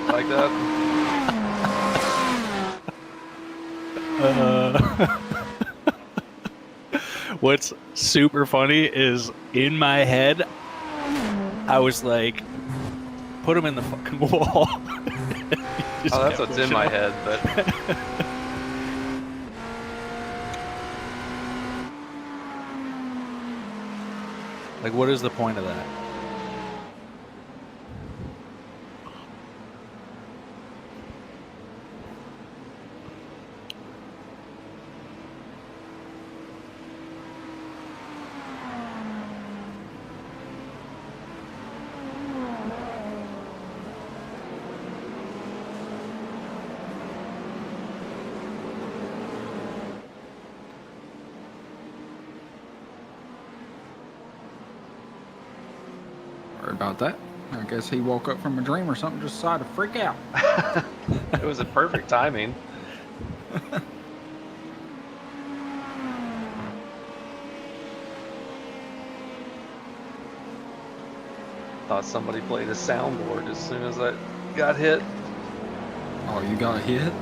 Like that? What's super funny is in my head, I was like, put him in the fucking wall. Oh, that's what's in my head, but like, what is the point of that? Sorry about that. I guess he woke up from a dream or something, just decided to freak out. it was a perfect timing. Thought somebody played a soundboard as soon as I got hit. Oh, you got hit?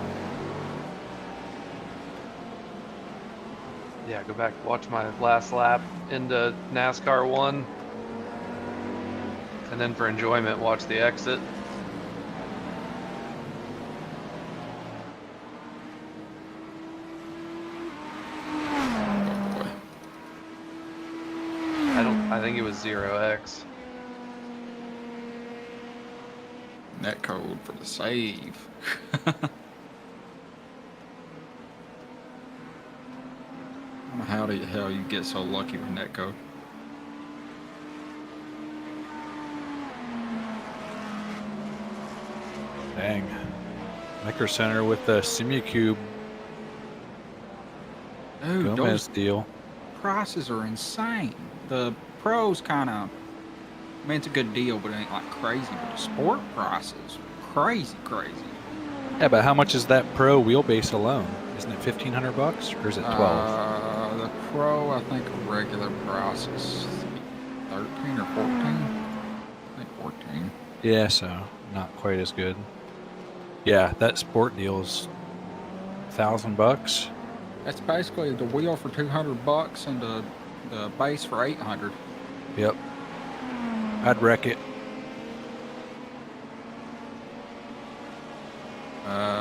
Yeah, go back, watch my last lap into NASCAR 1. And then for enjoyment, watch the exit. I think it was 0x. Net code for the save. I don't know how the hell you get so lucky with net code. Dang. Micro Center with the Simucube Dude, Gomez those deal. prices are insane. The pros kind of, I mean, it's a good deal, but it ain't like crazy. But the sport prices, crazy. Yeah, but how much is that pro wheelbase alone? Isn't it $1,500 or is it 12? The pro, I think a regular price is 13 or 14. I think 14. Yeah, so not quite as good. Yeah, that sport deal is $1,000. That's basically the wheel for $200 and the base for $800. Yep. I'd wreck it.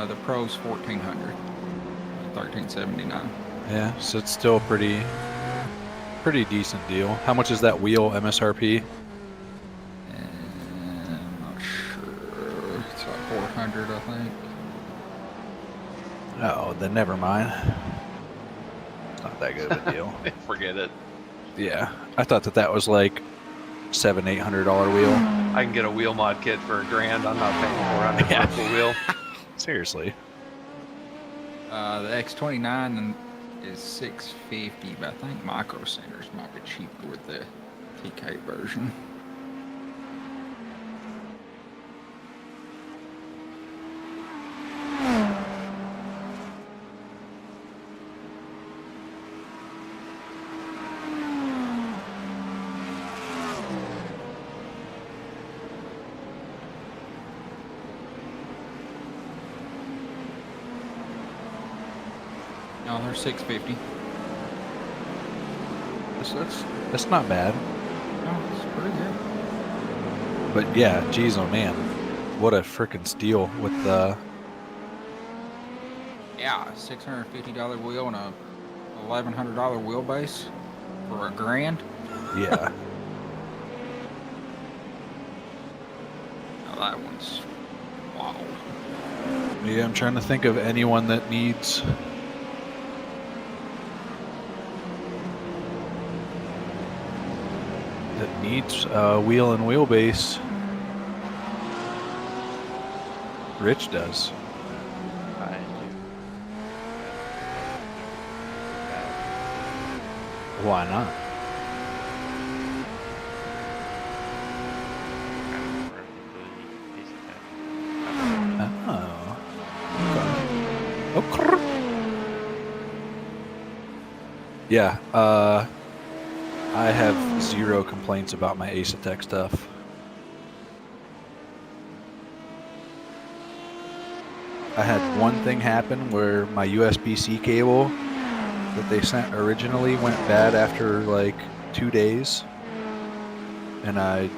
The pro's $1,400, $1,379. Yeah, so it's still a pretty decent deal. How much is that wheel MSRP? I'm not sure. It's like 400, I think. Oh, then never mind. It's not that good of a deal. Forget it. Yeah, I thought that was like $700-800 wheel. I can get a wheel mod kit for $1,000. I'm not paying $400 for a wheel. Seriously. The X29 is $650, but I think Micro Centers might be cheaper with the TK version. No, they're $650. That's not bad. No, it's pretty good. But yeah, geez, oh man, what a freaking steal with the. Yeah, a $650 wheel and a $1,100 wheelbase for $1,000. Yeah. Now that one's wild. Yeah, I'm trying to think of anyone that needs. Wheel and wheelbase. Rich does. I do. Why not? Oh. Okay. Yeah. I have 0 complaints about my Ace Attack stuff. I had one thing happen where my USB-C cable that they sent originally went bad after like 2 days, and I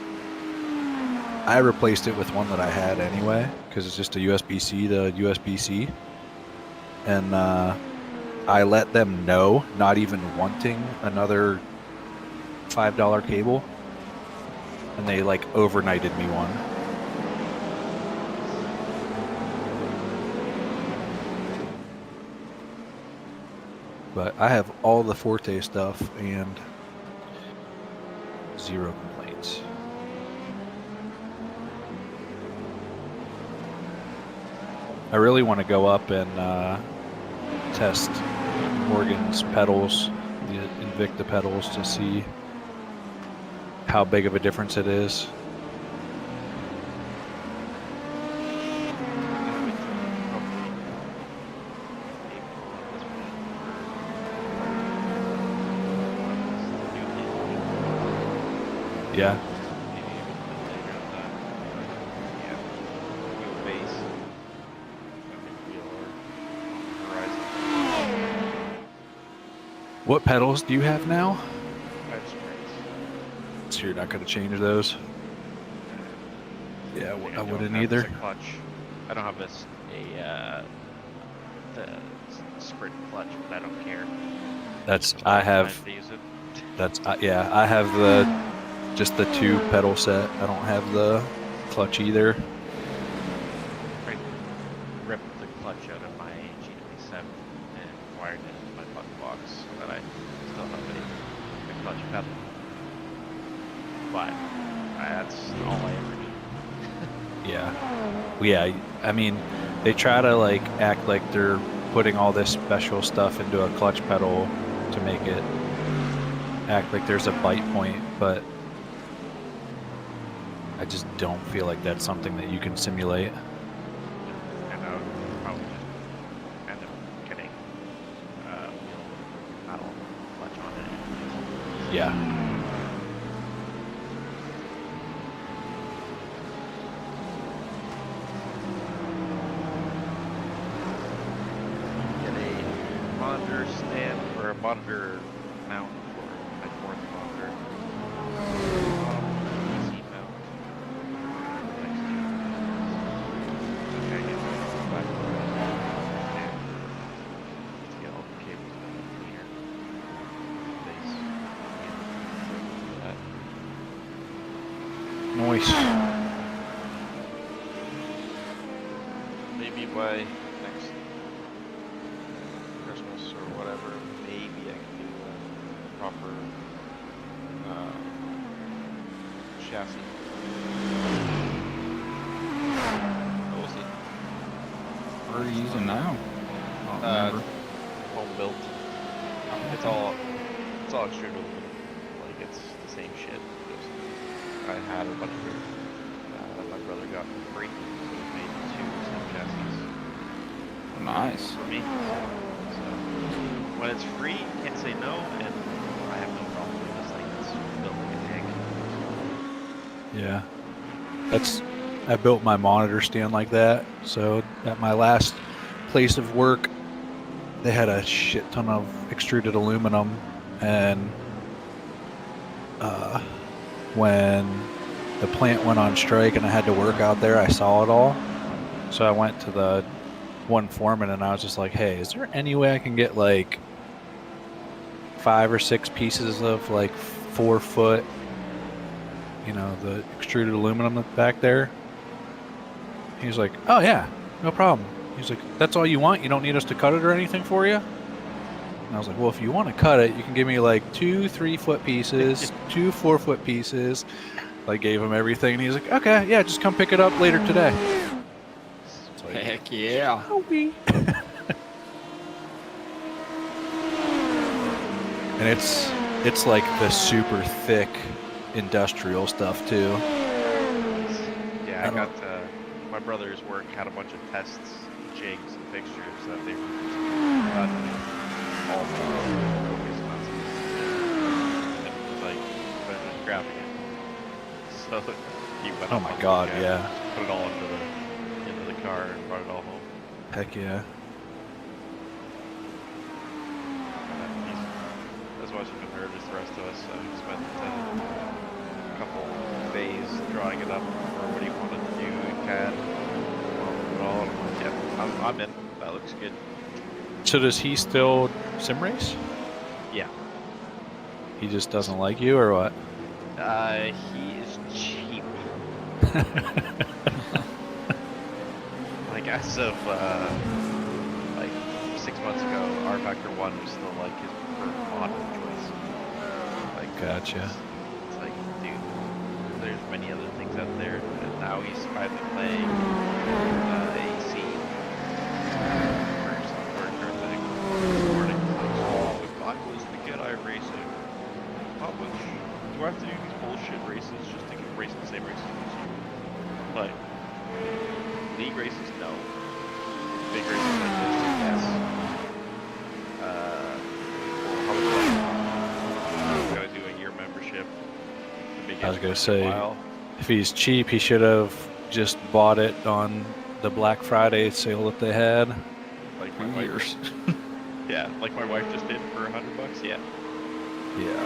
replaced it with one that I had anyway because it's just a USB-C to USB-C, and I let them know, not even wanting another $5 cable, and they like overnighted me one. But I have all the Forte stuff and 0 complaints. I really want to go up and test Morgan's pedals, the Invicta pedals, to see how big of a difference it is. Yeah. What pedals do you have now? So you're not going to change those? Yeah, I wouldn't either. Clutch. I don't have the sprint clutch, but I don't care. I have just the 2 pedal set. I don't have the clutch either. I ripped the clutch out of my G27 and wired it into my button box so that I still have a clutch pedal. But that's all I ever need. Yeah, I mean, they try to like act like they're putting all this special stuff into a clutch pedal to make it act like there's a bite point, but I just don't feel like that's something that you can simulate. And I would probably just end up getting paddle clutch on it. Yeah. Monitor stand or a monitor mount for my 4th monitor. PC mount. Okay, I get back and get all the cables in here. Nice. Maybe by next Christmas or whatever, maybe I can do a proper chassis. We'll see. What are you using now? I don't remember. Home built. It's all extruded aluminum. Like it's the same shit. Just, I had a bunch of it. My brother got for free. So we made 2 stem chassis. Nice. For me. So when it's free, can't say no, and I have no problem with this thing that's built like a tank. Yeah. I built my monitor stand like that. So at my last place of work, they had a shit ton of extruded aluminum, and when the plant went on strike and I had to work out there, I saw it all. So I went to the one foreman and I was just like, hey, is there any way I can get like 5 or 6 pieces of like 4 foot, the extruded aluminum that's back there? He was like, oh yeah, no problem. He's like, that's all you want? You don't need us to cut it or anything for you? And I was like, well, if you want to cut it, you can give me like 2 3-foot pieces, 2 4-foot pieces. I gave him everything, and he's like, okay, yeah, just come pick it up later today. Like, heck yeah. And it's like the super thick industrial stuff too. Yeah, I got my brother's work had a bunch of tests, jigs, and fixtures that they were all focused on. It was like scrapping it. So he went Oh up my on the God, weekend, yeah. just put it all into the car and brought it all home. Heck yeah. As much of a nerd as the rest of us, so he spent a couple days drawing it up for what he wanted to do in CAD. All, and I'm like, yeah, I'm in. That looks good. So does he still sim race? Yeah. He just doesn't like you, or what? He is cheap. Like as of like 6 months ago, R Factor 1 was still like his preferred model choice. Like Gotcha. It's like, dude, there's many other things out there, and now he's finally playing AC. This morning, oh, if I was to get iRacing, how much do I have to do these bullshit races just to get racing the same races as you? Like, league races, no. Big races like this, yes. How much you gotta do a year membership. I was gonna say, if he's cheap, he should have just bought it on the Black Friday sale that they had. Like my wife. Yeah, like my wife just did for $100. Yeah. Yeah.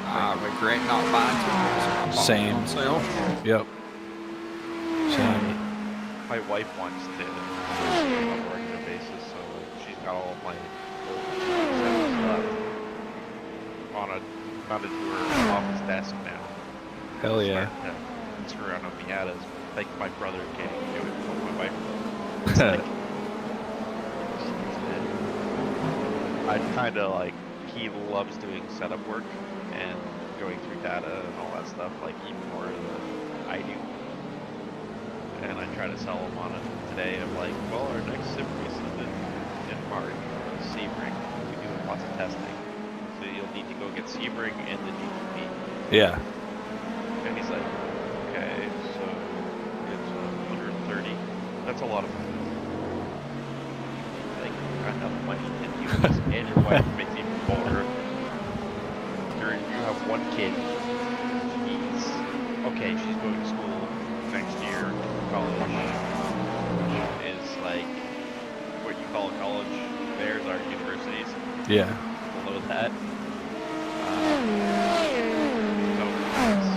I regret not buying tickets. Same. On sale. Yep. Same. My wife wants to on a regular basis, so she's got all my old stuff on a mounted to her office desk now. Hell yeah. It's around on Miatas. Like my brother can't even do it before my wife will. It's like, I kind of like, he loves doing setup work and going through data and all that stuff, like even more than I do. And I try to sell him on it today. I'm like, well, our next sim race is in March, Sebring. We do lots of testing. So you'll need to go get Sebring and the GTP. Yeah. And he's like, okay, so it's 130. That's a lot of money. Like, you've got enough money and you and your wife makes even more. You have one kid. Okay, she's going to school next year. College is like what you call college. There's our universities. Yeah. Below that. So it's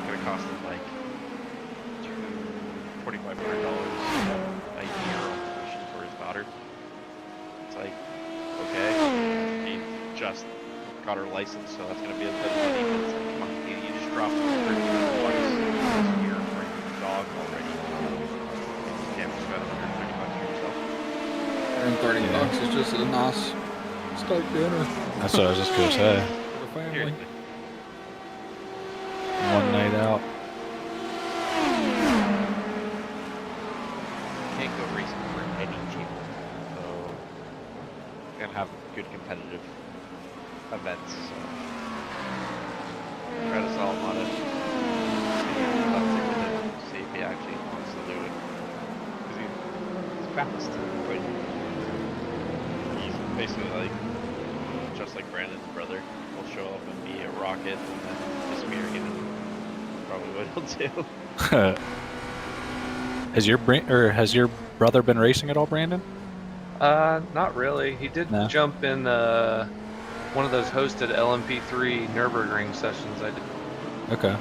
gonna cost them like $2,500 a year on tuition for his daughter. It's like, okay, he just got her license, so that's gonna be a bit of money. But it's like, come on, dude, you just dropped $1,300 this year for your dog already. You can't spend $130 for yourself. $130 is just a nice steak dinner. That's what I was just gonna say. For the family. Seriously. One night out. Can't go racing for any cheaper. So, gonna have good competitive events. So, try to sell him on it. See if he actually wants to do it. Because he's fast. But he's basically like, just like Brandon's brother. Will show up and be a rocket and then disappear again. Probably what he'll do. Has your brother been racing at all, Brandon? Not really. He did No. jump in one of those hosted LMP3 Nürburgring sessions I did. Okay.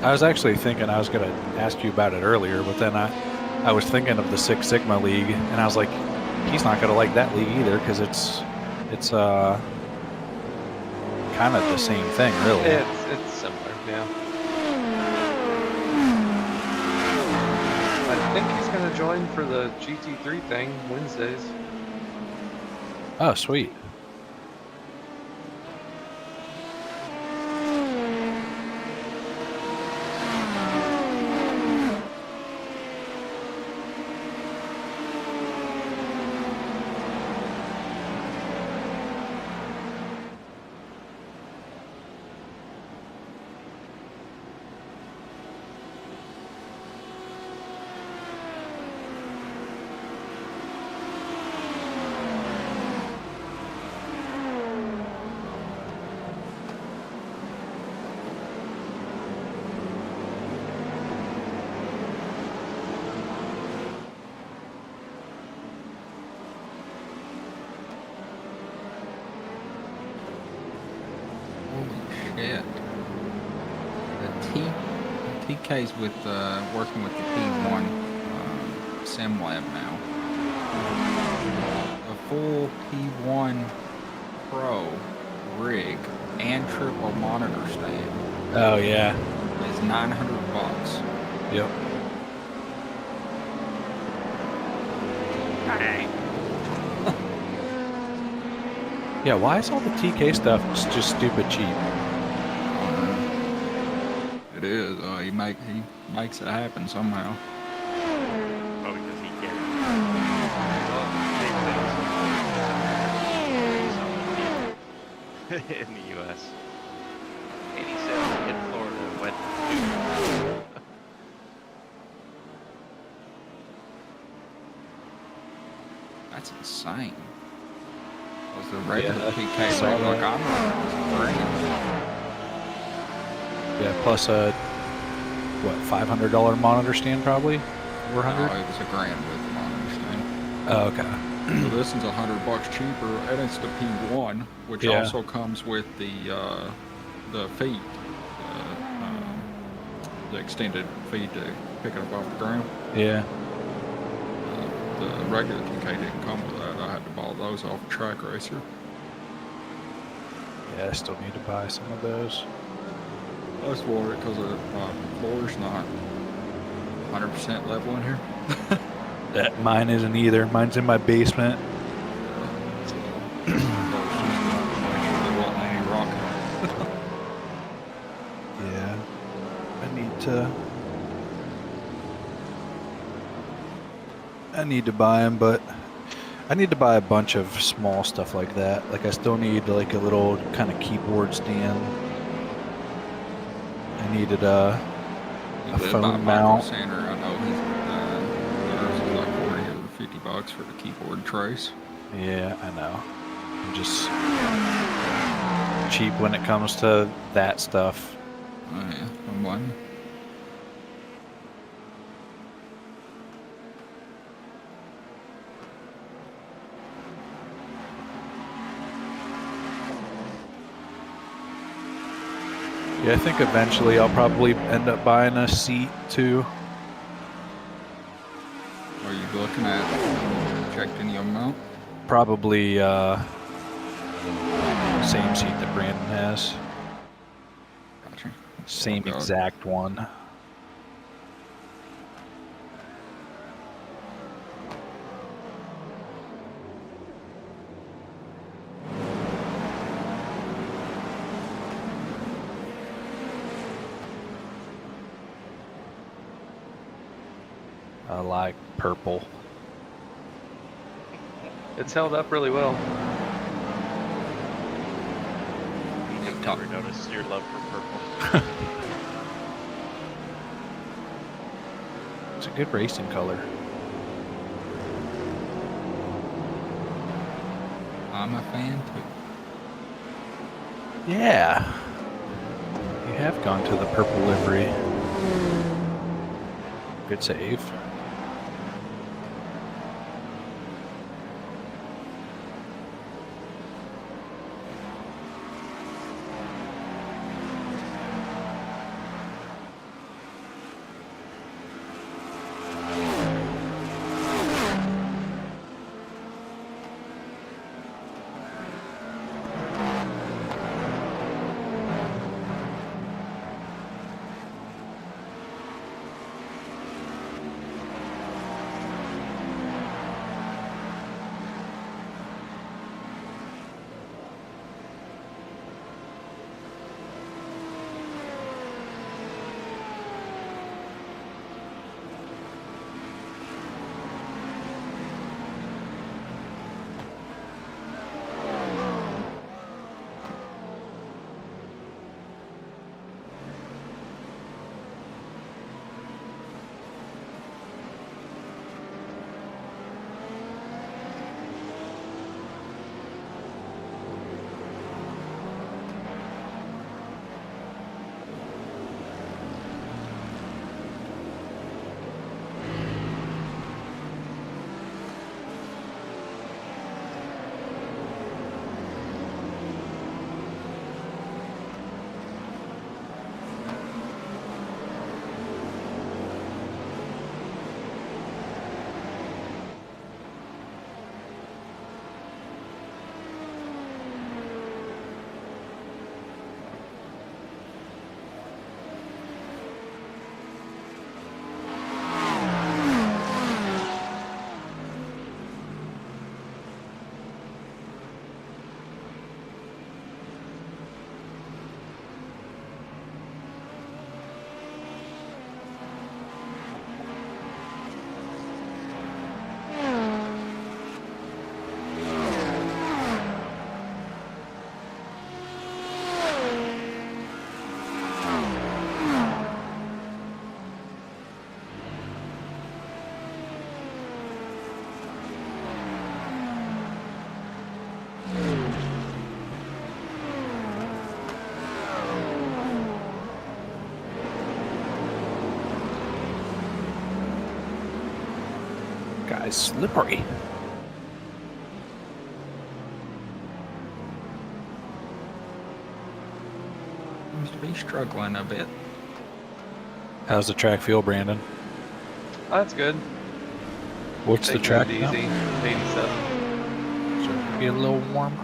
I was actually thinking I was going to ask you about it earlier, but then I was thinking of the Six Sigma League, and I was like, he's not going to like that league either because it's kind of the same thing, really. It's similar, yeah. I think he's going to join for the GT3 thing Wednesdays. Oh, sweet. forget. TK's with working with the P1 sim lab now. A full P1 Pro rig and triple monitor stand Oh yeah. is $900. Yep. Yeah, why is all the TK stuff just stupid cheap? It is. He makes it happen somehow. Oh, because he can. In the U.S. 87 in Florida went to. That's insane. Was the regular Yeah, PK saw rig like that. I'm running? Yeah, plus a what, $500 monitor stand probably? No, 400? it was $1,000 with the monitor stand. Oh, okay. So this is $100 cheaper, and it's the P1, which Yeah. also comes with the feet, the extended feet to pick it up off the ground. Yeah. The regular TK didn't come with that. I had to buy those off Track Racer. Yeah, I still need to buy some of those. I was worried because the floor's not 100% level in here. Mine isn't either. Mine's in my basement. So, there wasn't any rock. Yeah. I need to buy them, but I need to buy a bunch of small stuff like that. Like I still need like a little kind of keyboard stand. I needed a phone mount. Center, I know theirs is like 40 or 50 bucks for the keyboard trace. Yeah, I know. I'm just cheap when it comes to that stuff. Oh yeah, I'm buying. Yeah, I think eventually I'll probably end up buying a seat too. Are you looking at checked any of them out? Probably same seat that Brandon has. Gotcha. Same Oh, God. exact one. I like purple. It's held up really well. I've never noticed your love for purple. It's a good racing color. I'm a fan too. Yeah. You have gone to the purple livery. Good save. is slippery. Seems to be struggling a bit. How's the track feel, Brandon? That's good. What's the Taking track it now? easy. 87. So be a little warm.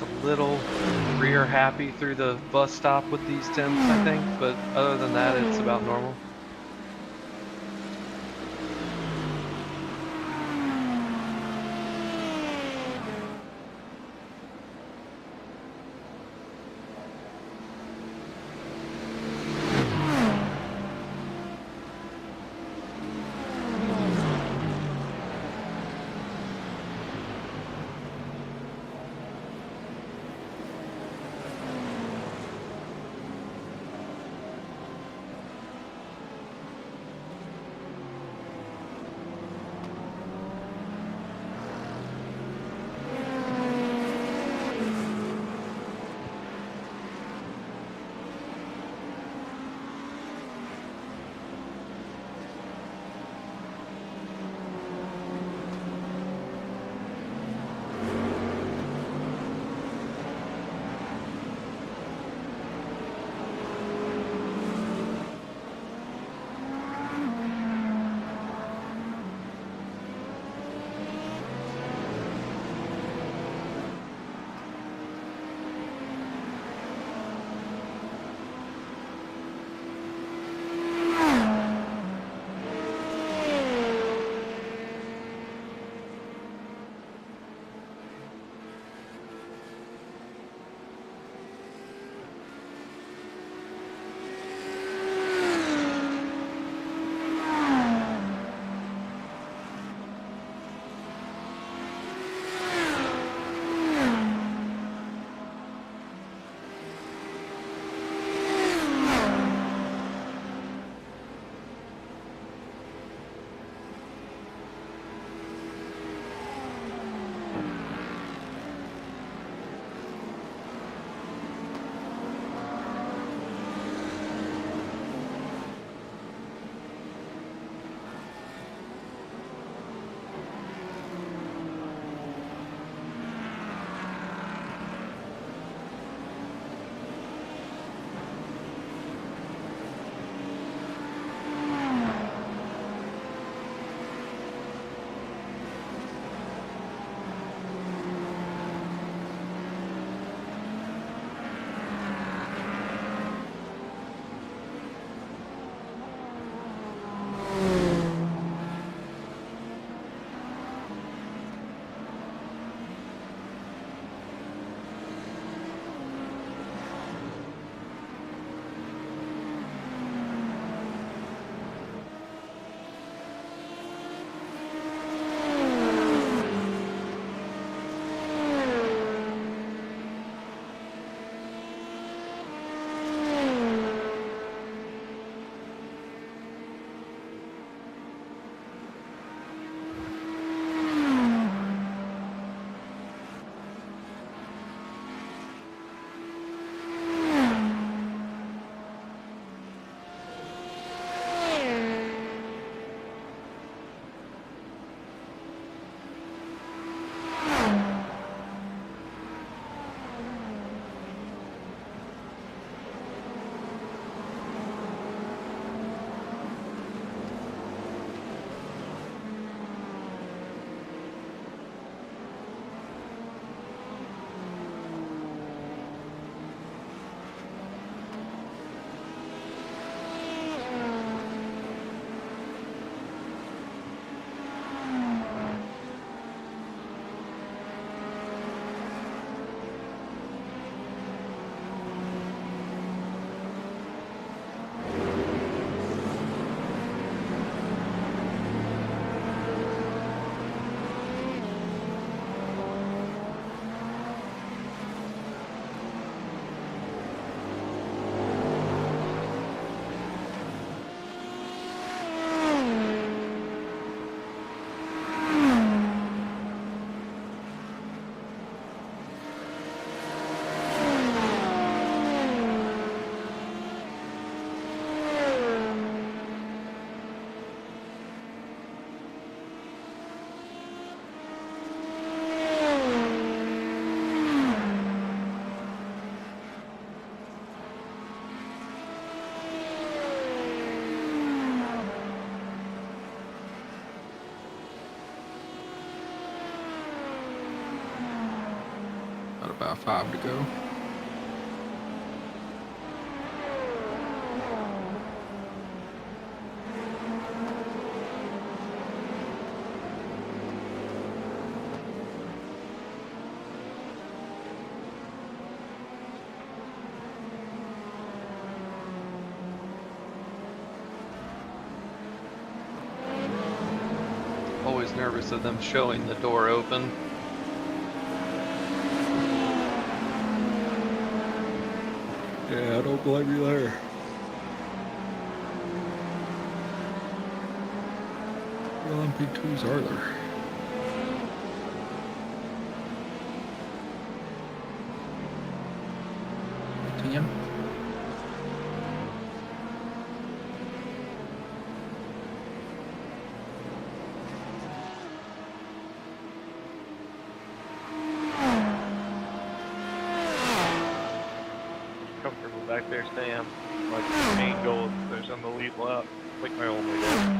It's a little rear happy through the bus stop with these temps, I think, but other than that, it's about normal. Got about 5 to go. Always nervous of them showing the door open. Yeah, I don't blame you there. What LMP2s are there? Ten? Comfortable back there, Sam. Like the main goal is there's on the lead lap. Like my only goal.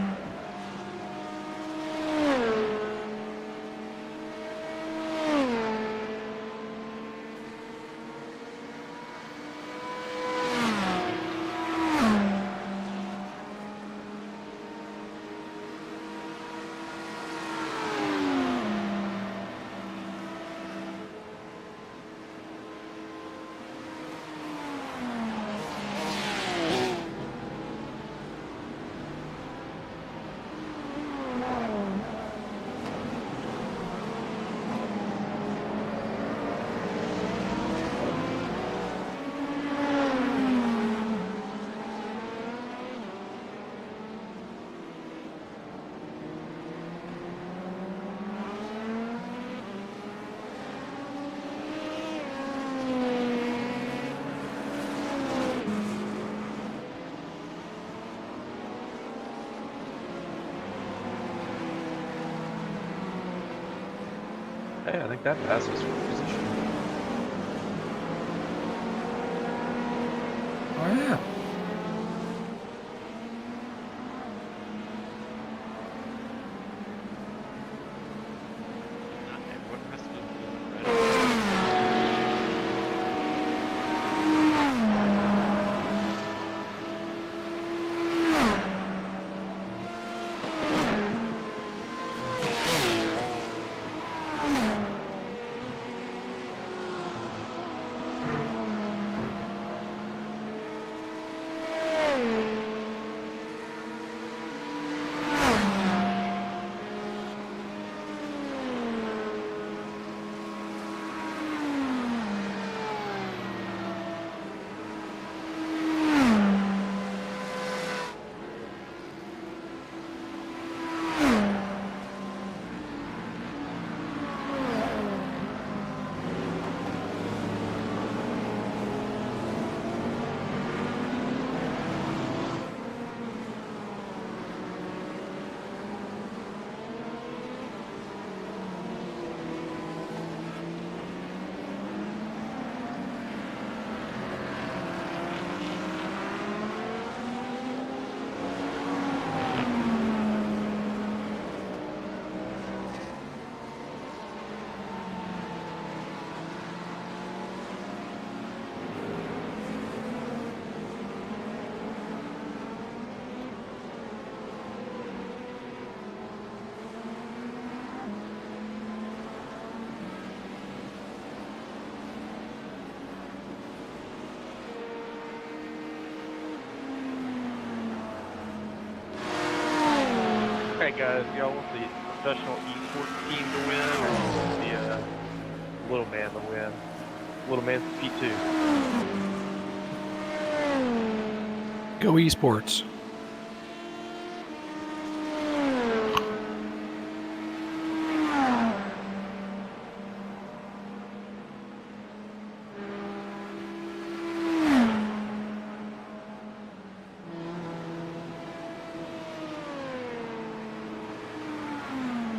Hey, I think that passes for position. Oh yeah. Alright guys, y'all want the professional esports team to win or the little man to win? Little man's P2. Go esports.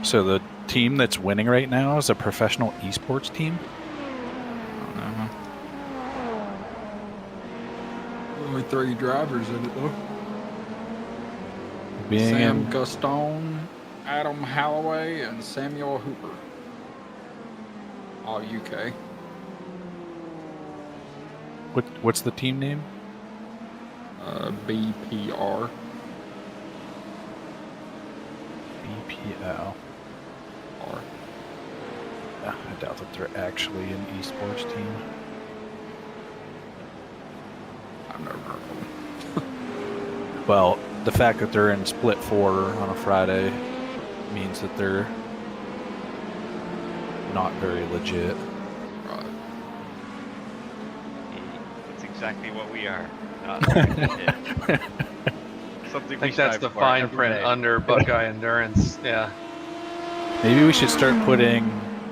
So the team that's winning right now is a professional esports team? Only 3 drivers in it though. Being Sam in, Gustone, Adam Holloway, and Samuel Hooper. All UK. What's the team name? BPR. BPL. R. I doubt that they're actually an esports team. I've never heard of them. Well, the fact that they're in split 4 on a Friday means that they're not very legit. Right. That's exactly what we are. Not very legit. Something I think that's the fine print under Buckeye Endurance. Yeah. Maybe we should start putting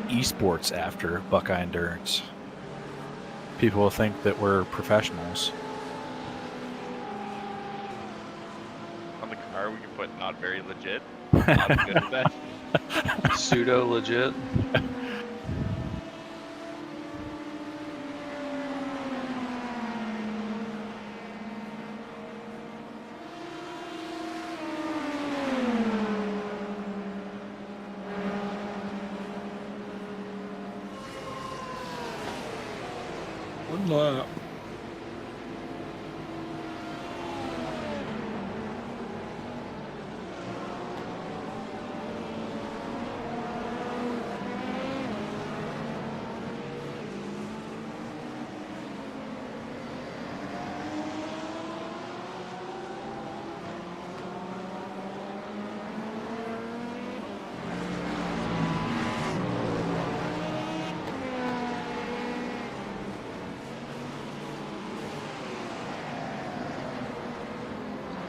esports after Buckeye Endurance. People will think that we're professionals. On the car, we can put not very legit. Not as good as that. Pseudo legit. One lap.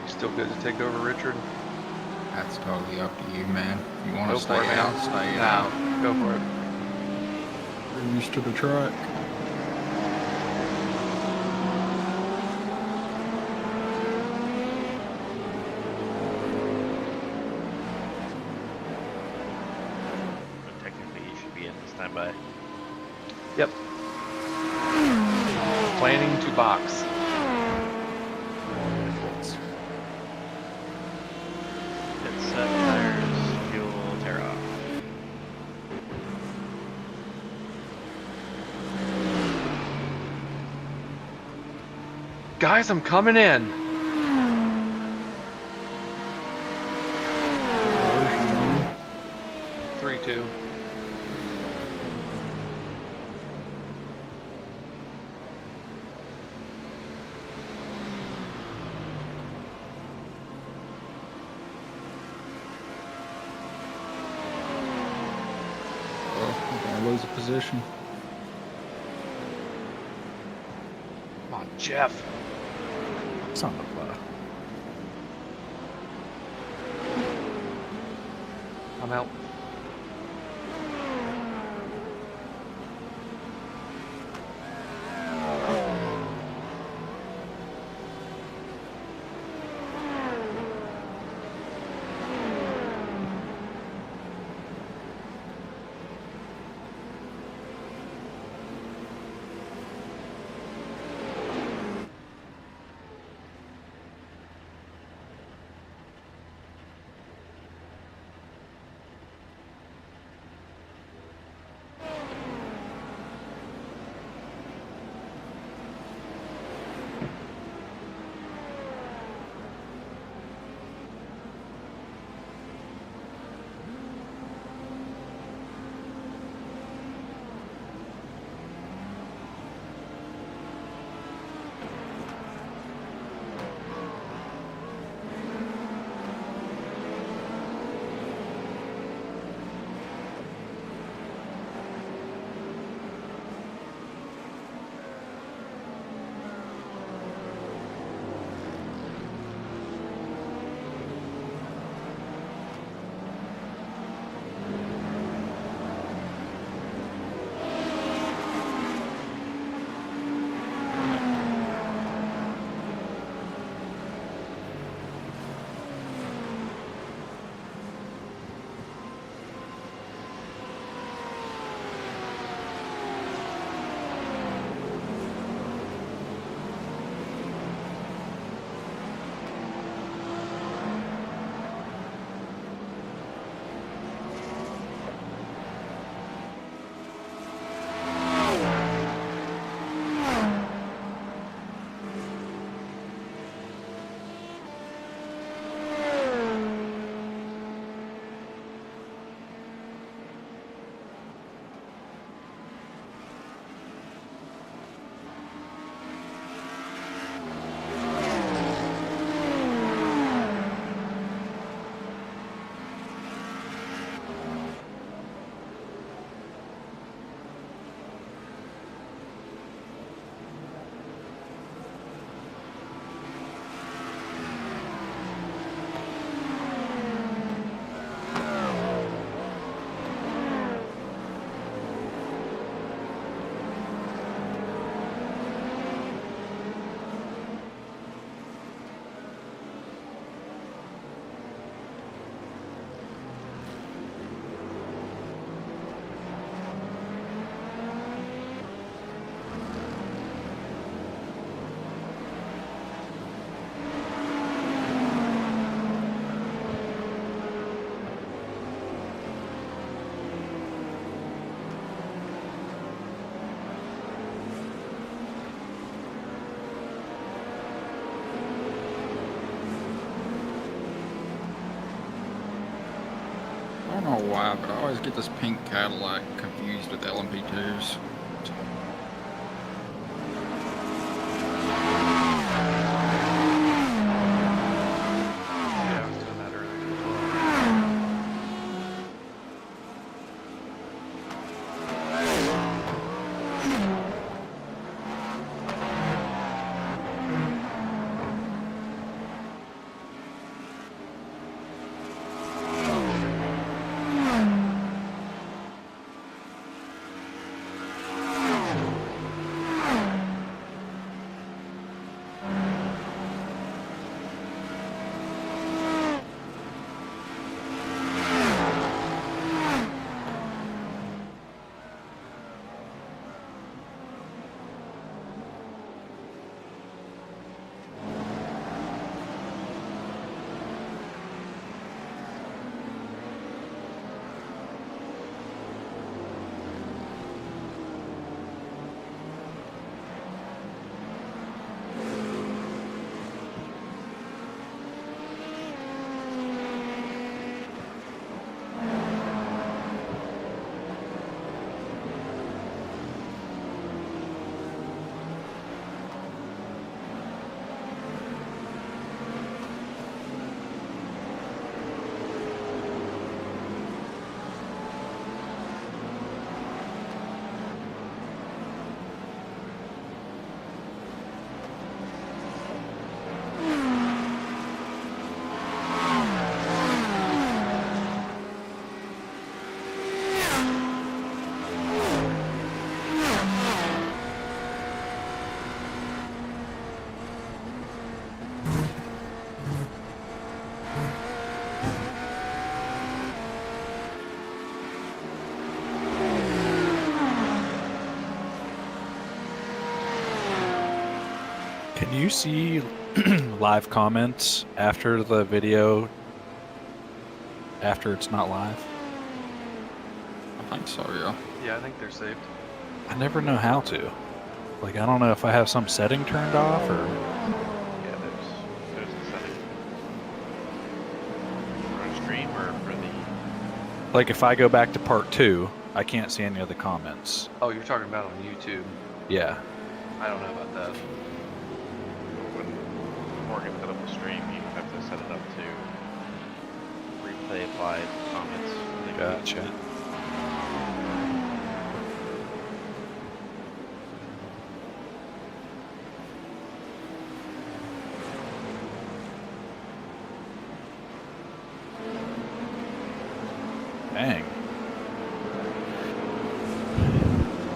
Still good to take over, Richard? That's totally up to you, man. You want Go to for stay it, man. out, stay out. Go for it. You're used to the track. But technically, you should be in this time by. Yep. Planning to box. Hit set, tires, fuel, tear off. Guys, I'm coming in. Three, two. Oh, we're gonna lose a position. Come on, Jeff. Son of a... I'm out. know why, but I always get this pink Cadillac confused with LMP2s. Yeah, I was doing that earlier as well. Can you see live comments after the video, after it's not live? I think so, yeah. Yeah, I think they're saved. I never know how to. Like, I don't know if I have some setting turned off or... Yeah, there's a setting for a stream or for the. Like, if I go back to part 2, I can't see any of the comments. Oh, you're talking about on YouTube. Yeah. I don't know about that. When Morgan put up a stream, you have to set it up to replay applied comments. Gotcha. Dang.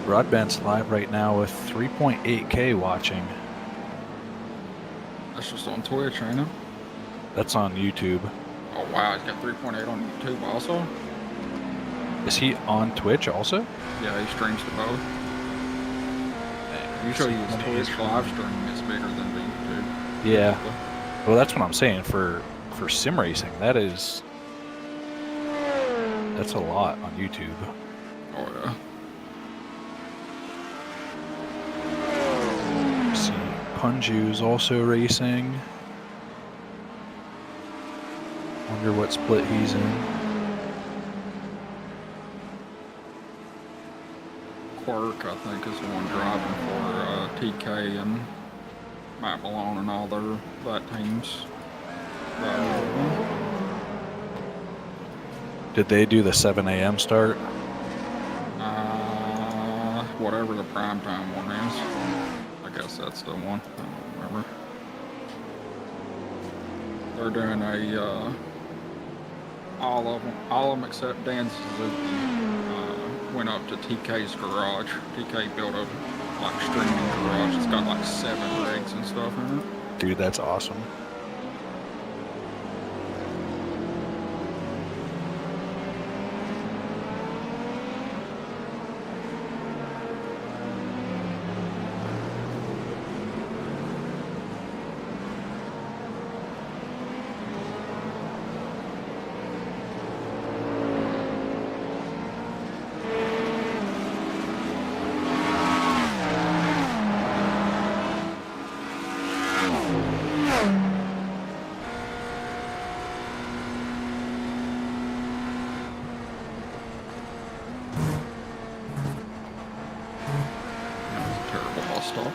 Broadband's live right now with 3.8K watching. That's just on Twitch, ain't it? That's on YouTube. Oh wow, he's got 3.8 on YouTube also? Is he on Twitch also? Yeah, he streams to both. Usually his Twitch live stream is bigger than the YouTube. Yeah. Well, that's what I'm saying. For sim racing, that's a lot on YouTube. Oh yeah. Let's see, Punju's also racing. Wonder what split he's in. Quirk, I think, is the one driving for TK and Matt Malone and all that teams. Did they do the 7 a.m. start? Whatever the primetime one is. I guess that's the one. I don't remember. They're doing all of them except Dan Suzuki went up to TK's garage. TK built a streaming garage. It's got like 7 rigs and stuff in it. Dude, that's awesome. fast start.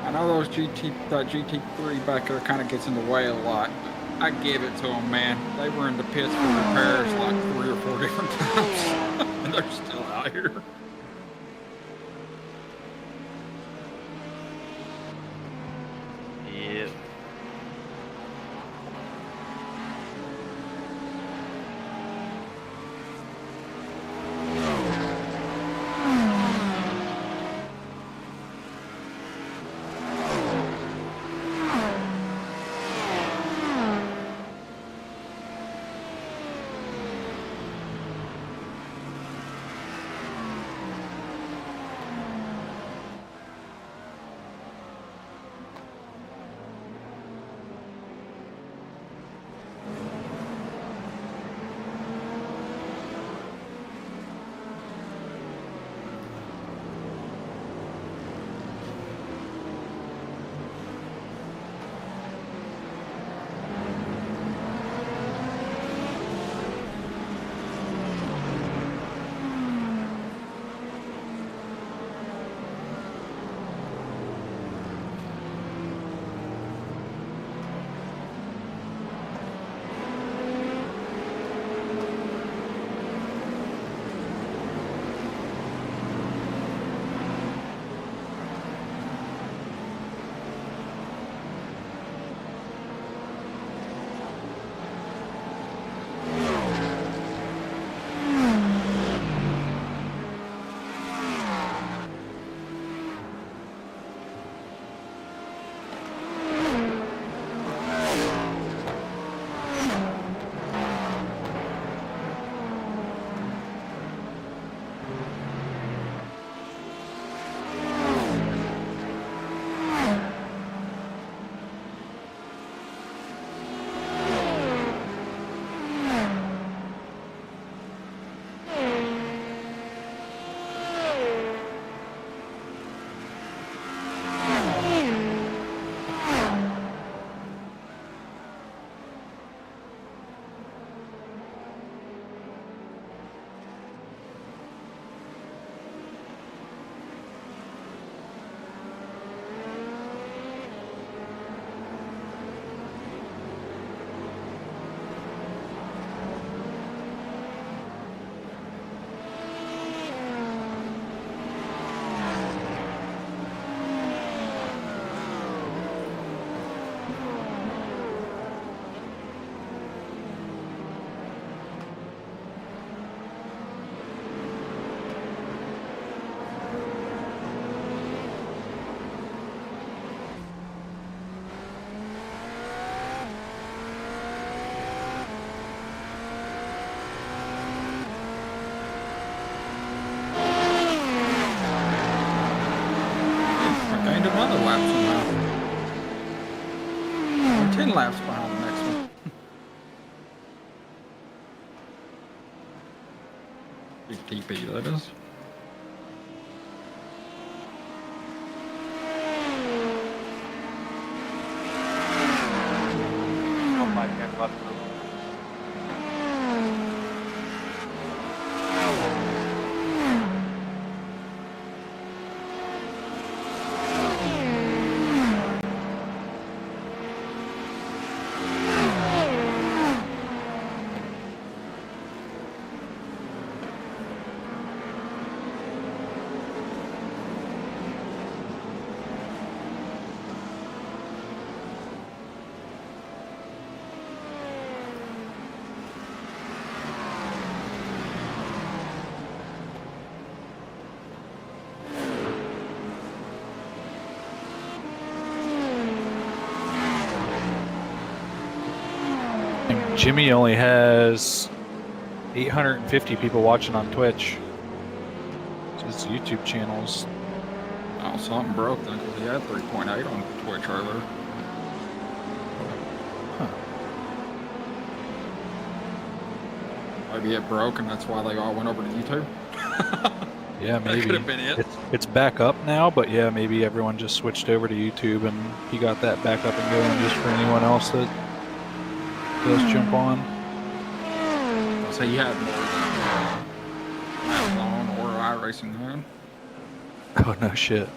I know that GT3 back there kind of gets in the way a lot. But I give it to them, man. They were in the pits for repairs like 3 or 4 different times, and they're still out here. Yep. Another lap somehow. I'm 10 laps behind the next one. Big TP, that is. Oh my God. And Jimmy only has 850 people watching on Twitch. His YouTube channels. Oh, something broke then because he had 3.8 on Twitch earlier. Huh. Maybe it broke and that's why they all went over to YouTube. Yeah, maybe. That could have been it. It's back up now, but yeah, maybe everyone just switched over to YouTube and he got that back up and going just for anyone else that does jump on. So he had more than Matt Long or iRacing had. Oh, no shit.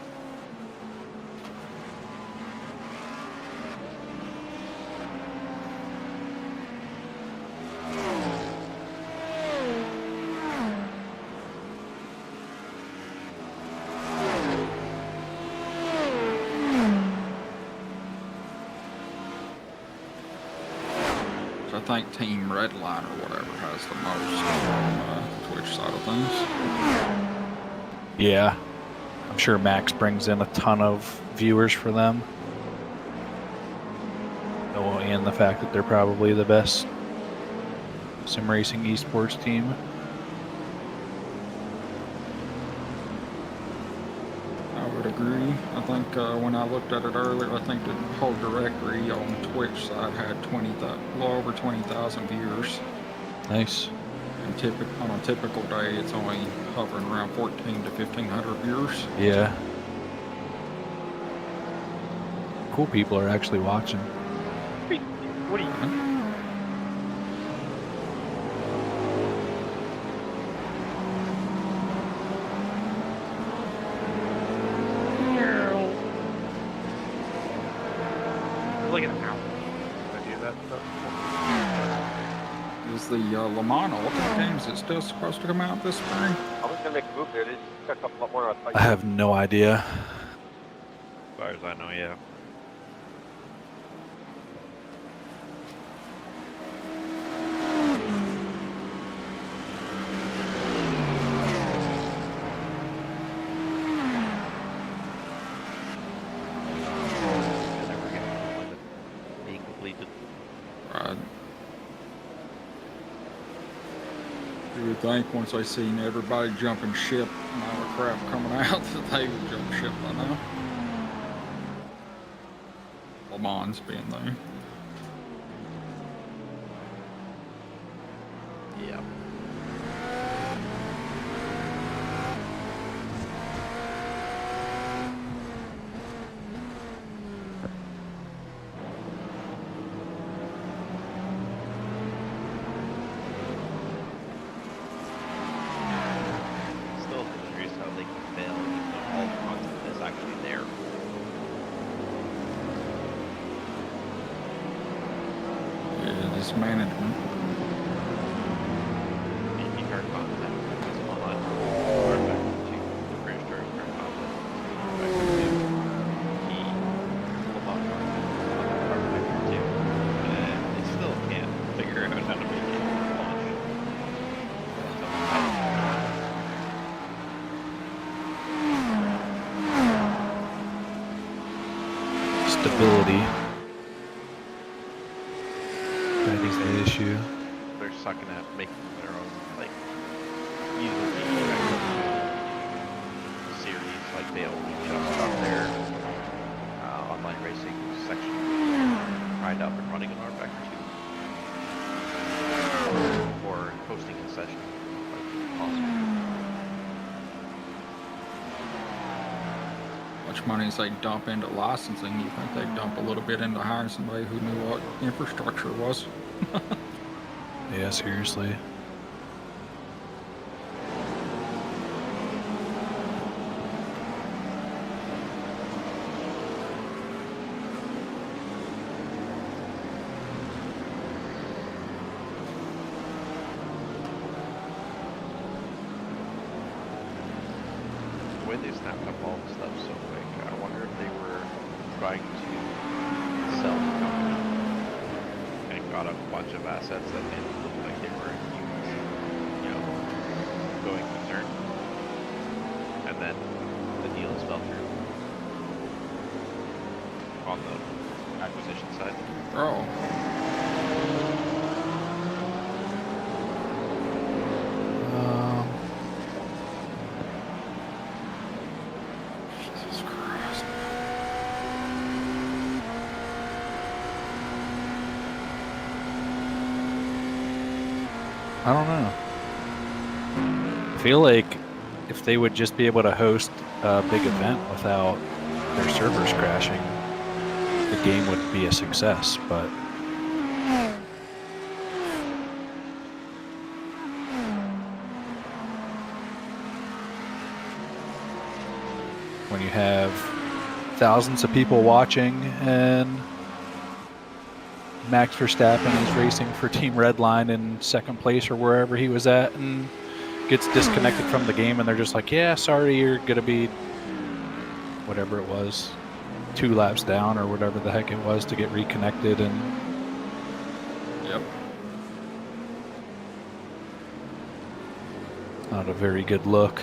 I think Team Redline or whatever has the most on Twitch side of things. Yeah. I'm sure Max brings in a ton of viewers for them. Oh, and the fact that they're probably the best sim racing esports team. I would agree. I think when I looked at it earlier, I think the whole directory on Twitch side had a little over 20,000 viewers. Nice. And on a typical day, it's only hovering around 14 to 1,500 viewers. Yeah. Cool people are actually watching. What are you? Like an hour. I do that stuff. Is the Le Mans Ultimate Games is still supposed to come out this spring? I was gonna make a move there. They just got a couple more. I have no idea. As far as I know, yeah. Right. You would think once they seen everybody jumping ship and all the crap coming out that they would jump ship by now. Le Mans being there. Yeah. Still curious how they can fail even though all the content is actually there. Yeah, this management. IndyCar content is on our back to the British Touring Car content. Back to the Le Mans content on our back too. And they still can't figure out how to make it launch. Stability. That is the issue. They're sucking at making their own, like, using the series, like they only just got their online racing section right up and running in our back too. Or hosting a session, like, possible. Much money as they dump into licensing, you think they'd dump a little bit into hiring somebody who knew what infrastructure was? Yeah, seriously. The way they snapped up all the stuff so quick, I wonder if they were trying to sell the company and got a bunch of assets that didn't look like they were a huge, going concern. And then the deals fell through on the acquisition side. Oh. I don't know. I feel like if they would just be able to host a big event without their servers crashing, the game would be a success, but when you have thousands of people watching and Max Verstappen is racing for Team Redline in second place or wherever he was at and gets disconnected from the game and they're just like, yeah, sorry, you're going to be whatever it was, 2 laps down or whatever the heck it was to get reconnected. And Yep. not a very good look.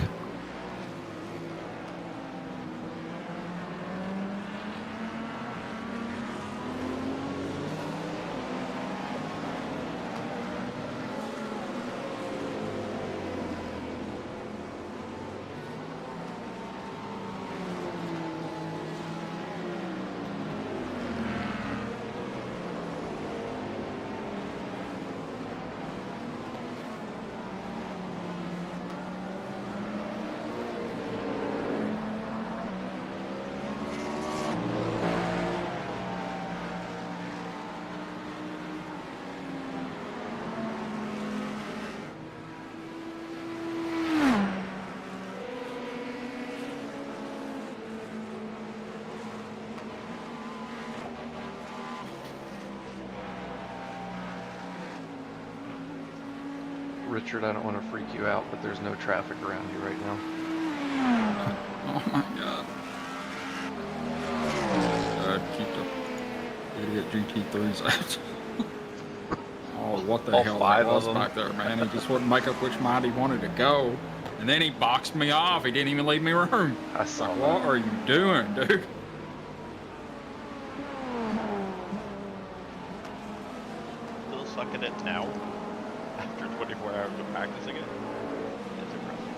Richard, I don't want to freak you out, but there's no traffic around you right now. Oh my god. Keep the idiot GT3s out. Oh, what the All hell 5 that of was them. back there, man. He just wouldn't make up which mind he wanted to go. And then he boxed me off. He didn't even leave me room. I saw Like, that. what are you doing, dude? Still sucking it now. After 24 hours of practicing it. It's impressive.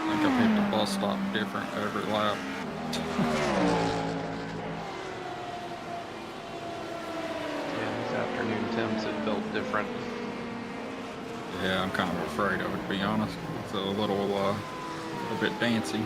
I think I've hit the bus stop different every lap. Yeah, these afternoon temps, it felt different. Yeah, I'm kind of afraid of it, to be honest. It's a little bit dancy.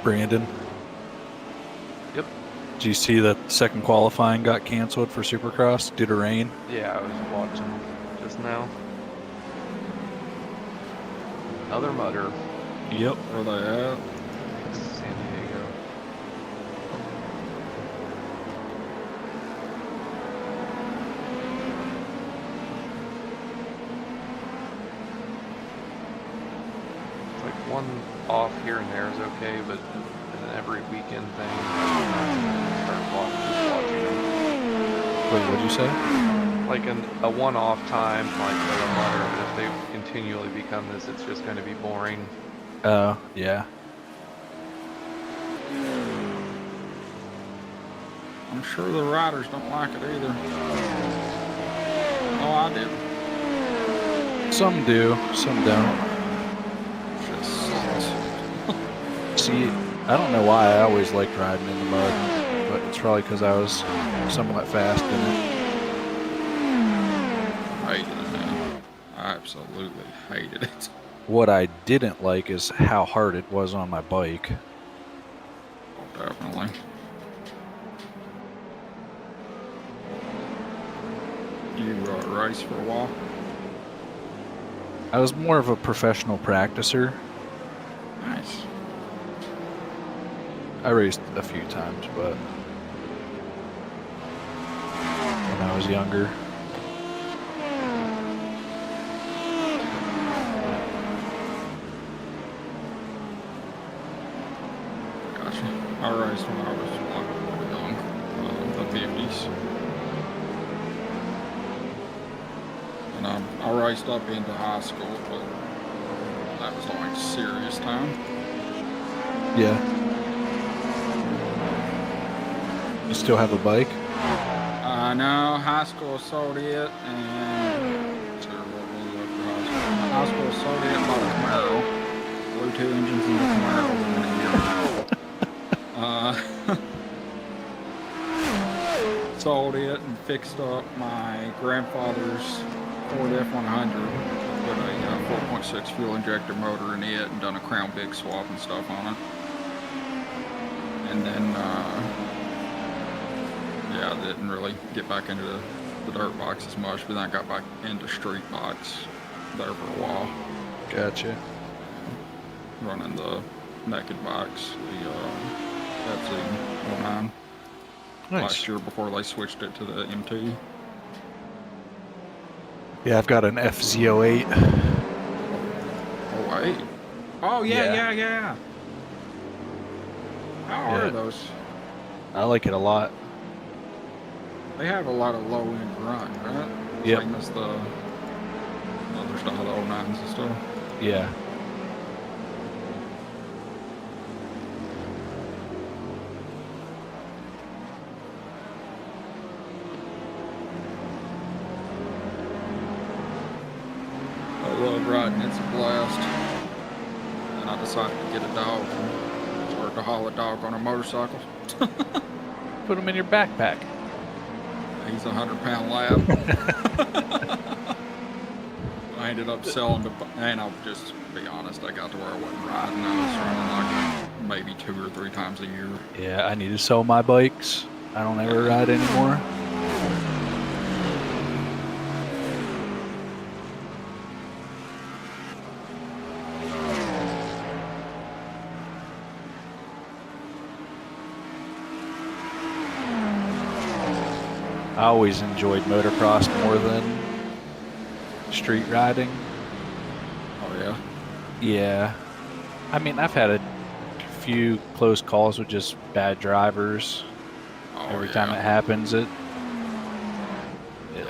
Brandon. Yep. Did you see that second qualifying got canceled for Supercross due to rain? Yeah, I was watching just now. Another mutter. Yep. Where they at? San Diego. It's like one off here and there is okay, but an every weekend thing. Start watching them. Wait, what'd you say? Like a one-off time, like for the mutter, but if they continually become this, it's just going to be boring. Oh, yeah. I'm sure the riders don't like it either. Oh, I do. Some do, some don't. Just sucks. See, I don't know why I always liked riding in the mud, but it's probably because I was somewhat fast in it. I hated it, man. I absolutely hated it. What I didn't like is how hard it was on my bike. Oh, definitely. You race for a while? I was more of a professional practicer. Nice. I raced a few times, but when I was younger. Gotcha. I raced when I was young, the 50s. And I raced up into high school, but that was only serious time. Yeah. You still have a bike? No, high school sold it, and sure, what was it for high school? High school sold it, bought a Camaro. Blew 2 engines in the Camaro within a year. Sold it and fixed up my grandfather's Ford F100. Put a 4.6 fuel injector motor in it and done a Crown Vic swap and stuff on it. And then, yeah, I didn't really get back into the dirt bikes as much, but then I got back into street bikes there for a while. Gotcha. Running the naked bikes, the FC09. Nice. Last year before they switched it to the MT. Yeah, I've got an FZ08. Oh, wait. Oh, yeah. How are those? I like it a lot. They have a lot of low end grunt, right? Yep. Same as the other stuff, the 09s and stuff. Yeah. I love riding, it's a blast. And I decided to get a dog and start to haul a dog on a motorcycle. Put them in your backpack. He's a 100-pound lab. I ended up selling the, and I'll just be honest, I got to where I wasn't riding. I was running like maybe 2 or 3 times a year. Yeah, I need to sell my bikes. I don't ever ride anymore. I always enjoyed motocross more than street riding. Oh yeah? Yeah. I mean, I've had a few close calls with just bad drivers. Oh, Every yeah. time it happens, it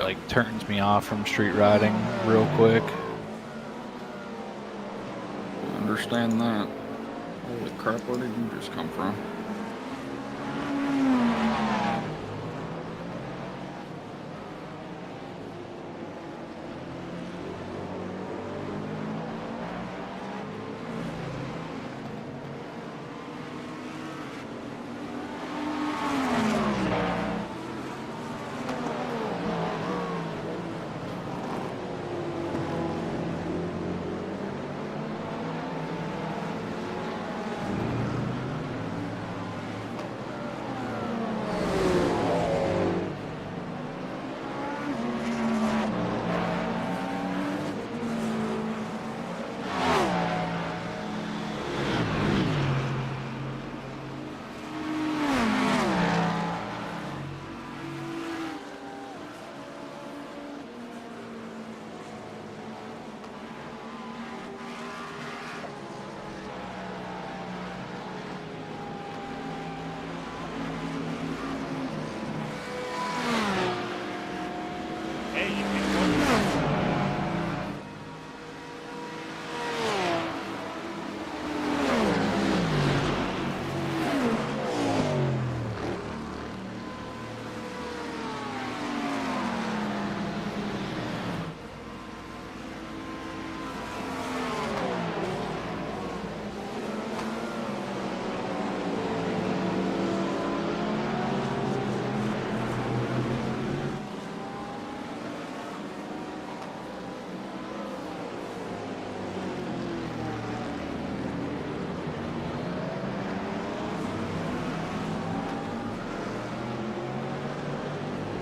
like turns me off from street riding real quick. I understand that. Holy crap, where did you just come from?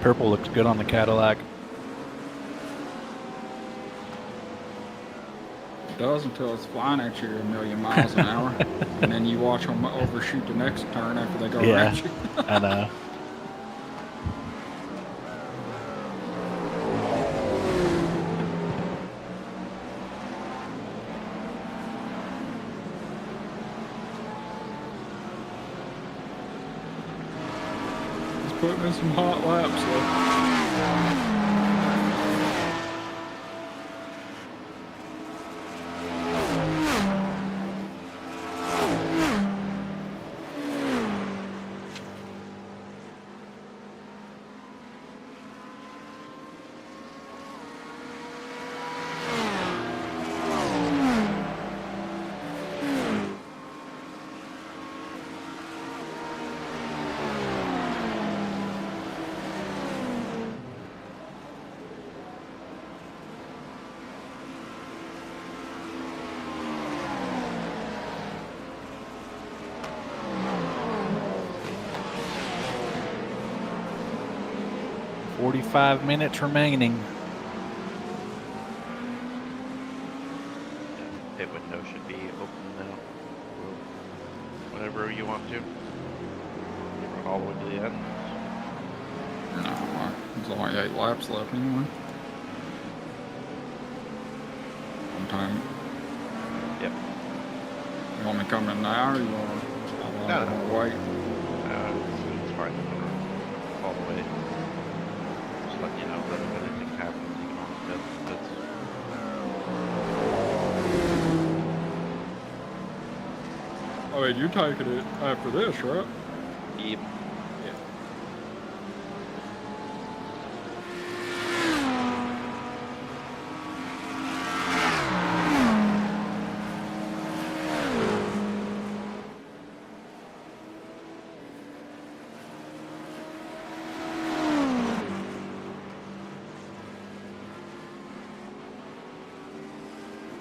Purple looks good on the Cadillac. It does until it's flying at you a million miles an hour, and then you watch them overshoot the next turn after they go Yeah. around you. I know. He's putting in some hot laps though. Yeah. 45 minutes remaining. Pit window should be open now. Whenever you want to. Run all the way to the end. No, there's only 8 laps left anyway. One time. Yep. You want me to come in now, or you want to wait? It's fine. All the way. Just let you know that if anything happens, you can always get the pits. Oh, wait, you're taking it after this, right? Yep.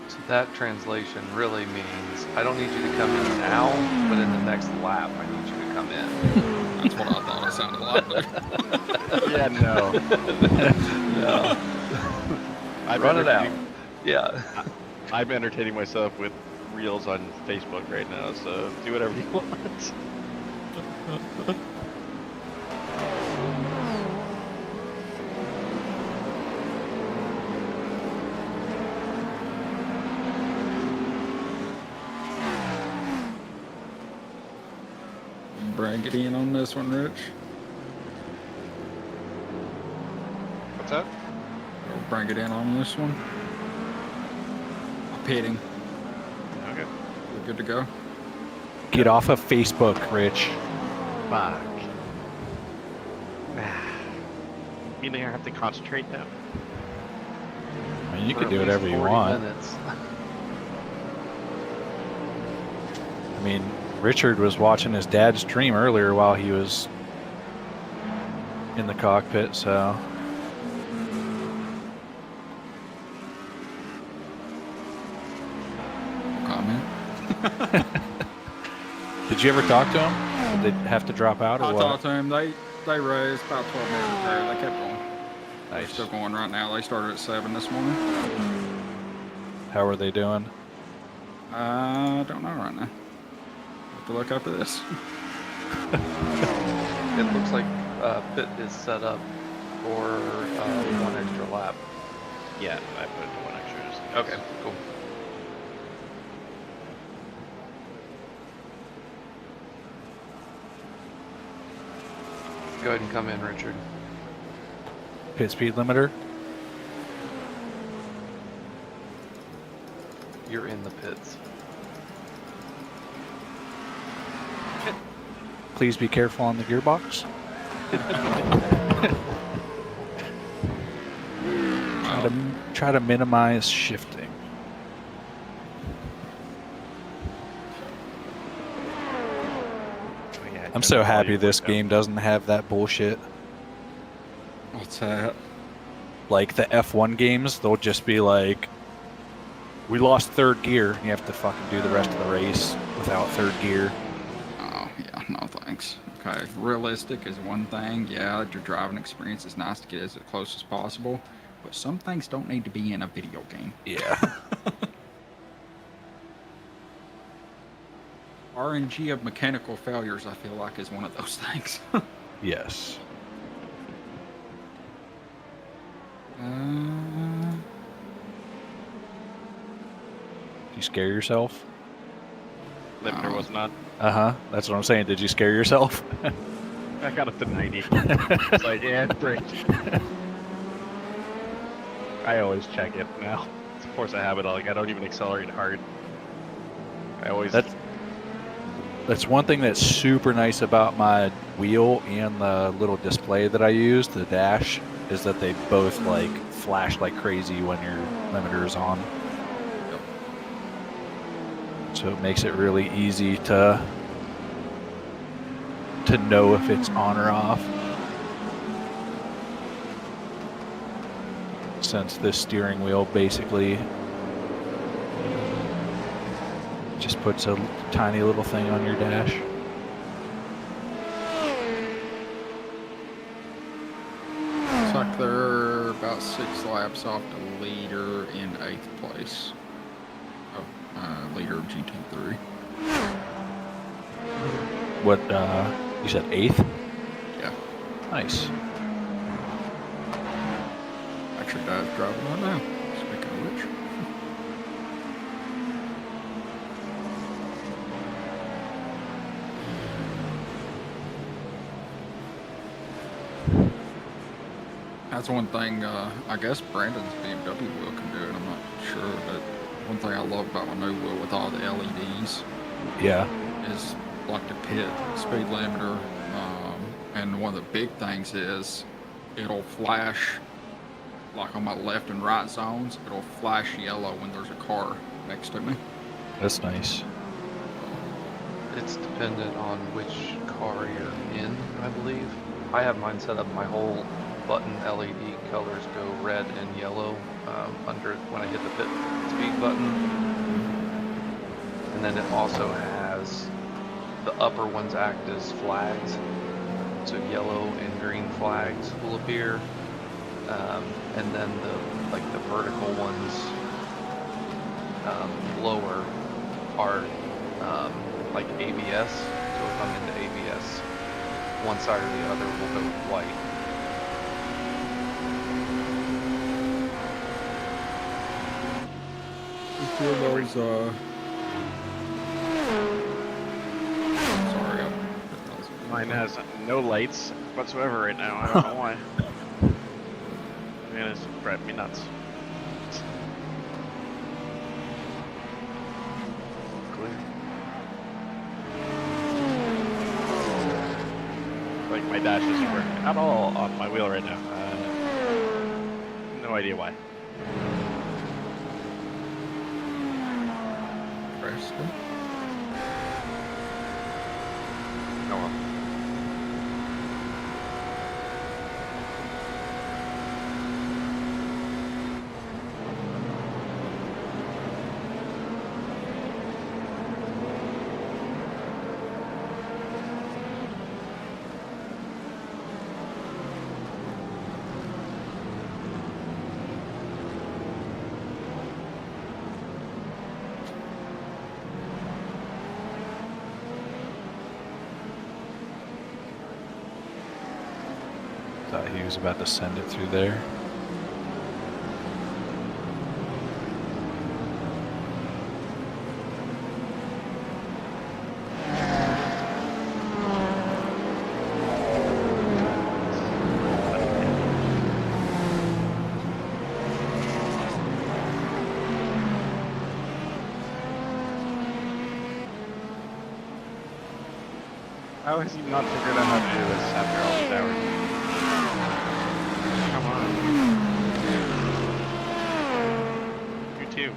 So that translation really means I don't need you to come in now, but in the next lap I need you to come in. That's what I thought it sounded like. Yeah, no. No. I'm Run it out. Yeah. I'm entertaining myself with reels on Facebook right now, so do whatever you want. Bring it in on this one, Rich. What's that? Or bring it in on this one. Pitting. Okay. We're good to go. Get off of Facebook, Rich. Fuck. Meaning I have to concentrate now? I mean, you For can at do least whatever you 40 want. minutes. I mean, Richard was watching his dad's stream earlier while he was in the cockpit, so. Comment. Did you ever talk to him? Did they have to drop out or I what? talked to him. They raced about 12 minutes there. They kept going. They're Nice. still going right now. They started at 7 this morning. How are they doing? I don't know right now. Have to look after this. It looks like pit is set up for 1 extra lap. Yeah, I put it to 1 extra just in case. Okay, cool. Go ahead and come in, Richard. Pit speed limiter? You're in the pits. Please be careful on the gearbox. Try to minimize shifting. Oh, yeah, I'm turn so the happy volume this way game down. doesn't have that bullshit. What's that? Like the F1 games, they'll just be like, we lost third gear. You have to fucking do the rest of the race without third gear. Oh, yeah. No, thanks. Okay, realistic is one thing. Yeah, your driving experience is nice to get as close as possible, but some things don't need to be in a video game. Yeah. RNG of mechanical failures, I feel like, is one of those things. Yes. You scare yourself? Limiter was not. Uh-huh. That's what I'm saying. Did you scare yourself? I got up to 90. It's like, yeah, great. I always check it now. Of course I have it all. Like, I don't even accelerate hard. I always... That's one thing that's super nice about my wheel and the little display that I use, the dash, is that they both like flash like crazy when your limiter is on. So it makes it really easy to know if it's on or off. Since this steering wheel basically just puts a tiny little thing on your dash. Looks like they're about 6 laps off the leader in 8th place. Oh, leader of GT3. What, you said 8th? Yeah. Nice. Actually, Dad's driving right now. Speaking of which. That's one thing, I guess Brandon's BMW wheel can do it, I'm not sure, but one thing I love about my new wheel with all the LEDs Yeah. is like the pit speed limiter, and one of the big things is it'll flash, like on my left and right zones, it'll flash yellow when there's a car next to me. That's nice. It's dependent on which car you're in, I believe. I have mine set up, my whole button LED colors go red and yellow under when I hit the pit speed button. And then it also has the upper ones act as flags. So yellow and green flags will appear. And then the vertical ones lower are like ABS. So if I'm into ABS, one side or the other will go white. Those, sorry, Mine has no lights whatsoever right now. I don't know why. Man, it's driving me nuts. Clear. Like my dash isn't working at all on my wheel right now. No idea why. Oh well. Thought he was about to send it through there. How has he not figured out how to do this after all these hours? Come on. You too.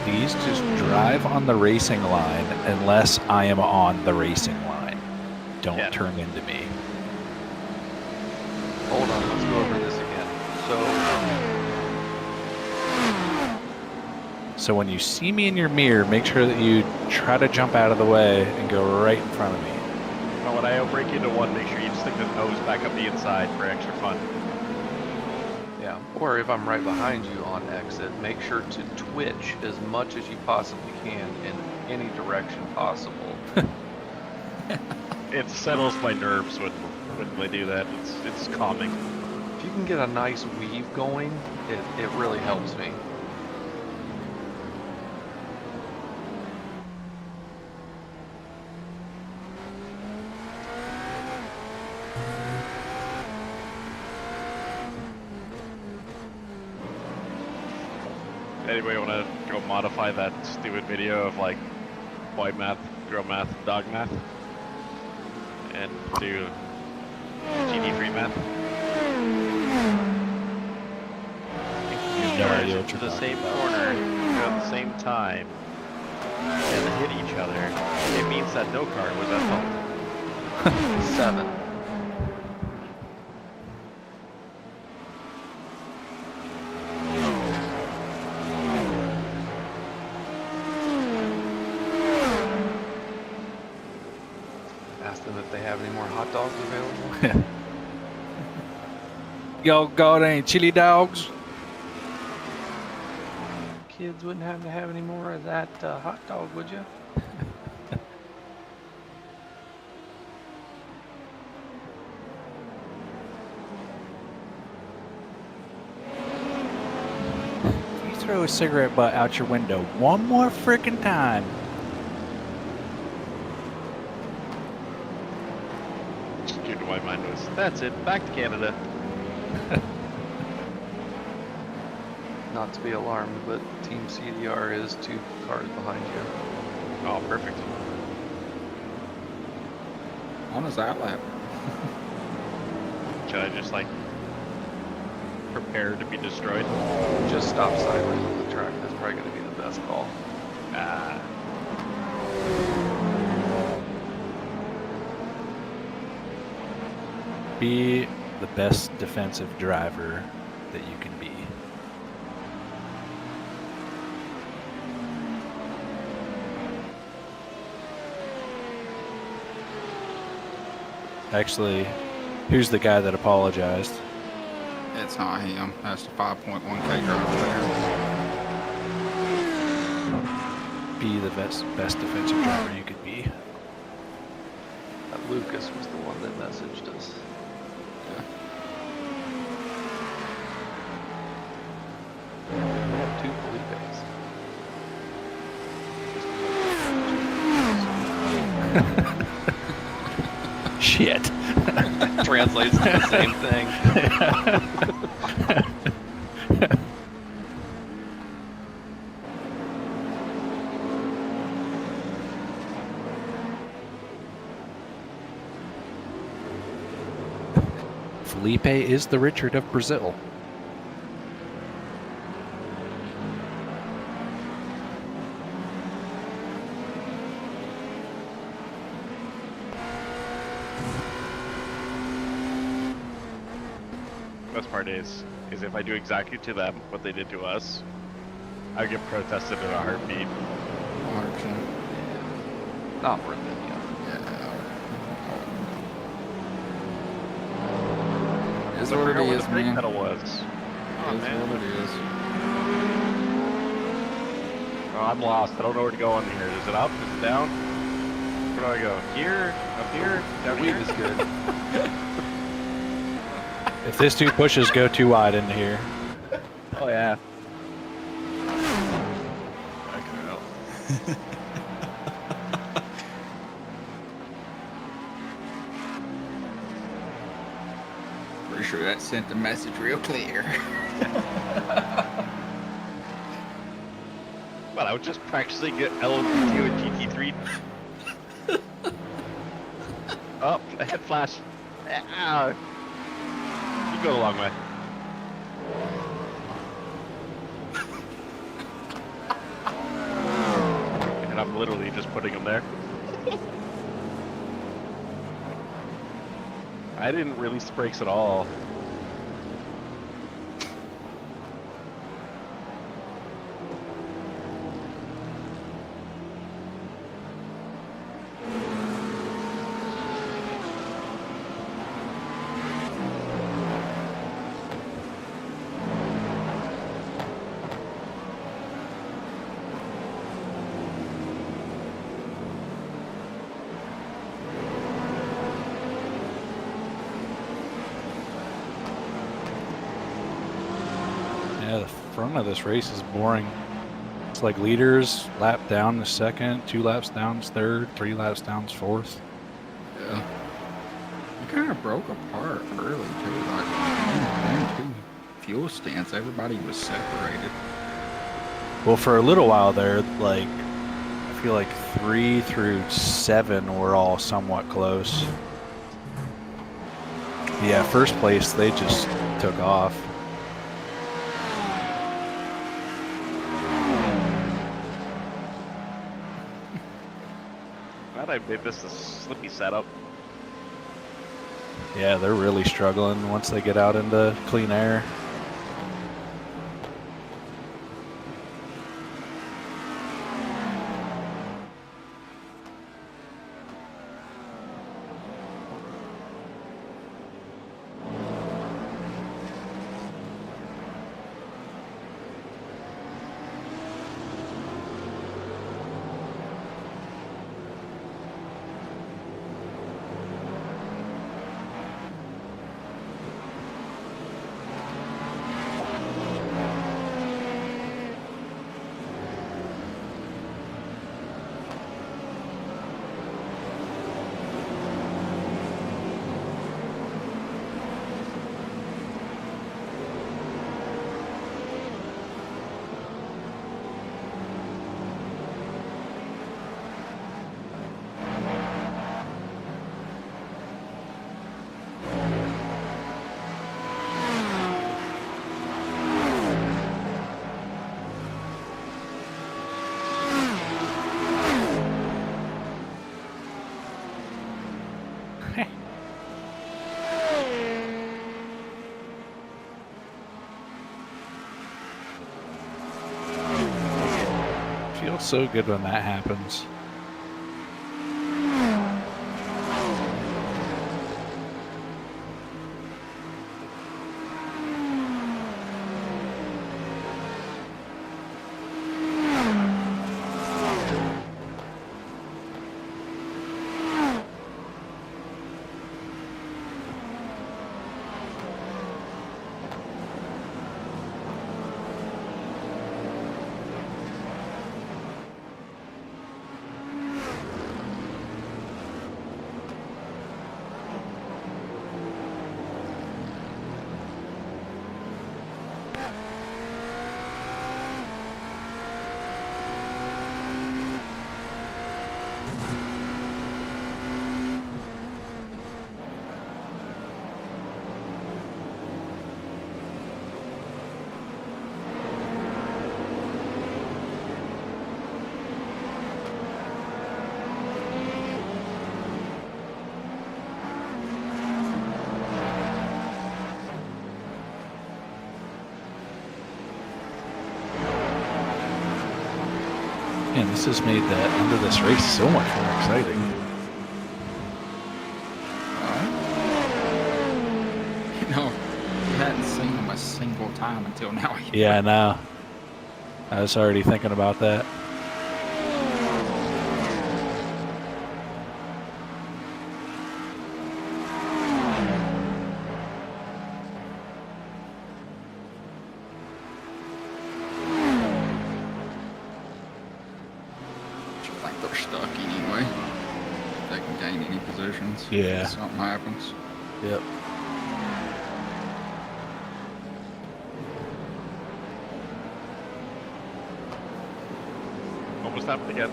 Please just drive on the racing line unless I am on the racing line. Don't Yeah. turn into me. Hold on, let's go over this again. So when you see me in your mirror, make sure that you try to jump out of the way and go right in front of me. But when I break into one, make sure you stick the nose back up the inside for extra fun. Yeah, or if I'm right behind you on exit, make sure to twitch as much as you possibly can in any direction possible. It settles my nerves when they do that. It's calming. If you can get a nice weave going, it really helps me. Anybody want to go modify that stupid video of like boy math, girl math, dog math, and do GD3 math? No idea what To you're the talking same about. corner at the same time and hit each other. It means that no card was at home. 7. Ask them if they have any more hot dogs available. Y'all got any chili dogs? Kids wouldn't have to have any more of that hot dog, would you? You throw a cigarette butt out your window one more freaking time. Dude, my mind was, that's it, back to Canada. Not to be alarmed, but Team CDR is 2 cars behind you. Oh, perfect. On his outlap. Should I just like prepare to be destroyed? Just stop sideways on the track. That's probably going to be the best call. Ah. Be the best defensive driver that you can be. Actually, who's the guy that apologized? It's not him. That's the 5.1K driver there. Be the best defensive driver you could be. Lucas was the one that messaged us. We have 2 Felipes. Shit. Translates to the same thing. Felipe is the Richard of Brazil. Best part is if I do exactly to them what they did to us, I get protested in a heartbeat. 100%. Not worth it, yeah. Is I what it forgot where is, the brake man. pedal was. Is Oh man. what it is. Oh, I'm lost. I don't know where to go on here. Is it up? Is it down? Where do I go? Here? Up here? Down Weave here? is good. If this dude pushes, go too wide into here. Oh yeah. Pretty sure that sent the message real clear. Well, I was just practicing LMP2 and GT3. Oh, a head flash. Ah. You go the long way. And I'm I'm literally just putting them there. I didn't release the brakes at all. Yeah, the front of this race is boring. It's like leaders, lap down is second, 2 laps down is third, 3 laps down is fourth. Yeah. It kind of broke apart early, too. Like, two fuel stands, everybody was separated. Well, for a little while there, like, I feel like 3 through 7 were all somewhat close. Yeah, first place, they just took off. Glad I made this a slippy setup. Yeah, they're really struggling once they get out into clean air. Feels so good when that happens. And this has made the end of this race so much more exciting. You know, you hadn't seen him a single time until now. Yeah, I know. I was already thinking about that. I think they're stuck anyway. They can gain any positions. Yeah. If something happens. Yep. Almost happened again.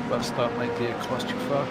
bus stop might be a clusterfuck.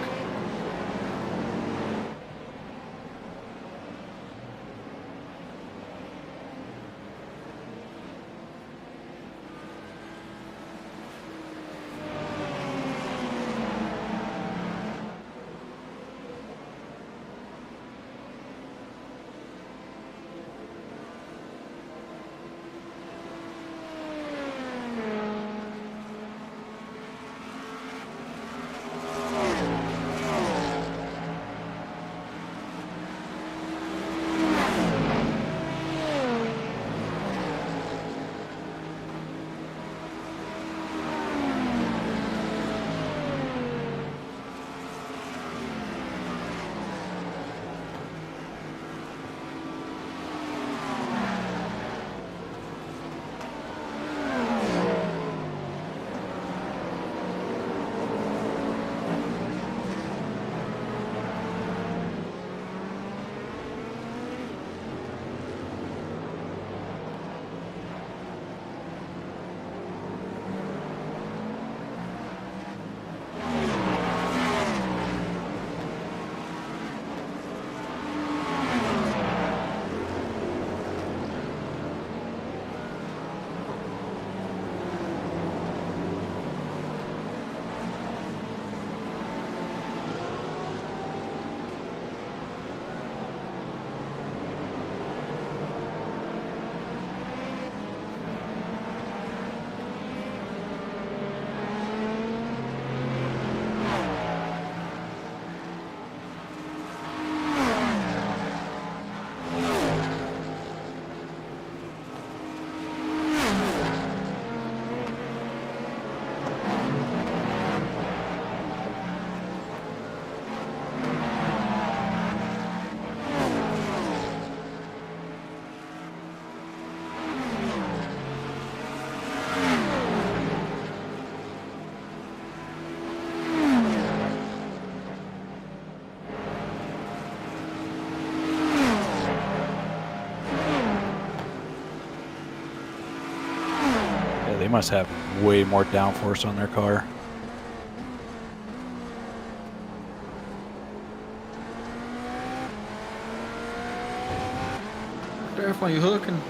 They must have way more downforce on their car. Definitely hooking.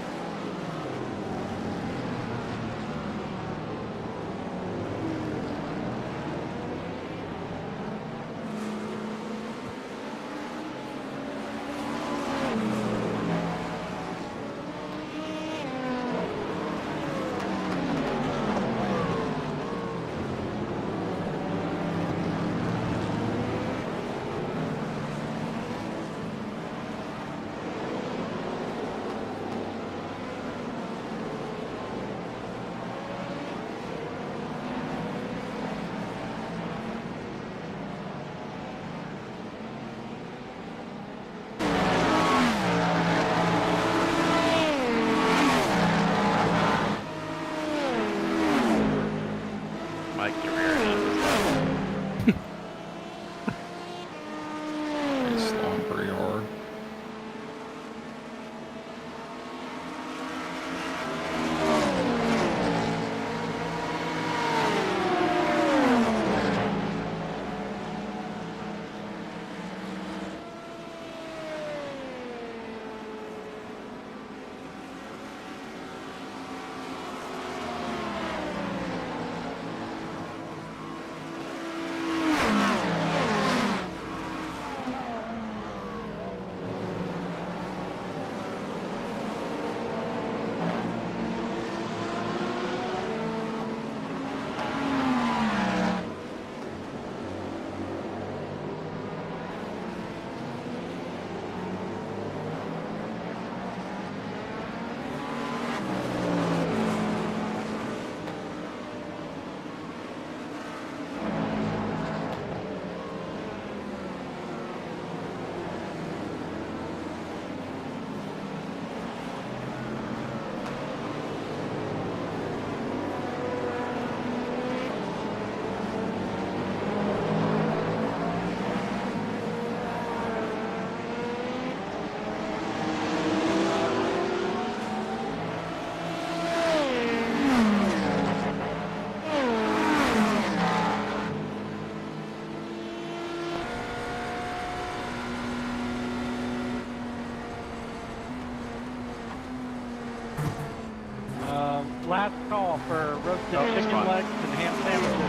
last call for roasted chicken fine. legs and ham sandwiches.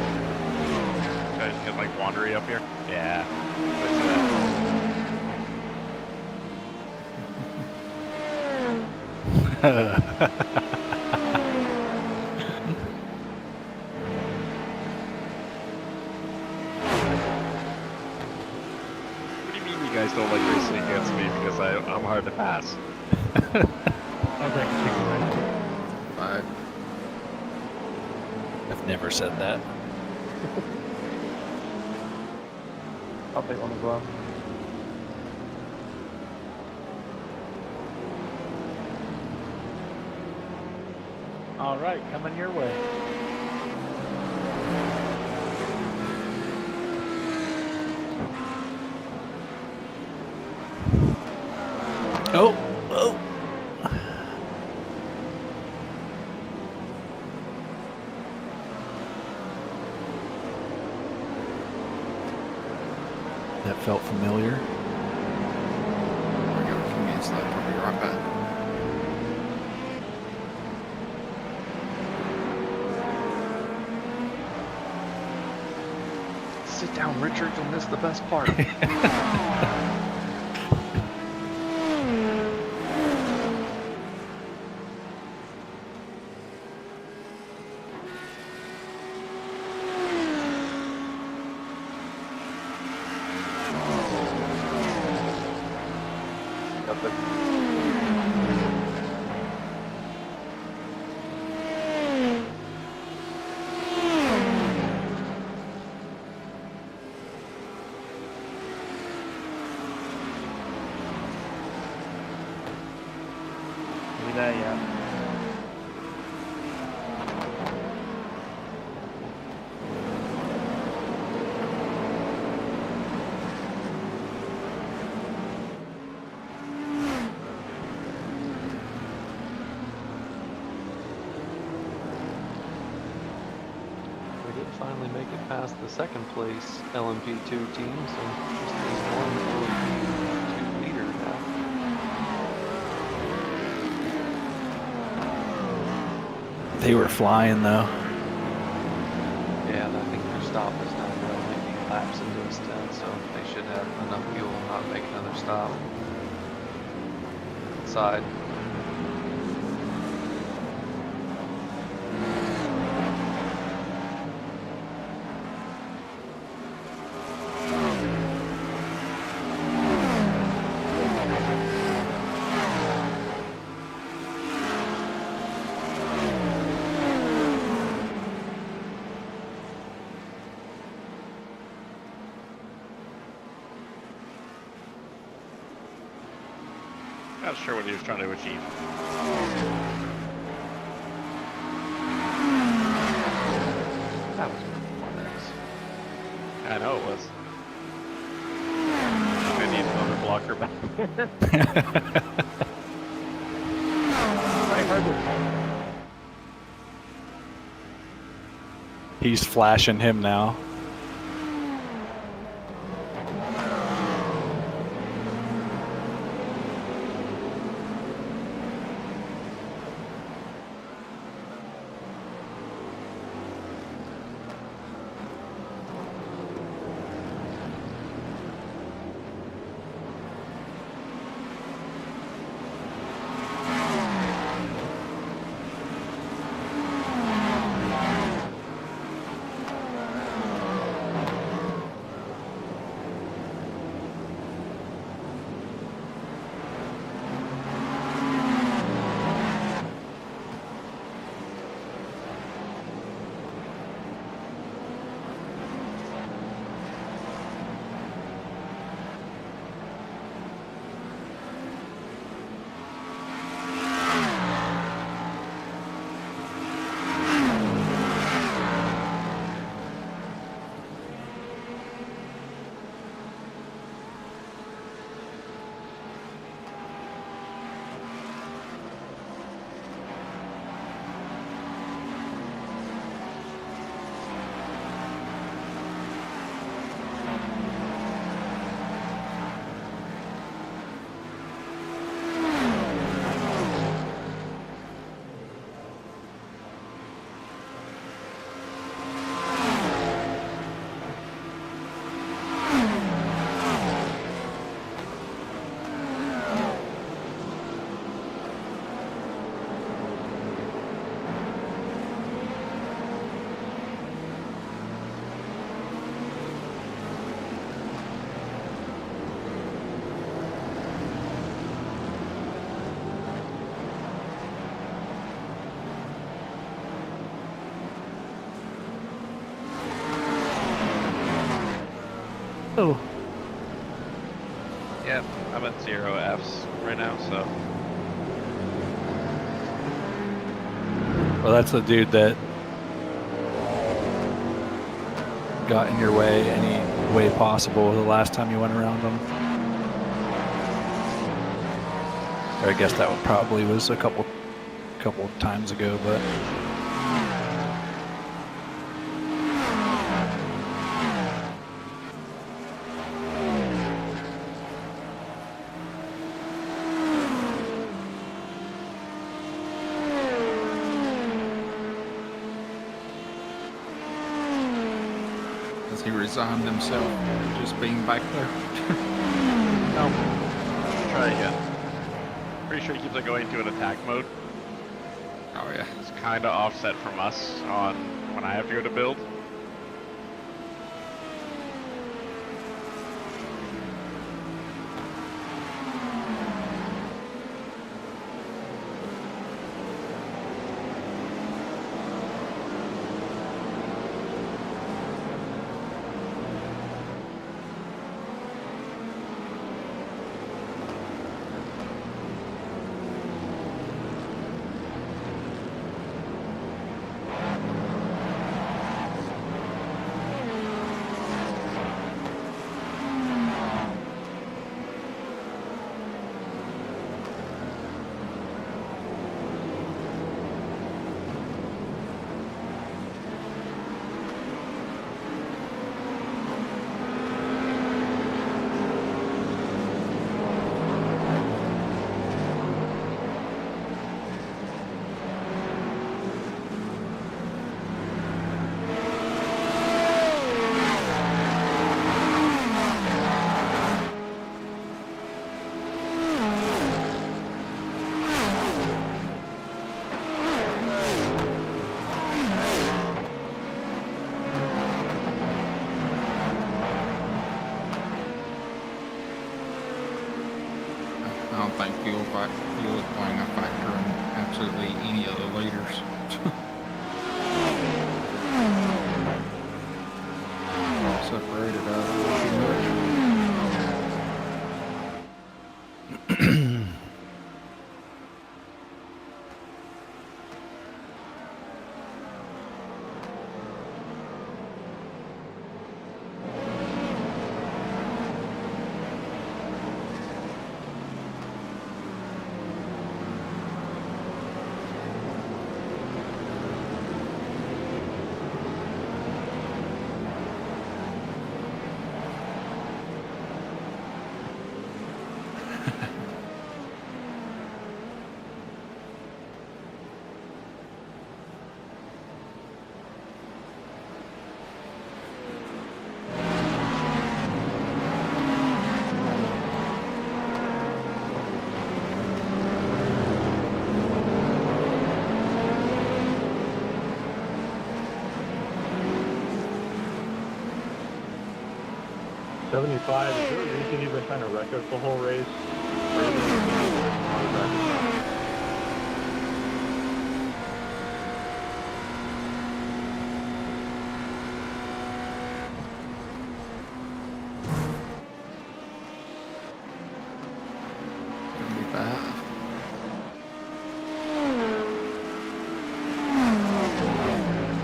Guys get like wandery up here. Yeah. What do you mean you guys don't like racing against me because I'm hard to pass? Sounds like a chicken legs. Bye. I've never said that. I'll take one as well. All right, coming your way. Oh, oh. That felt familiar. I got a few minutes left. I'll be right back. Sit down, Richard. You'll miss the best part. Got the we there yet? We did finally make it past the second place LMP2 team, so just needs one LMP2 leader now. They were flying though. Yeah, and I think their stop is now really making laps into a stint, so they should have enough fuel and not make another stop. Side. Not sure what he was trying to achieve. That was performance. I know it was. I need another blocker back. I heard this. He's flashing him now. Oh. Yeah, I'm at 0 Fs right now, so. Well, that's the dude that got in your way any way possible the last time you went around him. Or I guess that one probably was a couple times ago, but. Has he resigned himself to just being back there? No. Try again. Pretty sure he keeps on going to an attack mode. Oh yeah. It's kind of offset from us on when I have to go to build. I don't think fuel is playing a factor in absolutely any of the leaders. Separated out a little too much. Is there a reason you've been trying to wreck us the whole race?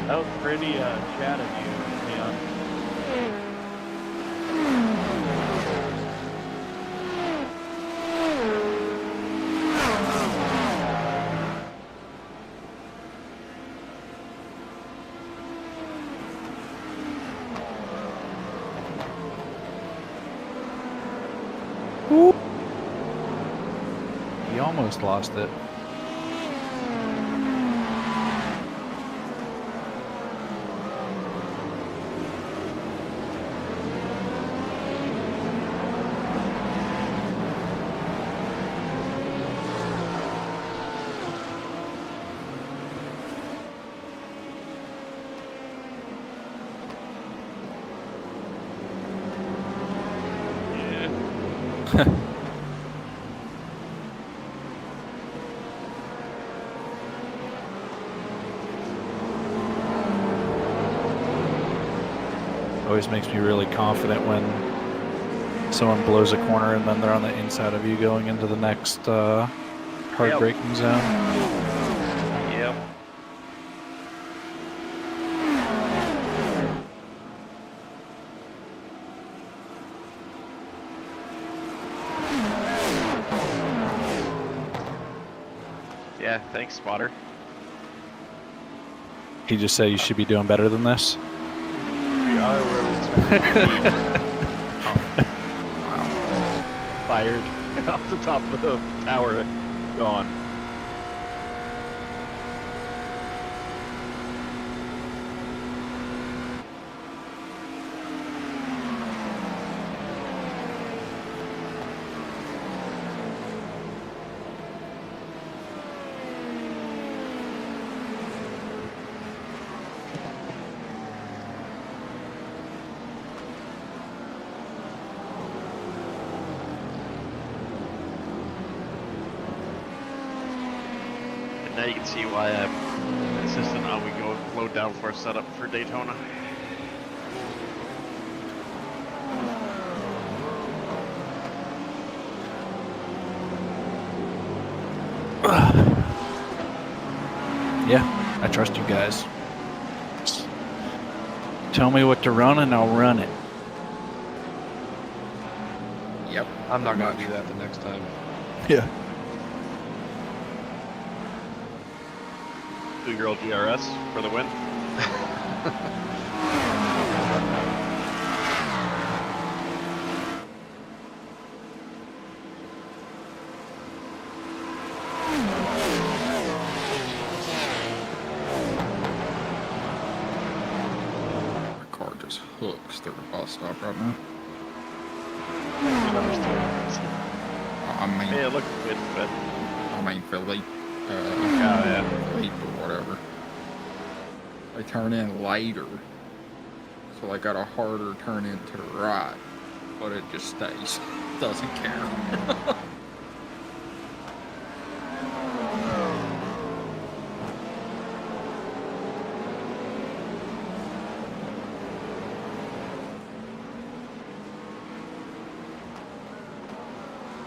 That was pretty chat of you, Leon. He almost lost it. Always makes me really confident when someone blows a corner and then they're on the inside of you going into the next hard Yep. braking zone. Yep. Yeah, thanks, spotter. He just said you should be doing better than this. We are where we expected to be. Fired off the top of the tower. Gone. Now you can see why I'm insistent on we go low downforce setup for Daytona. Yeah, I trust you guys. Just tell me what to run and I'll run it. Yep. I'm not gonna Much. do that the next time. Yeah. 2-year-old GRS for the win. My car just hooks through the bus stop right now. I mean, Yeah, look good, but Philippe. yeah. Philippe or whatever. They turn in later, so they got a harder turn in to the right, but it just stays. Doesn't care.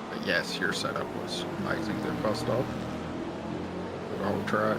But yes, your setup was amazing. The bus stop, the whole track.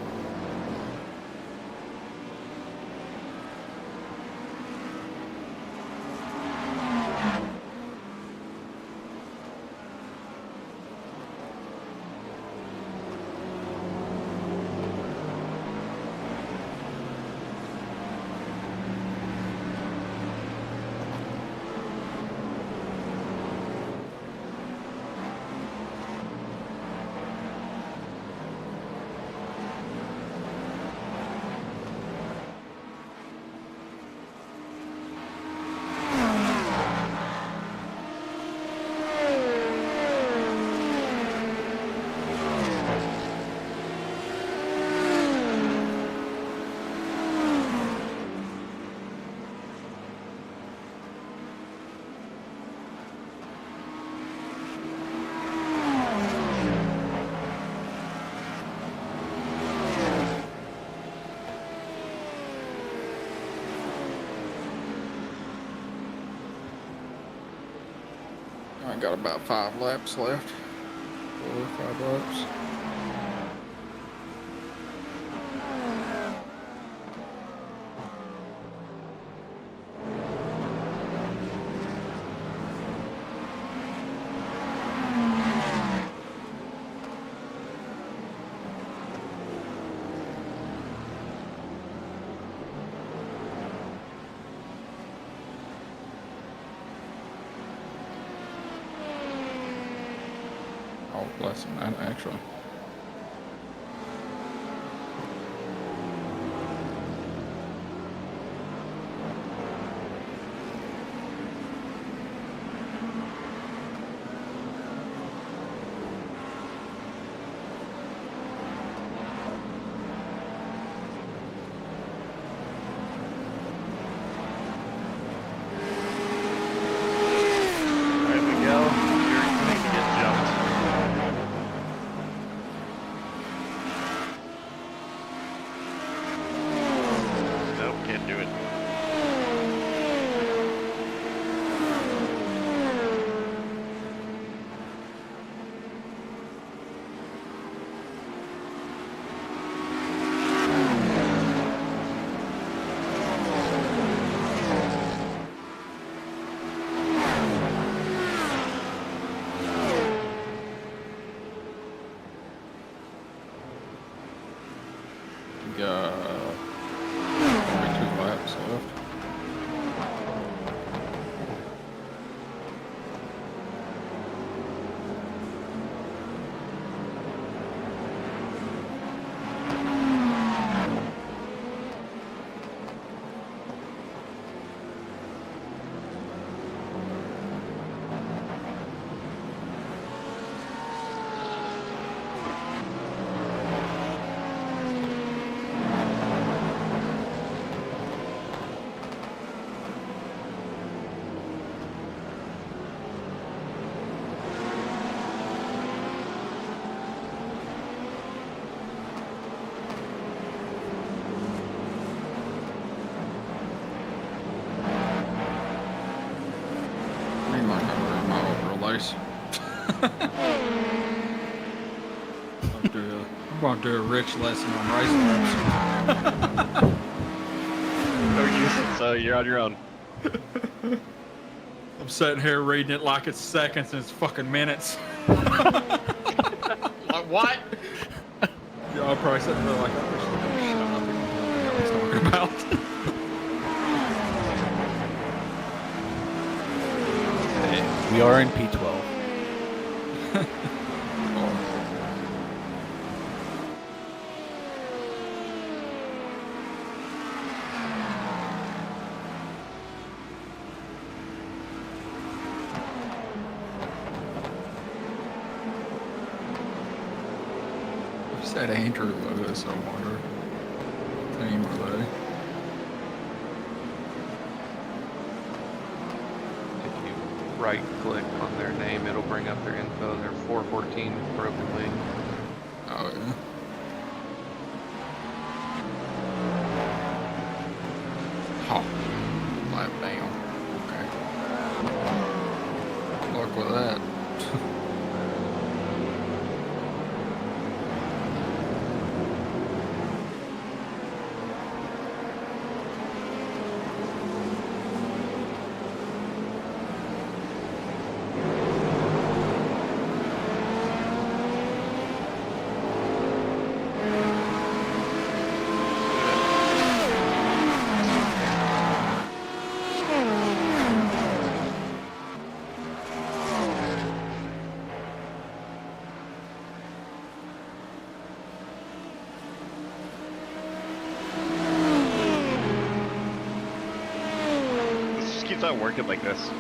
I got about 5 laps left. 4 or 5 laps. Oh, less than that, actually. There we go. You're going to get jumped. race. I'm going to do a Rich lesson on race laps. So you're on your own. I'm sitting here reading it like it's seconds and it's fucking minutes. Like, what? Yeah, I'll probably sit there like, oh, shut up. What the hell he's talking about? We are in P12. You said Andrew Lewis, I wonder. What team are they? If you right click on their name, it'll bring up their info. They're 414 Broken Wing. Oh, yeah. Oh, lap down. Okay. Good luck with that. This just keeps on working like this.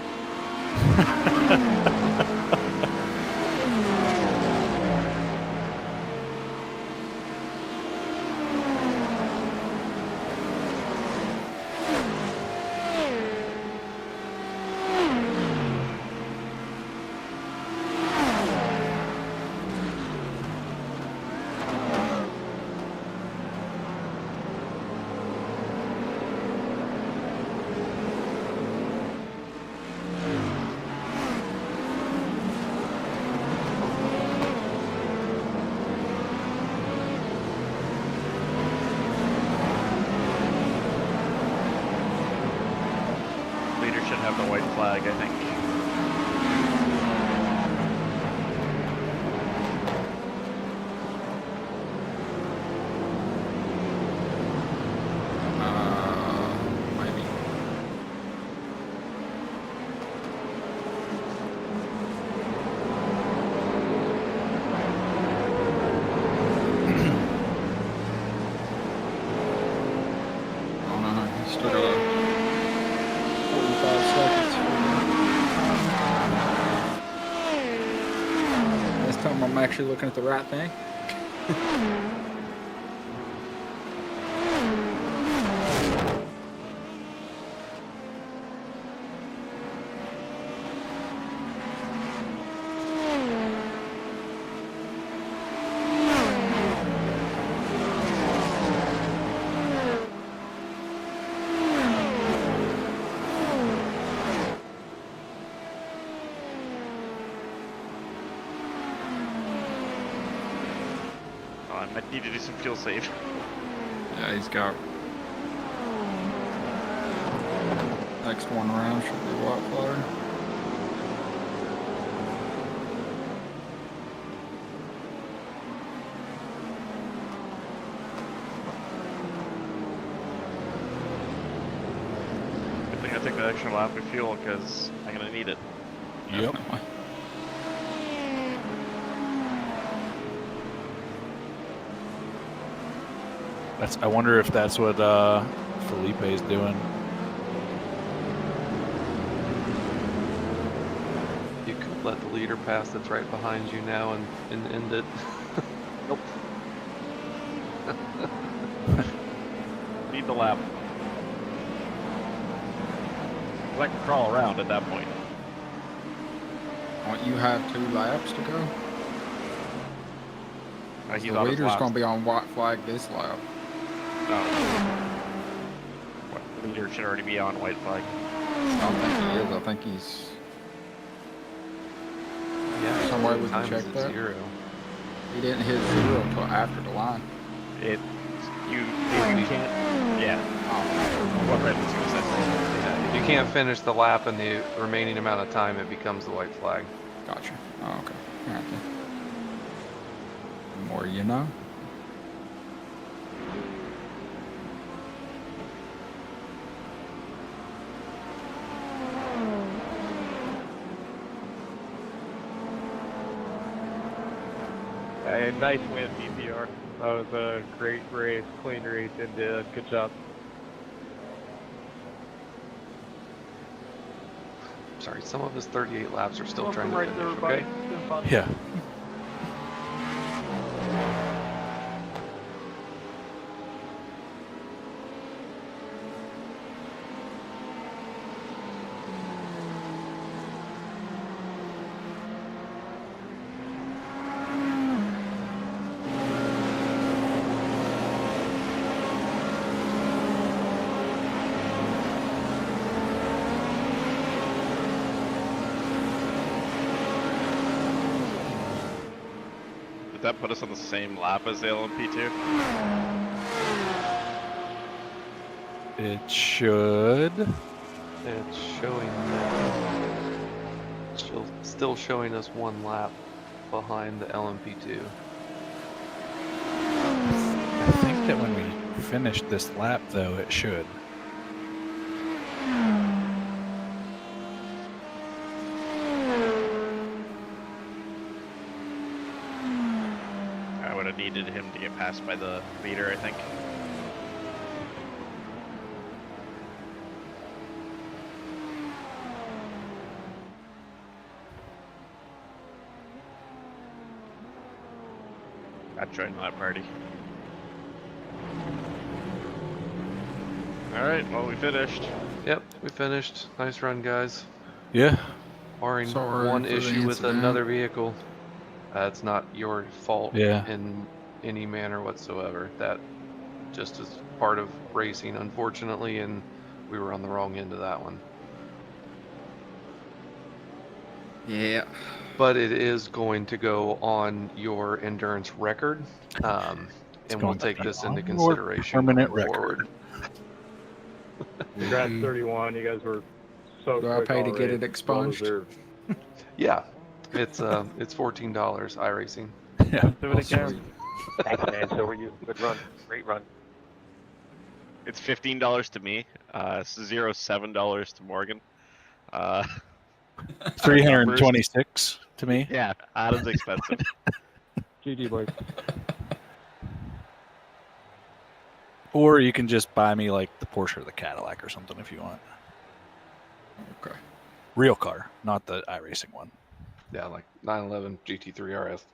Leader should have the white flag, I think. Maybe. Oh no, he's still got 45 seconds. This time I'm actually looking at the right thing. Oh, I might need to do some fuel save. Yeah, he's got next one round should be white flag. Good thing I took the extra lap of fuel because I'm gonna need it. Yep. Definitely. I wonder if that's what Felipe's doing. You could let the leader pass that's right behind you now and end it. Nope. Need the lap. I can crawl around at that point. Don't you have 2 laps to go? He's The on his leader's last. going to be on white flag this lap. No. What, the leader should already be on white flag. I don't think he is. I think he's... why what would you time check is it that? 0? He didn't hit 0 until after the line. It, you can't, yeah. What Red was gonna say. Yeah, if you can't finish the lap in the remaining amount of time, it becomes the white flag. Gotcha. Oh, okay. All right then. The more you know. Hey, nice win, PPR. That was a great race, clean race, and good job. Sorry, some of his 38 laps are still trying to right finish, there, everybody. okay? It's been fun. Yeah. Did that put us on the same lap as the LMP2? It should. It's showing still showing us 1 lap behind the LMP2. I think that when we finish this lap, though, it should. I would have needed him to get passed by the leader, I think. I'd join that party. Alright, well, we finished. Yep, we finished. Nice run, guys. Yeah. Barring Sorry one for the issue with incident. another vehicle. That's not your fault Yeah. in any manner whatsoever. That just is part of racing, unfortunately, and we were on the wrong end of that one. Yeah. But it is going to go on your endurance record, and we'll take this into consideration permanent going record. forward. Congrats, 31. You guys were so Do I quick pay to all get race. it expunged? Well deserved. Yeah, it's $14 iRacing. Yeah. Do it again. Sweet. Thanks, man. So were you. Good run. Great run. It's $15 to me. It's $7 to Morgan. 326 to me. Yeah, Adam's expensive. GG, boys. Or you can just buy me like the Porsche or the Cadillac or something if you want. Okay. Real car, not the iRacing one. Yeah, like 911 GT3 RS.